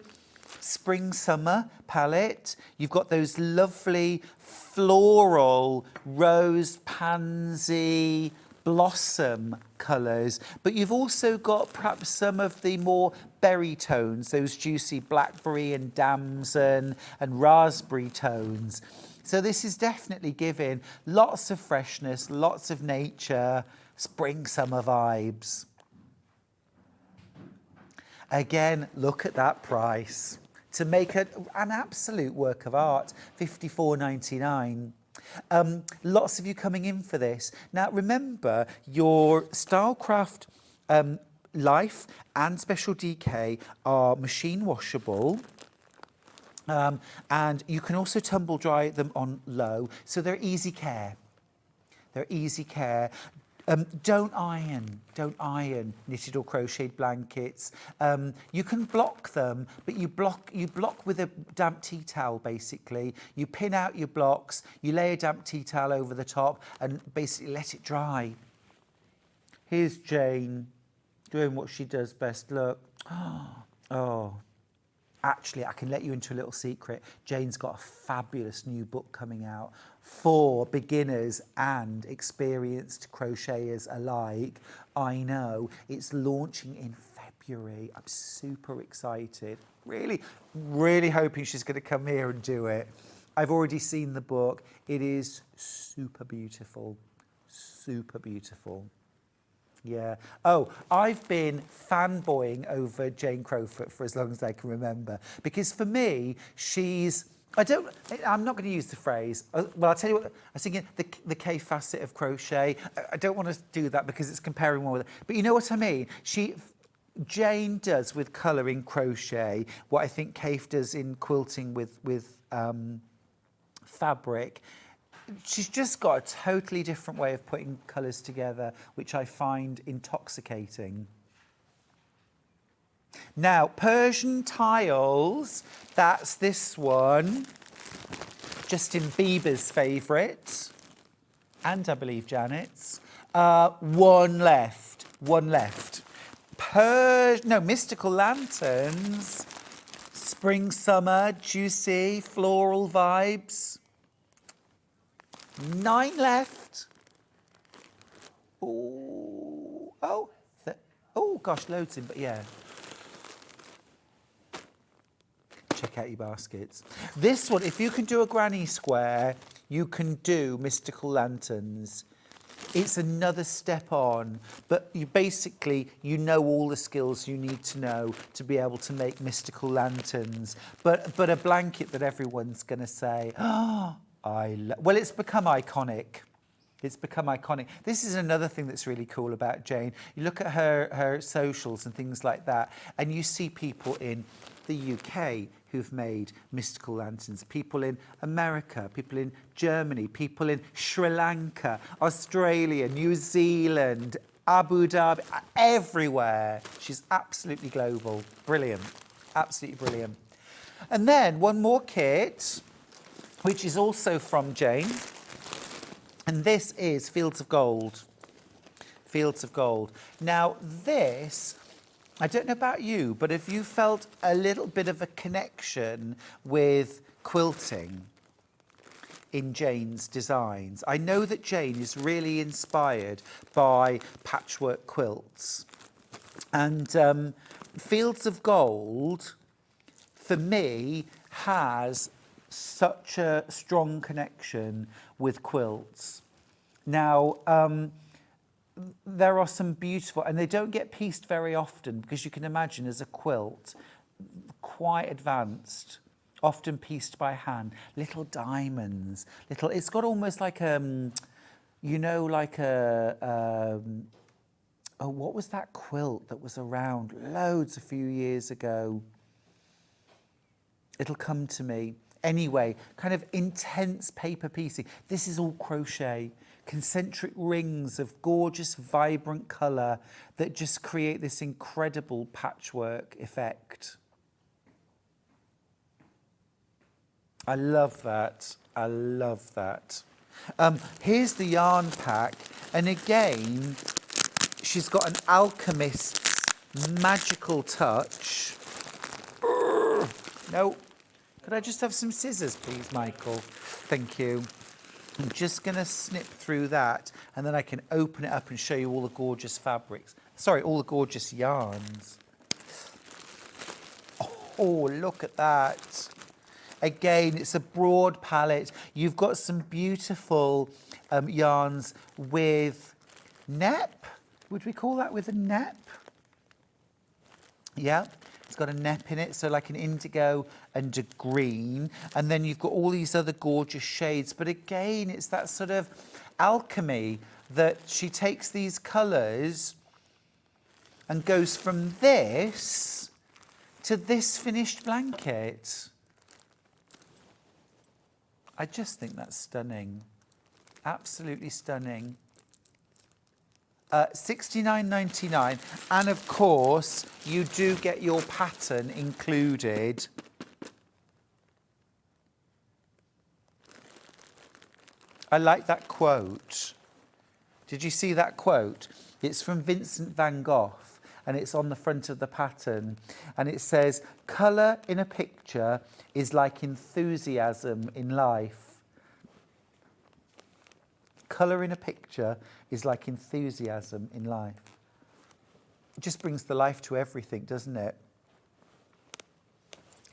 spring summer palette. You've got those lovely floral rose pansy blossom colours, but you've also got perhaps some of the more berry tones, those juicy blackberry and damson and raspberry tones. So this is definitely giving lots of freshness, lots of nature, spring summer vibes. Again, look at that price. To make an absolute work of art, £54.99. Lots of you coming in for this. Now, remember, your Stylecraft Life and Special DK are machine washable. And you can also tumble dry them on low, so they're easy care. They're easy care. Don't iron knitted or crocheted blankets. You can block them, but you block with a damp tea towel, basically. You pin out your blocks, you lay a damp tea towel over the top and basically let it dry. Here's Jane doing what she does best. Look. Oh, Actually, I can let you into a little secret. Jane's got a fabulous new book coming out for beginners and experienced crocheters alike. I know. It's launching in February. I'm super excited. Really, really hoping she's going to come here and do it. I've already seen the book. It is super beautiful. Super beautiful. Yeah. Oh, I've been fanboying over Jane Crowfoot for as long as I can remember. Because for me, I'm not going to use the phrase. Well, I'll tell you what, I was thinking the KAFFE of crochet. I don't want to do that because it's comparing one with it. But you know what I mean? Jane does with colour in crochet what I think KAFFE does in quilting with fabric. She's just got a totally different way of putting colours together, which I find intoxicating. Now, Persian tiles, that's this one. Justin Bieber's favourite. And I believe Janet's. One left. Mystical Lanterns. Spring, summer, juicy, floral vibes. 9 left. Oh gosh, loads in, but yeah. Check out your baskets. This one, if you can do a granny square, you can do Mystical Lanterns. It's another step on, but you know all the skills you need to know to be able to make Mystical Lanterns. But a blanket that everyone's going to say, oh, well, it's become iconic. It's become iconic. This is another thing that's really cool about Jane. You look at her socials and things like that, and you see people in the UK who've made Mystical Lanterns, people in America, people in Germany, people in Sri Lanka, Australia, New Zealand, Abu Dhabi, everywhere. She's absolutely global. Brilliant. Absolutely brilliant. And then one more kit, which is also from Jane. And this is Fields of Gold. Fields of Gold. Now this, I don't know about you, but if you felt a little bit of a connection with quilting in Jane's designs, I know that Jane is really inspired by patchwork quilts. And Fields of Gold, for me, has such a strong connection with quilts. Now, there are some beautiful, and they don't get pieced very often because you can imagine as a quilt, quite advanced, often pieced by hand, little diamonds, it's got almost like what was that quilt that was around loads a few years ago? It'll come to me. Anyway, kind of intense paper piecing. This is all crochet, concentric rings of gorgeous, vibrant colour that just create this incredible patchwork effect. I love that. I love that. Here's the yarn pack. And again, she's got an alchemist's magical touch. No. Could I just have some scissors, please, Michael? Thank you. I'm just going to snip through that, and then I can open it up and show you all the gorgeous fabrics. Sorry, all the gorgeous yarns. Oh, look at that. Again, it's a broad palette. You've got some beautiful yarns with nep. Would we call that with a nep? Yeah. It's got a nep in it, so like an indigo and a green. And then you've got all these other gorgeous shades. But again, it's that sort of alchemy that she takes these colours and goes from this to this finished blanket. I just think that's stunning. Absolutely stunning. $69.99, and of course you do get your pattern included. I like that quote. Did you see that quote? It's from Vincent van Gogh, and it's on the front of the pattern. And it says, colour in a picture is like enthusiasm in life. Colour in a picture is like enthusiasm in life. It just brings the life to everything, doesn't it?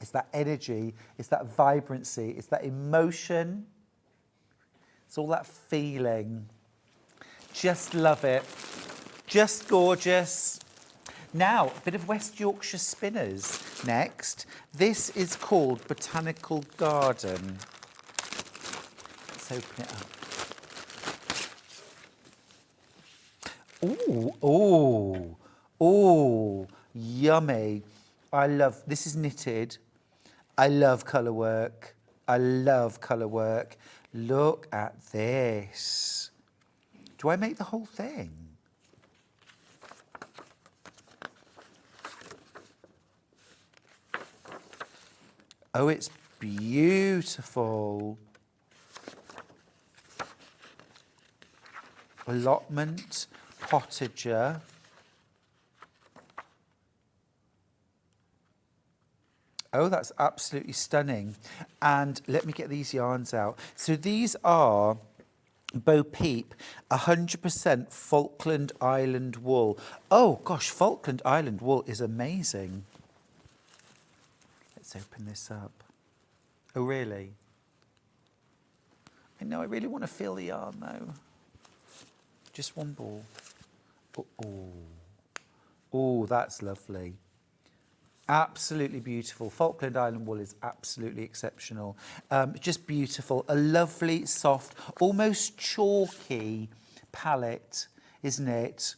It's that energy, it's that vibrancy, it's that emotion. It's all that feeling. Just love it. Just gorgeous. Now, a bit of West Yorkshire spinners next. This is called Botanical Garden. Let's open it up. Ooh, ooh, ooh, yummy. I love, this is knitted. I love colour work. I love colour work. Look at this. Do I make the whole thing? Oh, it's beautiful. Allotment, potager. Oh, that's absolutely stunning. And let me get these yarns out. So these are Bo Peep, 100% Falkland Island wool. Oh, gosh, Falkland Island wool is amazing. Let's open this up. Oh, really? I know, I really want to feel the yarn, though. Just one ball. Oh, oh. Oh, that's lovely. Absolutely beautiful. Falkland Island wool is absolutely exceptional. Just beautiful. A lovely, soft, almost chalky palette, isn't it?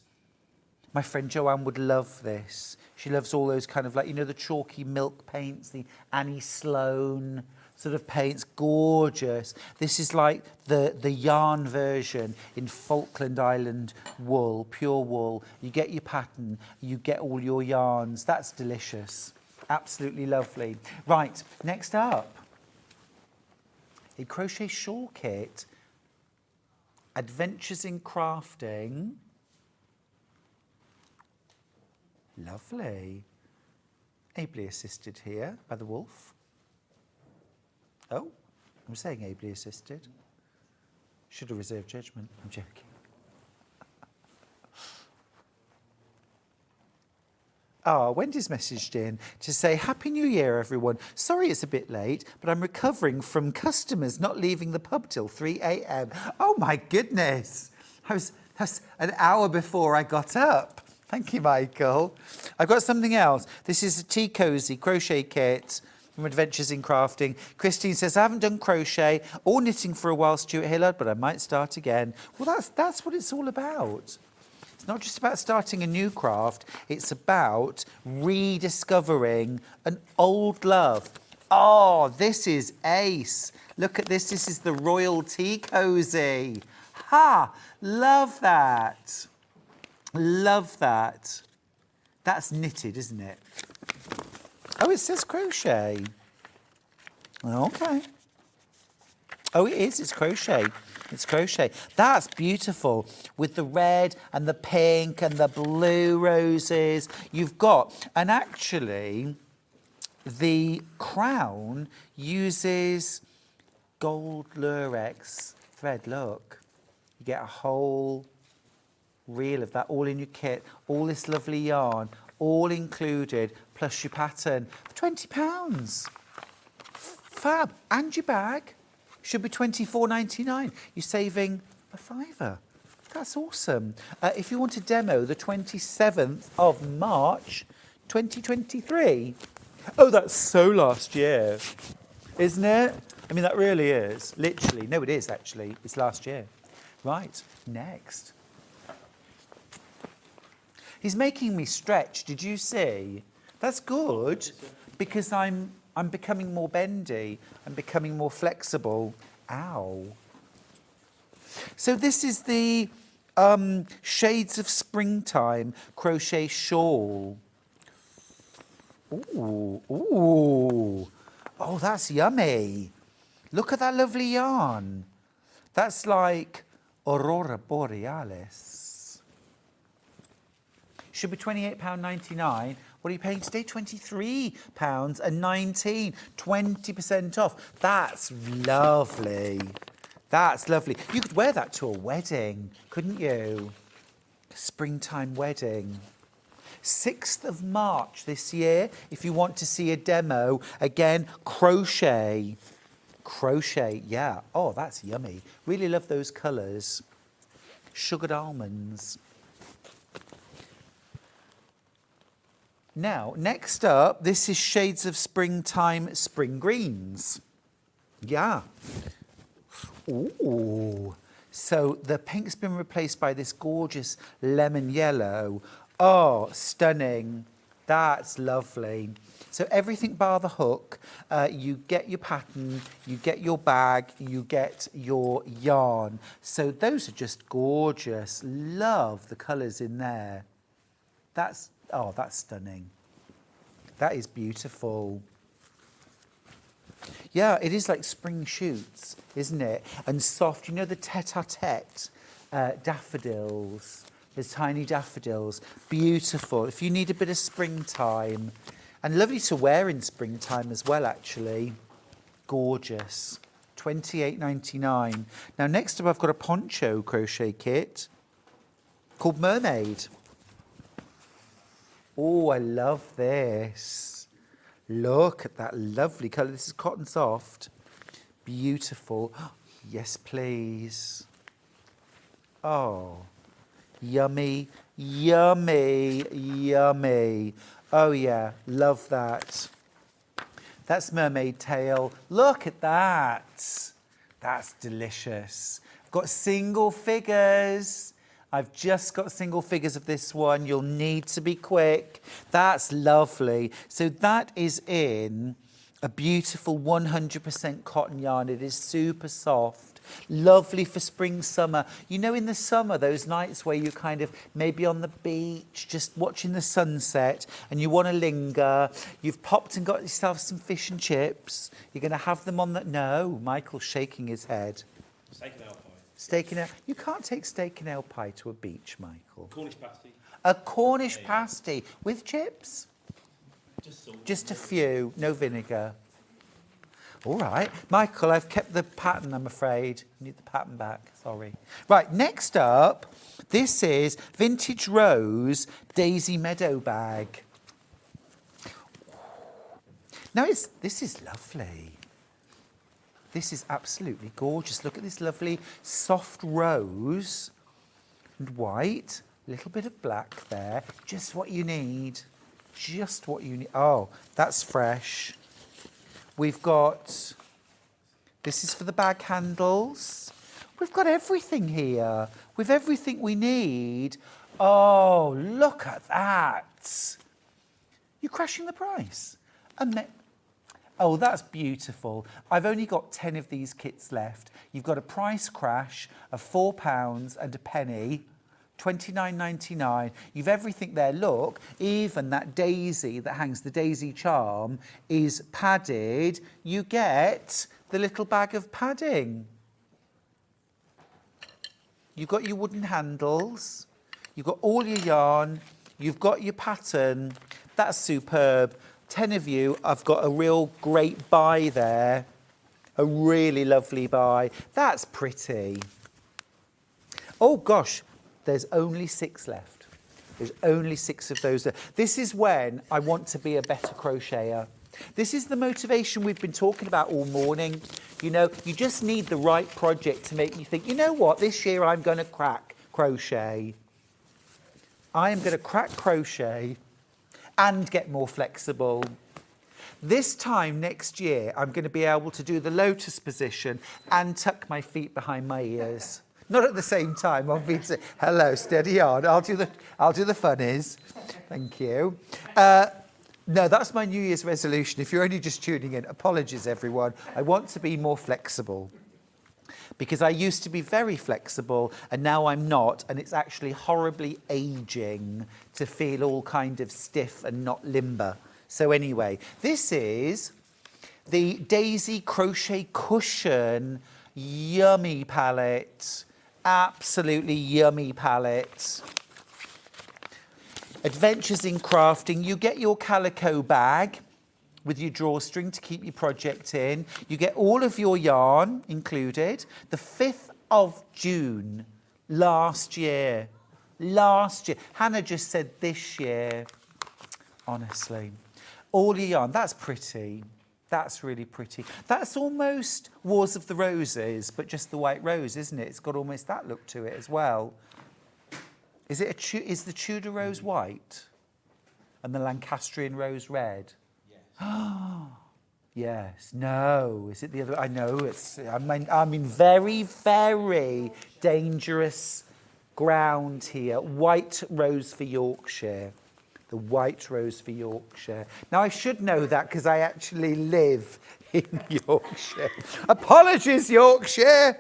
My friend Joanne would love this. She loves all those kind of like, you know, the chalky milk paints, the Annie Sloan sort of paints. Gorgeous. This is like the yarn version in Falkland Island wool, pure wool. You get your pattern, you get all your yarns. That's delicious. Absolutely lovely. Right, next up, a crochet shawl kit, Adventures in Crafting. Lovely. Ably assisted here by the wolf. Oh, I'm saying ably assisted. Should have reserved judgment. I'm joking. Wendy's messaged in to say, Happy New Year, everyone. Sorry it's a bit late, but I'm recovering from customers not leaving the pub till 3 a.m. Oh, my goodness. That's an hour before I got up. Thank you, Michael. I've got something else. This is a tea cozy crochet kit from Adventures in Crafting. Christine says, I haven't done crochet or knitting for a while, Stuart Hillard, but I might start again. Well, that's what it's all about. It's not just about starting a new craft. It's about rediscovering an old love. Oh, this is ace. Look at this. This is the Royal Tea Cozy. Ha! Love that. Love that. That's knitted, isn't it? Oh, it says crochet. Okay. Oh, it is. It's crochet. It's crochet. That's beautiful with the red and the pink and the blue roses you've got. And actually, the crown uses gold lurex thread. Look, you get a whole reel of that all in your kit. All this lovely yarn, all included, plus your pattern for £20. Fab. And your bag should be £24.99. You're saving a £5. That's awesome. If you want a demo, the 27th of March, 2023. Oh, that's so last year, isn't it? I mean, that really is. Literally. No, it is, actually. It's last year. Right, next. He's making me stretch. Did you see? That's good, because I'm becoming more bendy. I'm becoming more flexible. Ow. So this is the Shades of Springtime crochet shawl. Ooh, ooh. Oh, that's yummy. Look at that lovely yarn. That's like Aurora Borealis. Should be £28.99. What are you paying today? £23.19. 20% off. That's lovely. That's lovely. You could wear that to a wedding, couldn't you? Springtime wedding. 6th of March this year, if you want to see a demo, again, crochet. Crochet, yeah. Oh, that's yummy. Really love those colours. Sugared almonds. Now, next up, this is Shades of Springtime Spring Greens. Yeah. Ooh. So the pink's been replaced by this gorgeous lemon yellow. Oh, stunning. That's lovely. So everything bar the hook, you get your pattern, you get your bag, you get your yarn. So those are just gorgeous. Love the colours in there. That's stunning. That is beautiful. Yeah, it is like spring shoots, isn't it? And soft, you know the tete-a-tete daffodils. There's tiny daffodils. Beautiful. If you need a bit of springtime. And lovely to wear in springtime as well, actually. Gorgeous. £28.99. Now, next up, I've got a poncho crochet kit called Mermaid. Oh, I love this. Look at that lovely colour. This is cotton soft. Beautiful. Yes, please. Oh, yummy, yummy, yummy. Oh, yeah, love that. That's mermaid tail. Look at that. That's delicious. I've got single figures. I've just got single figures of this one. You'll need to be quick. That's lovely. So that is in a beautiful 100% cotton yarn. It is super soft. Lovely for spring, summer. You know, in the summer, those nights where you're kind of maybe on the beach, just watching the sunset and you want to linger. You've popped and got yourself some fish and chips. You're going to have them on the... No, Michael's shaking his head. Steak and ale pie. Steak and ale. You can't take steak and ale pie to a beach, Michael. Cornish pasty. A Cornish pasty with chips? Just salt. Just a few, no vinegar. All right. Michael, I've kept the pattern, I'm afraid. I need the pattern back, sorry. Right, next up, this is Vintage Rose Daisy Meadow Bag. Now, this is lovely. This is absolutely gorgeous. Look at this lovely soft rose and white. A little bit of black there. Just what you need. Just what you need. Oh, that's fresh. We've got, this is for the bag handles. We've got everything here. With everything we need. Oh, look at that. You're crashing the price. Oh, that's beautiful. I've only got 10 of these kits left. You've got a price crash of £4 and a penny. £29.99. You've everything there. Look, even that daisy that hangs, the daisy charm, is padded. You get the little bag of padding. You've got your wooden handles. You've got all your yarn. You've got your pattern. That's superb. 10 of you. I've got a real great buy there. A really lovely buy. That's pretty. Oh, gosh. There's only 6 left. There's only 6 of those. This is when I want to be a better crocheter. This is the motivation we've been talking about all morning. You know, you just need the right project to make you think, you know what, this year I'm going to crack crochet. I am going to crack crochet and get more flexible. This time next year, I'm going to be able to do the lotus position and tuck my feet behind my ears. Not at the same time, obviously. Hello, steady on. I'll do the funnies. Thank you. No, that's my New Year's resolution. If you're only just tuning in, apologies, everyone. I want to be more flexible. Because I used to be very flexible, and now I'm not, and it's actually horribly aging to feel all kind of stiff and not limber. So anyway, this is the Daisy Crochet Cushion Yummy Palette. Absolutely yummy palette. Adventures in Crafting, you get your calico bag with your drawstring to keep your project in. You get all of your yarn included. The 5th of June last year. Hannah just said this year. Honestly. All your yarn. That's pretty. That's really pretty. That's almost Wars of the Roses, but just the white rose, isn't it? It's got almost that look to it as well. Is the Tudor rose white and the Lancastrian rose red? Yes. Yes. No. Is it the other? I know it's. I'm in very, very dangerous ground here. White rose for Yorkshire. The white rose for Yorkshire. Now I should know that because I actually live in Yorkshire. Apologies, Yorkshire.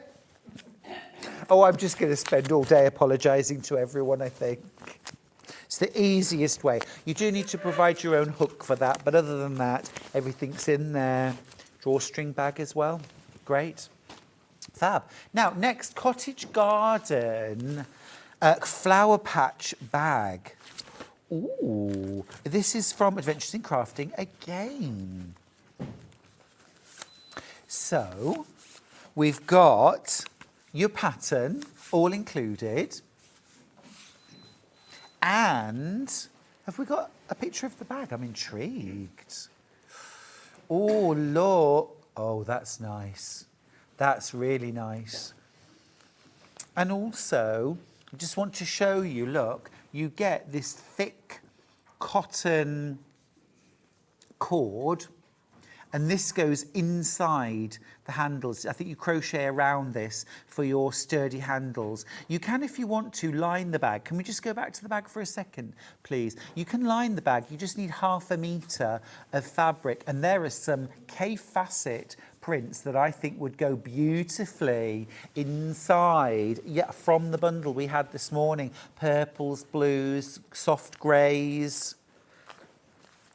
Oh, I'm just going to spend all day apologising to everyone, I think. It's the easiest way. You do need to provide your own hook for that, but other than that, everything's in there. Drawstring bag as well. Great. Fab. Now, next, Cottage Garden flower patch bag. Ooh, this is from Adventures in Crafting again. So, we've got your pattern all included. And have we got a picture of the bag? I'm intrigued. Oh, look. Oh, that's nice. That's really nice. And also, I just want to show you, look, you get this thick cotton cord, and this goes inside the handles. I think you crochet around this for your sturdy handles. You can, if you want to, line the bag. Can we just go back to the bag for a second, please? You can line the bag. You just need 1/2 metre of fabric, and there are some KAFFE prints that I think would go beautifully inside, from the bundle we had this morning. Purples, blues, soft greys.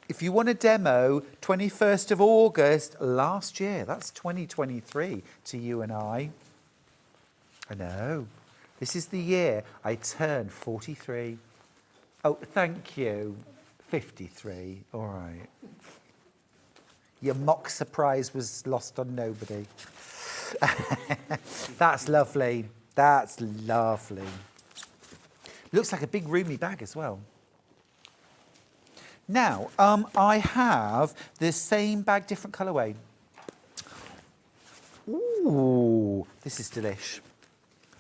If you want a demo, 21st of August last year, that's 2023 to you and I. I know. This is the year I turned 43. Oh, thank you. 53, all right. Your mock surprise was lost on nobody. That's lovely. That's lovely. Looks like a big roomy bag as well. Now, I have the same bag, different colourway. Ooh, this is delish.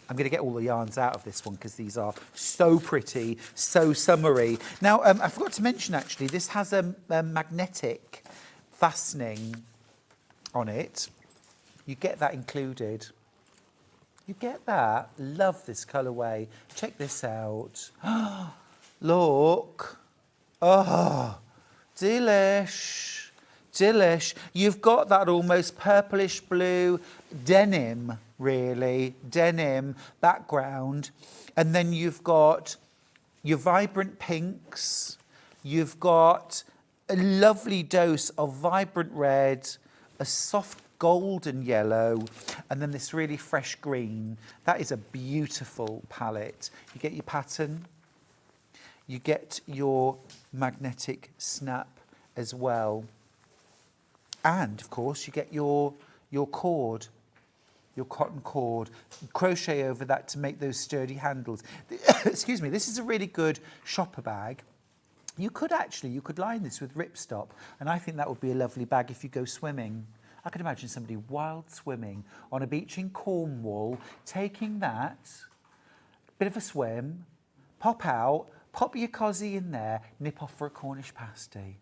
I'm going to get all the yarns out of this one because these are so pretty, so summery. Now, I forgot to mention, actually, this has a magnetic fastening on it. You get that included. You get that. Love this colourway. Check this out. Look. Oh, delish, delish. You've got that almost purplish blue denim, really, denim background. And then you've got your vibrant pinks. You've got a lovely dose of vibrant red, a soft golden yellow, and then this really fresh green. That is a beautiful palette. You get your pattern. You get your magnetic snap as well. And, of course, you get your cord, your cotton cord. Crochet over that to make those sturdy handles. Excuse me, this is a really good shopper bag. You could line this with ripstop, and I think that would be a lovely bag if you go swimming. I could imagine somebody wild swimming on a beach in Cornwall, taking that, bit of a swim, pop out, pop your cosy in there, nip off for a Cornish pasty.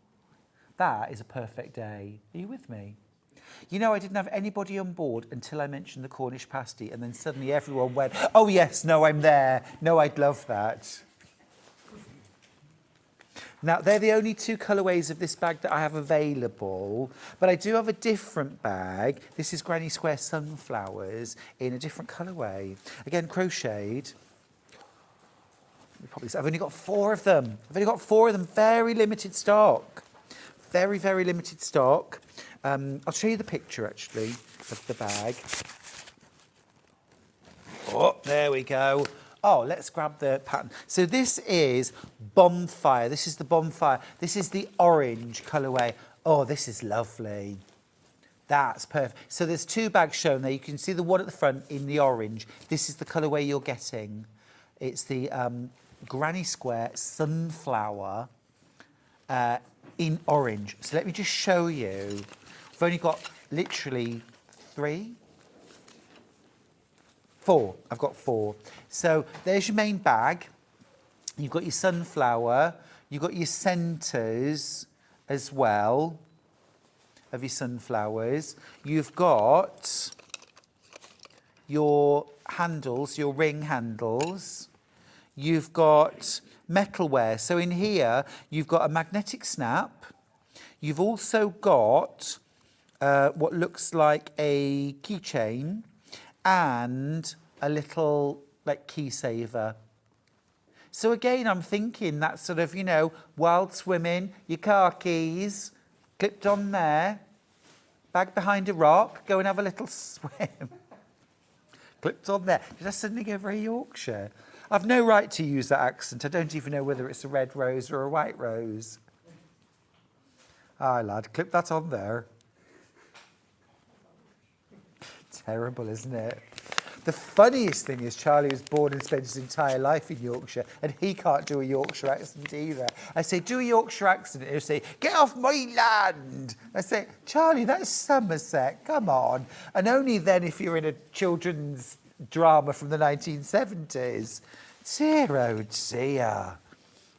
That is a perfect day. Are you with me? You know, I didn't have anybody on board until I mentioned the Cornish pasty, and then suddenly everyone went, oh yes, no, I'm there. No, I'd love that. Now, they're the only 2 colourways of this bag that I have available, but I do have a different bag. This is Granny Square Sunflowers in a different colourway. Again, crocheted. I've only got 4 of them. Very limited stock. Very, very limited stock. I'll show you the picture, actually, of the bag. Oh, there we go. Oh, let's grab the pattern. So this is Bonfire. This is the Bonfire. This is the orange colourway. Oh, this is lovely. That's perfect. So there's 2 bags shown there. You can see the one at the front in the orange. This is the colourway you're getting. It's the Granny Square Sunflower in orange. So let me just show you. We've only got literally 4. I've got 4. So there's your main bag. You've got your sunflower. You've got your centres as well of your sunflowers. You've got your handles, your ring handles. You've got metalware. So in here, you've got a magnetic snap. You've also got what looks like a keychain and a little like key saver. So again, I'm thinking that sort of, you know, wild swimming, your car keys, clipped on there, bag behind a rock, go and have a little swim. Clipped on there. Did I suddenly go very Yorkshire? I've no right to use that accent. I don't even know whether it's a red rose or a white rose. Aye, lad, clip that on there. Terrible, isn't it? The funniest thing is Charlie was born and spent his entire life in Yorkshire, and he can't do a Yorkshire accent either. I say, do a Yorkshire accent, and he'll say, get off my land. I say, Charlie, that's Somerset, come on. And only then if you're in a children's drama from the 1970s. Dear, oh dear.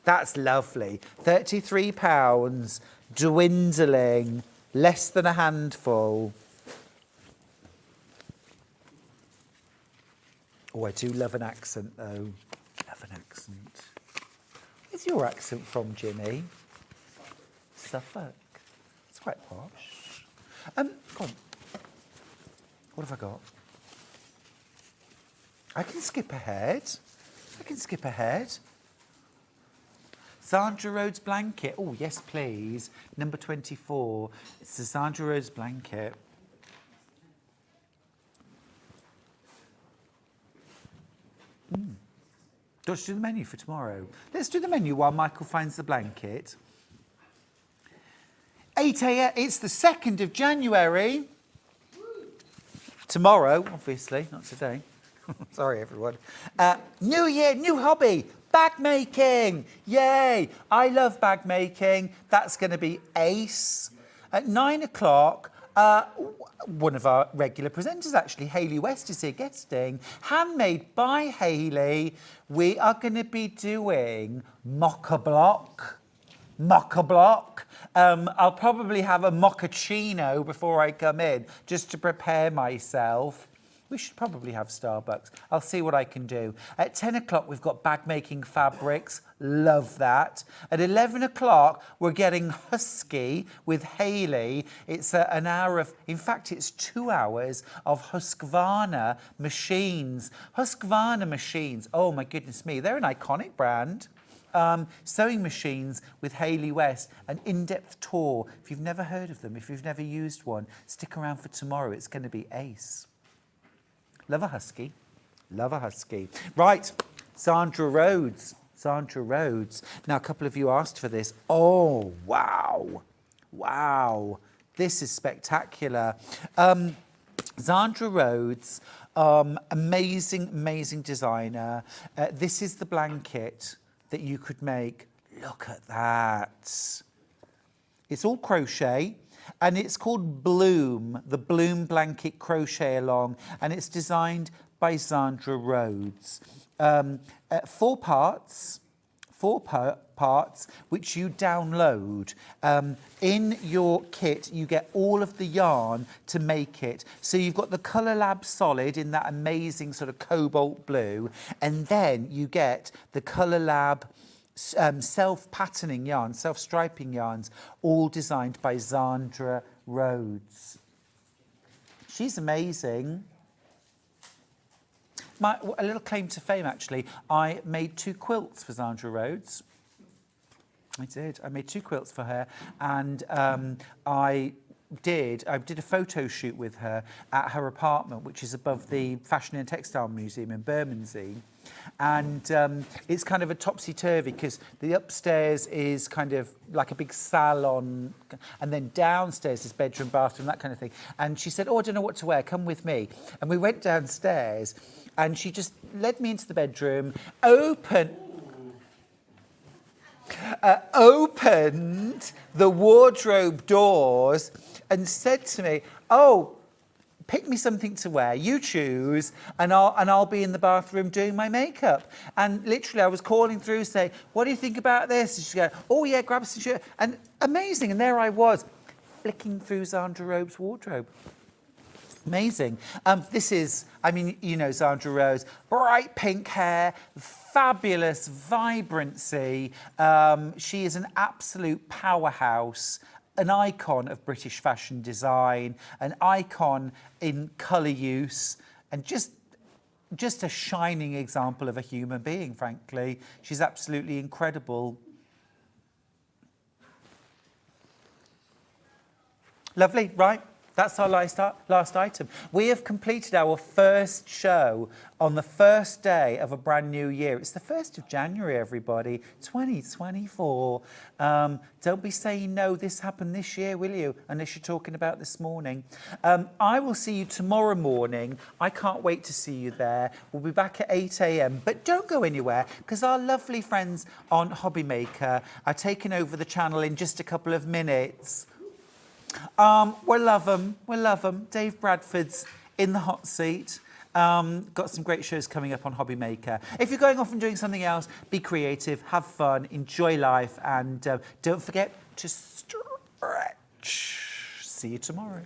That's lovely. £33, dwindling, less than a handful. Oh, I do love an accent, though. Love an accent. Where's your accent from, Jimmy? Suffolk. It's quite posh. Go on. What have I got? I can skip ahead. Sandra Rhodes blanket. Oh, yes, please. Number 24. It's the Sandra Rhodes blanket. Let's do the menu for tomorrow. Let's do the menu while Michael finds the blanket. 8 a.m. It's the 2nd of January. Tomorrow, obviously, not today. Sorry, everyone. New year, new hobby. Bag making. Yay. I love bag making. That's going to be ace. At 9 o'clock, one of our regular presenters, actually, Hayley West, is here guesting. Handmade by Hayley. We are going to be doing mocha-block. I'll probably have a mochaccino before I come in, just to prepare myself. We should probably have Starbucks. I'll see what I can do. At 10 o'clock, we've got bag making fabrics. Love that. At 11 o'clock, we're getting husky with Hayley. It's an hour of, in fact, it's 2 hours of Husqvarna machines. Husqvarna machines, oh my goodness me, they're an iconic brand. Sewing machines with Hayley West, an in-depth tour. If you've never heard of them, if you've never used one, stick around for tomorrow. It's going to be ace. Love a husky. Love a husky. Right, Sandra Rhodes. Now, a couple of you asked for this. Oh, wow. Wow. This is spectacular. Sandra Rhodes, amazing designer. This is the blanket that you could make. Look at that. It's all crochet. And it's called Bloom, the Bloom Blanket Crochet Along, and it's designed by Sandra Rhodes. 4 parts, which you download. In your kit, you get all of the yarn to make it. So you've got the Colour Lab Solid in that amazing sort of cobalt blue, and then you get the Colour Lab self-patterning yarns, self-striping yarns, all designed by Sandra Rhodes. She's amazing. A little claim to fame, actually. I made 2 quilts for Sandra Rhodes. I did. I made 2 quilts for her, and I did a photo shoot with her at her apartment, which is above the Fashion and Textile Museum in Bermondsey. And it's kind of a topsy-turvy because the upstairs is kind of like a big salon, and then downstairs is bedroom, bathroom, that kind of thing. And she said, oh, I don't know what to wear, come with me. And we went downstairs and she just led me into the bedroom, opened the wardrobe doors and said to me, oh, pick me something to wear, you choose, and I'll be in the bathroom doing my makeup. And literally I was calling through saying, what do you think about this? And she'd go, oh yeah, grab some shirt. And amazing, and there I was, flicking through Zandra Rowe's wardrobe. Amazing. This is, I mean, you know Zandra Rose, bright pink hair, fabulous vibrancy. She is an absolute powerhouse, an icon of British fashion design, an icon in colour use, and just a shining example of a human being, frankly. She's absolutely incredible. Lovely, right? That's our last item. We have completed our first show on the first day of a brand new year. It's the 1st of January, everybody, 2024. Don't be saying, no, this happened this year, will you? Unless you're talking about this morning. I will see you tomorrow morning. I can't wait to see you there. We'll be back at 8 a.m. But don't go anywhere, because our lovely friends on Hobbymaker are taking over the channel in just a couple of minutes. We'll love them. Dave Bradford's in the hot seat. Got some great shows coming up on Hobbymaker. If you're going off and doing something else, be creative, have fun, enjoy life, and don't forget to stretch. See you tomorrow.